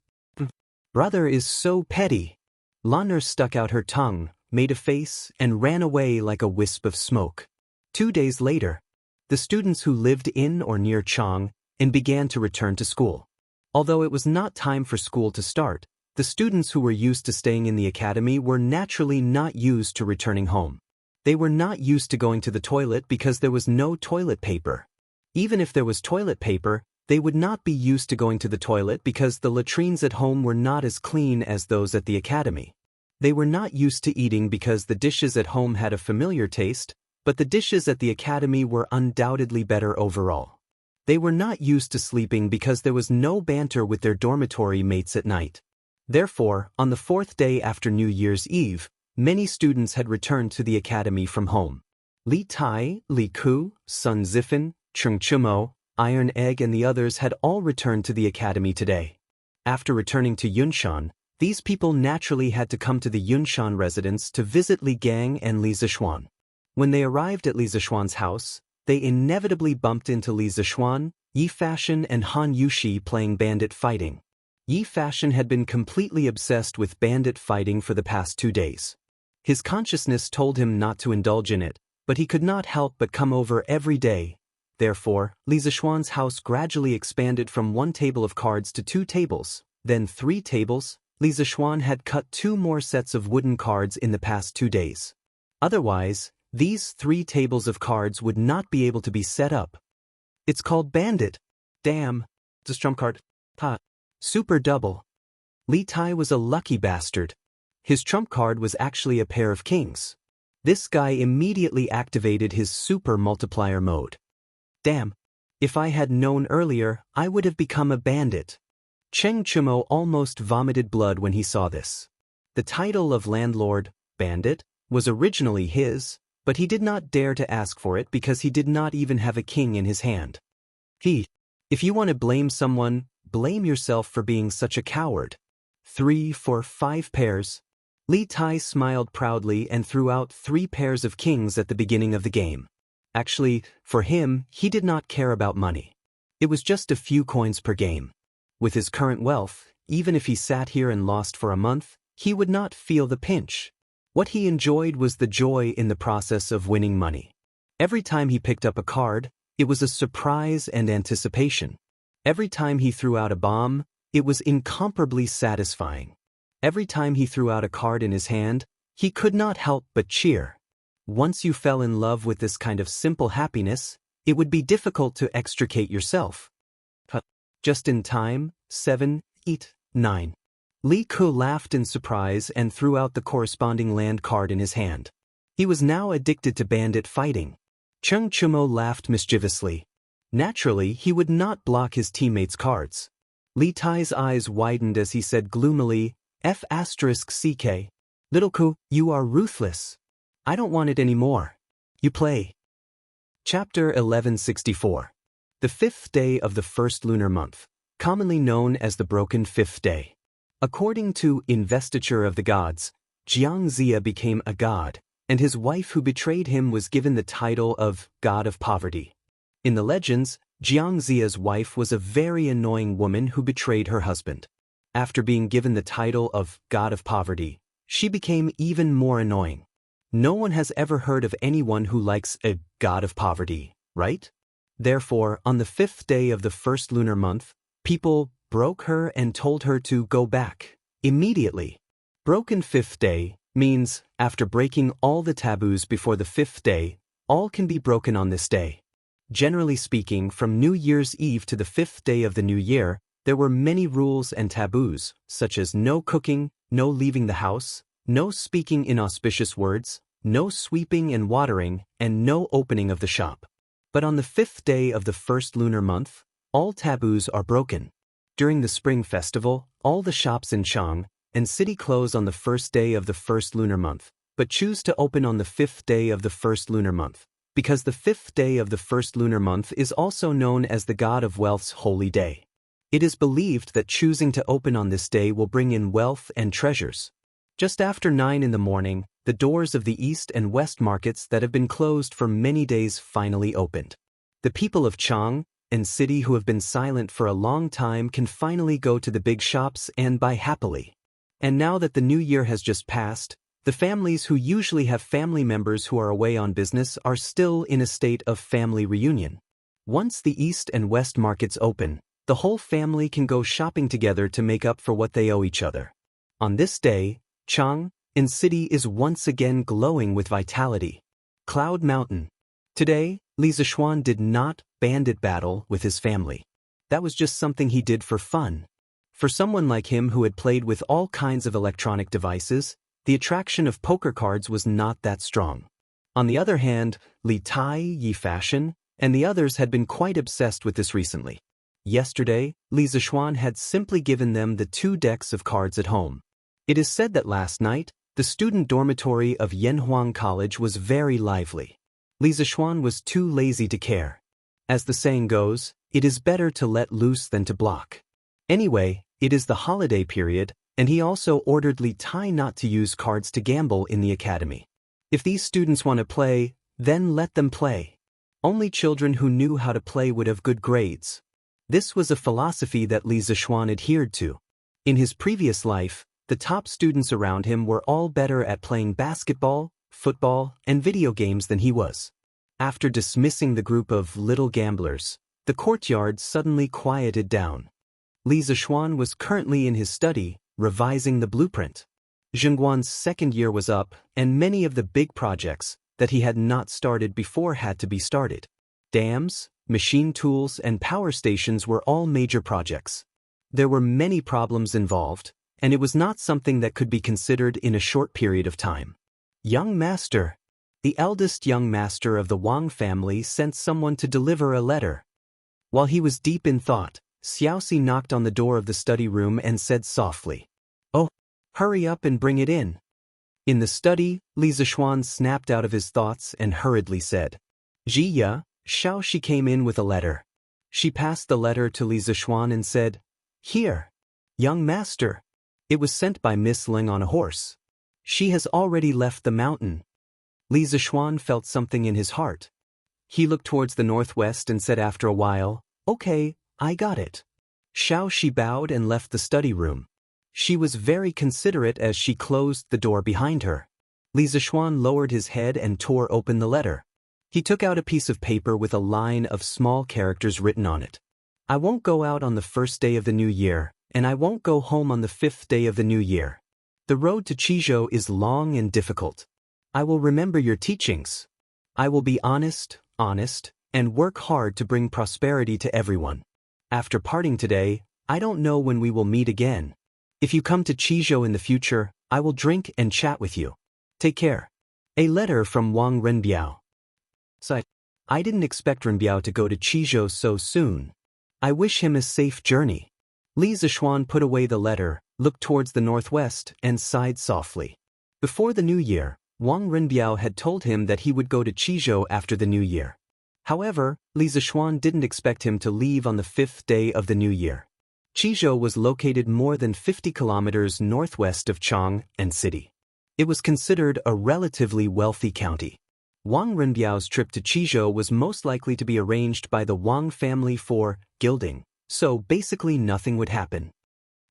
Brother is so petty. Lan stuck out her tongue, made a face, and ran away like a wisp of smoke. 2 days later, the students who lived in or near Chang and began to return to school. Although it was not time for school to start, the students who were used to staying in the academy were naturally not used to returning home. They were not used to going to the toilet because there was no toilet paper. Even if there was toilet paper, they would not be used to going to the toilet because the latrines at home were not as clean as those at the academy. They were not used to eating because the dishes at home had a familiar taste, but the dishes at the academy were undoubtedly better overall. They were not used to sleeping because there was no banter with their dormitory mates at night. Therefore, on the fourth day after New Year's Eve, many students had returned to the academy from home. Li Tai, Li Ku, Sun Zifan, Chung Chumo, Iron Egg and the others had all returned to the academy today. After returning to Yunshan, these people naturally had to come to the Yunshan residence to visit Li Gang and Li Zishuan. When they arrived at Li Zishuan's house, they inevitably bumped into Li Zishuan, Yi Fashion and Han Yushi playing bandit fighting. Yi Fashion had been completely obsessed with bandit fighting for the past 2 days. His consciousness told him not to indulge in it, but he could not help but come over every day. Therefore, Li Zishuan's house gradually expanded from 1 table of cards to 2 tables, then 3 tables. Li Zishuan had cut 2 more sets of wooden cards in the past 2 days. Otherwise, these 3 tables of cards would not be able to be set up. It's called bandit. Damn. It's a trump card. Ha. Super double. Li Tai was a lucky bastard. His trump card was actually a pair of kings. This guy immediately activated his super multiplier mode. Damn. If I had known earlier, I would have become a bandit. Cheng Chumo almost vomited blood when he saw this. The title of landlord, bandit, was originally his, but he did not dare to ask for it because he did not even have a king in his hand. If you want to blame someone, blame yourself for being such a coward. 3 for 5 pairs. Li Tai smiled proudly and threw out 3 pairs of kings at the beginning of the game. Actually, for him, he did not care about money. It was just a few coins per game. With his current wealth, even if he sat here and lost for a month, he would not feel the pinch. What he enjoyed was the joy in the process of winning money. Every time he picked up a card, it was a surprise and anticipation. Every time he threw out a bomb, it was incomparably satisfying. Every time he threw out a card in his hand, he could not help but cheer. Once you fell in love with this kind of simple happiness, it would be difficult to extricate yourself. Just in time, 7, 8, 9. Li Ku laughed in surprise and threw out the corresponding land card in his hand. He was now addicted to bandit fighting. Cheng Chumo laughed mischievously. Naturally, he would not block his teammates' cards. Li Tai's eyes widened as he said gloomily, F***CK. Little Ku, you are ruthless. I don't want it anymore. You play. Chapter 1164. The 5th day of the 1st lunar month, commonly known as the Broken 5th Day. According to Investiture of the Gods, Jianghu became a god, and his wife who betrayed him was given the title of God of Poverty. In the legends, Jianghu's wife was a very annoying woman who betrayed her husband. After being given the title of God of Poverty, she became even more annoying. No one has ever heard of anyone who likes a God of Poverty, right? Therefore, on the 5th day of the 1st lunar month, people broke her and told her to go back immediately. Broken 5th day means, after breaking all the taboos before the 5th day, all can be broken on this day. Generally speaking, from New Year's Eve to the 5th day of the new year, there were many rules and taboos, such as no cooking, no leaving the house, no speaking inauspicious words, no sweeping and watering, and no opening of the shop. But on the 5th day of the 1st lunar month, all taboos are broken. During the Spring Festival, all the shops in Chang and city close on the 1st day of the 1st lunar month, but choose to open on the 5th day of the 1st lunar month, because the 5th day of the 1st lunar month is also known as the God of Wealth's holy day. It is believed that choosing to open on this day will bring in wealth and treasures. Just after 9 in the morning, the doors of the east and west markets that have been closed for many days finally opened. The people of Chang and city who have been silent for a long time can finally go to the big shops and buy happily. And now that the new year has just passed, the families who usually have family members who are away on business are still in a state of family reunion. Once the east and west markets open, the whole family can go shopping together to make up for what they owe each other. On this day, Chang'an City is once again glowing with vitality. Cloud Mountain. Today, Li Zishuan did not bandit battle with his family. That was just something he did for fun. For someone like him who had played with all kinds of electronic devices, the attraction of poker cards was not that strong. On the other hand, Li Tai, Yi Fashion, and the others had been quite obsessed with this recently. Yesterday, Li Zishuan had simply given them the 2 decks of cards at home. It is said that last night, the student dormitory of Yanhuang College was very lively. Li Zishuan was too lazy to care. As the saying goes, it is better to let loose than to block. Anyway, it is the holiday period, and he also ordered Li Tai not to use cards to gamble in the academy. If these students want to play, then let them play. Only children who knew how to play would have good grades. This was a philosophy that Li Zishuan adhered to. In his previous life, the top students around him were all better at playing basketball, football, and video games than he was. After dismissing the group of little gamblers, the courtyard suddenly quieted down. Li Zishuan was currently in his study, revising the blueprint. Zhengguan's second year was up, and many of the big projects that he had not started before had to be started. Dams, machine tools, and power stations were all major projects. There were many problems involved, and it was not something that could be considered in a short period of time. Young Master. The eldest young master of the Wang family sent someone to deliver a letter. While he was deep in thought, Xiaoxi knocked on the door of the study room and said softly, "Oh, hurry up and bring it in." In the study, Li Zishuan snapped out of his thoughts and hurriedly said, "Jiya." Xiaoxi came in with a letter. She passed the letter to Li Zishuan and said, "Here, young master." It was sent by Miss Ling on a horse. She has already left the mountain. Li Zishuan felt something in his heart. He looked towards the northwest and said after a while, "Okay, I got it." Xiaoxi bowed and left the study room. She was very considerate as she closed the door behind her. Li Zishuan lowered his head and tore open the letter. He took out a piece of paper with a line of small characters written on it. "I won't go out on the first day of the new year, and I won't go home on the 5th day of the new year. The road to Qizhou is long and difficult. I will remember your teachings. I will be honest, and work hard to bring prosperity to everyone. After parting today, I don't know when we will meet again. If you come to Qizhou in the future, I will drink and chat with you. Take care." A letter from Wang Renbiao. I didn't expect Renbiao to go to Qizhou so soon. I wish him a safe journey. Li Zishuan put away the letter, looked towards the northwest, and sighed softly. Before the new year, Wang Renbiao had told him that he would go to Qizhou after the new year. However, Li Zishuan didn't expect him to leave on the 5th day of the new year. Qizhou was located more than 50 kilometers northwest of Chang'an City. It was considered a relatively wealthy county. Wang Renbiao's trip to Qizhou was most likely to be arranged by the Wang family for gilding, so basically nothing would happen.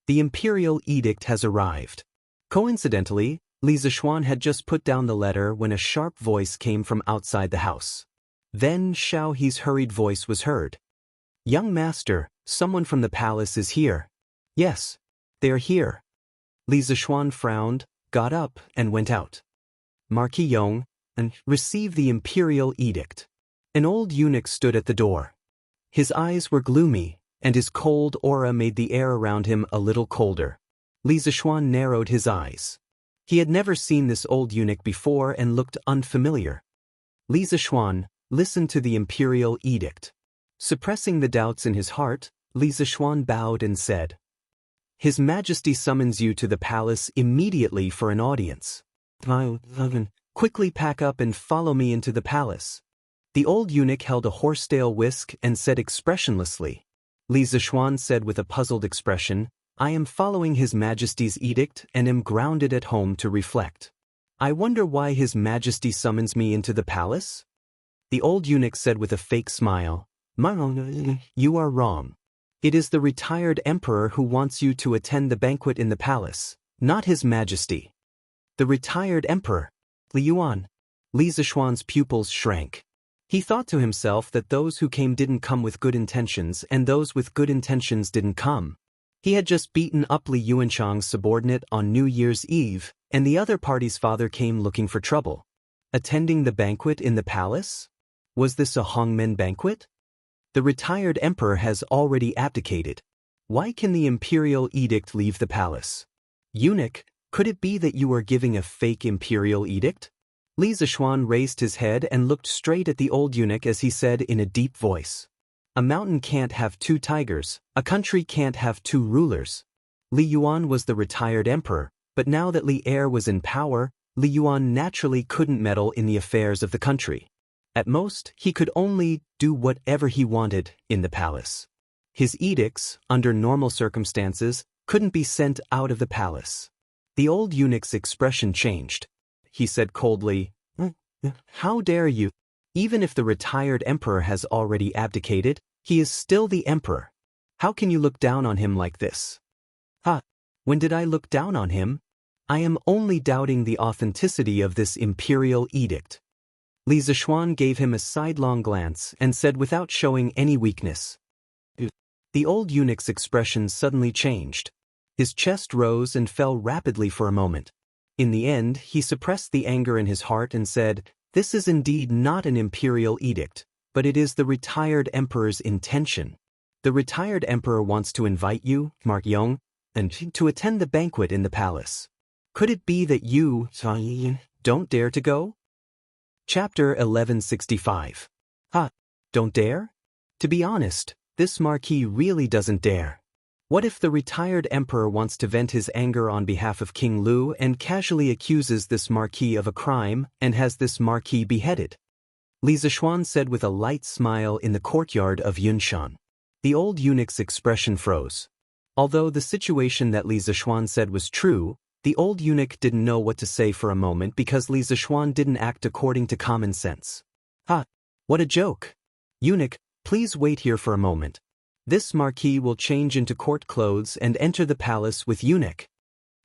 The imperial edict has arrived. Coincidentally, Li Zishuan had just put down the letter when a sharp voice came from outside the house. Then Xiao He's hurried voice was heard. "Young master, someone from the palace is here." "Yes, they are here." Li Zishuan frowned, got up, and went out. Marquis Yong, and received the imperial edict. An old eunuch stood at the door. His eyes were gloomy, and his cold aura made the air around him a little colder. Li Zishuan narrowed his eyes. He had never seen this old eunuch before and looked unfamiliar. Li Zishuan listened to the imperial edict. Suppressing the doubts in his heart, Li Zishuan bowed and said, "His Majesty summons you to the palace immediately for an audience. Quickly pack up and follow me into the palace." The old eunuch held a horsetail whisk and said expressionlessly. Li Zishuan said with a puzzled expression, "I am following His Majesty's edict and am grounded at home to reflect. I wonder why His Majesty summons me into the palace?" The old eunuch said with a fake smile, "You are wrong. It is the retired emperor who wants you to attend the banquet in the palace, not His Majesty." "The retired emperor? Li Yuan." Li Zishuan's pupils shrank. He thought to himself that those who came didn't come with good intentions and those with good intentions didn't come. He had just beaten up Li Yuanchang's subordinate on New Year's Eve, and the other party's father came looking for trouble. Attending the banquet in the palace? Was this a Hongmen banquet? The retired emperor has already abdicated. Why can the imperial edict leave the palace? Eunuch, could it be that you are giving a fake imperial edict? Li Zishuan raised his head and looked straight at the old eunuch as he said in a deep voice. A mountain can't have two tigers, a country can't have two rulers. Li Yuan was the retired emperor, but now that Li Er was in power, Li Yuan naturally couldn't meddle in the affairs of the country. At most, he could only do whatever he wanted in the palace. His edicts, under normal circumstances, couldn't be sent out of the palace. The old eunuch's expression changed. He said coldly, "How dare you? Even if the retired emperor has already abdicated, he is still the emperor. How can you look down on him like this?" When did I look down on him? I am only doubting the authenticity of this imperial edict. Li Zishuan gave him a sidelong glance and said without showing any weakness. The old eunuch's expression suddenly changed. His chest rose and fell rapidly for a moment. In the end, he suppressed the anger in his heart and said, "This is indeed not an imperial edict, but it is the retired emperor's intention. The retired emperor wants to invite you, Mark Yong, and to attend the banquet in the palace. Could it be that you don't dare to go?" Chapter 1165. Don't dare? To be honest, this marquis really doesn't dare. What if the retired emperor wants to vent his anger on behalf of King Lu and casually accuses this marquis of a crime and has this marquis beheaded? Li Zishuan said with a light smile in the courtyard of Yunshan. The old eunuch's expression froze. Although the situation that Li Zishuan said was true, the old eunuch didn't know what to say for a moment because Li Zishuan didn't act according to common sense. What a joke. Eunuch, please wait here for a moment. This marquis will change into court clothes and enter the palace with eunuch.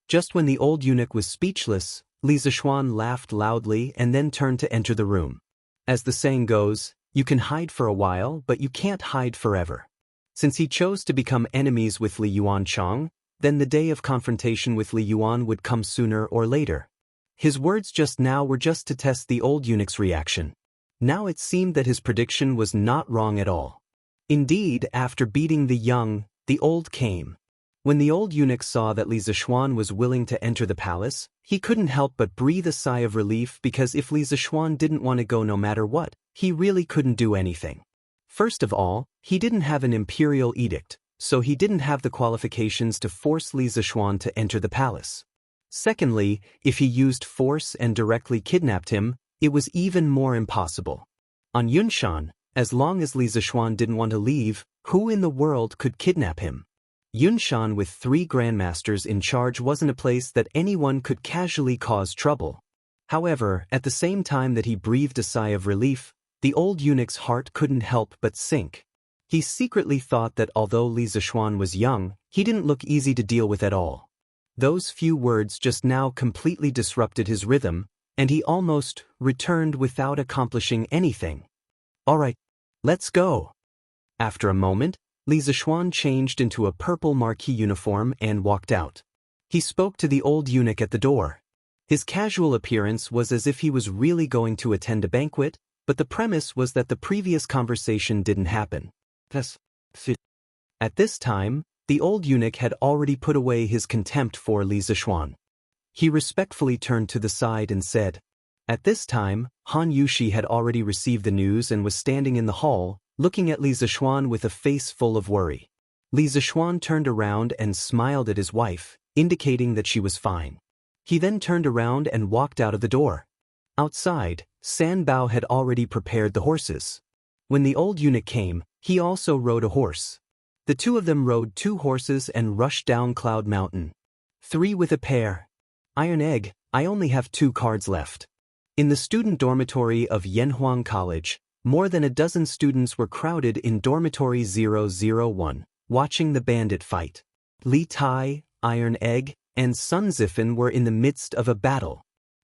Just when the old eunuch was speechless, Li Zishuan laughed loudly and then turned to enter the room. As the saying goes, you can hide for a while, but you can't hide forever. Since he chose to become enemies with Li Yuanchang, then the day of confrontation with Li Yuan would come sooner or later. His words just now were just to test the old eunuch's reaction. Now it seemed that his prediction was not wrong at all. Indeed, after beating the young, the old came. When the old eunuch saw that Li Zishuan was willing to enter the palace, he couldn't help but breathe a sigh of relief because if Li Zishuan didn't want to go no matter what, he really couldn't do anything. First of all, he didn't have an imperial edict, so he didn't have the qualifications to force Li Zishuan to enter the palace. Secondly, if he used force and directly kidnapped him, it was even more impossible. On Yunshan, as long as Li Zishuan didn't want to leave, who in the world could kidnap him? Yunshan with 3 grandmasters in charge wasn't a place that anyone could casually cause trouble. However, at the same time that he breathed a sigh of relief, the old eunuch's heart couldn't help but sink. He secretly thought that although Li Zishuan was young, he didn't look easy to deal with at all. Those few words just now completely disrupted his rhythm, and he almost returned without accomplishing anything. All right, let's go. After a moment, Li Zishuan changed into a purple marquis uniform and walked out. He spoke to the old eunuch at the door. His casual appearance was as if he was really going to attend a banquet, but the premise was that the previous conversation didn't happen. At this time, the old eunuch had already put away his contempt for Li Zishuan. He respectfully turned to the side and said, at this time, Han Yushi had already received the news and was standing in the hall, looking at Li Zishuan with a face full of worry. Li Zishuan turned around and smiled at his wife, indicating that she was fine. He then turned around and walked out of the door. Outside, San Bao had already prepared the horses. When the old eunuch came, he also rode a horse. The two of them rode 2 horses and rushed down Cloud Mountain. 3 with a pair. Iron Egg, I only have 2 cards left. In the student dormitory of Yanhuang College, more than a dozen students were crowded in dormitory 001, watching the bandit fight. Li Tai, Iron Egg, and Sun Zifan were in the midst of a battle.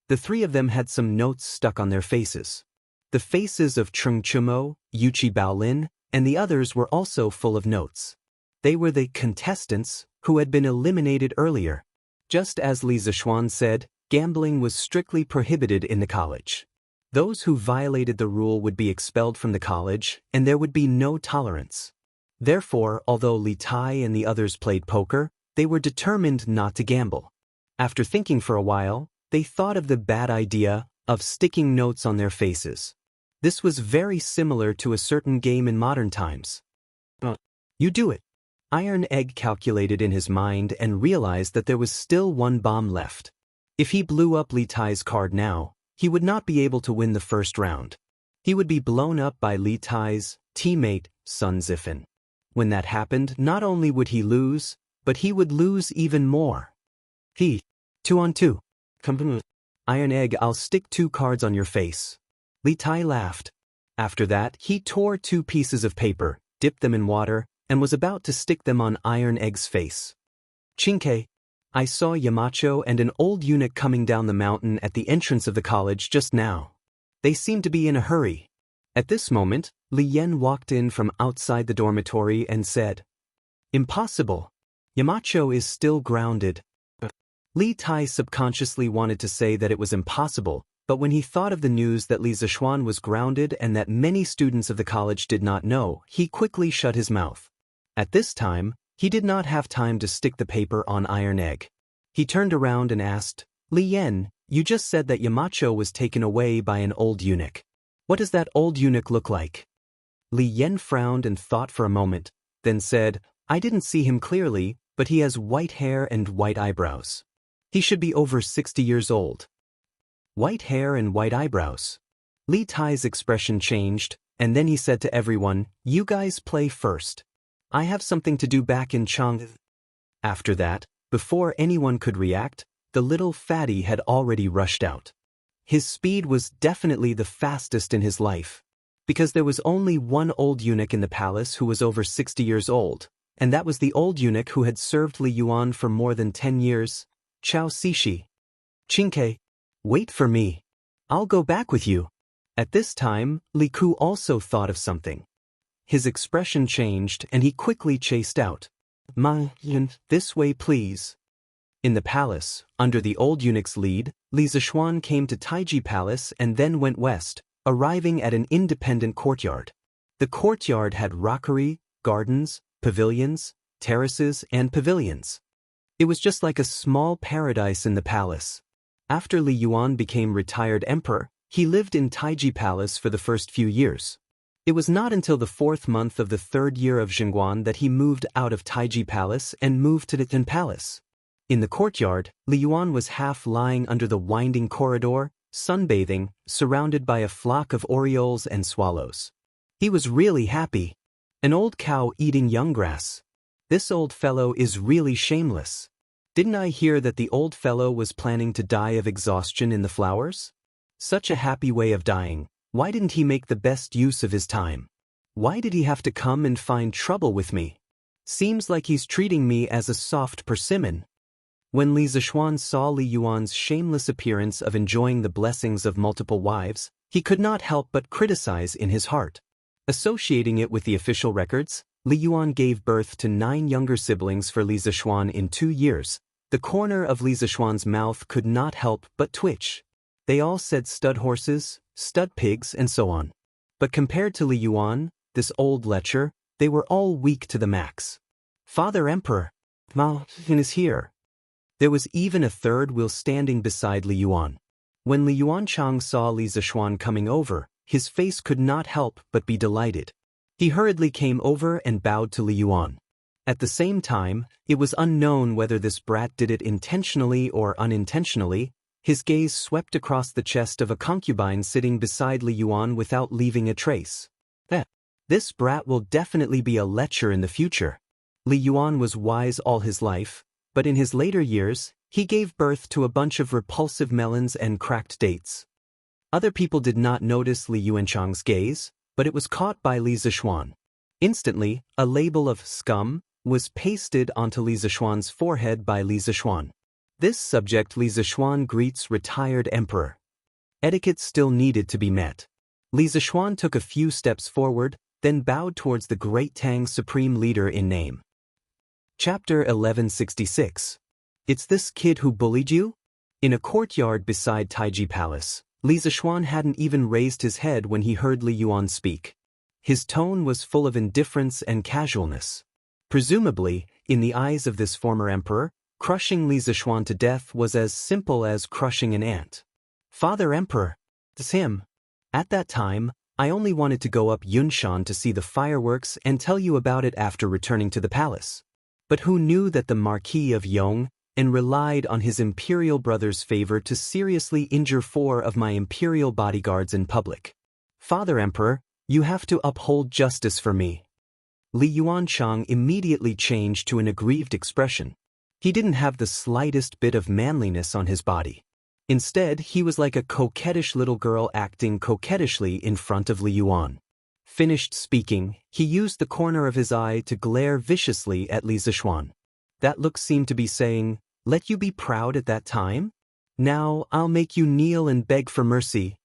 The 3 of them had some notes stuck on their faces. The faces of Chung Chumo, Yuchi Baolin, and the others were also full of notes. They were the contestants who had been eliminated earlier. Just as Li Zishuan said, gambling was strictly prohibited in the college. Those who violated the rule would be expelled from the college, and there would be no tolerance. Therefore, although Li Tai and the others played poker, they were determined not to gamble. After thinking for a while, they thought of the bad idea of sticking notes on their faces. This was very similar to a certain game in modern times. You do it. Iron Egg calculated in his mind and realized that there was still one bomb left. If he blew up Li Tai's card now, he would not be able to win the first round. He would be blown up by Li Tai's teammate, Sun Zifan. When that happened, not only would he lose, but he would lose even more. 2-on-2. Iron Egg, I'll stick 2 cards on your face. Li Tai laughed. After that, he tore 2 pieces of paper, dipped them in water, and was about to stick them on Iron Egg's face. Chinke, I saw Yamacho and an old eunuch coming down the mountain at the entrance of the college just now. They seemed to be in a hurry. At this moment, Li Yen walked in from outside the dormitory and said, Impossible. Yamacho is still grounded. Li Tai subconsciously wanted to say that it was impossible, but when he thought of the news that Li Zishuan was grounded and that many students of the college did not know, he quickly shut his mouth. At this time, he did not have time to stick the paper on Iron Egg. He turned around and asked, Li Yen, you just said that Yamacho was taken away by an old eunuch. What does that old eunuch look like? Li Yen frowned and thought for a moment, then said, I didn't see him clearly, but he has white hair and white eyebrows. He should be over 60 years old. White hair and white eyebrows. Li Tai's expression changed, and then he said to everyone, You guys play first. I have something to do back in Jianghu. After that, before anyone could react, the little fatty had already rushed out. His speed was definitely the fastest in his life. Because there was only one old eunuch in the palace who was over 60 years old, and that was the old eunuch who had served Li Yuan for more than 10 years, Chao Sishi. Chinke, wait for me. I'll go back with you. At this time, Li Ku also thought of something. His expression changed and he quickly chased out. This way please. In the palace, under the old eunuch's lead, Li Zishuan came to Taiji Palace and then went west, arriving at an independent courtyard. The courtyard had rockery, gardens, pavilions, terraces, and pavilions. It was just like a small paradise in the palace. After Li Yuan became retired emperor, he lived in Taiji Palace for the first few years. It was not until the 4th month of the 3rd year of Zhengguan that he moved out of Taiji Palace and moved to the Tin Palace. In the courtyard, Li Yuan was half lying under the winding corridor, sunbathing, surrounded by a flock of orioles and swallows. He was really happy. An old cow eating young grass. This old fellow is really shameless. Didn't I hear that the old fellow was planning to die of exhaustion in the flowers? Such a happy way of dying. Why didn't he make the best use of his time? Why did he have to come and find trouble with me? Seems like he's treating me as a soft persimmon. When Li Zishuan saw Li Yuan's shameless appearance of enjoying the blessings of multiple wives, he could not help but criticize in his heart. Associating it with the official records, Li Yuan gave birth to 9 younger siblings for Li Zishuan in 2 years. The corner of Li Zishuan's mouth could not help but twitch. They all said stud horses, stud pigs, and so on. But compared to Li Yuan, this old lecher, they were all weak to the max. Father Emperor, Mao is here. There was even a third wheel standing beside Li Yuan. When Li Yuanchang saw Li Zishuan coming over, his face could not help but be delighted. He hurriedly came over and bowed to Li Yuan. At the same time, it was unknown whether this brat did it intentionally or unintentionally. His gaze swept across the chest of a concubine sitting beside Li Yuan without leaving a trace. This brat will definitely be a lecher in the future. Li Yuan was wise all his life, but in his later years, he gave birth to a bunch of repulsive melons and cracked dates. Other people did not notice Li Yuanchang's gaze, but it was caught by Li Zishuan. Instantly, a label of scum was pasted onto Li Zishuan's forehead by Li Zishuan. This subject Li Zishuan greets retired emperor. Etiquette still needed to be met. Li Zishuan took a few steps forward, then bowed towards the great Tang's supreme leader in name. Chapter 1166. It's this kid who bullied you? In a courtyard beside Taiji Palace, Li Zishuan hadn't even raised his head when he heard Li Yuan speak. His tone was full of indifference and casualness. Presumably, in the eyes of this former emperor, crushing Li Zishuan to death was as simple as crushing an ant. Father Emperor, it's him. At that time, I only wanted to go up Yunshan to see the fireworks and tell you about it after returning to the palace. But who knew that the Marquis of Yong and relied on his imperial brother's favor to seriously injure 4 of my imperial bodyguards in public? Father Emperor, you have to uphold justice for me. Li Yuanchang immediately changed to an aggrieved expression. He didn't have the slightest bit of manliness on his body. Instead, he was like a coquettish little girl acting coquettishly in front of Li Yuan. Finished speaking, he used the corner of his eye to glare viciously at Li Zishuan. That look seemed to be saying, "Let you be proud at that time? Now I'll make you kneel and beg for mercy."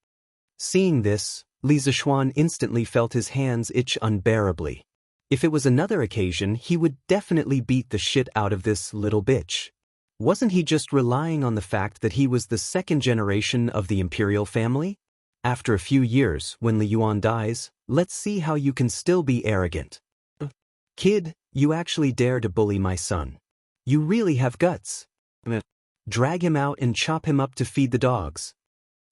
Seeing this, Li Zishuan instantly felt his hands itch unbearably. If it was another occasion, he would definitely beat the shit out of this little bitch. Wasn't he just relying on the fact that he was the 2nd generation of the imperial family? After a few years, when Li Yuan dies, let's see how you can still be arrogant. Kid, you actually dare to bully my son. You really have guts. Drag him out and chop him up to feed the dogs.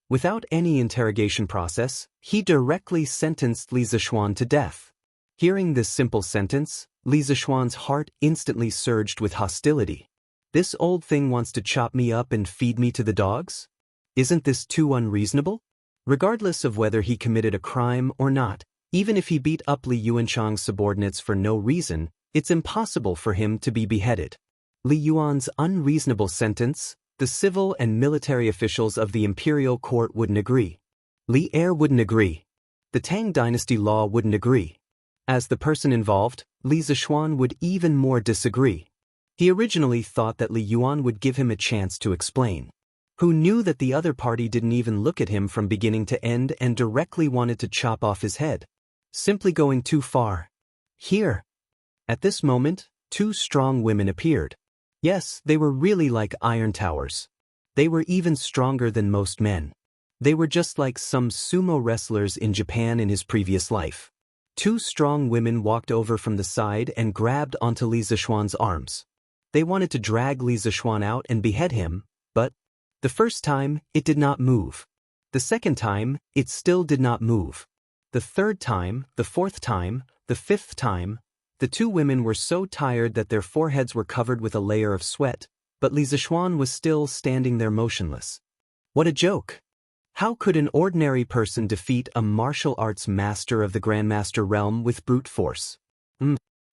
Without any interrogation process, he directly sentenced Li Zishuan to death. Hearing this simple sentence, Li Zishuan's heart instantly surged with hostility. This old thing wants to chop me up and feed me to the dogs? Isn't this too unreasonable? Regardless of whether he committed a crime or not, even if he beat up Li Yuanchang's subordinates for no reason, it's impossible for him to be beheaded. Li Yuan's unreasonable sentence, the civil and military officials of the imperial court wouldn't agree. Li Er wouldn't agree. The Tang dynasty law wouldn't agree. As the person involved, Li Zishuan would even more disagree. He originally thought that Li Yuan would give him a chance to explain. Who knew that the other party didn't even look at him from beginning to end and directly wanted to chop off his head? Simply going too far. Here. At this moment, 2 strong women appeared. Yes, they were really like iron towers. They were even stronger than most men. They were just like some sumo wrestlers in Japan in his previous life. 2 strong women walked over from the side and grabbed onto Li Zishuan's arms. They wanted to drag Li Zishuan out and behead him, but the first time, it did not move. The second time, it still did not move. The third time, the fourth time, the 5th time, the 2 women were so tired that their foreheads were covered with a layer of sweat, but Li Zishuan was still standing there motionless. What a joke! How could an ordinary person defeat a martial arts master of the Grandmaster realm with brute force?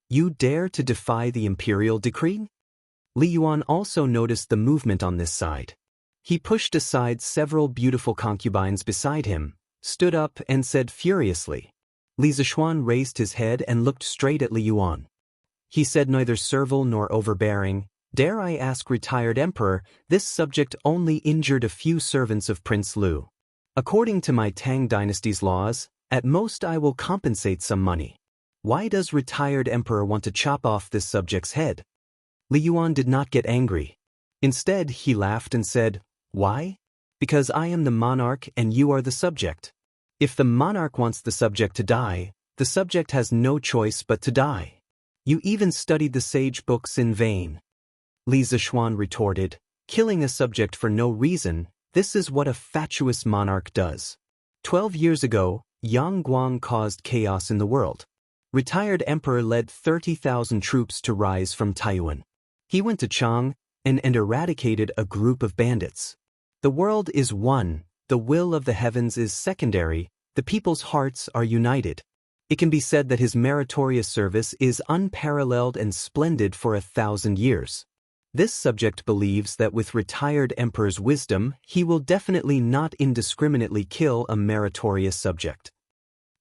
You dare to defy the imperial decree? Li Yuan also noticed the movement on this side. He pushed aside several beautiful concubines beside him, stood up and said furiously. Li Zishuan raised his head and looked straight at Li Yuan. He said neither servile nor overbearing. Dare I ask, retired emperor, this subject only injured a few servants of Prince Lu. According to my Tang dynasty's laws, at most I will compensate some money. Why does retired emperor want to chop off this subject's head? Li Yuan did not get angry. Instead, he laughed and said, "Why? Because I am the monarch and you are the subject. If the monarch wants the subject to die, the subject has no choice but to die. You even studied the sage books in vain." Li Zishuan retorted, "Killing a subject for no reason, this is what a fatuous monarch does. 12 years ago, Yang Guang caused chaos in the world. Retired emperor led 30,000 troops to rise from Taiwan. He went to Chang and eradicated a group of bandits. The world is one, the will of the heavens is secondary, the people's hearts are united. It can be said that his meritorious service is unparalleled and splendid for 1,000 years. This subject believes that with retired emperor's wisdom, he will definitely not indiscriminately kill a meritorious subject.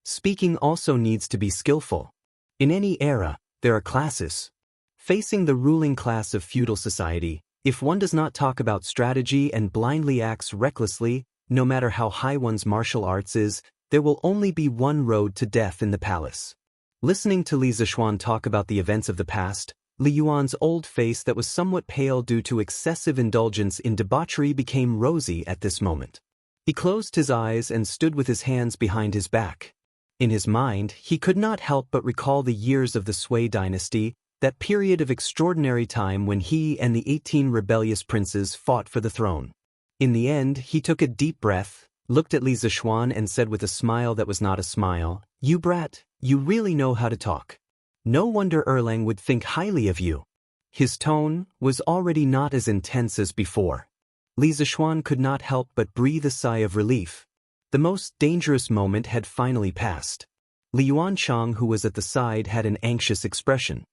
Speaking also needs to be skillful. In any era, there are classes. Facing the ruling class of feudal society, if one does not talk about strategy and blindly acts recklessly, no matter how high one's martial arts is, there will only be one road to death in the palace. Listening to Li Zishuan talk about the events of the past, Li Yuan's old face that was somewhat pale due to excessive indulgence in debauchery became rosy at this moment. He closed his eyes and stood with his hands behind his back. In his mind, he could not help but recall the years of the Sui dynasty, that period of extraordinary time when he and the 18 rebellious princes fought for the throne. In the end, he took a deep breath, looked at Li Zishuan and said with a smile that was not a smile, "You brat, you really know how to talk. No wonder Erlang would think highly of you." His tone was already not as intense as before. Li Zishuan could not help but breathe a sigh of relief. The most dangerous moment had finally passed. Li Yuanchang, who was at the side, had an anxious expression.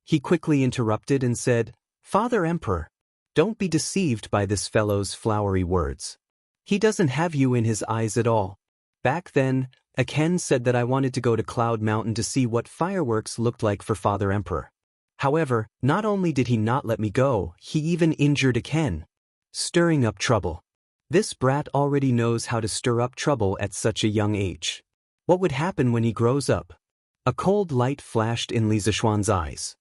He quickly interrupted and said, "Father Emperor, don't be deceived by this fellow's flowery words. He doesn't have you in his eyes at all. Back then, Aken said that I wanted to go to Cloud Mountain to see what fireworks looked like for Father Emperor. However, not only did he not let me go, he even injured Aken. Stirring up trouble. This brat already knows how to stir up trouble at such a young age. What would happen when he grows up?" A cold light flashed in Li Zishuan's eyes.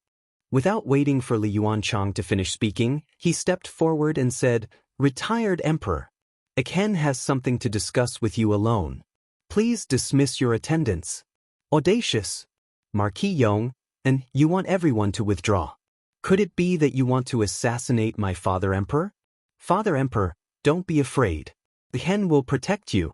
Without waiting for Li Yuanchang to finish speaking, he stepped forward and said, "Retired Emperor, Aken has something to discuss with you alone. Please dismiss your attendants." Audacious. Marquis Yong, and you want everyone to withdraw. Could it be that you want to assassinate my Father Emperor? Father Emperor, don't be afraid. The hen will protect you.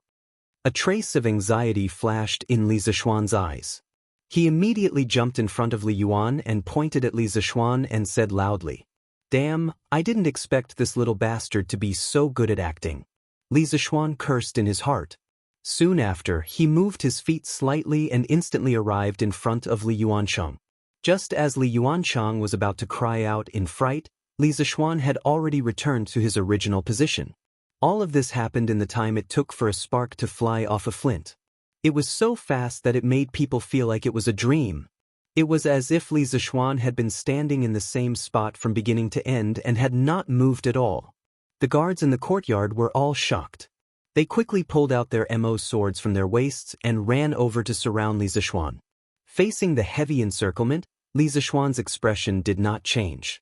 A trace of anxiety flashed in Li Zishuan's eyes. He immediately jumped in front of Li Yuan and pointed at Li Zishuan and said loudly, "Damn, I didn't expect this little bastard to be so good at acting." Li Zishuan cursed in his heart. Soon after, he moved his feet slightly and instantly arrived in front of Li Yuanchang. Just as Li Yuanchang was about to cry out in fright, Li Zishuan had already returned to his original position. All of this happened in the time it took for a spark to fly off a flint. It was so fast that it made people feel like it was a dream. It was as if Li Zishuan had been standing in the same spot from beginning to end and had not moved at all. The guards in the courtyard were all shocked. They quickly pulled out their MO swords from their waists and ran over to surround Li Zishuan. Facing the heavy encirclement, Li Zishuan's expression did not change.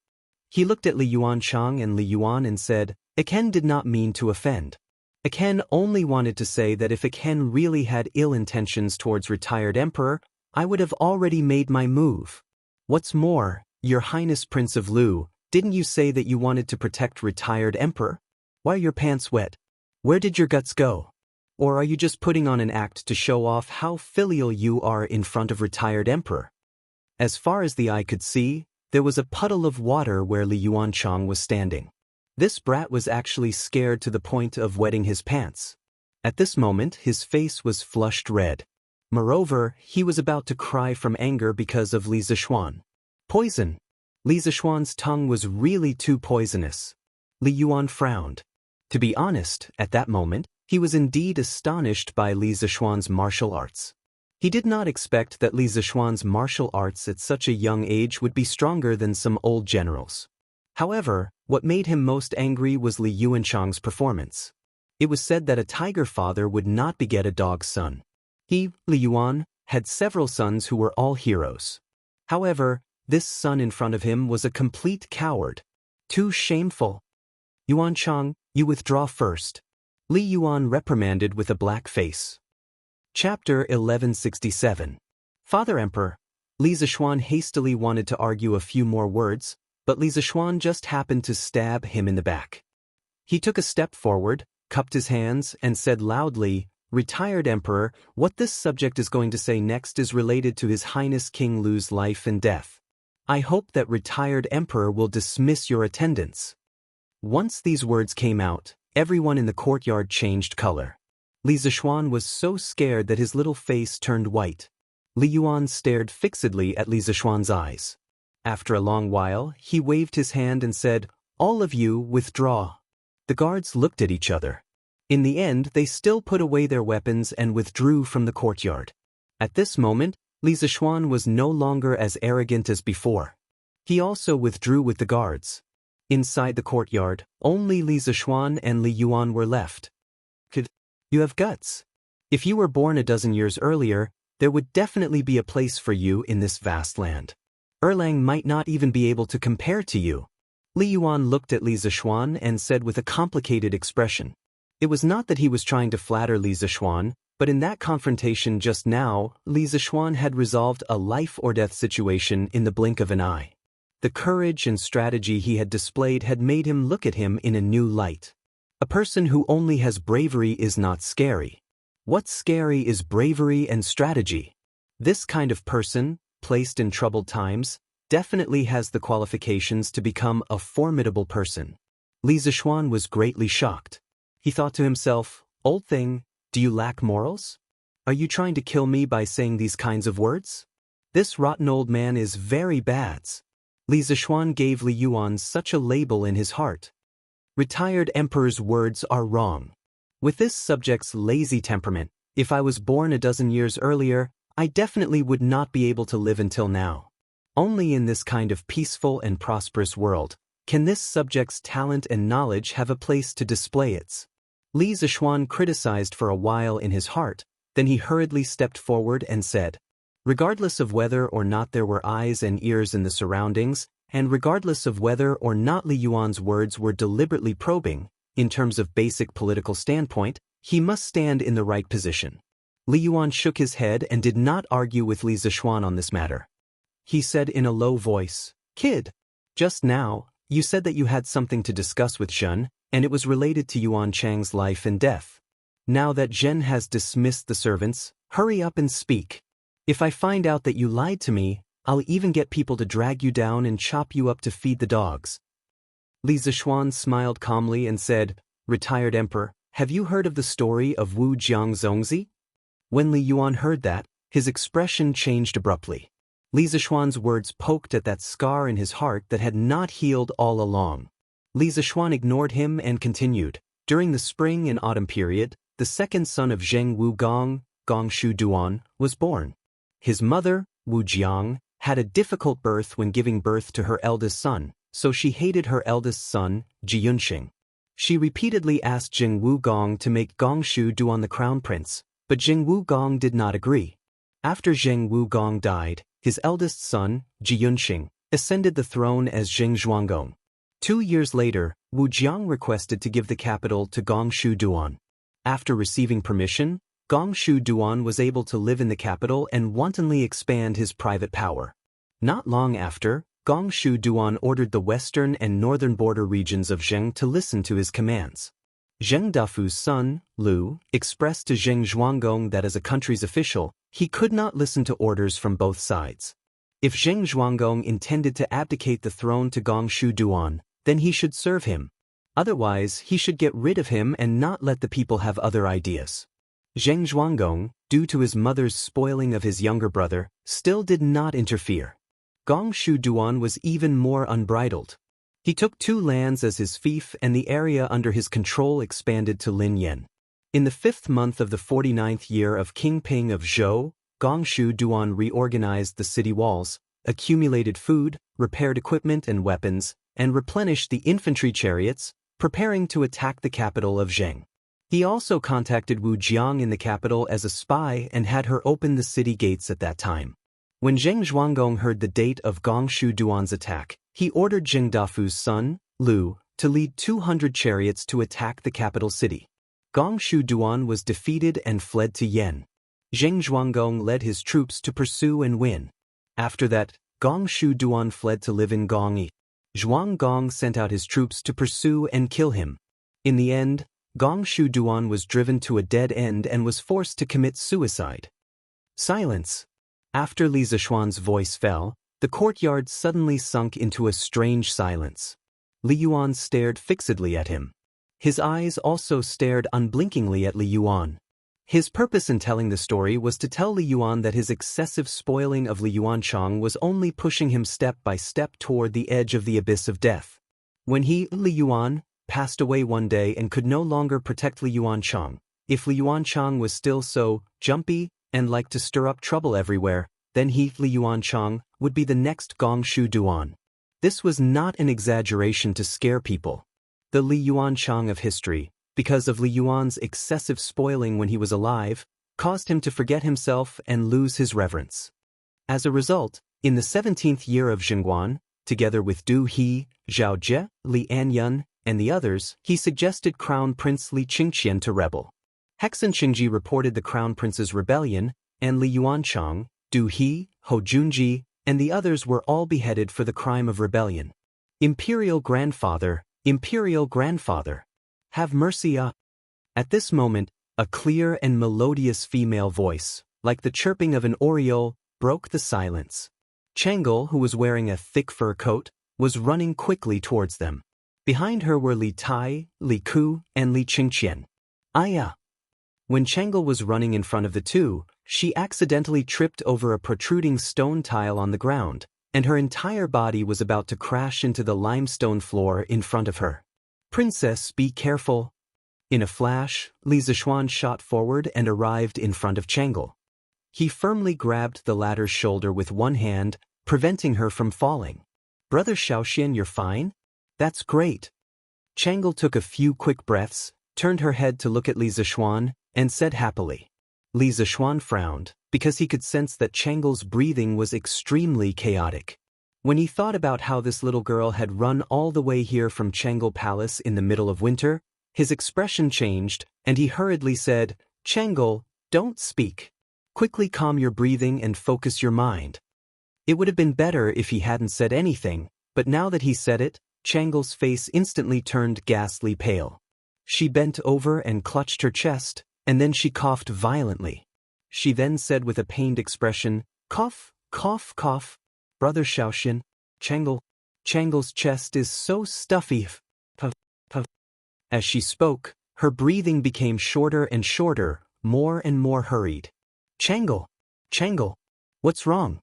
He looked at Li Yuanchang and Li Yuan and said, "Aken did not mean to offend. Aken only wanted to say that if Aken really had ill intentions towards retired emperor, I would have already made my move. What's more, Your Highness Prince of Lu, didn't you say that you wanted to protect retired emperor? Why are your pants wet? Where did your guts go? Or are you just putting on an act to show off how filial you are in front of retired emperor?" As far as the eye could see, there was a puddle of water where Li Yuanchang was standing. This brat was actually scared to the point of wetting his pants. At this moment, his face was flushed red. Moreover, he was about to cry from anger because of Li Zishuan. Poison. Li Zishuan's tongue was really too poisonous. Li Yuan frowned. To be honest, at that moment, he was indeed astonished by Li Zishuan's martial arts. He did not expect that Li Zishuan's martial arts at such a young age would be stronger than some old generals. However, what made him most angry was Li Yuanchang's performance. It was said that a tiger father would not beget a dog's son. He, Li Yuan, had several sons who were all heroes. However, this son in front of him was a complete coward. Too shameful. "Yuanchang, you withdraw first," Li Yuan reprimanded with a black face. Chapter 1167. Father Emperor. Li Zishuan hastily wanted to argue a few more words, but Li Zishuan just happened to stab him in the back. He took a step forward, cupped his hands, and said loudly, "Retired Emperor, what this subject is going to say next is related to His Highness King Lu's life and death. I hope that retired Emperor will dismiss your attendants." Once these words came out, everyone in the courtyard changed color. Li Zishuan was so scared that his little face turned white. Li Yuan stared fixedly at Li Zishuan's eyes. After a long while, he waved his hand and said, "All of you withdraw." The guards looked at each other. In the end, they still put away their weapons and withdrew from the courtyard. At this moment, Li Zishuan was no longer as arrogant as before. He also withdrew with the guards. Inside the courtyard, only Li Zishuan and Li Yuan were left. "You have guts. If you were born a dozen years earlier, there would definitely be a place for you in this vast land. Erlang might not even be able to compare to you. Li Yuan looked at Li Zishuan and said with a complicated expression. It was not that he was trying to flatter Li Zishuan, but in that confrontation just now, Li Zishuan had resolved a life-or-death situation in the blink of an eye. The courage and strategy he had displayed had made him look at him in a new light. A person who only has bravery is not scary. What's scary is bravery and strategy. This kind of person, placed in troubled times, definitely has the qualifications to become a formidable person. Li Zishuan was greatly shocked. He thought to himself, "Old thing, do you lack morals? Are you trying to kill me by saying these kinds of words? This rotten old man is very bad." Li Zishuan gave Li Yuan such a label in his heart. Retired emperor's words are wrong. With this subject's lazy temperament, if I was born a dozen years earlier, I definitely would not be able to live until now. Only in this kind of peaceful and prosperous world can this subject's talent and knowledge have a place to display its. Li Zishuan criticized for a while in his heart, then he hurriedly stepped forward and said, regardless of whether or not there were eyes and ears in the surroundings, and regardless of whether or not Li Yuan's words were deliberately probing, in terms of basic political standpoint, he must stand in the right position. Li Yuan shook his head and did not argue with Li Zishuan on this matter. He said in a low voice, "Kid, just now, you said that you had something to discuss with Zhen, and it was related to Yuan Chang's life and death. Now that Zhen has dismissed the servants, hurry up and speak. If I find out that you lied to me, I'll even get people to drag you down and chop you up to feed the dogs." Li Zishuan smiled calmly and said, "Retired Emperor, have you heard of the story of Wu Jiangzongzi?" When Li Yuan heard that, his expression changed abruptly. Li Zishuan's words poked at that scar in his heart that had not healed all along. Li Zishuan ignored him and continued, "During the spring and autumn period, the second son of Zheng Wu Gong, Gongshu Duan, was born. His mother, Wu Jiang, had a difficult birth when giving birth to her eldest son, so she hated her eldest son, Jiyunxing. She repeatedly asked Zheng Wu Gong to make Gongshu Duan the crown prince, but Zheng Wu Gong did not agree. After Zheng Wu Gong died, his eldest son, Jiyunxing, ascended the throne as Zheng Zhuanggong. 2 years later, Wu Jiang requested to give the capital to Gongshu Duan. After receiving permission, Gongshu Duan was able to live in the capital and wantonly expand his private power. Not long after, Gongshu Duan ordered the western and northern border regions of Zheng to listen to his commands. Zheng Dafu's son, Lu, expressed to Zheng Zhuanggong that as a country's official, he could not listen to orders from both sides. If Zheng Zhuanggong intended to abdicate the throne to Gongshu Duan, then he should serve him. Otherwise, he should get rid of him and not let the people have other ideas. Zheng Zhuanggong, due to his mother's spoiling of his younger brother, still did not interfere. Gongshu Duan was even more unbridled. He took 2 lands as his fief and the area under his control expanded to Lin Yan. In the 5th month of the 49th year of King Ping of Zhou, Gongshu Duan reorganized the city walls, accumulated food, repaired equipment and weapons, and replenished the infantry chariots, preparing to attack the capital of Zheng. He also contacted Wu Jiang in the capital as a spy and had her open the city gates at that time. When Zheng Zhuanggong heard the date of Gongshu Duan's attack, he ordered Zheng Dafu's son, Lu, to lead 200 chariots to attack the capital city. Gongshu Duan was defeated and fled to Yen. Zheng Zhuanggong led his troops to pursue and win. After that, Gongshu Duan fled to live in Gongyi. Zhuanggong sent out his troops to pursue and kill him. In the end, Gongshu Duan was driven to a dead end and was forced to commit suicide. Silence. After Li Zishuan's voice fell, the courtyard suddenly sunk into a strange silence. Li Yuan stared fixedly at him. His eyes also stared unblinkingly at Li Yuan. His purpose in telling the story was to tell Li Yuan that his excessive spoiling of Li Yuanchang was only pushing him step by step toward the edge of the abyss of death. When he, Li Yuan, passed away one day and could no longer protect Li Yuanchang, if Li Yuanchang was still so jumpy and liked to stir up trouble everywhere, then he, Li Yuanchang, would be the next Gongshu Duan. This was not an exaggeration to scare people. The Li Yuanchang of history, because of Li Yuan's excessive spoiling when he was alive, caused him to forget himself and lose his reverence. As a result, in the 17th year of Zhengguan, together with Du He, Zhao Jie, Li Anyun, and the others, he suggested Crown Prince Li Qingqian to rebel. Hexen Xingji reported the Crown Prince's rebellion, and Li Yuanchang, Du He, Hou Junji, and the others were all beheaded for the crime of rebellion. Imperial Grandfather, have mercy up. At this moment, a clear and melodious female voice, like the chirping of an oriole, broke the silence. Chang'e, who was wearing a thick fur coat, was running quickly towards them. Behind her were Li Tai, Li Ku, and Li Qingqian. Aya! When Chang'e was running in front of the two, she accidentally tripped over a protruding stone tile on the ground, and her entire body was about to crash into the limestone floor in front of her. Princess, be careful. In a flash, Li Zishuan shot forward and arrived in front of Chang'e. He firmly grabbed the latter's shoulder with one hand, preventing her from falling. Brother Shaoxian, you're fine? That's great. Chang'e took a few quick breaths, turned her head to look at Li Zishuan, and said happily. Li Zishuan frowned, because he could sense that Chang'e's breathing was extremely chaotic. When he thought about how this little girl had run all the way here from Chang'e Palace in the middle of winter, his expression changed, and he hurriedly said, Chang'e, don't speak. Quickly calm your breathing and focus your mind. It would have been better if he hadn't said anything, but now that he said it, Chang'e's face instantly turned ghastly pale. She bent over and clutched her chest, and then she coughed violently. She then said with a pained expression, cough, cough, cough. Brother Shaoxian, Chang'e's chest is so stuffy. Puff, puff. As she spoke, her breathing became shorter and shorter, more and more hurried. Chang'e, what's wrong?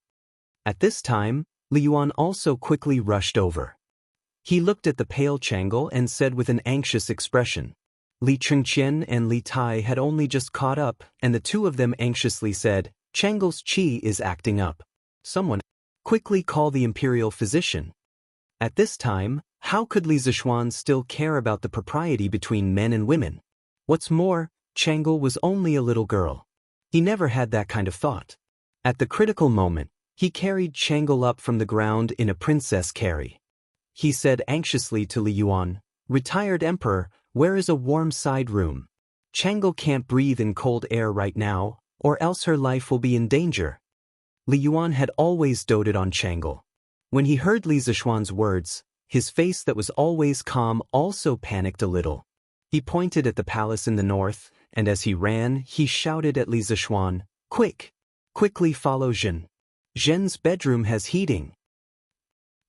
At this time, Li Yuan also quickly rushed over. He looked at the pale Chang'e and said with an anxious expression. Li Qingqian and Li Tai had only just caught up, and the two of them anxiously said, Chang'e's qi is acting up. Someone quickly call the imperial physician. At this time, how could Li Zishuan still care about the propriety between men and women? What's more, Chang'e was only a little girl. He never had that kind of thought. At the critical moment, he carried Chang'e up from the ground in a princess carry. He said anxiously to Li Yuan, Retired Emperor, where is a warm side room? Chang'e can't breathe in cold air right now, or else her life will be in danger. Li Yuan had always doted on Chang'e. When he heard Li Zishuan's words, his face that was always calm also panicked a little. He pointed at the palace in the north, and as he ran, he shouted at Li Zishuan, Quickly follow Zhen. Zhen's bedroom has heating.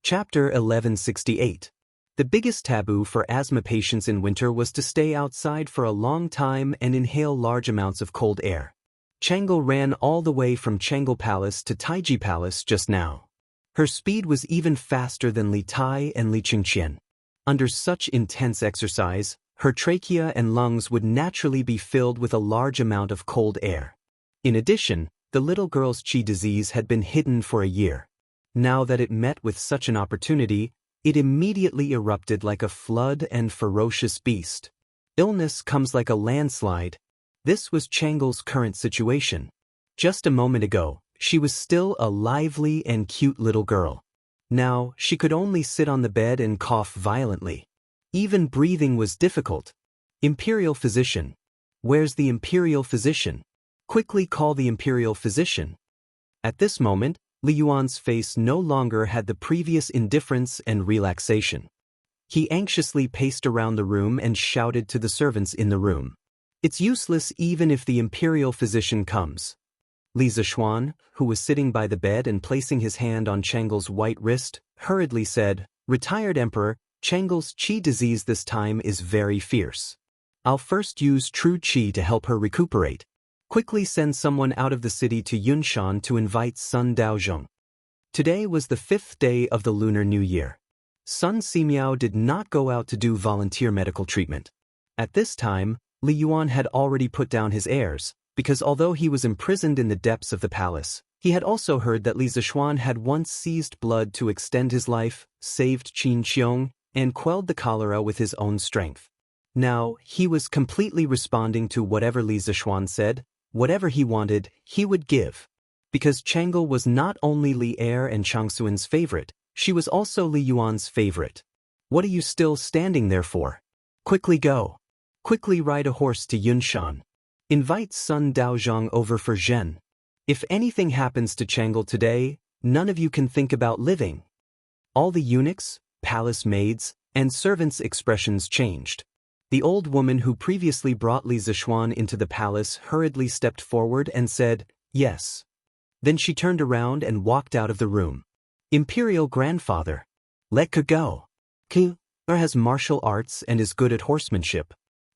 Chapter 1168. The biggest taboo for asthma patients in winter was to stay outside for a long time and inhale large amounts of cold air. Chang'e ran all the way from Chang'e Palace to Taiji Palace just now. Her speed was even faster than Li Tai and Li Qingqian. Under such intense exercise, her trachea and lungs would naturally be filled with a large amount of cold air. In addition, the little girl's qi disease had been hidden for a year. Now that it met with such an opportunity, it immediately erupted like a flood and ferocious beast. Illness comes like a landslide. This was Chang'e's current situation. Just a moment ago, she was still a lively and cute little girl. Now, she could only sit on the bed and cough violently. Even breathing was difficult. Imperial physician. Where's the imperial physician? Quickly call the imperial physician. At this moment, Li Yuan's face no longer had the previous indifference and relaxation. He anxiously paced around the room and shouted to the servants in the room. It's useless even if the imperial physician comes. Li Zishuan, who was sitting by the bed and placing his hand on Chang'e's white wrist, hurriedly said, Retired Emperor, Chang'e's qi disease this time is very fierce. I'll first use true qi to help her recuperate. Quickly send someone out of the city to Yunshan to invite Sun Daozhong. Today was the 5th day of the Lunar New Year. Sun Simiao did not go out to do volunteer medical treatment. At this time, Li Yuan had already put down his airs, because although he was imprisoned in the depths of the palace, he had also heard that Li Zishuan had once seized blood to extend his life, saved Qin Qiong, and quelled the cholera with his own strength. Now, he was completely responding to whatever Li Zishuan said, whatever he wanted, he would give. Because Chang'e was not only Li Er and Chang Xuan's favorite, she was also Li Yuan's favorite. What are you still standing there for? Quickly go. Quickly ride a horse to Yunshan. Invite Sun Daozhong over for Zhen. If anything happens to Chang'e today, none of you can think about living. All the eunuchs, palace maids, and servants' expressions changed. The old woman who previously brought Li Zishuan into the palace hurriedly stepped forward and said, "Yes." Then she turned around and walked out of the room. Imperial grandfather. Let Ke go. Ke has martial arts and is good at horsemanship.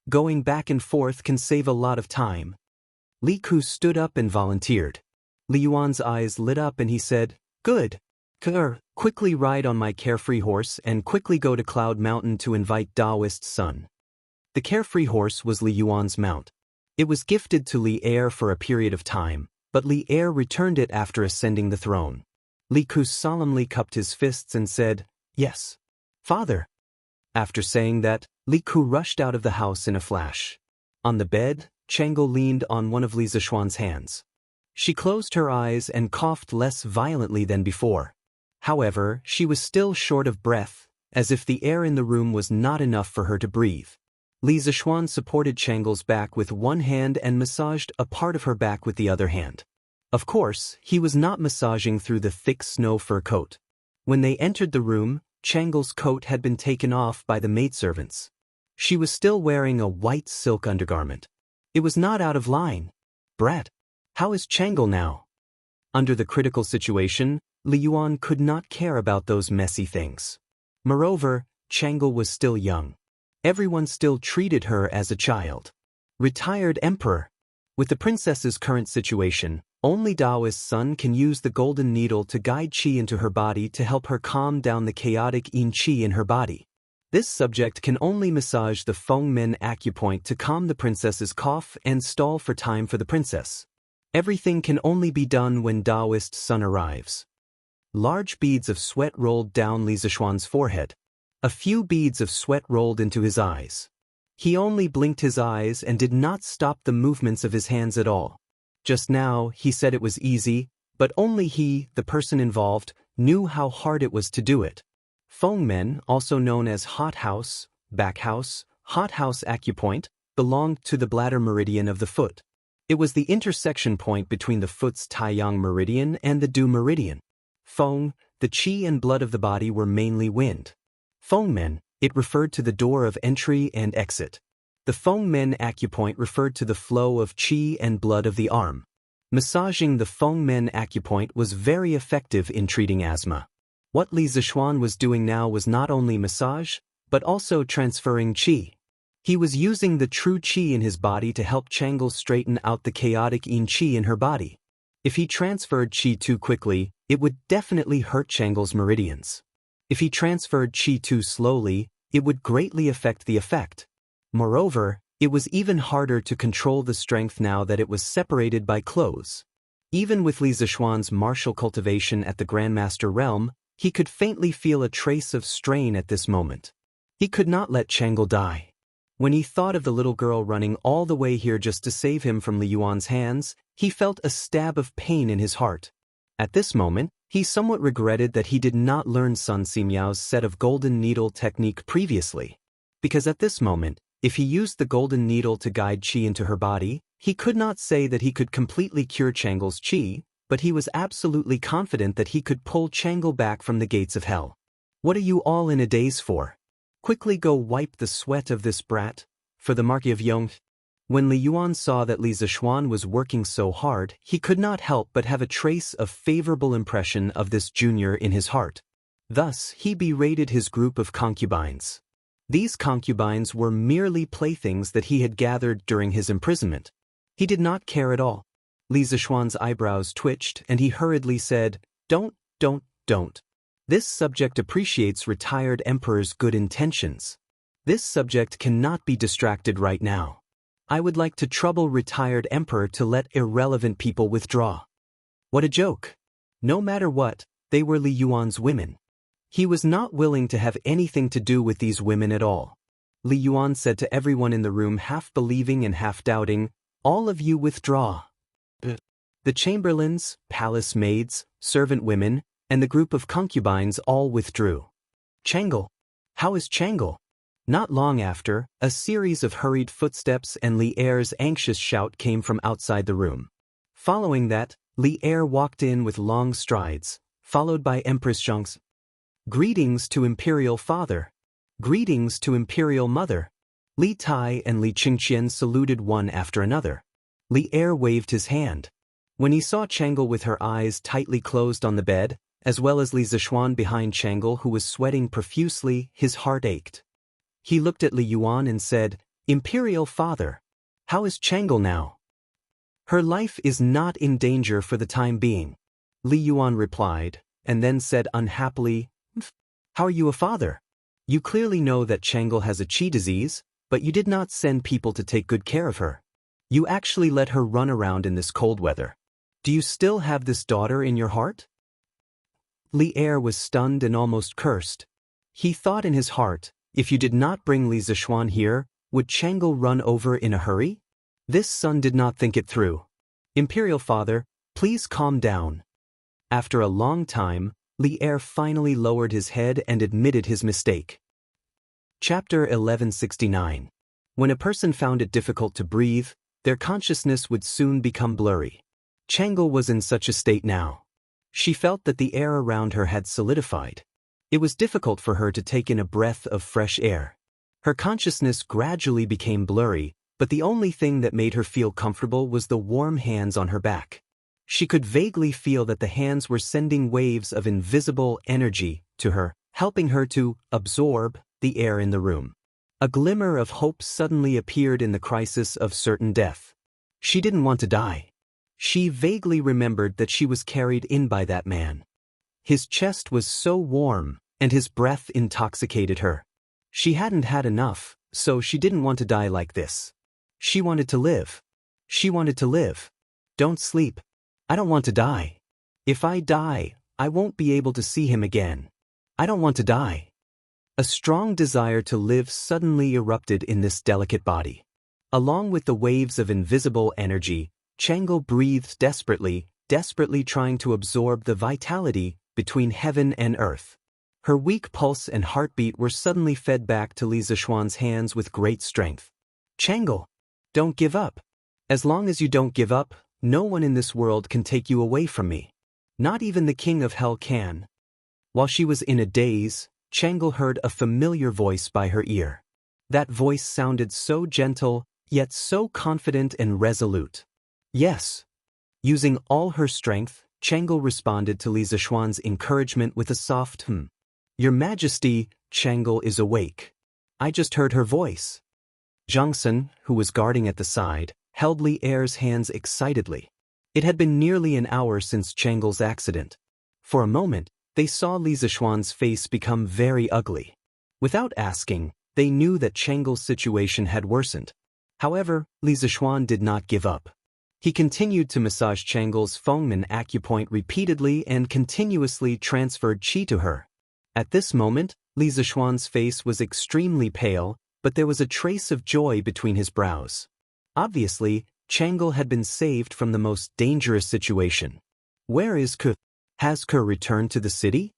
Going back and forth can save a lot of time. Li Ku stood up and volunteered. Li Yuan's eyes lit up and he said, "Good. Ke, quickly ride on my carefree horse and quickly go to Cloud Mountain to invite Daoist Sun." The carefree horse was Li Yuan's mount. It was gifted to Li Er for a period of time, but Li Er returned it after ascending the throne. Li Ku solemnly cupped his fists and said, "Yes, father." After saying that, Li Ku rushed out of the house in a flash. On the bed, Chang'e leaned on one of Li Zishuan's hands. She closed her eyes and coughed less violently than before. However, she was still short of breath, as if the air in the room was not enough for her to breathe. Li Zishuan supported Chang'e's back with one hand and massaged a part of her back with the other hand. Of course, he was not massaging through the thick snow fur coat. When they entered the room, Chang'e's coat had been taken off by the maidservants. She was still wearing a white silk undergarment. It was not out of line. "Brat, how is Chang'e now?" Under the critical situation, Li Yuan could not care about those messy things. Moreover, Chang'e was still young. Everyone still treated her as a child. Retired emperor. With the princess's current situation, only Daoist Sun can use the golden needle to guide qi into her body to help her calm down the chaotic yin qi in her body. This subject can only massage the Feng Men acupoint to calm the princess's cough and stall for time for the princess. Everything can only be done when Daoist Sun arrives. Large beads of sweat rolled down Li Zishuan's forehead. A few beads of sweat rolled into his eyes. He only blinked his eyes and did not stop the movements of his hands at all. Just now, he said it was easy, but only he, the person involved, knew how hard it was to do it. Feng Men, also known as hot house, back house, hot house acupoint, belonged to the bladder meridian of the foot. It was the intersection point between the foot's Taiyang meridian and the Du meridian. Feng, the qi and blood of the body were mainly wind. Feng Men, it referred to the door of entry and exit. The Feng Men acupoint referred to the flow of qi and blood of the arm. Massaging the Feng Men acupoint was very effective in treating asthma. What Li Zishuan was doing now was not only massage, but also transferring qi. He was using the true qi in his body to help Chang'e straighten out the chaotic yin qi in her body. If he transferred qi too quickly, it would definitely hurt Chang'e's meridians. If he transferred qi too slowly, it would greatly affect the effect. Moreover, it was even harder to control the strength now that it was separated by clothes. Even with Li Zishuan's martial cultivation at the Grandmaster realm, he could faintly feel a trace of strain at this moment. He could not let Chang'e die. When he thought of the little girl running all the way here just to save him from Li Yuan's hands, he felt a stab of pain in his heart. At this moment, he somewhat regretted that he did not learn Sun Simiao's set of golden needle technique previously. Because at this moment, if he used the golden needle to guide qi into her body, he could not say that he could completely cure Chang'e's qi, but he was absolutely confident that he could pull Chang'e back from the gates of hell. What are you all in a daze for? Quickly go wipe the sweat of this brat, for the Marquis of Yong. When Li Yuan saw that Li Zishuan was working so hard, he could not help but have a trace of favorable impression of this junior in his heart. Thus, he berated his group of concubines. These concubines were merely playthings that he had gathered during his imprisonment. He did not care at all. Li Zishuan's eyebrows twitched and he hurriedly said, Don't. This subject appreciates retired emperor's good intentions. This subject cannot be distracted right now. I would like to trouble retired emperor to let irrelevant people withdraw. What a joke. No matter what, they were Li Yuan's women. He was not willing to have anything to do with these women at all. Li Yuan said to everyone in the room, half believing and half doubting, All of you withdraw. The chamberlains, palace maids, servant women, and the group of concubines all withdrew. Changle. How is Changle? Not long after, a series of hurried footsteps and Li Er's anxious shout came from outside the room. Following that, Li Er walked in with long strides, followed by Empress Jianghu. Greetings to Imperial Father. Greetings to Imperial Mother. Li Tai and Li Qingqian saluted one after another. Li Er waved his hand. When he saw Changle with her eyes tightly closed on the bed, as well as Li Zishuan behind Changle who was sweating profusely, his heart ached. He looked at Li Yuan and said, Imperial Father, how is Changle now? Her life is not in danger for the time being. Li Yuan replied, and then said unhappily, How are you a father? You clearly know that Changle has a qi disease, but you did not send people to take good care of her. You actually let her run around in this cold weather. Do you still have this daughter in your heart? Li Er was stunned and almost cursed. He thought in his heart, if you did not bring Li Zishuan here, would Changle run over in a hurry? This son did not think it through. Imperial Father, please calm down. After a long time, Li Er finally lowered his head and admitted his mistake. Chapter 1169. When a person found it difficult to breathe, their consciousness would soon become blurry. Changle was in such a state now. She felt that the air around her had solidified. It was difficult for her to take in a breath of fresh air. Her consciousness gradually became blurry, but the only thing that made her feel comfortable was the warm hands on her back. She could vaguely feel that the hands were sending waves of invisible energy to her, helping her to absorb the air in the room. A glimmer of hope suddenly appeared in the crisis of certain death. She didn't want to die. She vaguely remembered that she was carried in by that man. His chest was so warm, and his breath intoxicated her. She hadn't had enough, so she didn't want to die like this. She wanted to live. She wanted to live. Don't sleep. I don't want to die. If I die, I won't be able to see him again. I don't want to die. A strong desire to live suddenly erupted in this delicate body. Along with the waves of invisible energy, Changle breathed desperately trying to absorb the vitality between heaven and earth. Her weak pulse and heartbeat were suddenly fed back to Li Zishuan's hands with great strength. Changle, don't give up. As long as you don't give up, no one in this world can take you away from me. Not even the king of hell can. While she was in a daze, Changle heard a familiar voice by her ear. That voice sounded so gentle, yet so confident and resolute. Yes. Using all her strength, Changle responded to Li Zishuan's encouragement with a soft Your Majesty, Changle is awake. I just heard her voice. Jianghu, who was guarding at the side, held Li Er's hands excitedly. It had been nearly an hour since Changle's accident. For a moment, they saw Li Zishuan's face become very ugly. Without asking, they knew that Changle's situation had worsened. However, Li Zishuan did not give up. He continued to massage Changle's Fengmen acupoint repeatedly and continuously transferred qi to her. At this moment, Li Zishuan's face was extremely pale, but there was a trace of joy between his brows. Obviously, Changle had been saved from the most dangerous situation. Where is Ke? Has Ke returned to the city?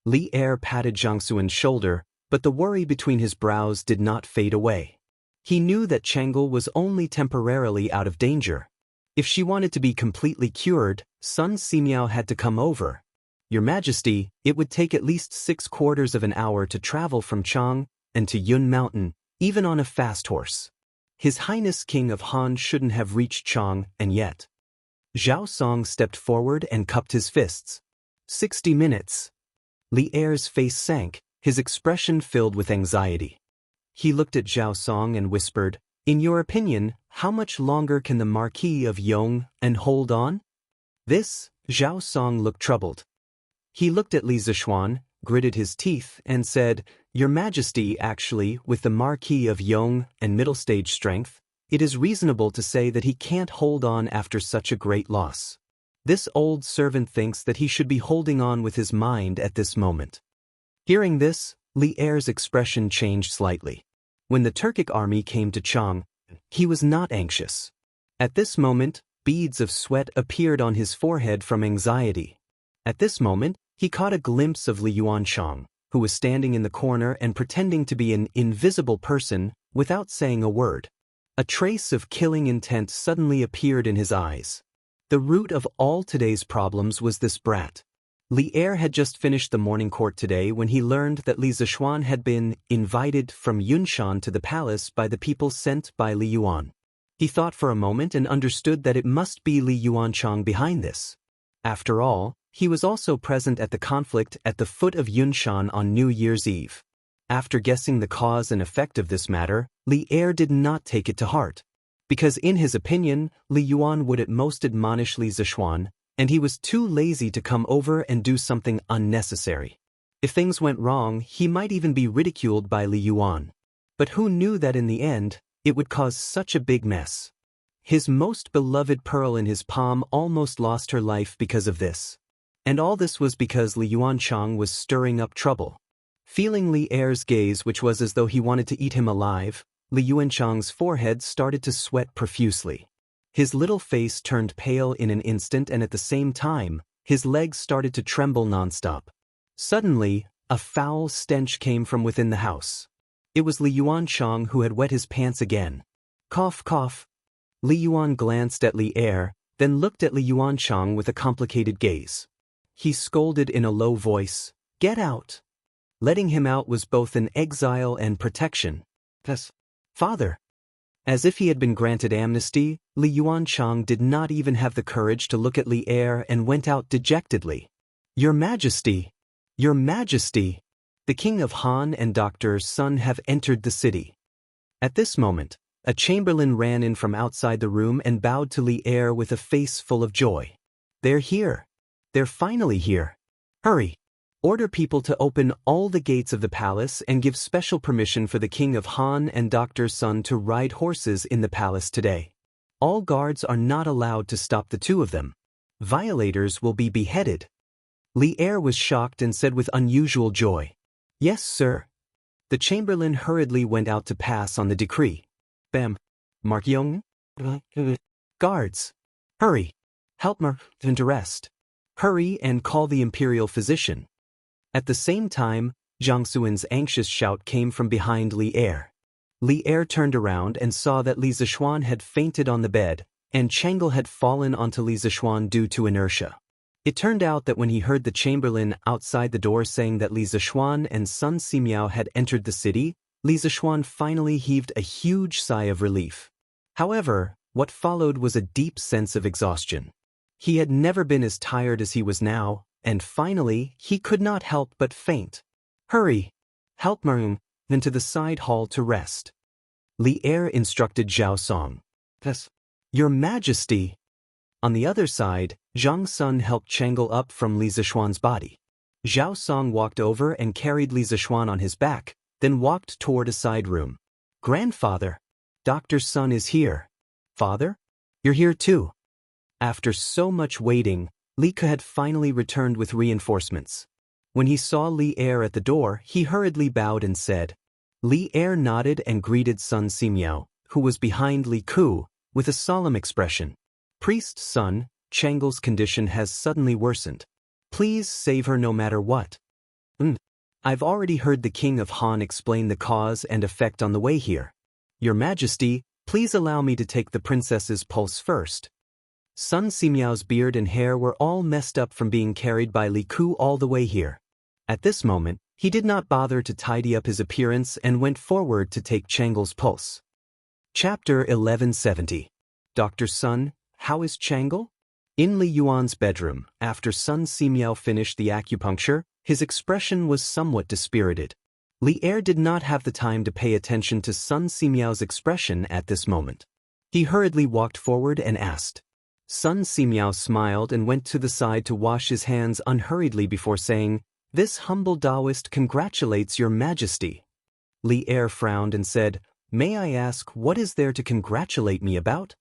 Li Er patted Jianghu's shoulder, but the worry between his brows did not fade away. He knew that Changle was only temporarily out of danger. If she wanted to be completely cured, Sun Simiao had to come over. Your Majesty, it would take at least 3/4 of an hour to travel from Chang and to Yun Mountain, even on a fast horse. His Highness King of Han shouldn't have reached Chang, and yet. Zhao Song stepped forward and cupped his fists. 60 minutes. Li Er's face sank, his expression filled with anxiety. He looked at Zhao Song and whispered, In your opinion, how much longer can the Marquis of Yong and hold on? This, Zhao Song looked troubled. He looked at Li Zishuan, gritted his teeth, and said, Your Majesty, actually, with the Marquis of Yong and middle stage strength, it is reasonable to say that he can't hold on after such a great loss. This old servant thinks that he should be holding on with his mind at this moment. Hearing this, Li Er's expression changed slightly. When the Turkic army came to Chang, he was not anxious. At this moment, beads of sweat appeared on his forehead from anxiety. At this moment, he caught a glimpse of Li Yuanchang, who was standing in the corner and pretending to be an invisible person without saying a word. A trace of killing intent suddenly appeared in his eyes. The root of all today's problems was this brat. Li Er had just finished the morning court today when he learned that Li Zishuan had been invited from Yunshan to the palace by the people sent by Li Yuan. He thought for a moment and understood that it must be Li Yuanchang behind this. After all, he was also present at the conflict at the foot of Yunshan on New Year's Eve. After guessing the cause and effect of this matter, Li Er did not take it to heart. Because in his opinion, Li Yuan would at most admonish Li Zishuan, and he was too lazy to come over and do something unnecessary. If things went wrong, he might even be ridiculed by Li Yuan. But who knew that in the end, it would cause such a big mess? His most beloved pearl in his palm almost lost her life because of this. And all this was because Li Yuanchang was stirring up trouble. Feeling Li Er's gaze, which was as though he wanted to eat him alive, Li Yuanchang's forehead started to sweat profusely. His little face turned pale in an instant, and at the same time, his legs started to tremble nonstop. Suddenly, a foul stench came from within the house. It was Li Yuanchang who had wet his pants again. Cough, cough. Li Yuan glanced at Li Er, then looked at Li Yuanchang with a complicated gaze. He scolded in a low voice, "Get out!" Letting him out was both an exile and protection. Thus, Father. As if he had been granted amnesty, Li Yuanchang did not even have the courage to look at Li Er and went out dejectedly. Your Majesty! Your Majesty! The King of Han and Dr. Sun have entered the city. At this moment, a chamberlain ran in from outside the room and bowed to Li Er with a face full of joy. They're here. They're finally here. Hurry! Order people to open all the gates of the palace and give special permission for the King of Han and Dr. Sun to ride horses in the palace today. All guards are not allowed to stop the two of them. Violators will be beheaded. Li Er was shocked and said with unusual joy, "Yes, sir." The chamberlain hurriedly went out to pass on the decree. Bam. Mark Young? Guards. Hurry. Help Mark to rest. Hurry and call the imperial physician. At the same time, Jiang Xuan's anxious shout came from behind Li Er. Li Er turned around and saw that Li Zishuan had fainted on the bed, and Chang'e had fallen onto Li Zishuan due to inertia. It turned out that when he heard the chamberlain outside the door saying that Li Zishuan and Sun Simiao had entered the city, Li Zishuan finally heaved a huge sigh of relief. However, what followed was a deep sense of exhaustion. He had never been as tired as he was now, and finally, he could not help but faint. Hurry! Help Marung, then to the side hall to rest. Li Er instructed Zhao Song. Yes. Your Majesty! On the other side, Zhang Sun helped Chang'e up from Li Zishuan's body. Zhao Song walked over and carried Li Zishuan on his back, then walked toward a side room. Grandfather! Dr. Sun is here. Father? You're here too. After so much waiting, Li Ke had finally returned with reinforcements. When he saw Li Er at the door, he hurriedly bowed and said. Li Er nodded and greeted Sun Simiao, who was behind Li Ku, with a solemn expression. Priest's son, Chang'e's condition has suddenly worsened. Please save her no matter what. I've already heard the King of Han explain the cause and effect on the way here. Your Majesty, please allow me to take the princess's pulse first. Sun Simiao's beard and hair were all messed up from being carried by Li Ku all the way here. At this moment, he did not bother to tidy up his appearance and went forward to take Chang'e's pulse. Chapter 1170. Dr. Sun, how is Chang'e? In Li Yuan's bedroom, after Sun Simiao finished the acupuncture, his expression was somewhat dispirited. Li Er did not have the time to pay attention to Sun Simiao's expression at this moment. He hurriedly walked forward and asked. Sun Simiao smiled and went to the side to wash his hands unhurriedly before saying, This humble Taoist congratulates your Majesty. Li Er frowned and said, May I ask what is there to congratulate me about?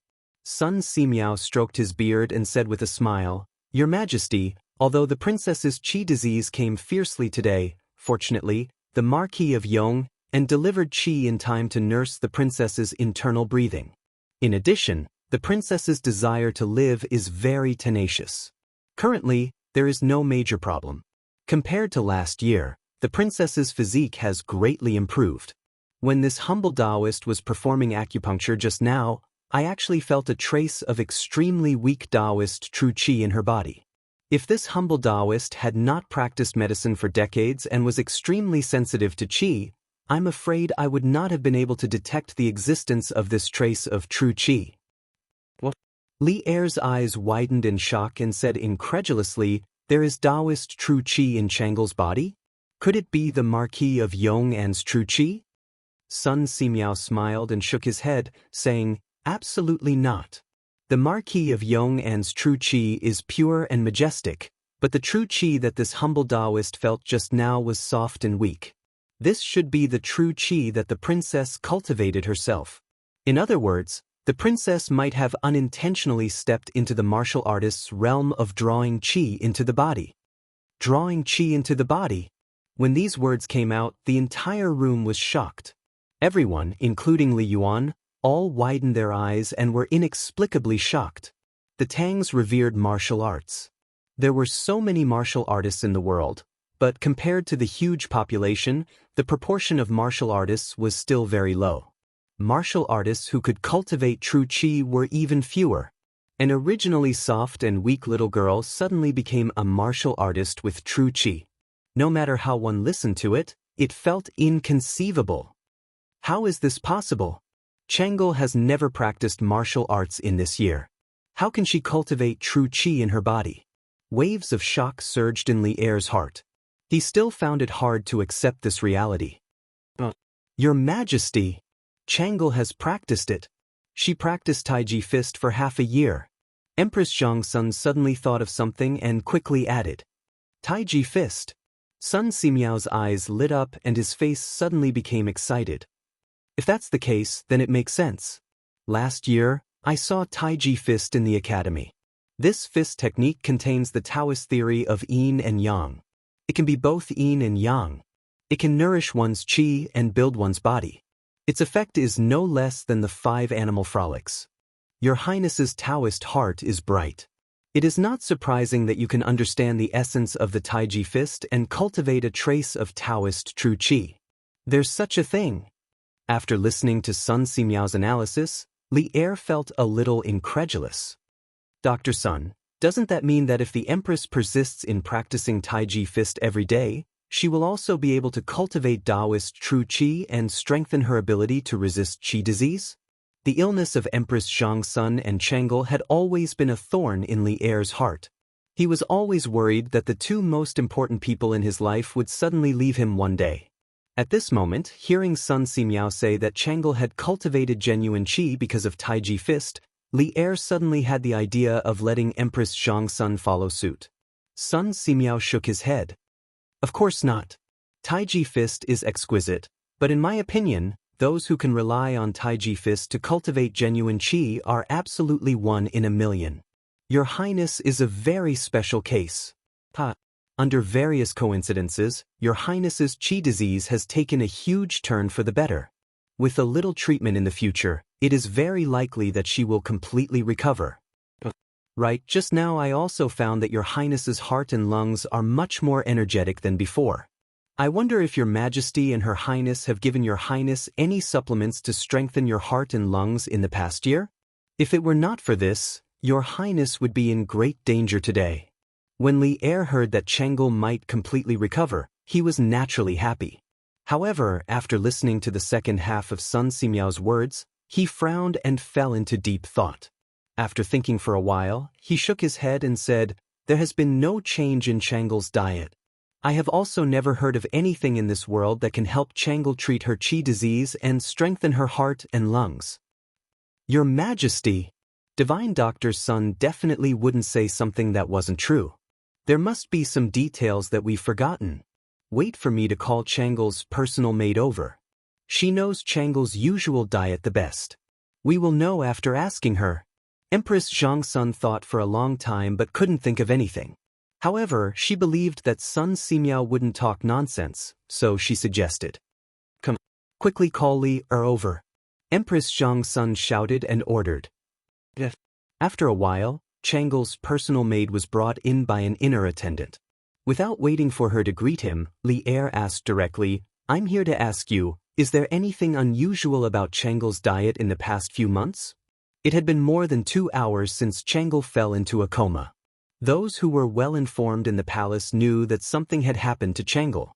Sun Simiao stroked his beard and said with a smile, Your Majesty, although the princess's qi disease came fiercely today, fortunately, the Marquis of Yong and delivered qi in time to nurse the princess's internal breathing. In addition, The princess's desire to live is very tenacious. Currently, there is no major problem. Compared to last year, the princess's physique has greatly improved. When this humble Taoist was performing acupuncture just now, I actually felt a trace of extremely weak Taoist true qi in her body. If this humble Taoist had not practiced medicine for decades and was extremely sensitive to qi, I'm afraid I would not have been able to detect the existence of this trace of true qi. What? Li Er's eyes widened in shock and said incredulously, "There is Taoist true qi in Changle's body? Could it be the Marquis of Yong'an's true qi?" Sun Simiao smiled and shook his head, saying, "Absolutely not. The Marquis of Yong'an's true qi is pure and majestic, but the true qi that this humble Taoist felt just now was soft and weak. This should be the true qi that the princess cultivated herself. In other words, the princess might have unintentionally stepped into the martial artist's realm of drawing qi into the body." Drawing qi into the body? When these words came out, the entire room was shocked. Everyone, including Li Yuan, all widened their eyes and were inexplicably shocked. The Tangs revered martial arts. There were so many martial artists in the world, but compared to the huge population, the proportion of martial artists was still very low. Martial artists who could cultivate true qi were even fewer. An originally soft and weak little girl suddenly became a martial artist with true qi. No matter how one listened to it, it felt inconceivable. How is this possible? Changle has never practiced martial arts in this year. How can she cultivate true qi in her body? Waves of shock surged in Li Er's heart. He still found it hard to accept this reality. "Your Majesty, Changle has practiced it. She practiced Taiji Fist for half a year." Empress Zhongsun suddenly thought of something and quickly added, "Taiji Fist." Sun Simiao's eyes lit up and his face suddenly became excited. "If that's the case, then it makes sense. Last year, I saw Taiji Fist in the academy. This fist technique contains the Taoist theory of yin and yang. It can be both yin and yang. It can nourish one's qi and build one's body. Its effect is no less than the 5 animal frolics. Your Highness's Taoist heart is bright. It is not surprising that you can understand the essence of the Taiji Fist and cultivate a trace of Taoist true qi. There's such a thing." After listening to Sun Simiao's analysis, Li Er felt a little incredulous. "Dr. Sun, doesn't that mean that if the Empress persists in practicing Taiji Fist every day, she will also be able to cultivate Taoist true qi and strengthen her ability to resist qi disease?" The illness of Empress Zhongsun and Changle had always been a thorn in Li Er's heart. He was always worried that the 2 most important people in his life would suddenly leave him one day. At this moment, hearing Sun Simiao say that Changle had cultivated genuine qi because of Taiji Fist, Li Er suddenly had the idea of letting Empress Zhongsun follow suit. Sun Simiao shook his head. "Of course not. Taiji Fist is exquisite, but in my opinion, those who can rely on Taiji Fist to cultivate genuine qi are absolutely 1 in a million. Your Highness is a very special case. Under various coincidences, Your Highness's qi disease has taken a huge turn for the better. With a little treatment in the future, it is very likely that she will completely recover." "Right, just now I also found that Your Highness's heart and lungs are much more energetic than before. I wonder if Your Majesty and Her Highness have given Your Highness any supplements to strengthen your heart and lungs in the past year? If it were not for this, Your Highness would be in great danger today." When Li Er heard that Changle might completely recover, he was naturally happy. However, after listening to the second half of Sun Simiao's words, he frowned and fell into deep thought. After thinking for a while, he shook his head and said, "There has been no change in Changle's diet. I have also never heard of anything in this world that can help Changle treat her qi disease and strengthen her heart and lungs." "Your Majesty, Divine Doctor's son definitely wouldn't say something that wasn't true. There must be some details that we've forgotten. Wait for me to call Changle's personal maid over. She knows Changle's usual diet the best. We will know after asking her." Empress Zhongsun thought for a long time but couldn't think of anything. However, she believed that Sun Simiao wouldn't talk nonsense, so she suggested, "Come, quickly call Li Er over." Empress Zhongsun shouted and ordered. After a while, Changle's personal maid was brought in by an inner attendant. Without waiting for her to greet him, Li Er asked directly, "I'm here to ask you, is there anything unusual about Changle's diet in the past few months?" It had been more than 2 hours since Changle fell into a coma. Those who were well informed in the palace knew that something had happened to Changle.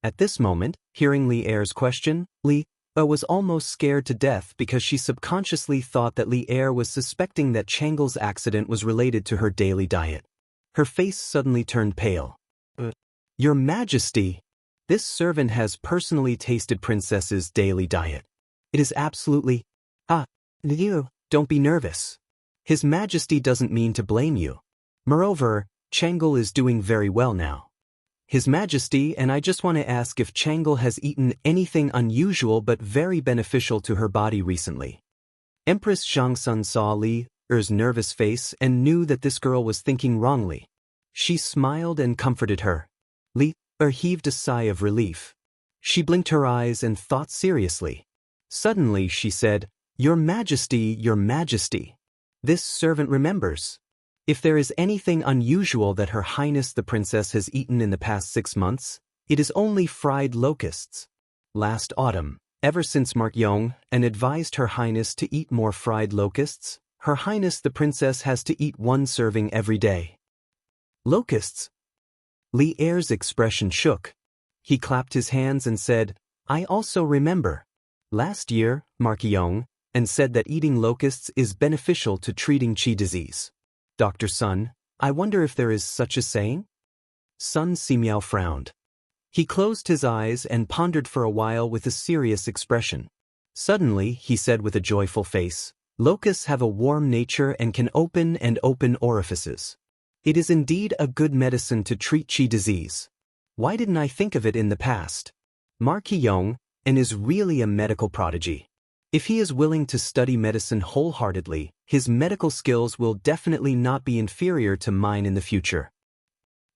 At this moment, hearing Li Er's question, Li Er was almost scared to death because she subconsciously thought that Li Er was suspecting that Changle's accident was related to her daily diet. Her face suddenly turned pale. "Your Majesty, this servant has personally tasted Princess's daily diet. It is absolutely... You, don't be nervous. His Majesty doesn't mean to blame you. Moreover, Changle is doing very well now. His Majesty, and I just want to ask if Changle has eaten anything unusual but very beneficial to her body recently." Empress Zhangsun saw Li Er's nervous face and knew that this girl was thinking wrongly. She smiled and comforted her. Li Er heaved a sigh of relief. She blinked her eyes and thought seriously. Suddenly she said, Your Majesty, this servant remembers. If there is anything unusual that Her Highness the Princess has eaten in the past 6 months, it is only fried locusts. Last autumn, ever since Mark Yong advised Her Highness to eat more fried locusts, Her Highness the Princess has to eat 1 serving every day. Locusts? Li Er's expression shook. He clapped his hands and said, I also remember. Last year, Mark Yong said that eating locusts is beneficial to treating qi disease. Dr. Sun, I wonder if there is such a saying? Sun Simiao frowned. He closed his eyes and pondered for a while with a serious expression. Suddenly, he said with a joyful face, Locusts have a warm nature and can open orifices. It is indeed a good medicine to treat qi disease. Why didn't I think of it in the past? Mark Yong is really a medical prodigy. If he is willing to study medicine wholeheartedly, his medical skills will definitely not be inferior to mine in the future.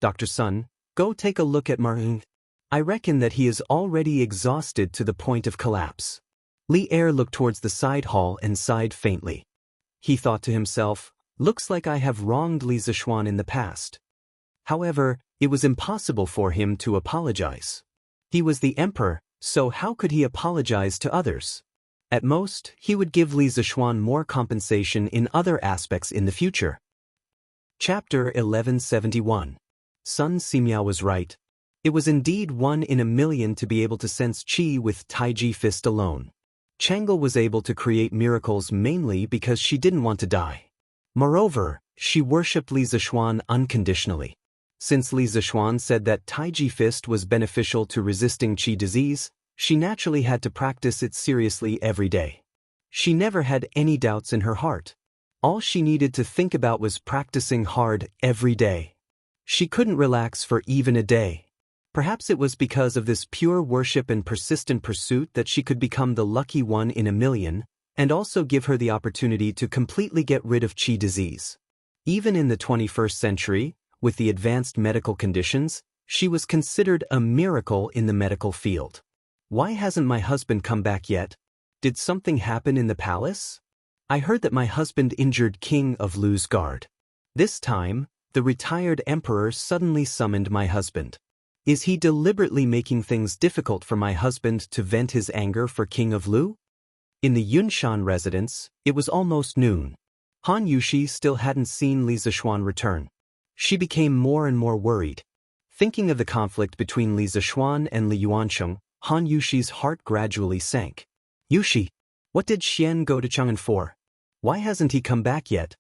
Dr. Sun, go take a look at Marung. I reckon that he is already exhausted to the point of collapse. Li Er looked towards the side hall and sighed faintly. He thought to himself, looks like I have wronged Li Zishuan in the past. However, it was impossible for him to apologize. He was the emperor, so how could he apologize to others? At most, he would give Li Zishuan more compensation in other aspects in the future. Chapter 1171. Sun Simiao was right. It was indeed 1 in a million to be able to sense qi with Taiji fist alone. Changle was able to create miracles mainly because she didn't want to die. Moreover, she worshipped Li Zishuan unconditionally. Since Li Zishuan said that Taiji fist was beneficial to resisting qi disease, she naturally had to practice it seriously every day. She never had any doubts in her heart. All she needed to think about was practicing hard every day. She couldn't relax for even a day. Perhaps it was because of this pure worship and persistent pursuit that she could become the lucky 1 in a million, and also give her the opportunity to completely get rid of qi disease. Even in the 21st century, with the advanced medical conditions, she was considered a miracle in the medical field. Why hasn't my husband come back yet? Did something happen in the palace? I heard that my husband injured King of Lu's guard. This time, the retired emperor suddenly summoned my husband. Is he deliberately making things difficult for my husband to vent his anger for King of Lu? In the Yunshan residence, it was almost noon. Han Yushi still hadn't seen Li Zishuan return. She became more and more worried. Thinking of the conflict between Li Zishuan and Li Yuansheng, Han Yushi's heart gradually sank. Yushi, what did Xian go to Chang'an for? Why hasn't he come back yet?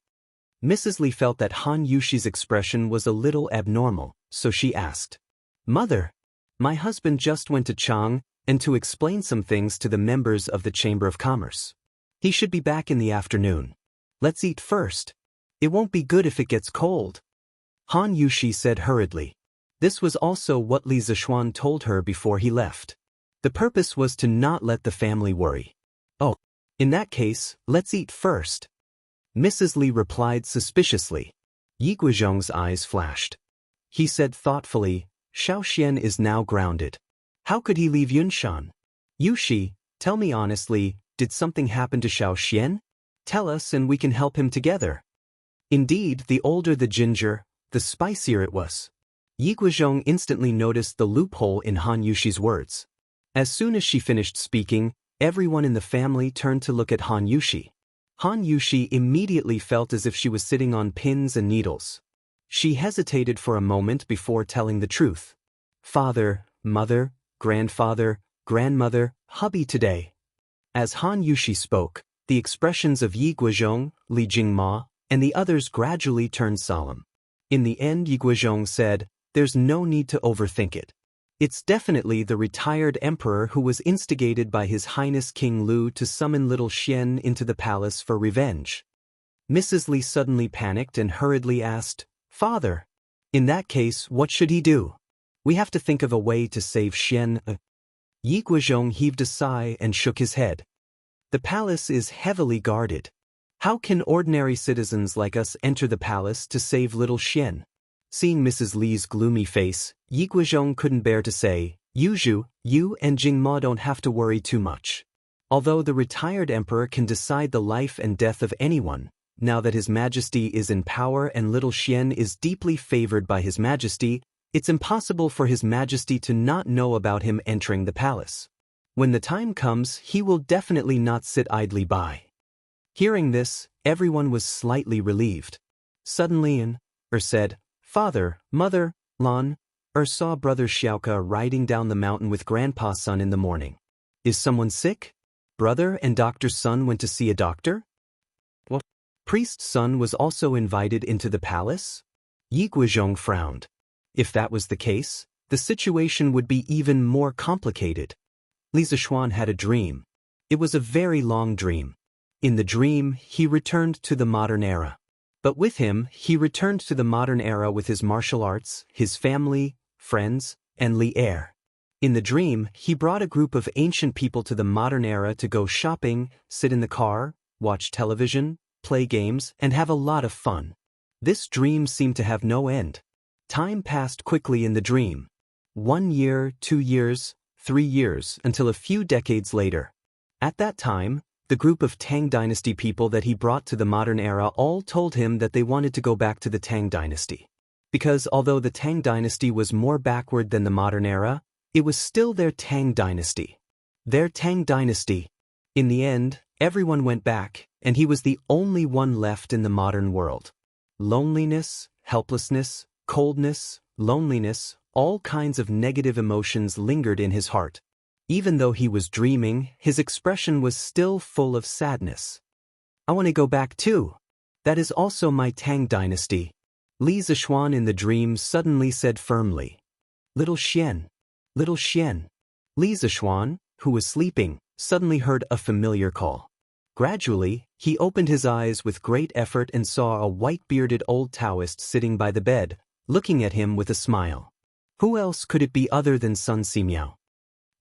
Mrs. Li felt that Han Yushi's expression was a little abnormal, so she asked. Mother, my husband just went to Chang to explain some things to the members of the Chamber of Commerce. He should be back in the afternoon. Let's eat first. It won't be good if it gets cold. Han Yushi said hurriedly. This was also what Li Zishuan told her before he left. The purpose was to not let the family worry. Oh, in that case, let's eat first. Mrs. Li replied suspiciously. Yi Guizhong's eyes flashed. He said thoughtfully, Xiao Xian is now grounded. How could he leave Yunshan? Yushi, tell me honestly, did something happen to Xiao Xian? Tell us and we can help him together. Indeed, the older the ginger, the spicier it was. Yi Guozhong instantly noticed the loophole in Han Yushi's words. As soon as she finished speaking, everyone in the family turned to look at Han Yushi. Han Yushi immediately felt as if she was sitting on pins and needles. She hesitated for a moment before telling the truth. Father, mother, grandfather, grandmother, hubby today. As Han Yushi spoke, the expressions of Yi Guozhong, Li Jingma, and the others gradually turned solemn. In the end, Yi Guozhong said, "There's no need to overthink it. It's definitely the retired emperor who was instigated by His Highness King Lu to summon little Xian into the palace for revenge." Mrs. Li suddenly panicked and hurriedly asked, "Father, in that case, what should he do? We have to think of a way to save Xian." Yi Guozhong heaved a sigh and shook his head. "The palace is heavily guarded. How can ordinary citizens like us enter the palace to save little Xian?" Seeing Mrs. Li's gloomy face, Yi Guozhong couldn't bear to say, "Yuzhu, you and Jingma don't have to worry too much. Although the retired emperor can decide the life and death of anyone, now that His Majesty is in power and little Xian is deeply favored by His Majesty, it's impossible for His Majesty to not know about him entering the palace. When the time comes, he will definitely not sit idly by." Hearing this, everyone was slightly relieved. Suddenly said, "Father, mother, Lan, saw brother Xiaoke riding down the mountain with grandpa's son in the morning. Is someone sick? Brother and doctor's son went to see a doctor? What? Priest's son was also invited into the palace?" Yi Guozhong frowned. If that was the case, the situation would be even more complicated. Li Zishuan had a dream. It was a very long dream. In the dream, he returned to the modern era. But with him, he returned to the modern era with his martial arts, his family, friends, and Li Er. In the dream, he brought a group of ancient people to the modern era to go shopping, sit in the car, watch television, play games, and have a lot of fun. This dream seemed to have no end. Time passed quickly in the dream. 1 year, 2 years, 3 years, until a few decades later. At that time, the group of Tang Dynasty people that he brought to the modern era all told him that they wanted to go back to the Tang Dynasty. Because although the Tang Dynasty was more backward than the modern era, it was still their Tang Dynasty. Their Tang Dynasty. In the end, everyone went back, and he was the only one left in the modern world. Loneliness, helplessness, coldness, loneliness, all kinds of negative emotions lingered in his heart. Even though he was dreaming, his expression was still full of sadness. "I want to go back too. That is also my Tang Dynasty," Li Zishuan in the dream suddenly said firmly. "Little Xian. Little Xian." Li Zishuan, who was sleeping, suddenly heard a familiar call. Gradually, he opened his eyes with great effort and saw a white-bearded old Taoist sitting by the bed, looking at him with a smile. Who else could it be other than Sun Simiao?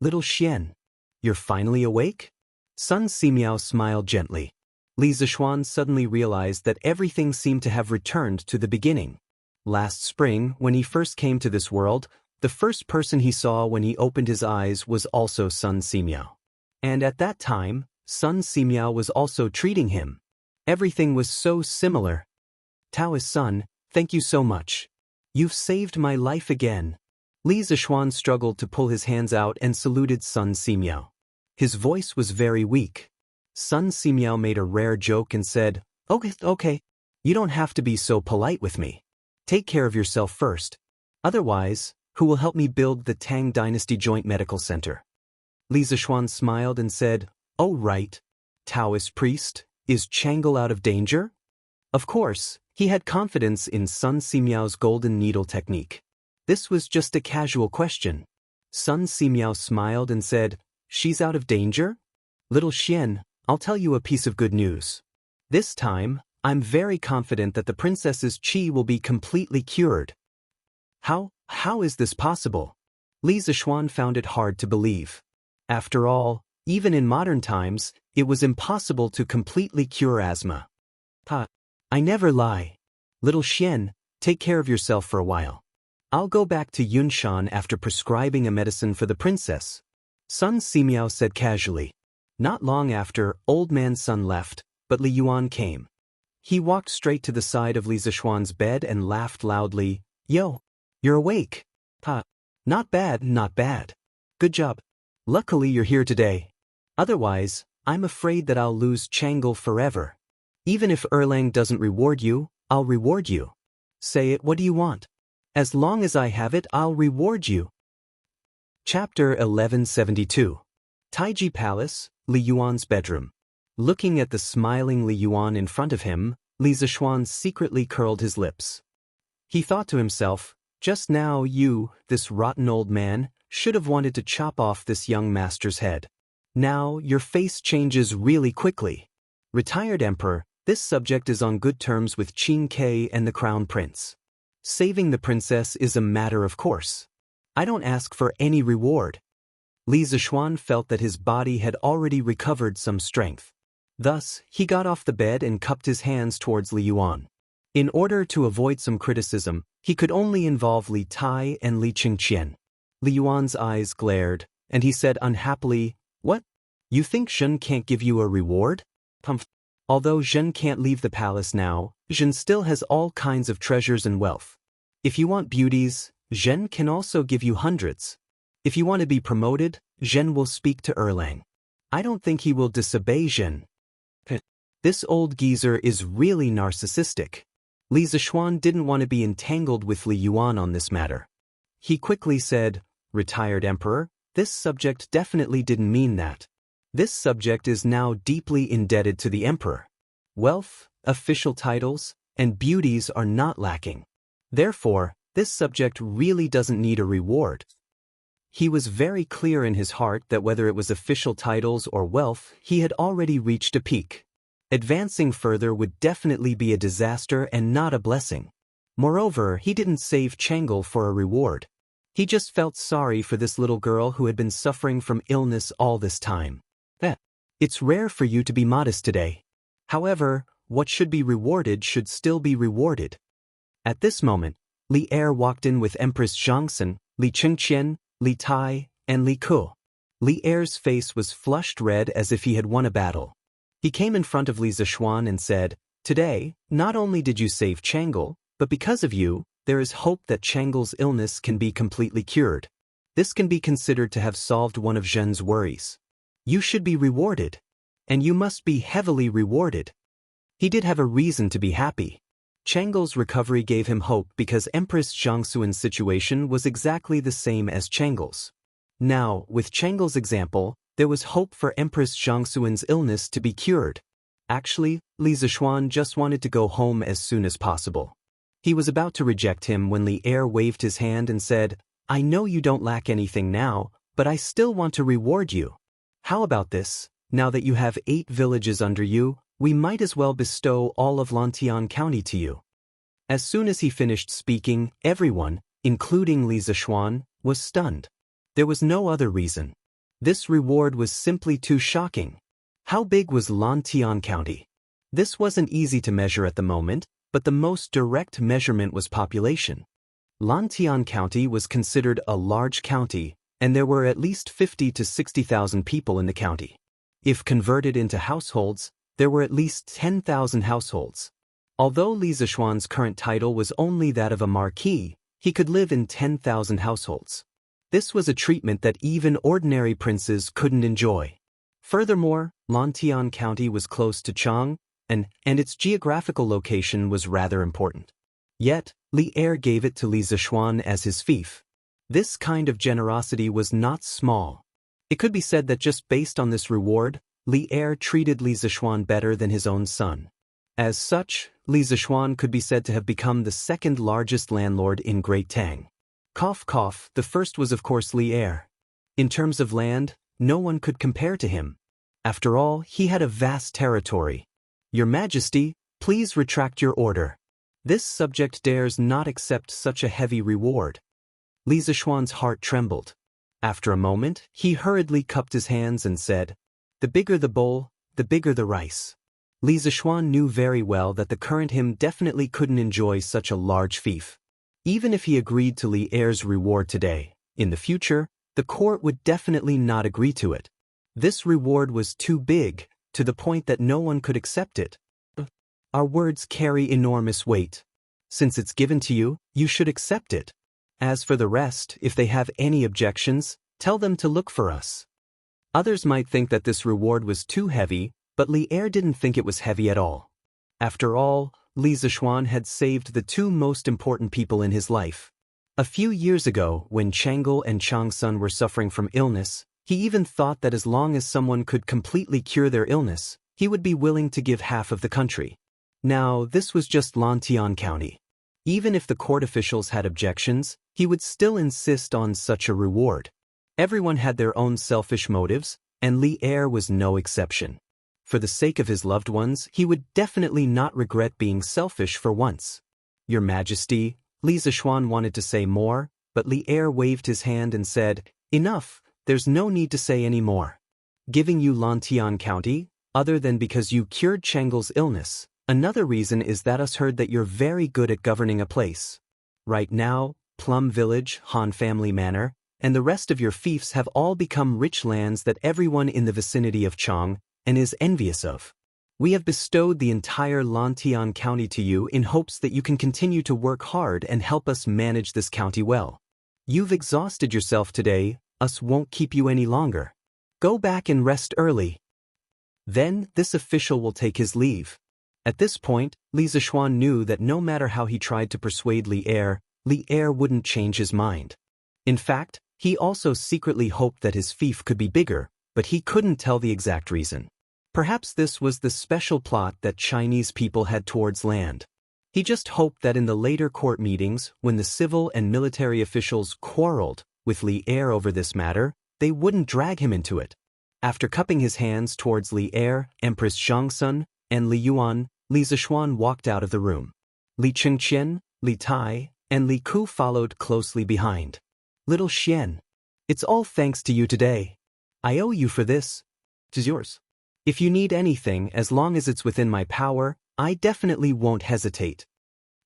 "Little Xian, you're finally awake?" Sun Simiao smiled gently. Li Zishuan suddenly realized that everything seemed to have returned to the beginning. Last spring, when he first came to this world, the first person he saw when he opened his eyes was also Sun Simiao. And at that time, Sun Simiao was also treating him. Everything was so similar. "Taoist son, thank you so much. You've saved my life again." Li Zishuan struggled to pull his hands out and saluted Sun Simiao. His voice was very weak. Sun Simiao made a rare joke and said, Okay, you don't have to be so polite with me. Take care of yourself first. Otherwise, who will help me build the Tang Dynasty Joint Medical Center?" Li Zishuan smiled and said, "Oh right. Taoist priest, is Chang'e out of danger?" Of course, he had confidence in Sun Simiao's golden needle technique. This was just a casual question. Sun Simiao smiled and said, "She's out of danger? Little Xian, I'll tell you a piece of good news. This time, I'm very confident that the princess's qi will be completely cured." How is this possible? Li Zishuan found it hard to believe. After all, even in modern times, it was impossible to completely cure asthma. I never lie. Little Xian, take care of yourself for a while. I'll go back to Yunshan after prescribing a medicine for the princess," Sun Simiao said casually. Not long after, Old Man Sun left, but Li Yuan came. He walked straight to the side of Li Zishuan's bed and laughed loudly. Yo, you're awake. Ha. Not bad, not bad. Good job. Luckily you're here today. Otherwise, I'm afraid that I'll lose Chang'e forever. Even if Erlang doesn't reward you, I'll reward you. Say it, what do you want? As long as I have it, I'll reward you. Chapter 1172. Taiji Palace, Li Yuan's bedroom. Looking at the smiling Li Yuan in front of him, Li Zishuan secretly curled his lips. He thought to himself, just now you, this rotten old man, should have wanted to chop off this young master's head. Now your face changes really quickly. Retired Emperor, this subject is on good terms with Qin Ke and the Crown Prince. Saving the princess is a matter of course. I don't ask for any reward. Li Zishuan felt that his body had already recovered some strength. Thus, he got off the bed and cupped his hands towards Li Yuan. In order to avoid some criticism, he could only involve Li Tai and Li Qingqian. Li Yuan's eyes glared, and he said unhappily, What? You think Zhen can't give you a reward? Pumph. Although Zhen can't leave the palace now, Zhen still has all kinds of treasures and wealth. If you want beauties, Zhen can also give you hundreds. If you want to be promoted, Zhen will speak to Erlang. I don't think he will disobey Zhen. This old geezer is really narcissistic. Li Zishuan didn't want to be entangled with Li Yuan on this matter. He quickly said, Retired Emperor, this subject definitely didn't mean that. This subject is now deeply indebted to the Emperor. Wealth, official titles, and beauties are not lacking. Therefore, this subject really doesn't need a reward. He was very clear in his heart that whether it was official titles or wealth, he had already reached a peak. Advancing further would definitely be a disaster and not a blessing. Moreover, he didn't save Chang'e for a reward. He just felt sorry for this little girl who had been suffering from illness all this time. It's rare for you to be modest today. However, what should be rewarded should still be rewarded. At this moment, Li Er walked in with Empress Zhangxin, Li Qingqian, Li Tai, and Li Ku. Li Er's face was flushed red as if he had won a battle. He came in front of Li Zishuan and said, Today, not only did you save Chang'e, but because of you, there is hope that Chang'e's illness can be completely cured. This can be considered to have solved one of Zhen's worries. You should be rewarded. And you must be heavily rewarded. He did have a reason to be happy. Chang'e's recovery gave him hope because Empress Jianghu's situation was exactly the same as Chang'e's. Now, with Chang'e's example, there was hope for Empress Jianghu's illness to be cured. Actually, Li Zishuan just wanted to go home as soon as possible. He was about to reject him when Li Er waved his hand and said, I know you don't lack anything now, but I still want to reward you. How about this? Now that you have 8 villages under you, we might as well bestow all of Lantian County to you. As soon as he finished speaking, everyone, including Li Zishuan, was stunned. There was no other reason. This reward was simply too shocking. How big was Lantian County? This wasn't easy to measure at the moment, but the most direct measurement was population. Lantian County was considered a large county, and there were at least 50 to 60,000 people in the county. If converted into households, there were at least 10,000 households. Although Li Zishuan's current title was only that of a marquis, he could live in 10,000 households. This was a treatment that even ordinary princes couldn't enjoy. Furthermore, Lantian County was close to Chang, and its geographical location was rather important. Yet, Li Er gave it to Li Zishuan as his fief. This kind of generosity was not small. It could be said that just based on this reward, Li Er treated Li Zishuan better than his own son. As such, Li Zishuan could be said to have become the second largest landlord in Great Tang. Cough cough, the first was of course Li Er. In terms of land, no one could compare to him. After all, he had a vast territory. Your Majesty, please retract your order. This subject dares not accept such a heavy reward. Li Zishuan's heart trembled. After a moment, he hurriedly cupped his hands and said, The bigger the bowl, the bigger the rice. Li Zishuan knew very well that the current him definitely couldn't enjoy such a large fief. Even if he agreed to Li Er's reward today, in the future, the court would definitely not agree to it. This reward was too big, to the point that no one could accept it. Our words carry enormous weight. Since it's given to you, you should accept it. As for the rest, if they have any objections, tell them to look for us. Others might think that this reward was too heavy, but Li Er didn't think it was heavy at all. After all, Li Zishuan had saved the two most important people in his life. A few years ago, when Chang'e and Changsun were suffering from illness, he even thought that as long as someone could completely cure their illness, he would be willing to give half of the country. Now, this was just Lantian County. Even if the court officials had objections, he would still insist on such a reward. Everyone had their own selfish motives, and Li Er was no exception. For the sake of his loved ones, he would definitely not regret being selfish for once. Your Majesty, Li Zishuan wanted to say more, but Li Er waved his hand and said, "Enough, there's no need to say any more. Giving you Lantian County, other than because you cured Chang'e's illness, another reason is that us heard that you're very good at governing a place. Right now, Plum Village, Han Family Manor, and the rest of your fiefs have all become rich lands that everyone in the vicinity of Chang and is envious of. We have bestowed the entire Lantian County to you in hopes that you can continue to work hard and help us manage this county well. You've exhausted yourself today, us won't keep you any longer. Go back and rest early." Then, this official will take his leave. At this point, Li Zishuan knew that no matter how he tried to persuade Li Er wouldn't change his mind. In fact, he also secretly hoped that his fief could be bigger, but he couldn't tell the exact reason. Perhaps this was the special plot that Chinese people had towards land. He just hoped that in the later court meetings, when the civil and military officials quarreled with Li Er over this matter, they wouldn't drag him into it. After cupping his hands towards Li Er, Empress Zhangsun, and Li Yuan, Li Zishuan walked out of the room. Li Chengqian, Li Tai, and Li Ku followed closely behind. "Little Xian, it's all thanks to you today. I owe you for this. It's yours. If you need anything, as long as it's within my power, I definitely won't hesitate,"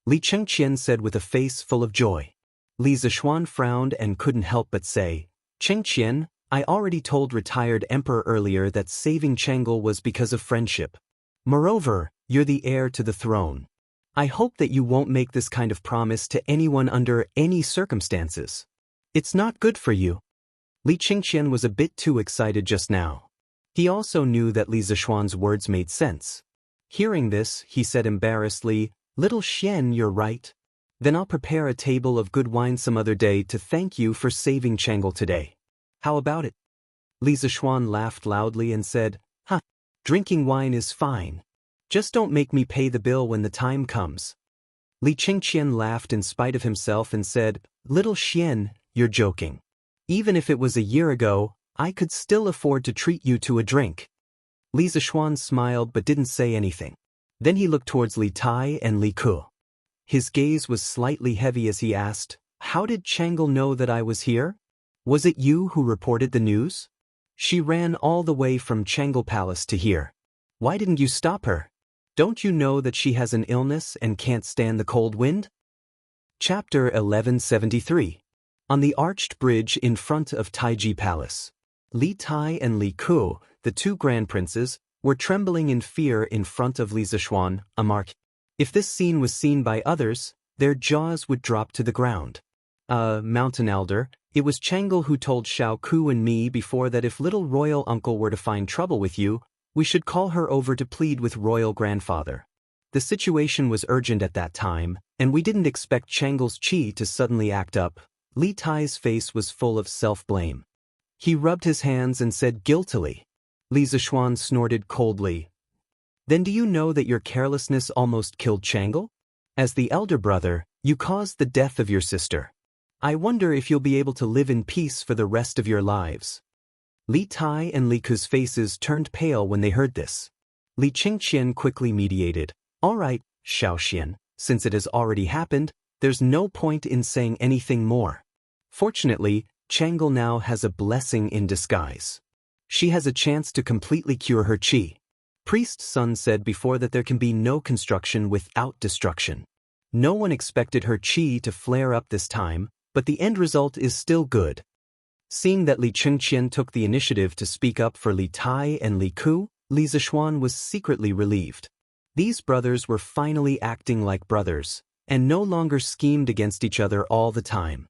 Li Chengqian said with a face full of joy. Li Zishuan frowned and couldn't help but say, "Chengqian, I already told retired emperor earlier that saving Chang'e was because of friendship. Moreover, you're the heir to the throne. I hope that you won't make this kind of promise to anyone under any circumstances. It's not good for you." Li Chengqian was a bit too excited just now. He also knew that Li Zishuan's words made sense. Hearing this, he said embarrassedly, "Little Xian, you're right. Then I'll prepare a table of good wine some other day to thank you for saving Chang'e today. How about it?" Li Zishuan laughed loudly and said, "Huh, drinking wine is fine. Just don't make me pay the bill when the time comes." Li Chengqian laughed in spite of himself and said, "Little Xian, you're joking. Even if it was a year ago, I could still afford to treat you to a drink." Li Zishuan smiled but didn't say anything. Then he looked towards Li Tai and Li Ku. His gaze was slightly heavy as he asked, "How did Chang'e know that I was here? Was it you who reported the news? She ran all the way from Chang'e Palace to here. Why didn't you stop her? Don't you know that she has an illness and can't stand the cold wind?" Chapter 1173. On the arched bridge in front of Taiji Palace. Li Tai and Li Ku, the two grand princes, were trembling in fear in front of Li Zishuan, embark. If this scene was seen by others, their jaws would drop to the ground. Mountain Elder, it was Chang'e who told Xiao Ku and me before that if little royal uncle were to find trouble with you, we should call her over to plead with royal grandfather. The situation was urgent at that time, and we didn't expect Chang'e's chi to suddenly act up. Li Tai's face was full of self-blame. He rubbed his hands and said guiltily. Li Zishuan snorted coldly. "Then do you know that your carelessness almost killed Chang'e? As the elder brother, you caused the death of your sister. I wonder if you'll be able to live in peace for the rest of your lives." Li Tai and Li Ku's faces turned pale when they heard this. Li Chengqian quickly mediated. "All right, Xiaoxian, since it has already happened, there's no point in saying anything more. Fortunately, Chang'e now has a blessing in disguise. She has a chance to completely cure her chi. Priest Sun said before that there can be no construction without destruction. No one expected her chi to flare up this time, but the end result is still good." Seeing that Li Chengqian took the initiative to speak up for Li Tai and Li Ku, Li Zishuan was secretly relieved. These brothers were finally acting like brothers, and no longer schemed against each other all the time.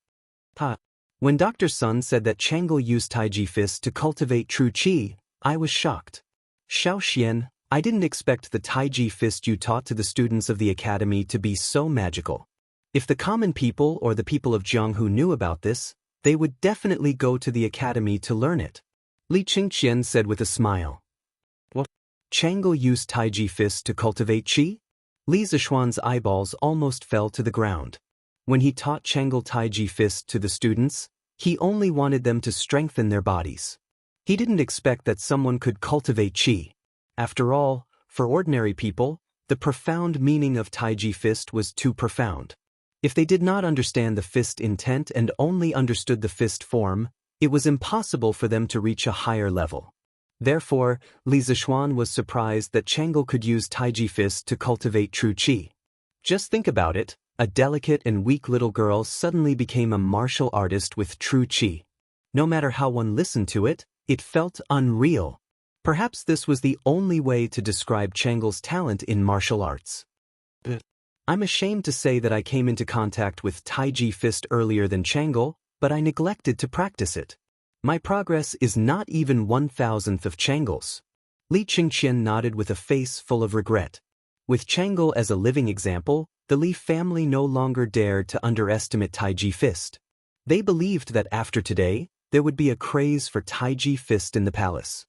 When Dr. Sun said that Chang'e used Taiji Fist to cultivate true qi, I was shocked. Xiao Xian, I didn't expect the Taiji Fist you taught to the students of the academy to be so magical. If the common people or the people of Jianghu knew about this, they would definitely go to the academy to learn it. Li Qingqian said with a smile. What? Chang'e used Taiji Fist to cultivate qi? Li Zishuan's eyeballs almost fell to the ground. When he taught Chang'e Taiji Fist to the students, he only wanted them to strengthen their bodies. He didn't expect that someone could cultivate qi. After all, for ordinary people, the profound meaning of Taiji Fist was too profound. If they did not understand the fist intent and only understood the fist form, it was impossible for them to reach a higher level. Therefore, Li Zishuan was surprised that Chang'e could use Taiji Fist to cultivate true qi. Just think about it, a delicate and weak little girl suddenly became a martial artist with true qi. No matter how one listened to it, it felt unreal. Perhaps this was the only way to describe Chang'e's talent in martial arts. I'm ashamed to say that I came into contact with Taiji Fist earlier than Chang'e, but I neglected to practice it. My progress is not even 1,000th of Chang'e's. Li Qingqian nodded with a face full of regret. With Chang'e as a living example, the Li family no longer dared to underestimate Taiji Fist. They believed that after today, there would be a craze for Taiji Fist in the palace.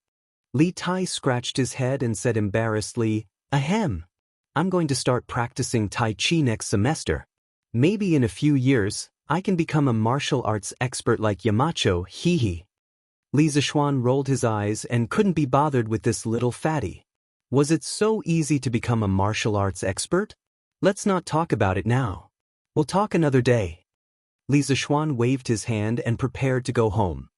Li Tai scratched his head and said embarrassedly, "Ahem. I'm going to start practicing Tai Chi next semester. Maybe in a few years, I can become a martial arts expert like Yamacho, hee. Li Zishuan rolled his eyes and couldn't be bothered with this little fatty. Was it so easy to become a martial arts expert? Let's not talk about it now. We'll talk another day. Li Zishuan waved his hand and prepared to go home.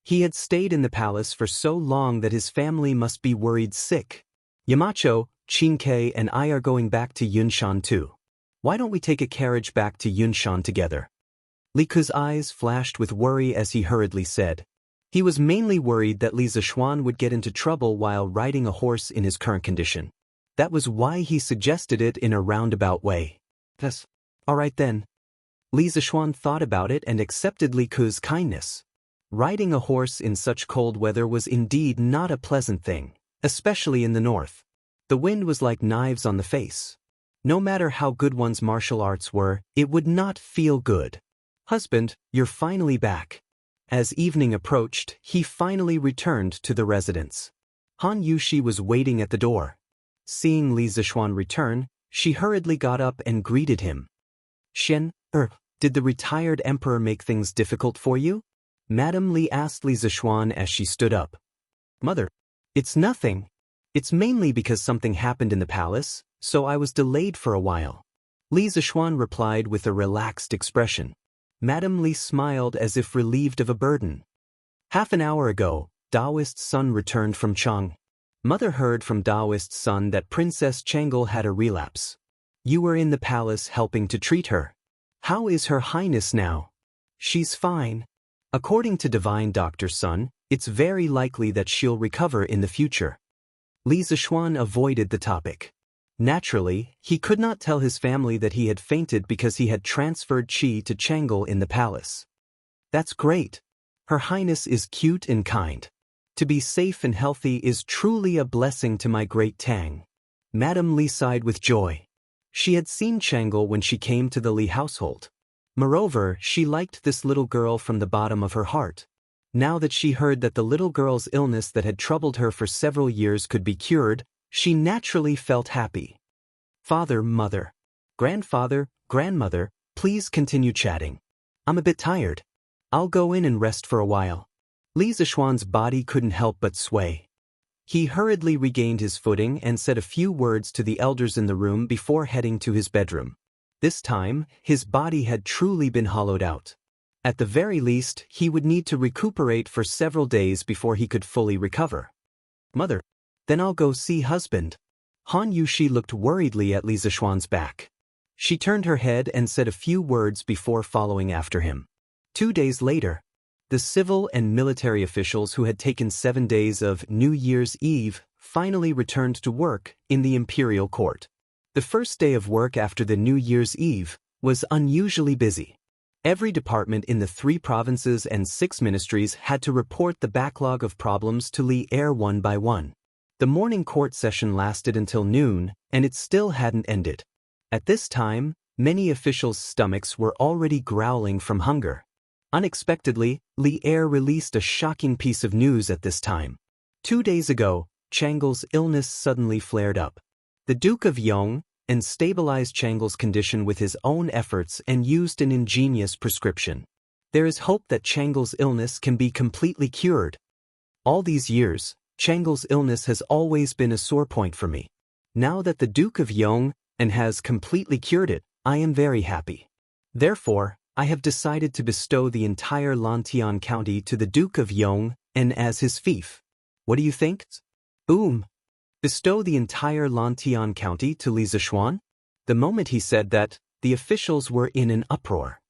He had stayed in the palace for so long that his family must be worried sick. Yamacho, Qingke and I are going back to Yunshan too. Why don't we take a carriage back to Yunshan together? Li Ke's eyes flashed with worry as he hurriedly said. He was mainly worried that Li Zishuan would get into trouble while riding a horse in his current condition. That was why he suggested it in a roundabout way. Yes. All right then. Li Zishuan thought about it and accepted Li Ke's kindness. Riding a horse in such cold weather was indeed not a pleasant thing, especially in the north. The wind was like knives on the face. No matter how good one's martial arts were, it would not feel good. Husband, you're finally back. As evening approached, he finally returned to the residence. Han Yushi was waiting at the door. Seeing Li Zishuan return, she hurriedly got up and greeted him. Shen, did the retired emperor make things difficult for you? Madame Li asked Li Zishuan as she stood up. Mother, it's nothing. It's mainly because something happened in the palace, so I was delayed for a while. Li Zishuan replied with a relaxed expression. Madame Li smiled as if relieved of a burden. Half an hour ago, Daoist's son returned from Chang. Mother heard from Daoist's son that Princess Chang'e had a relapse. You were in the palace helping to treat her. How is Her Highness now? She's fine. According to Divine Dr. Sun, it's very likely that she'll recover in the future. Li Zishuan avoided the topic. Naturally, he could not tell his family that he had fainted because he had transferred qi to Chang'e in the palace. That's great. Her Highness is cute and kind. To be safe and healthy is truly a blessing to my great Tang. Madame Li sighed with joy. She had seen Chang'e when she came to the Li household. Moreover, she liked this little girl from the bottom of her heart. Now that she heard that the little girl's illness that had troubled her for several years could be cured, she naturally felt happy. Father, mother, grandfather, grandmother, please continue chatting. I'm a bit tired. I'll go in and rest for a while. Li Zishuan's body couldn't help but sway. He hurriedly regained his footing and said a few words to the elders in the room before heading to his bedroom. This time, his body had truly been hollowed out. At the very least, he would need to recuperate for several days before he could fully recover. Mother, then I'll go see husband. Han Yushi looked worriedly at Li Zishuan's back. She turned her head and said a few words before following after him. 2 days later, the civil and military officials who had taken 7 days of New Year's Eve finally returned to work in the imperial court. The first day of work after the New Year's Eve was unusually busy. Every department in the 3 provinces and 6 ministries had to report the backlog of problems to Li Er one by one. The morning court session lasted until noon, and it still hadn't ended. At this time, many officials' stomachs were already growling from hunger. Unexpectedly, Li Er released a shocking piece of news at this time. 2 days ago, Changle's illness suddenly flared up. The Duke of Yong stabilized Changle's condition with his own efforts and used an ingenious prescription. There is hope that Changle's illness can be completely cured. All these years, Changle's illness has always been a sore point for me. Now that the Duke of Yong has completely cured it, I am very happy. Therefore, I have decided to bestow the entire Lantian County to the Duke of Yong as his fief. What do you think? Boom! Bestow the entire Lantian County to Li Zishuan? The moment he said that, the officials were in an uproar.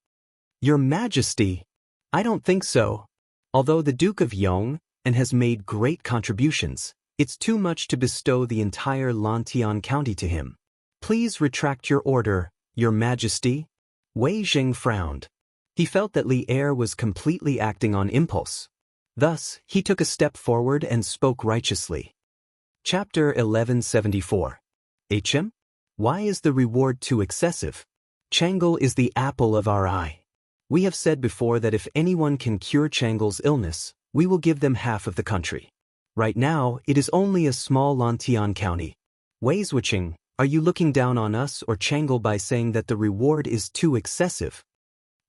Your Majesty! I don't think so. Although the Duke of Yong has made great contributions, it's too much to bestow the entire Lantian County to him. Please retract your order, Your Majesty. Wei Zheng frowned. He felt that Li Er was completely acting on impulse. Thus, he took a step forward and spoke righteously. Chapter 1174. HM? Why is the reward too excessive? Changle is the apple of our eye. We have said before that if anyone can cure Changle's illness, we will give them half of the country. Right now, it is only a small Lantian county. Wei Zhuqing, are you looking down on us or Changle by saying that the reward is too excessive?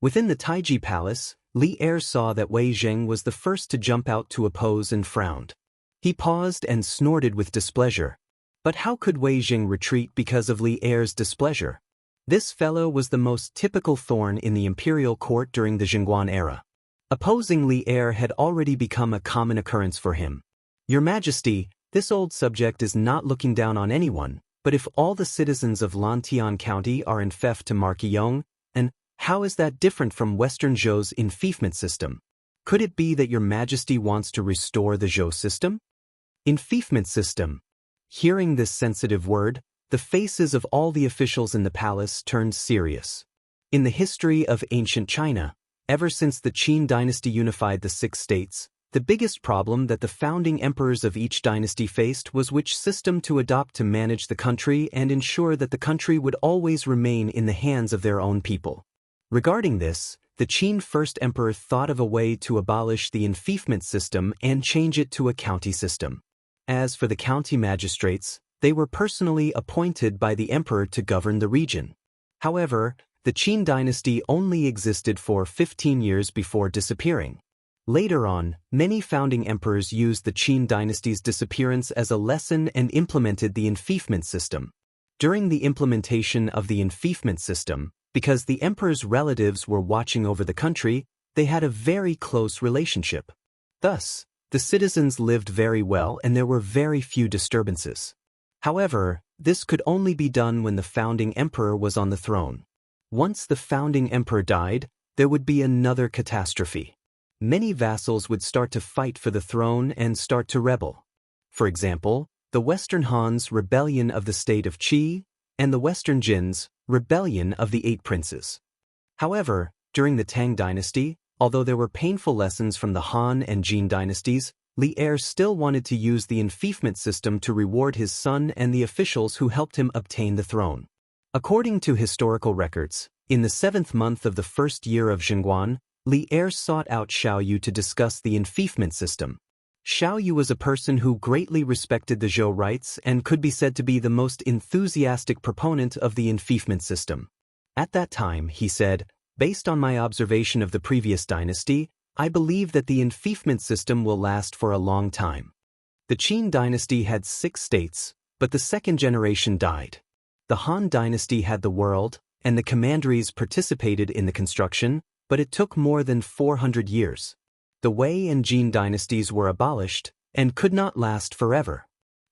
Within the Taiji Palace, Li Er saw that Wei Zheng was the first to jump out to oppose and frowned. He paused and snorted with displeasure. But how could Wei Zheng retreat because of Li Er's displeasure? This fellow was the most typical thorn in the imperial court during the Jingguan era. Opposing Li Er had already become a common occurrence for him. Your Majesty, this old subject is not looking down on anyone, but if all the citizens of Lantian County are in fief to Marquis Yong, how is that different from Western Zhou's enfeoffment system? Could it be that Your Majesty wants to restore the Zhou system? Enfeoffment system. Hearing this sensitive word, the faces of all the officials in the palace turned serious. In the history of ancient China, ever since the Qin dynasty unified the 6 states, the biggest problem that the founding emperors of each dynasty faced was which system to adopt to manage the country and ensure that the country would always remain in the hands of their own people. Regarding this, the Qin first emperor thought of a way to abolish the enfeoffment system and change it to a county system. As for the county magistrates, they were personally appointed by the emperor to govern the region. However, the Qin dynasty only existed for 15 years before disappearing. Later on, many founding emperors used the Qin dynasty's disappearance as a lesson and implemented the enfeoffment system. During the implementation of the enfeoffment system, because the emperor's relatives were watching over the country, they had a very close relationship. Thus, the citizens lived very well and there were very few disturbances. However, this could only be done when the founding emperor was on the throne. Once the founding emperor died, there would be another catastrophe. Many vassals would start to fight for the throne and start to rebel. For example, the Western Han's rebellion of the state of Qi, and the Western Jin's rebellion of the 8 princes. However, during the Tang dynasty, although there were painful lessons from the Han and Jin dynasties, Li Er still wanted to use the enfeoffment system to reward his son and the officials who helped him obtain the throne. According to historical records, in the 7th month of the first year of Jingguan, Li Er sought out Xiao Yu to discuss the enfeoffment system. Xiao Yu was a person who greatly respected the Zhou rights and could be said to be the most enthusiastic proponent of the enfeoffment system. At that time, he said, "Based on my observation of the previous dynasty, I believe that the enfeoffment system will last for a long time." The Qin dynasty had 6 states, but the second generation died. The Han dynasty had the world, and the commanderies participated in the construction, but it took more than 400 years. The Wei and Jin dynasties were abolished and could not last forever.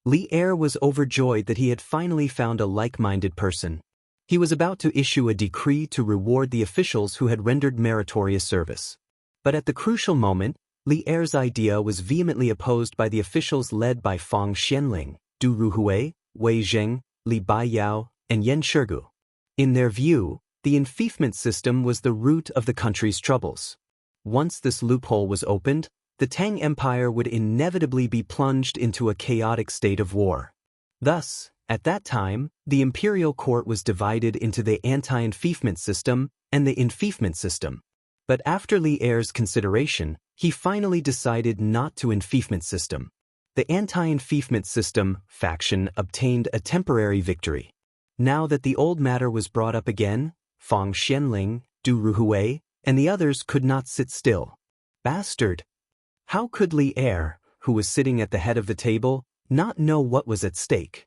Li Er was overjoyed that he had finally found a like-minded person. He was about to issue a decree to reward the officials who had rendered meritorious service. But at the crucial moment, Li Er's idea was vehemently opposed by the officials led by Fang Xianling, Du Ruhui, Wei Zheng, Li Baiyao, and Yan Shirgu. In their view, the enfeoffment system was the root of the country's troubles. Once this loophole was opened, the Tang Empire would inevitably be plunged into a chaotic state of war. Thus, at that time, the imperial court was divided into the anti-enfeoffment system and the enfeoffment system. But after Li Er's consideration, he finally decided not to enfeoffment system. The anti-enfeoffment system faction obtained a temporary victory. Now that the old matter was brought up again, Fang Xianling, Du Ruhui, and the others could not sit still. Bastard! How could Li Er, who was sitting at the head of the table, not know what was at stake?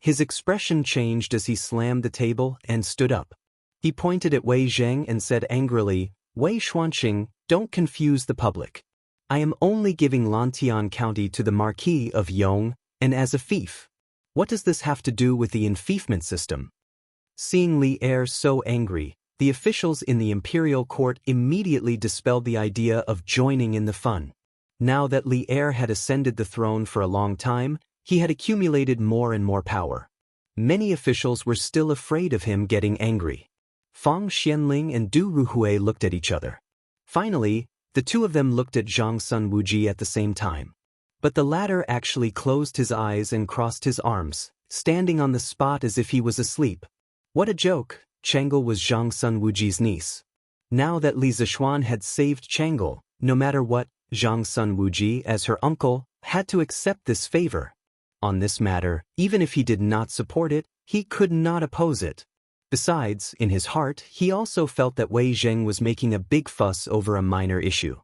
His expression changed as he slammed the table and stood up. He pointed at Wei Zheng and said angrily, "Wei Xuanqing, don't confuse the public. I am only giving Lantian County to the Marquis of Yong, and as a fief. What does this have to do with the enfeoffment system?" Seeing Li Er so angry, the officials in the imperial court immediately dispelled the idea of joining in the fun. Now that Li Er had ascended the throne for a long time, he had accumulated more and more power. Many officials were still afraid of him getting angry. Fang Xianling and Du Ruhui looked at each other. Finally, the two of them looked at Zhang Sun Wuji at the same time. But the latter actually closed his eyes and crossed his arms, standing on the spot as if he was asleep. What a joke! Chang'e was Zhang Sun Wuji's niece. Now that Li Zishuan had saved Chang'e, no matter what, Zhang Sun Wuji, as her uncle, had to accept this favor. On this matter, even if he did not support it, he could not oppose it. Besides, in his heart, he also felt that Wei Zheng was making a big fuss over a minor issue.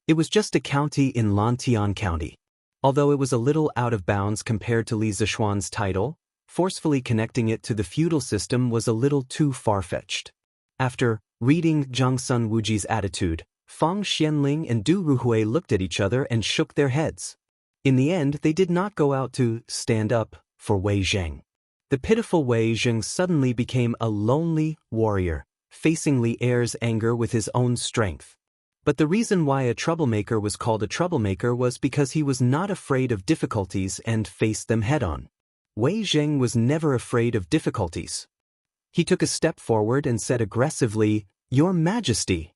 It was just a county in Lantian County. Although it was a little out of bounds compared to Li Zishuan's title, forcefully connecting it to the feudal system was a little too far-fetched. After reading Zhang Sun Wuji's attitude, Fang Xianling and Du Ruhui looked at each other and shook their heads. In the end, they did not go out to stand up for Wei Zheng. The pitiful Wei Zheng suddenly became a lonely warrior, facing Li Er's anger with his own strength. But the reason why a troublemaker was called a troublemaker was because he was not afraid of difficulties and faced them head-on. Wei Zheng was never afraid of difficulties. He took a step forward and said aggressively, "Your Majesty."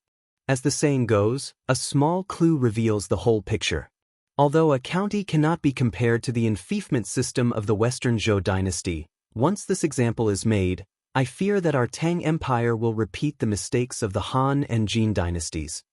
As the saying goes, a small clue reveals the whole picture. Although a county cannot be compared to the enfeoffment system of the Western Zhou dynasty, once this example is made, I fear that our Tang Empire will repeat the mistakes of the Han and Jin dynasties.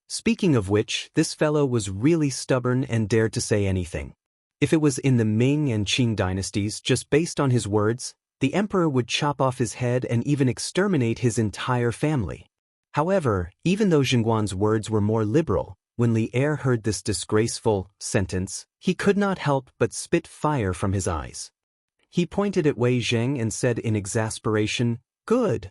Speaking of which, this fellow was really stubborn and dared to say anything. If it was in the Ming and Qing dynasties, just based on his words, the emperor would chop off his head and even exterminate his entire family. However, even though Zhengguan's words were more liberal, when Li Er heard this disgraceful sentence, he could not help but spit fire from his eyes. He pointed at Wei Zheng and said in exasperation, Good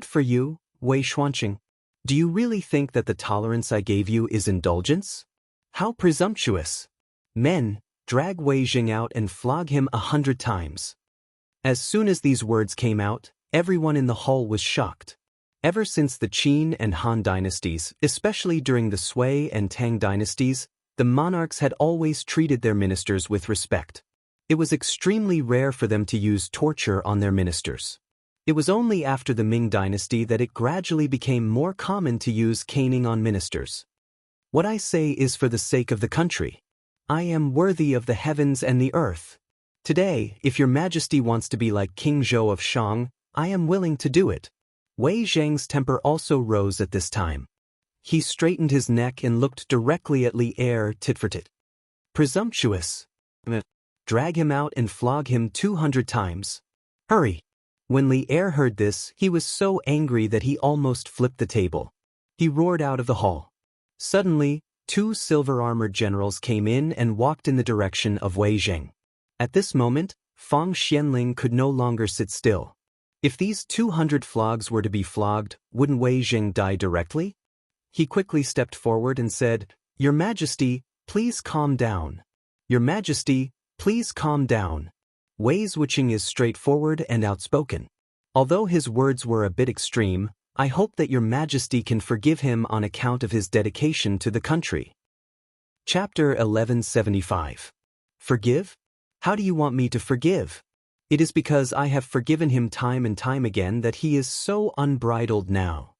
for you, Wei Xuanqing. Do you really think that the tolerance I gave you is indulgence? How presumptuous! Men, drag Wei Zheng out and flog him 100 times. As soon as these words came out, everyone in the hall was shocked. Ever since the Qin and Han dynasties, especially during the Sui and Tang dynasties, the monarchs had always treated their ministers with respect. It was extremely rare for them to use torture on their ministers. It was only after the Ming dynasty that it gradually became more common to use caning on ministers. What I say is for the sake of the country. I am worthy of the heavens and the earth. Today, if your Majesty wants to be like King Zhou of Shang, I am willing to do it. Wei Zheng's temper also rose at this time. He straightened his neck and looked directly at Li Er tit for tat. Presumptuous. Drag him out and flog him 200 times. Hurry. When Li Er heard this, he was so angry that he almost flipped the table. He roared out of the hall. Suddenly, 2 silver-armored generals came in and walked in the direction of Wei Zheng. At this moment, Fang Xianling could no longer sit still. If these 200 flogs were to be flogged, wouldn't Wei Zheng die directly? He quickly stepped forward and said, Your Majesty, please calm down. Your Majesty, please calm down. Wei Xuanqing is straightforward and outspoken. Although his words were a bit extreme, I hope that your majesty can forgive him on account of his dedication to the country. Chapter 1175. Forgive? How do you want me to forgive? It is because I have forgiven him time and time again that he is so unbridled now.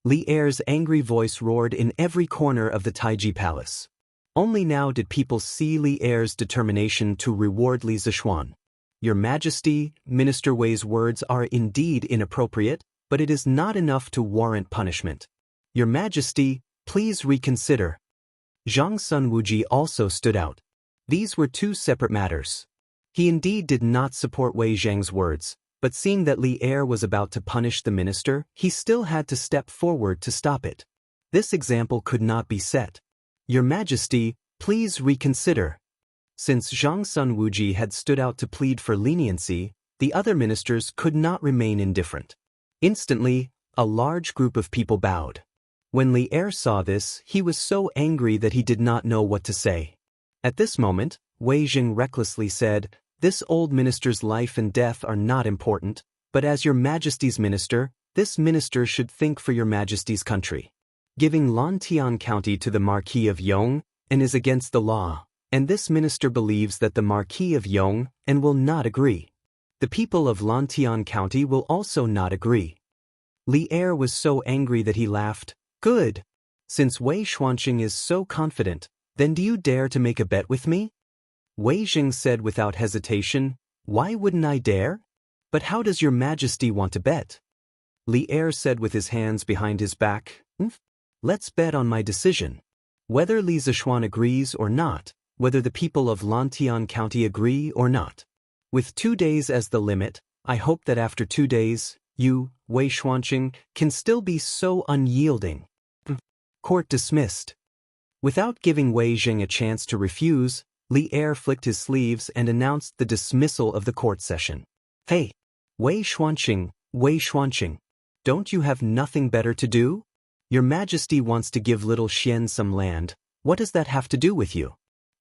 Li Er's angry voice roared in every corner of the Taiji Palace. Only now did people see Li Er's determination to reward Li Zishuan. Your Majesty, Minister Wei's words are indeed inappropriate, but it is not enough to warrant punishment. Your Majesty, please reconsider. Zhang Sun Wuji also stood out. These were two separate matters. He indeed did not support Wei Zhang's words, but seeing that Li Er was about to punish the minister, he still had to step forward to stop it. This example could not be set. Your Majesty, please reconsider. Since Zhang Sun Wuji had stood out to plead for leniency, the other ministers could not remain indifferent. Instantly, a large group of people bowed. When Li Er saw this, he was so angry that he did not know what to say. At this moment, Wei Jing recklessly said, "This old minister's life and death are not important, but as your Majesty's minister, this minister should think for your Majesty's country. Giving Lantian County to the Marquis of Yong and is against the law, and this minister believes that the Marquis of Yong and will not agree. The people of Lantian County will also not agree." Li Er was so angry that he laughed. "Good. Since Wei Xuanqing is so confident, then do you dare to make a bet with me?" Wei Jing said without hesitation, "Why wouldn't I dare? But how does your Majesty want to bet?" Li Er said with his hands behind his back, "Let's bet on my decision. Whether Li Zishuan agrees or not, whether the people of Lantian County agree or not. With 2 days as the limit, I hope that after 2 days, you, Wei Xuanqing, can still be so unyielding." Court dismissed. Without giving Wei Jing a chance to refuse, Li Er flicked his sleeves and announced the dismissal of the court session. "Hey, Wei Xuanqing, don't you have nothing better to do? Your Majesty wants to give little Xian some land. What does that have to do with you?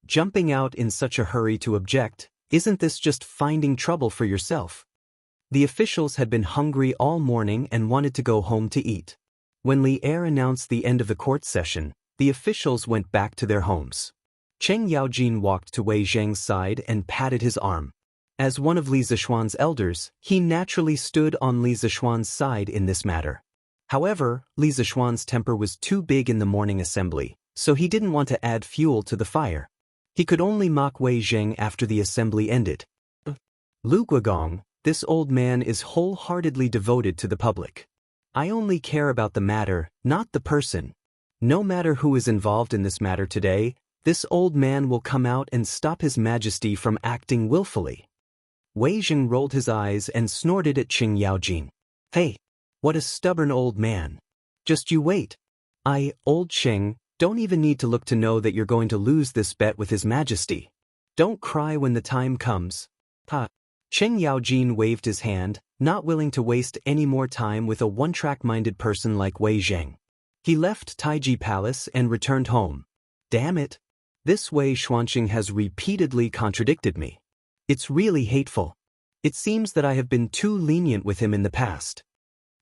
Jumping out in such a hurry to object, isn't this just finding trouble for yourself?" The officials had been hungry all morning and wanted to go home to eat. When Li Er announced the end of the court session, the officials went back to their homes. Cheng Yaojin walked to Wei Zhang's side and patted his arm. As one of Li Zishuan's elders, he naturally stood on Li Zishuan's side in this matter. However, Li Zishuan's temper was too big in the morning assembly, so he didn't want to add fuel to the fire. He could only mock Wei Zhang after the assembly ended. "Lu Guogong, this old man is wholeheartedly devoted to the public. I only care about the matter, not the person. No matter who is involved in this matter today, this old man will come out and stop His Majesty from acting willfully." Wei Jing rolled his eyes and snorted at Cheng Yaojin. "Hey, what a stubborn old man. Just you wait. Old Cheng, don't even need to look to know that you're going to lose this bet with His Majesty. Don't cry when the time comes." Cheng Yaojin waved his hand, not willing to waste any more time with a one-track-minded person like Wei Zhang. He left Taiji Palace and returned home. "Damn it. This Wei Xuanqing has repeatedly contradicted me. It's really hateful. It seems that I have been too lenient with him in the past."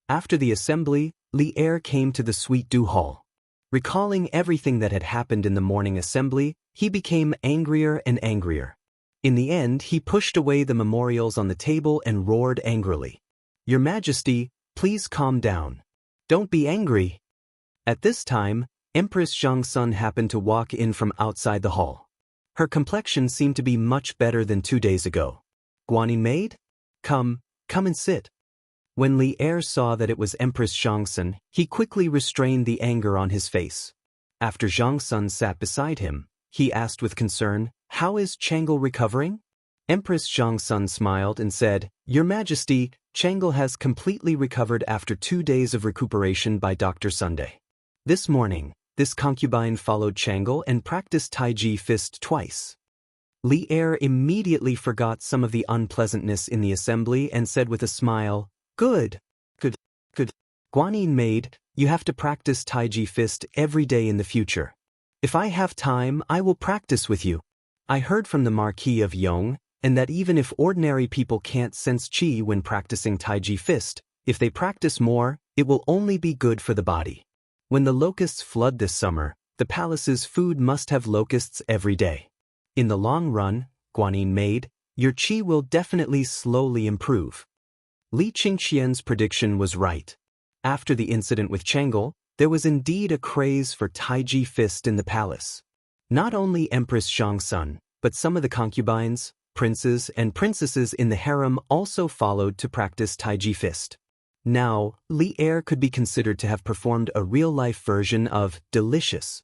After the assembly, Li Er came to the Suite du Hall. Recalling everything that had happened in the morning assembly, he became angrier and angrier. In the end, he pushed away the memorials on the table and roared angrily, "Your Majesty, please calm down. Don't be angry." At this time, Empress Zhangsun happened to walk in from outside the hall. Her complexion seemed to be much better than 2 days ago. "Guanyin maid? Come and sit." When Li Er saw that it was Empress Zhangsun, he quickly restrained the anger on his face. After Zhangsun sat beside him, he asked with concern, "How is Chang'e recovering?" Empress Zhangsun smiled and said, "Your Majesty, Chang'e has completely recovered after 2 days of recuperation by Dr. Sunday. This morning, this concubine followed Chang'e and practiced Taiji fist twice." Li Er immediately forgot some of the unpleasantness in the assembly and said with a smile, Good. Guanyin maid, you have to practice Taiji fist every day in the future. If I have time, I will practice with you. I heard from the Marquis of Yong, and that even if ordinary people can't sense qi when practicing Taiji fist, if they practice more, It will only be good for the body. When the locusts flood this summer, the palace's food must have locusts every day. In the long run, Guanyin maid, your qi will definitely slowly improve. Li Qingqian's prediction was right. After the incident with Chang'e, there was indeed a craze for Taiji fist in the palace. Not only Empress Zhangsun, but some of the concubines, princes, and princesses in the harem also followed to practice Taiji fist. Now, Li Er could be considered to have performed a real-life version of delicious.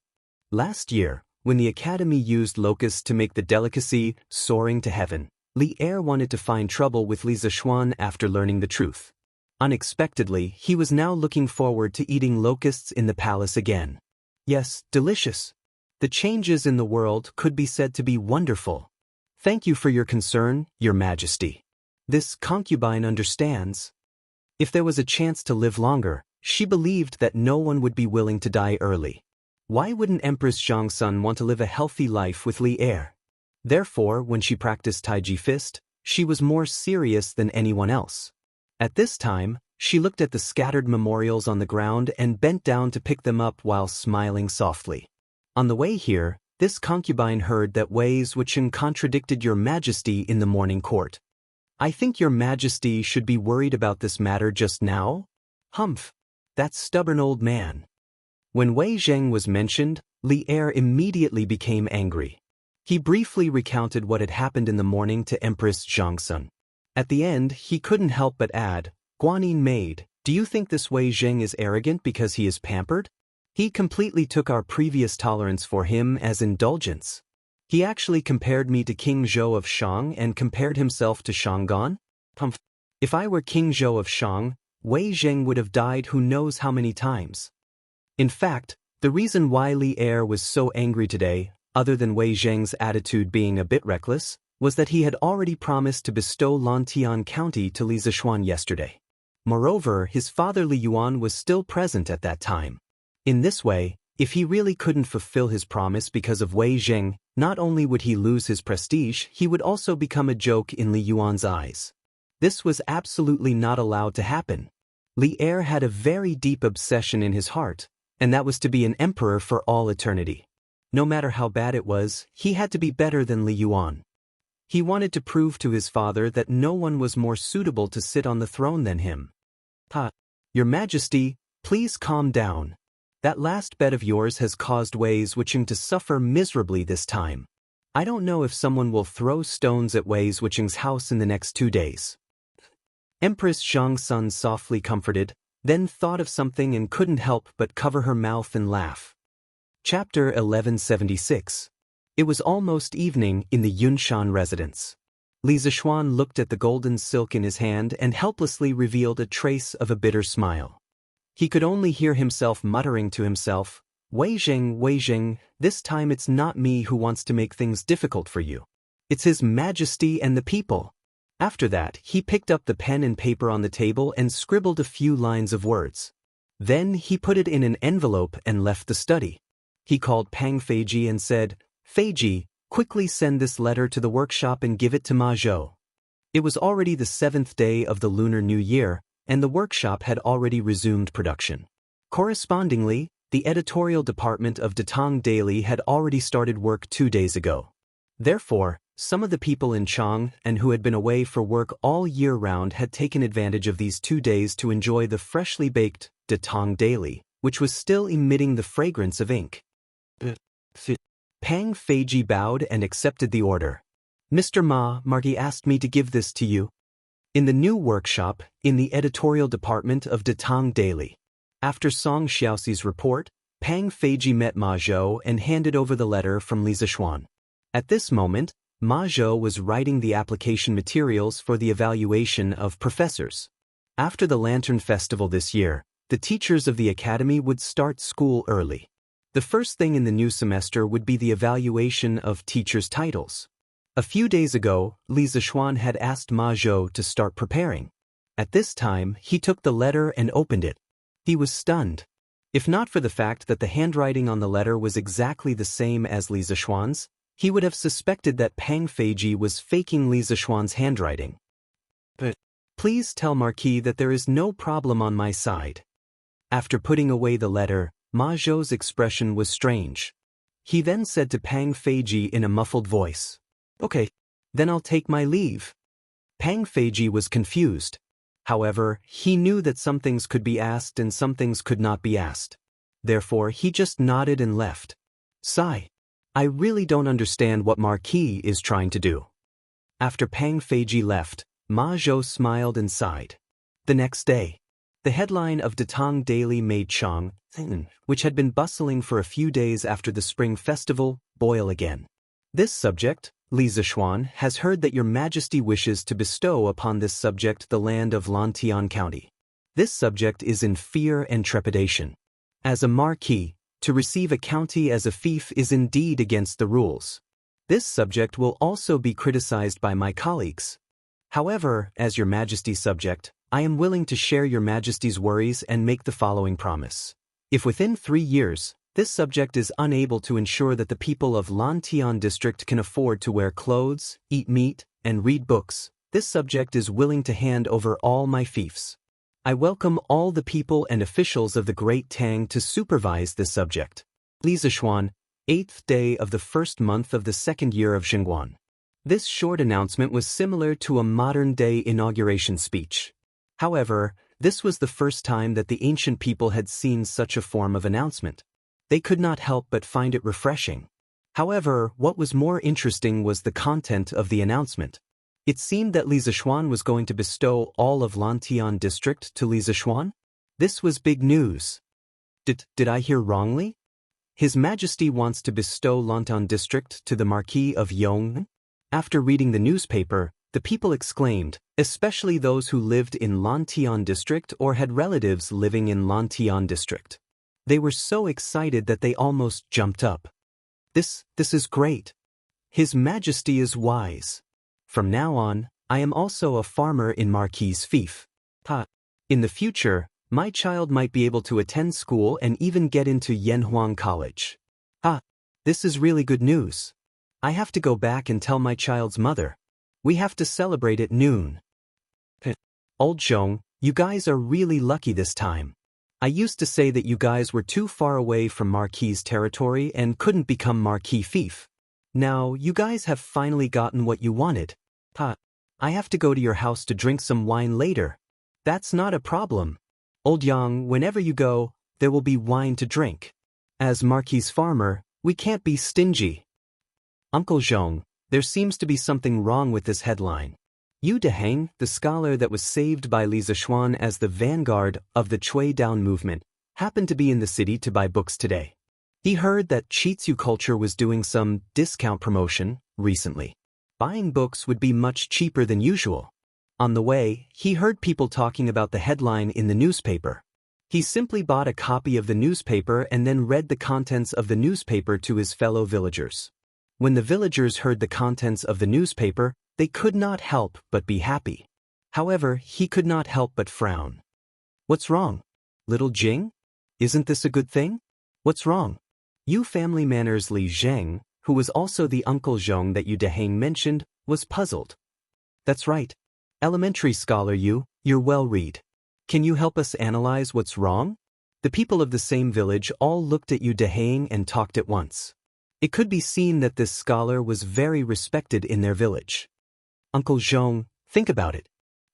Last year, when the academy used locusts to make the delicacy soaring to heaven, Li Er wanted to find trouble with Li Zishuan after learning the truth. Unexpectedly, he was now looking forward to eating locusts in the palace again. Yes, delicious. The changes in the world could be said to be wonderful. Thank you for your concern, Your Majesty. This concubine understands. If there was a chance to live longer, she believed that no one would be willing to die early. Why wouldn't Empress Zhangsun want to live a healthy life with Li Er? Therefore, when she practiced Taiji fist, she was more serious than anyone else. At this time, she looked at the scattered memorials on the ground and bent down to pick them up while smiling softly. On the way here, this concubine heard that Wei Wuxia contradicted Your Majesty in the morning court. I think Your Majesty should be worried about this matter just now? Humph! That stubborn old man. When Wei Zheng was mentioned, Li Er immediately became angry. He briefly recounted what had happened in the morning to Empress Zhangsun. At the end, he couldn't help but add, Guanyin maid, do you think this Wei Zheng is arrogant because he is pampered? He completely took our previous tolerance for him as indulgence. He actually compared me to King Zhou of Shang and compared himself to Shanggan? Humph! If I were King Zhou of Shang, Wei Zheng would have died who knows how many times. In fact, the reason why Li Er was so angry today, other than Wei Zheng's attitude being a bit reckless, was that he had already promised to bestow Lantian County to Li Zishuan yesterday. Moreover, his father Li Yuan was still present at that time. In this way, if he really couldn't fulfill his promise because of Wei Zheng, not only would he lose his prestige, he would also become a joke in Li Yuan's eyes. This was absolutely not allowed to happen. Li Er had a very deep obsession in his heart, and that was to be an emperor for all eternity. No matter how bad it was, he had to be better than Li Yuan. He wanted to prove to his father that no one was more suitable to sit on the throne than him. Your Majesty, please calm down. That last bet of yours has caused Wei Wuxia to suffer miserably this time. I don't know if someone will throw stones at Wei Wuxia's house in the next 2 days. Empress Zhangsun softly comforted, then thought of something and couldn't help but cover her mouth and laugh. Chapter 1176. It was almost evening in the Yunshan residence. Li Zishuan looked at the golden silk in his hand and helplessly revealed a trace of a bitter smile. He could only hear himself muttering to himself, Wei Zheng, this time it's not me who wants to make things difficult for you. It's His Majesty and the people. After that, he picked up the pen and paper on the table and scribbled a few lines of words. Then he put it in an envelope and left the study. He called Pang Feiji and said, Feiji, quickly send this letter to the workshop and give it to Ma Zhou. It was already the 7th day of the Lunar New Year, and the workshop had already resumed production. Correspondingly, the editorial department of Datong Daily had already started work 2 days ago. Therefore, some of the people in Chang and who had been away for work all year round had taken advantage of these 2 days to enjoy the freshly baked Datong Daily, which was still emitting the fragrance of ink. Pang Feiji bowed and accepted the order. Mr. Ma, Marty asked me to give this to you. In the new workshop, in the editorial department of Datong Daily. After Song Xiaoxi's report, Pang Feiji met Ma Zhou and handed over the letter from Li Zishuan. At this moment, Ma Zhou was writing the application materials for the evaluation of professors. After the Lantern Festival this year, the teachers of the academy would start school early. The first thing in the new semester would be the evaluation of teachers' titles. A few days ago, Li Zishuan had asked Ma Zhou to start preparing. At this time, he took the letter and opened it. He was stunned. If not for the fact that the handwriting on the letter was exactly the same as Li Zishuan's, he would have suspected that Pang Feiji was faking Li Zishuan's handwriting. But please tell Marquis that there is no problem on my side. After putting away the letter, Ma Zhou's expression was strange. He then said to Pang Feiji in a muffled voice, "Okay, then I'll take my leave." Pang Feiji was confused. However, he knew that some things could be asked and some things could not be asked. Therefore, he just nodded and left. Sigh. I really don't understand what Marquis is trying to do. After Pang Feiji left, Ma Zhou smiled and sighed. The next day, the headline of Datang Daily made Chang, which had been bustling for a few days after the Spring Festival, boil again. This subject, Li Zishuan, has heard that your Majesty wishes to bestow upon this subject the land of Lantian County. This subject is in fear and trepidation. As a marquis, to receive a county as a fief is indeed against the rules. This subject will also be criticized by my colleagues. However, as your Majesty's subject, I am willing to share your Majesty's worries and make the following promise. If within 3 years, this subject is unable to ensure that the people of Lantian district can afford to wear clothes, eat meat, and read books, this subject is willing to hand over all my fiefs. I welcome all the people and officials of the Great Tang to supervise this subject. Li Zishuan, 8th day of the 1st month of the 2nd year of Xingguan. This short announcement was similar to a modern-day inauguration speech. However, this was the first time that the ancient people had seen such a form of announcement. They could not help but find it refreshing. However, what was more interesting was the content of the announcement. It seemed that Li Zishuan was going to bestow all of Lantian district to Li Zishuan. This was big news. Did I hear wrongly? His Majesty wants to bestow Lantian district to the Marquis of Yong? After reading the newspaper, the people exclaimed, especially those who lived in Lantian district or had relatives living in Lantian district. They were so excited that they almost jumped up. This is great. His Majesty is wise. From now on, I am also a farmer in Marquis' fief. In the future, my child might be able to attend school and even get into Yanhuang College. This is really good news. I have to go back and tell my child's mother. We have to celebrate at noon. Old Zhong, you guys are really lucky this time. I used to say that you guys were too far away from Marquis' territory and couldn't become Marquis fief. Now, you guys have finally gotten what you wanted. I have to go to your house to drink some wine later. That's not a problem. Old Yang, whenever you go, there will be wine to drink. As Marquis' farmer, we can't be stingy. Uncle Zhong, there seems to be something wrong with this headline. Yu Deheng, the scholar that was saved by Li Zishuan as the vanguard of the Chui Down movement, happened to be in the city to buy books today. He heard that Chitsu Culture was doing some discount promotion recently. Buying books would be much cheaper than usual. On the way, he heard people talking about the headline in the newspaper. He simply bought a copy of the newspaper and then read the contents of the newspaper to his fellow villagers. When the villagers heard the contents of the newspaper, they could not help but be happy. However, he could not help but frown. What's wrong? Little Jing? Isn't this a good thing? What's wrong? Yu family manners Li Zheng, who was also the Uncle Zhong that Yu Deheng mentioned, was puzzled. That's right. Elementary scholar Yu, you're well-read. Can you help us analyze what's wrong? The people of the same village all looked at Yu Deheng and talked at once. It could be seen that this scholar was very respected in their village. Uncle Zhong, think about it.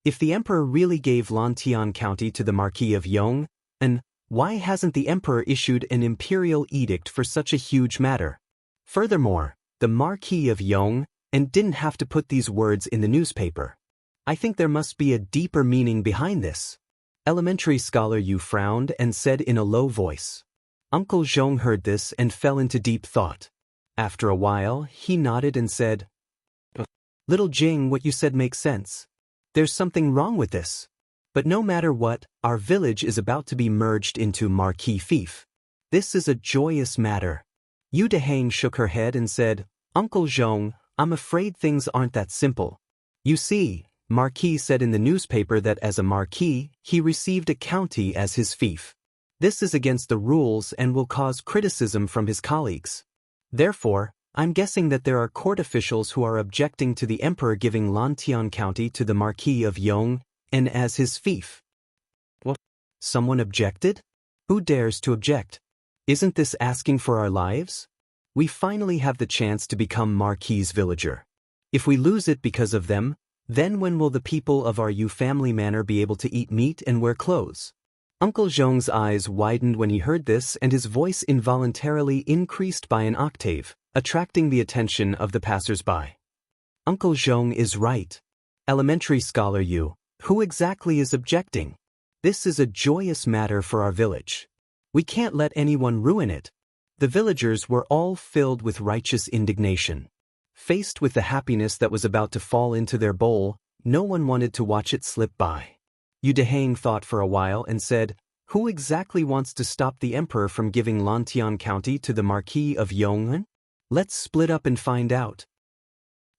If the emperor really gave Lantian County to the Marquis of Yong, and why hasn't the emperor issued an imperial edict for such a huge matter? Furthermore, the Marquis of Yong, and didn't have to put these words in the newspaper. I think there must be a deeper meaning behind this. Elementary scholar Yu frowned and said in a low voice. Uncle Zhong heard this and fell into deep thought. After a while, he nodded and said, Little Jing, what you said makes sense. There's something wrong with this. But no matter what, our village is about to be merged into Marquis fief. This is a joyous matter. Yu Deheng shook her head and said, Uncle Zhong, I'm afraid things aren't that simple. You see, Marquis said in the newspaper that as a Marquis, he received a county as his fief. This is against the rules and will cause criticism from his colleagues. Therefore, I'm guessing that there are court officials who are objecting to the emperor giving Lantian County to the Marquis of Yong and as his fief. What? Someone objected? Who dares to object? Isn't this asking for our lives? We finally have the chance to become Marquis' villager. If we lose it because of them, then when will the people of our Yu family manor be able to eat meat and wear clothes? Uncle Zhong's eyes widened when he heard this, and his voice involuntarily increased by an octave, attracting the attention of the passers-by. Uncle Zhong is right. Elementary scholar Yu, who exactly is objecting? This is a joyous matter for our village. We can't let anyone ruin it. The villagers were all filled with righteous indignation. Faced with the happiness that was about to fall into their bowl, no one wanted to watch it slip by. Yu Dehang thought for a while and said, "Who exactly wants to stop the emperor from giving Lantian County to the Marquis of Yong'an? Let's split up and find out."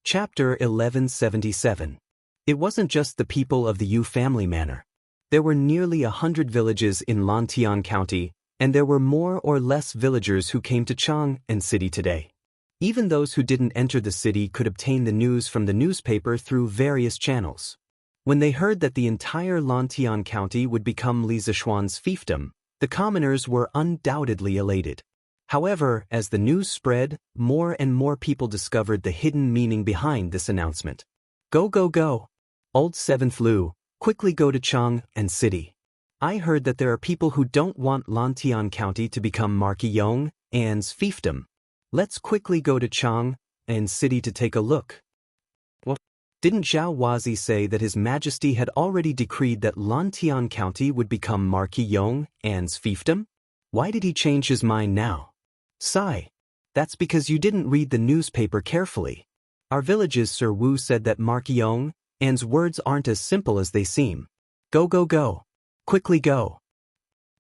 Chapter 1177. It wasn't just the people of the Yu family manor. There were nearly 100 villages in Lantian County, and there were more or less villagers who came to Chang'an City today. Even those who didn't enter the city could obtain the news from the newspaper through various channels. When they heard that the entire Lantian County would become Li Zishuan's fiefdom, the commoners were undoubtedly elated. However, as the news spread, more and more people discovered the hidden meaning behind this announcement. Go, go, go! Old Seventh Lu, quickly go to Chang'an City. I heard that there are people who don't want Lantian County to become Marquis Yong'an's fiefdom. Let's quickly go to Chang'an City to take a look. What? Didn't Zhao Wazi say that His Majesty had already decreed that Lantian County would become Marquis Yong'an's fiefdom? Why did he change his mind now? Sigh. That's because you didn't read the newspaper carefully. Our village's Sir Wu said that Marquis Yong'an's words aren't as simple as they seem. Go, go, go. Quickly go.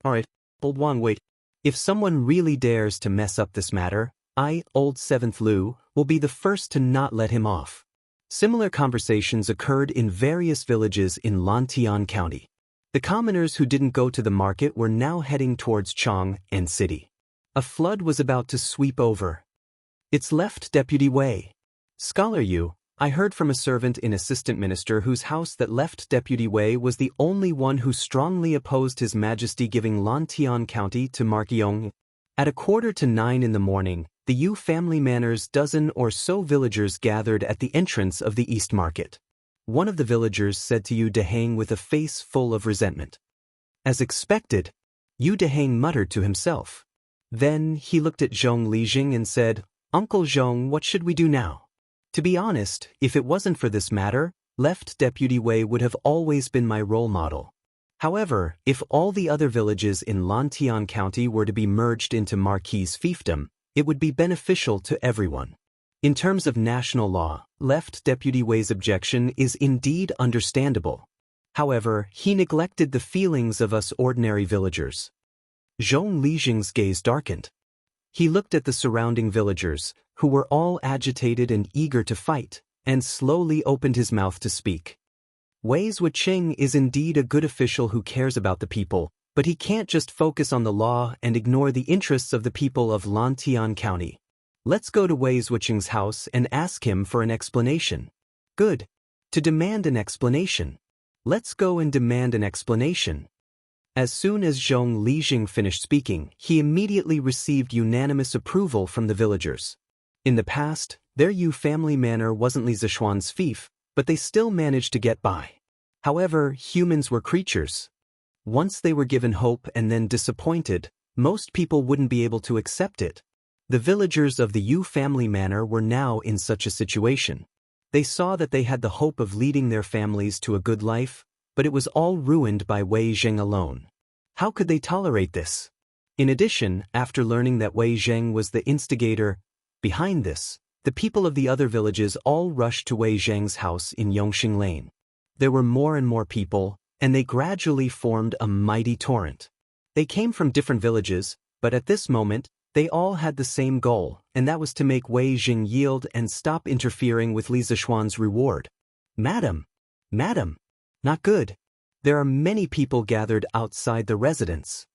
Alright, Old Wang, wait. If someone really dares to mess up this matter, I, Old Seventh Lu, will be the first to not let him off. Similar conversations occurred in various villages in Lantian County. The commoners who didn't go to the market were now heading towards Chang'an City. A flood was about to sweep over. It's left Deputy Wei. Scholar Yu, I heard from a servant in Assistant Minister whose house that left Deputy Wei was the only one who strongly opposed His Majesty giving Lantian County to Marquis Yong'an. At 8:45 in the morning, the Yu family manor's dozen or so villagers gathered at the entrance of the East Market. One of the villagers said to Yu Dehang with a face full of resentment. As expected, Yu Dehang muttered to himself. Then he looked at Zhong Lijing and said, "Uncle Zhong, what should we do now?" To be honest, if it wasn't for this matter, left Deputy Wei would have always been my role model. However, if all the other villages in Lantian County were to be merged into Marquis' fiefdom, it would be beneficial to everyone. In terms of national law, left Deputy Wei's objection is indeed understandable. However, he neglected the feelings of us ordinary villagers. Zhong Lijing's gaze darkened. He looked at the surrounding villagers, who were all agitated and eager to fight, and slowly opened his mouth to speak. Wei Zhuqing is indeed a good official who cares about the people, but he can't just focus on the law and ignore the interests of the people of Lantian County. Let's go to Wei Zhuqing's house and ask him for an explanation. Good. To demand an explanation. Let's go and demand an explanation. As soon as Zhong Lijing finished speaking, he immediately received unanimous approval from the villagers. In the past, their Yu family manor wasn't Li Zishuan's fief, but they still managed to get by. However, humans were creatures. Once they were given hope and then disappointed, most people wouldn't be able to accept it. The villagers of the Yu family manor were now in such a situation. They saw that they had the hope of leading their families to a good life, but it was all ruined by Wei Zheng alone. How could they tolerate this? In addition, after learning that Wei Zheng was the instigator behind this, the people of the other villages all rushed to Wei Zheng's house in Yongxing Lane. There were more and more people, and they gradually formed a mighty torrent. They came from different villages, but at this moment, they all had the same goal, and that was to make Wei Zheng yield and stop interfering with Li Zishuan's reward. Madam! Madam! Not good. There are many people gathered outside the residence.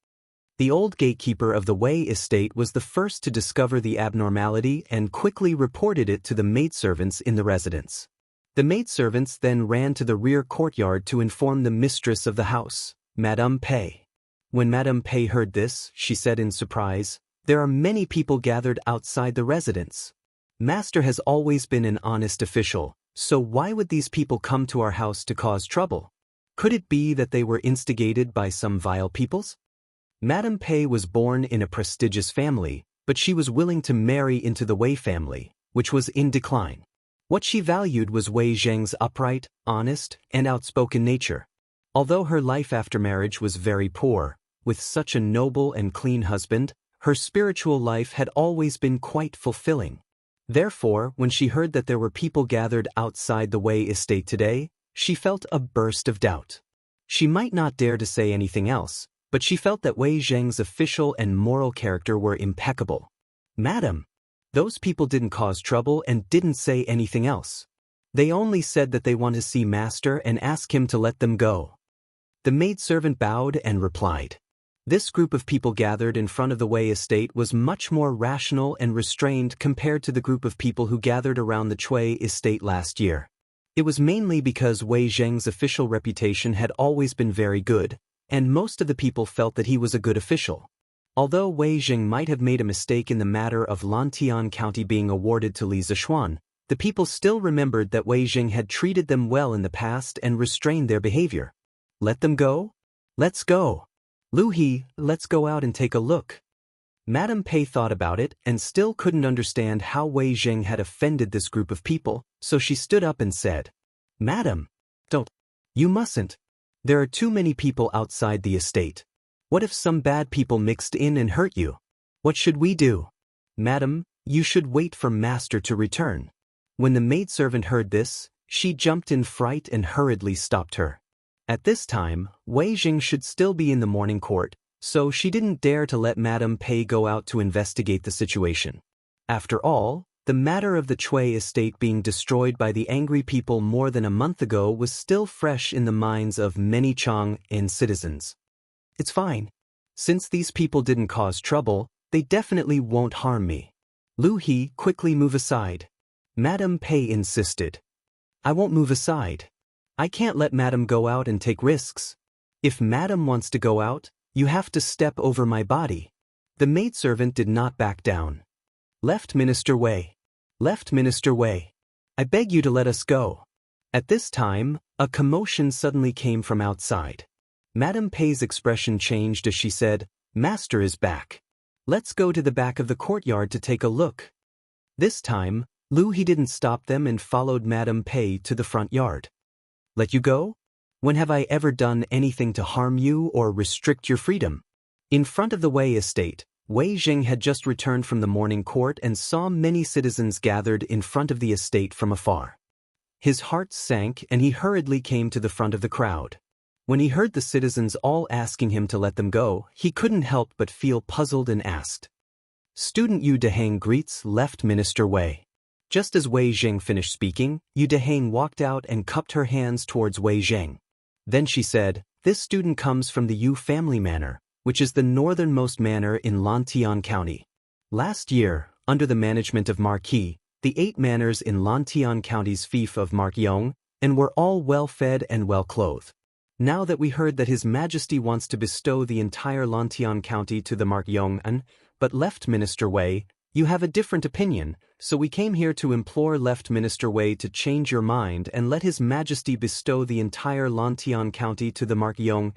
The old gatekeeper of the Wei estate was the first to discover the abnormality and quickly reported it to the maidservants in the residence. The maidservants then ran to the rear courtyard to inform the mistress of the house, Madame Pei. When Madame Pei heard this, she said in surprise, "There are many people gathered outside the residence. Master has always been an honest official, so why would these people come to our house to cause trouble? Could it be that they were instigated by some vile peoples?" Madame Pei was born in a prestigious family, but she was willing to marry into the Wei family, which was in decline. What she valued was Wei Zheng's upright, honest, and outspoken nature. Although her life after marriage was very poor, with such a noble and clean husband, her spiritual life had always been quite fulfilling. Therefore, when she heard that there were people gathered outside the Wei estate today, she felt a burst of doubt. She might not dare to say anything else, but she felt that Wei Zheng's official and moral character were impeccable. "Madam, those people didn't cause trouble and didn't say anything else. They only said that they want to see Master and ask him to let them go." The maidservant bowed and replied. This group of people gathered in front of the Wei estate was much more rational and restrained compared to the group of people who gathered around the Chui estate last year. It was mainly because Wei Zheng's official reputation had always been very good, and most of the people felt that he was a good official. Although Wei Zheng might have made a mistake in the matter of Lantian County being awarded to Li Zishuan, the people still remembered that Wei Zheng had treated them well in the past and restrained their behavior. "Let them go? Let's go. Lu He, let's go out and take a look." Madame Pei thought about it and still couldn't understand how Wei Zheng had offended this group of people, so she stood up and said, "Madam, don't. You mustn't. There are too many people outside the estate. What if some bad people mixed in and hurt you? What should we do?" "Madam, you should wait for Master to return." When the maidservant heard this, she jumped in fright and hurriedly stopped her. At this time, Wei Zheng should still be in the morning court, so she didn't dare to let Madame Pei go out to investigate the situation. After all, the matter of the Chui estate being destroyed by the angry people more than a month ago was still fresh in the minds of many Chang'an citizens. "It's fine. Since these people didn't cause trouble, they definitely won't harm me." Lu He, quickly move aside. Madame Pei insisted. "I won't move aside. I can't let Madam go out and take risks. If Madam wants to go out, you have to step over my body." The maidservant did not back down. "Left Minister Wei. Left Minister Wei. I beg you to let us go." At this time, a commotion suddenly came from outside. Madame Pei's expression changed as she said, "Master is back. Let's go to the back of the courtyard to take a look." This time, Lu He didn't stop them and followed Madame Pei to the front yard. "Let you go? When have I ever done anything to harm you or restrict your freedom?" In front of the Wei estate, Wei Zheng had just returned from the morning court and saw many citizens gathered in front of the estate from afar. His heart sank and he hurriedly came to the front of the crowd. When he heard the citizens all asking him to let them go, he couldn't help but feel puzzled and asked, "Student Yu Dehang greets Left Minister Wei." Just as Wei Zheng finished speaking, Yu Dehang walked out and cupped her hands towards Wei Zheng. Then she said, "This student comes from the Yu family manor, which is the northernmost manor in Lantian County. Last year, under the management of Marquis, the 8 manors in Lantian County's fief of Mark Yong, and were all well-fed and well-clothed. Now that we heard that His Majesty wants to bestow the entire Lantian County to the Mark Yong, but Left Minister Wei, you have a different opinion, so we came here to implore Left Minister Wei to change your mind and let His Majesty bestow the entire Lantian County to the Mark Yong."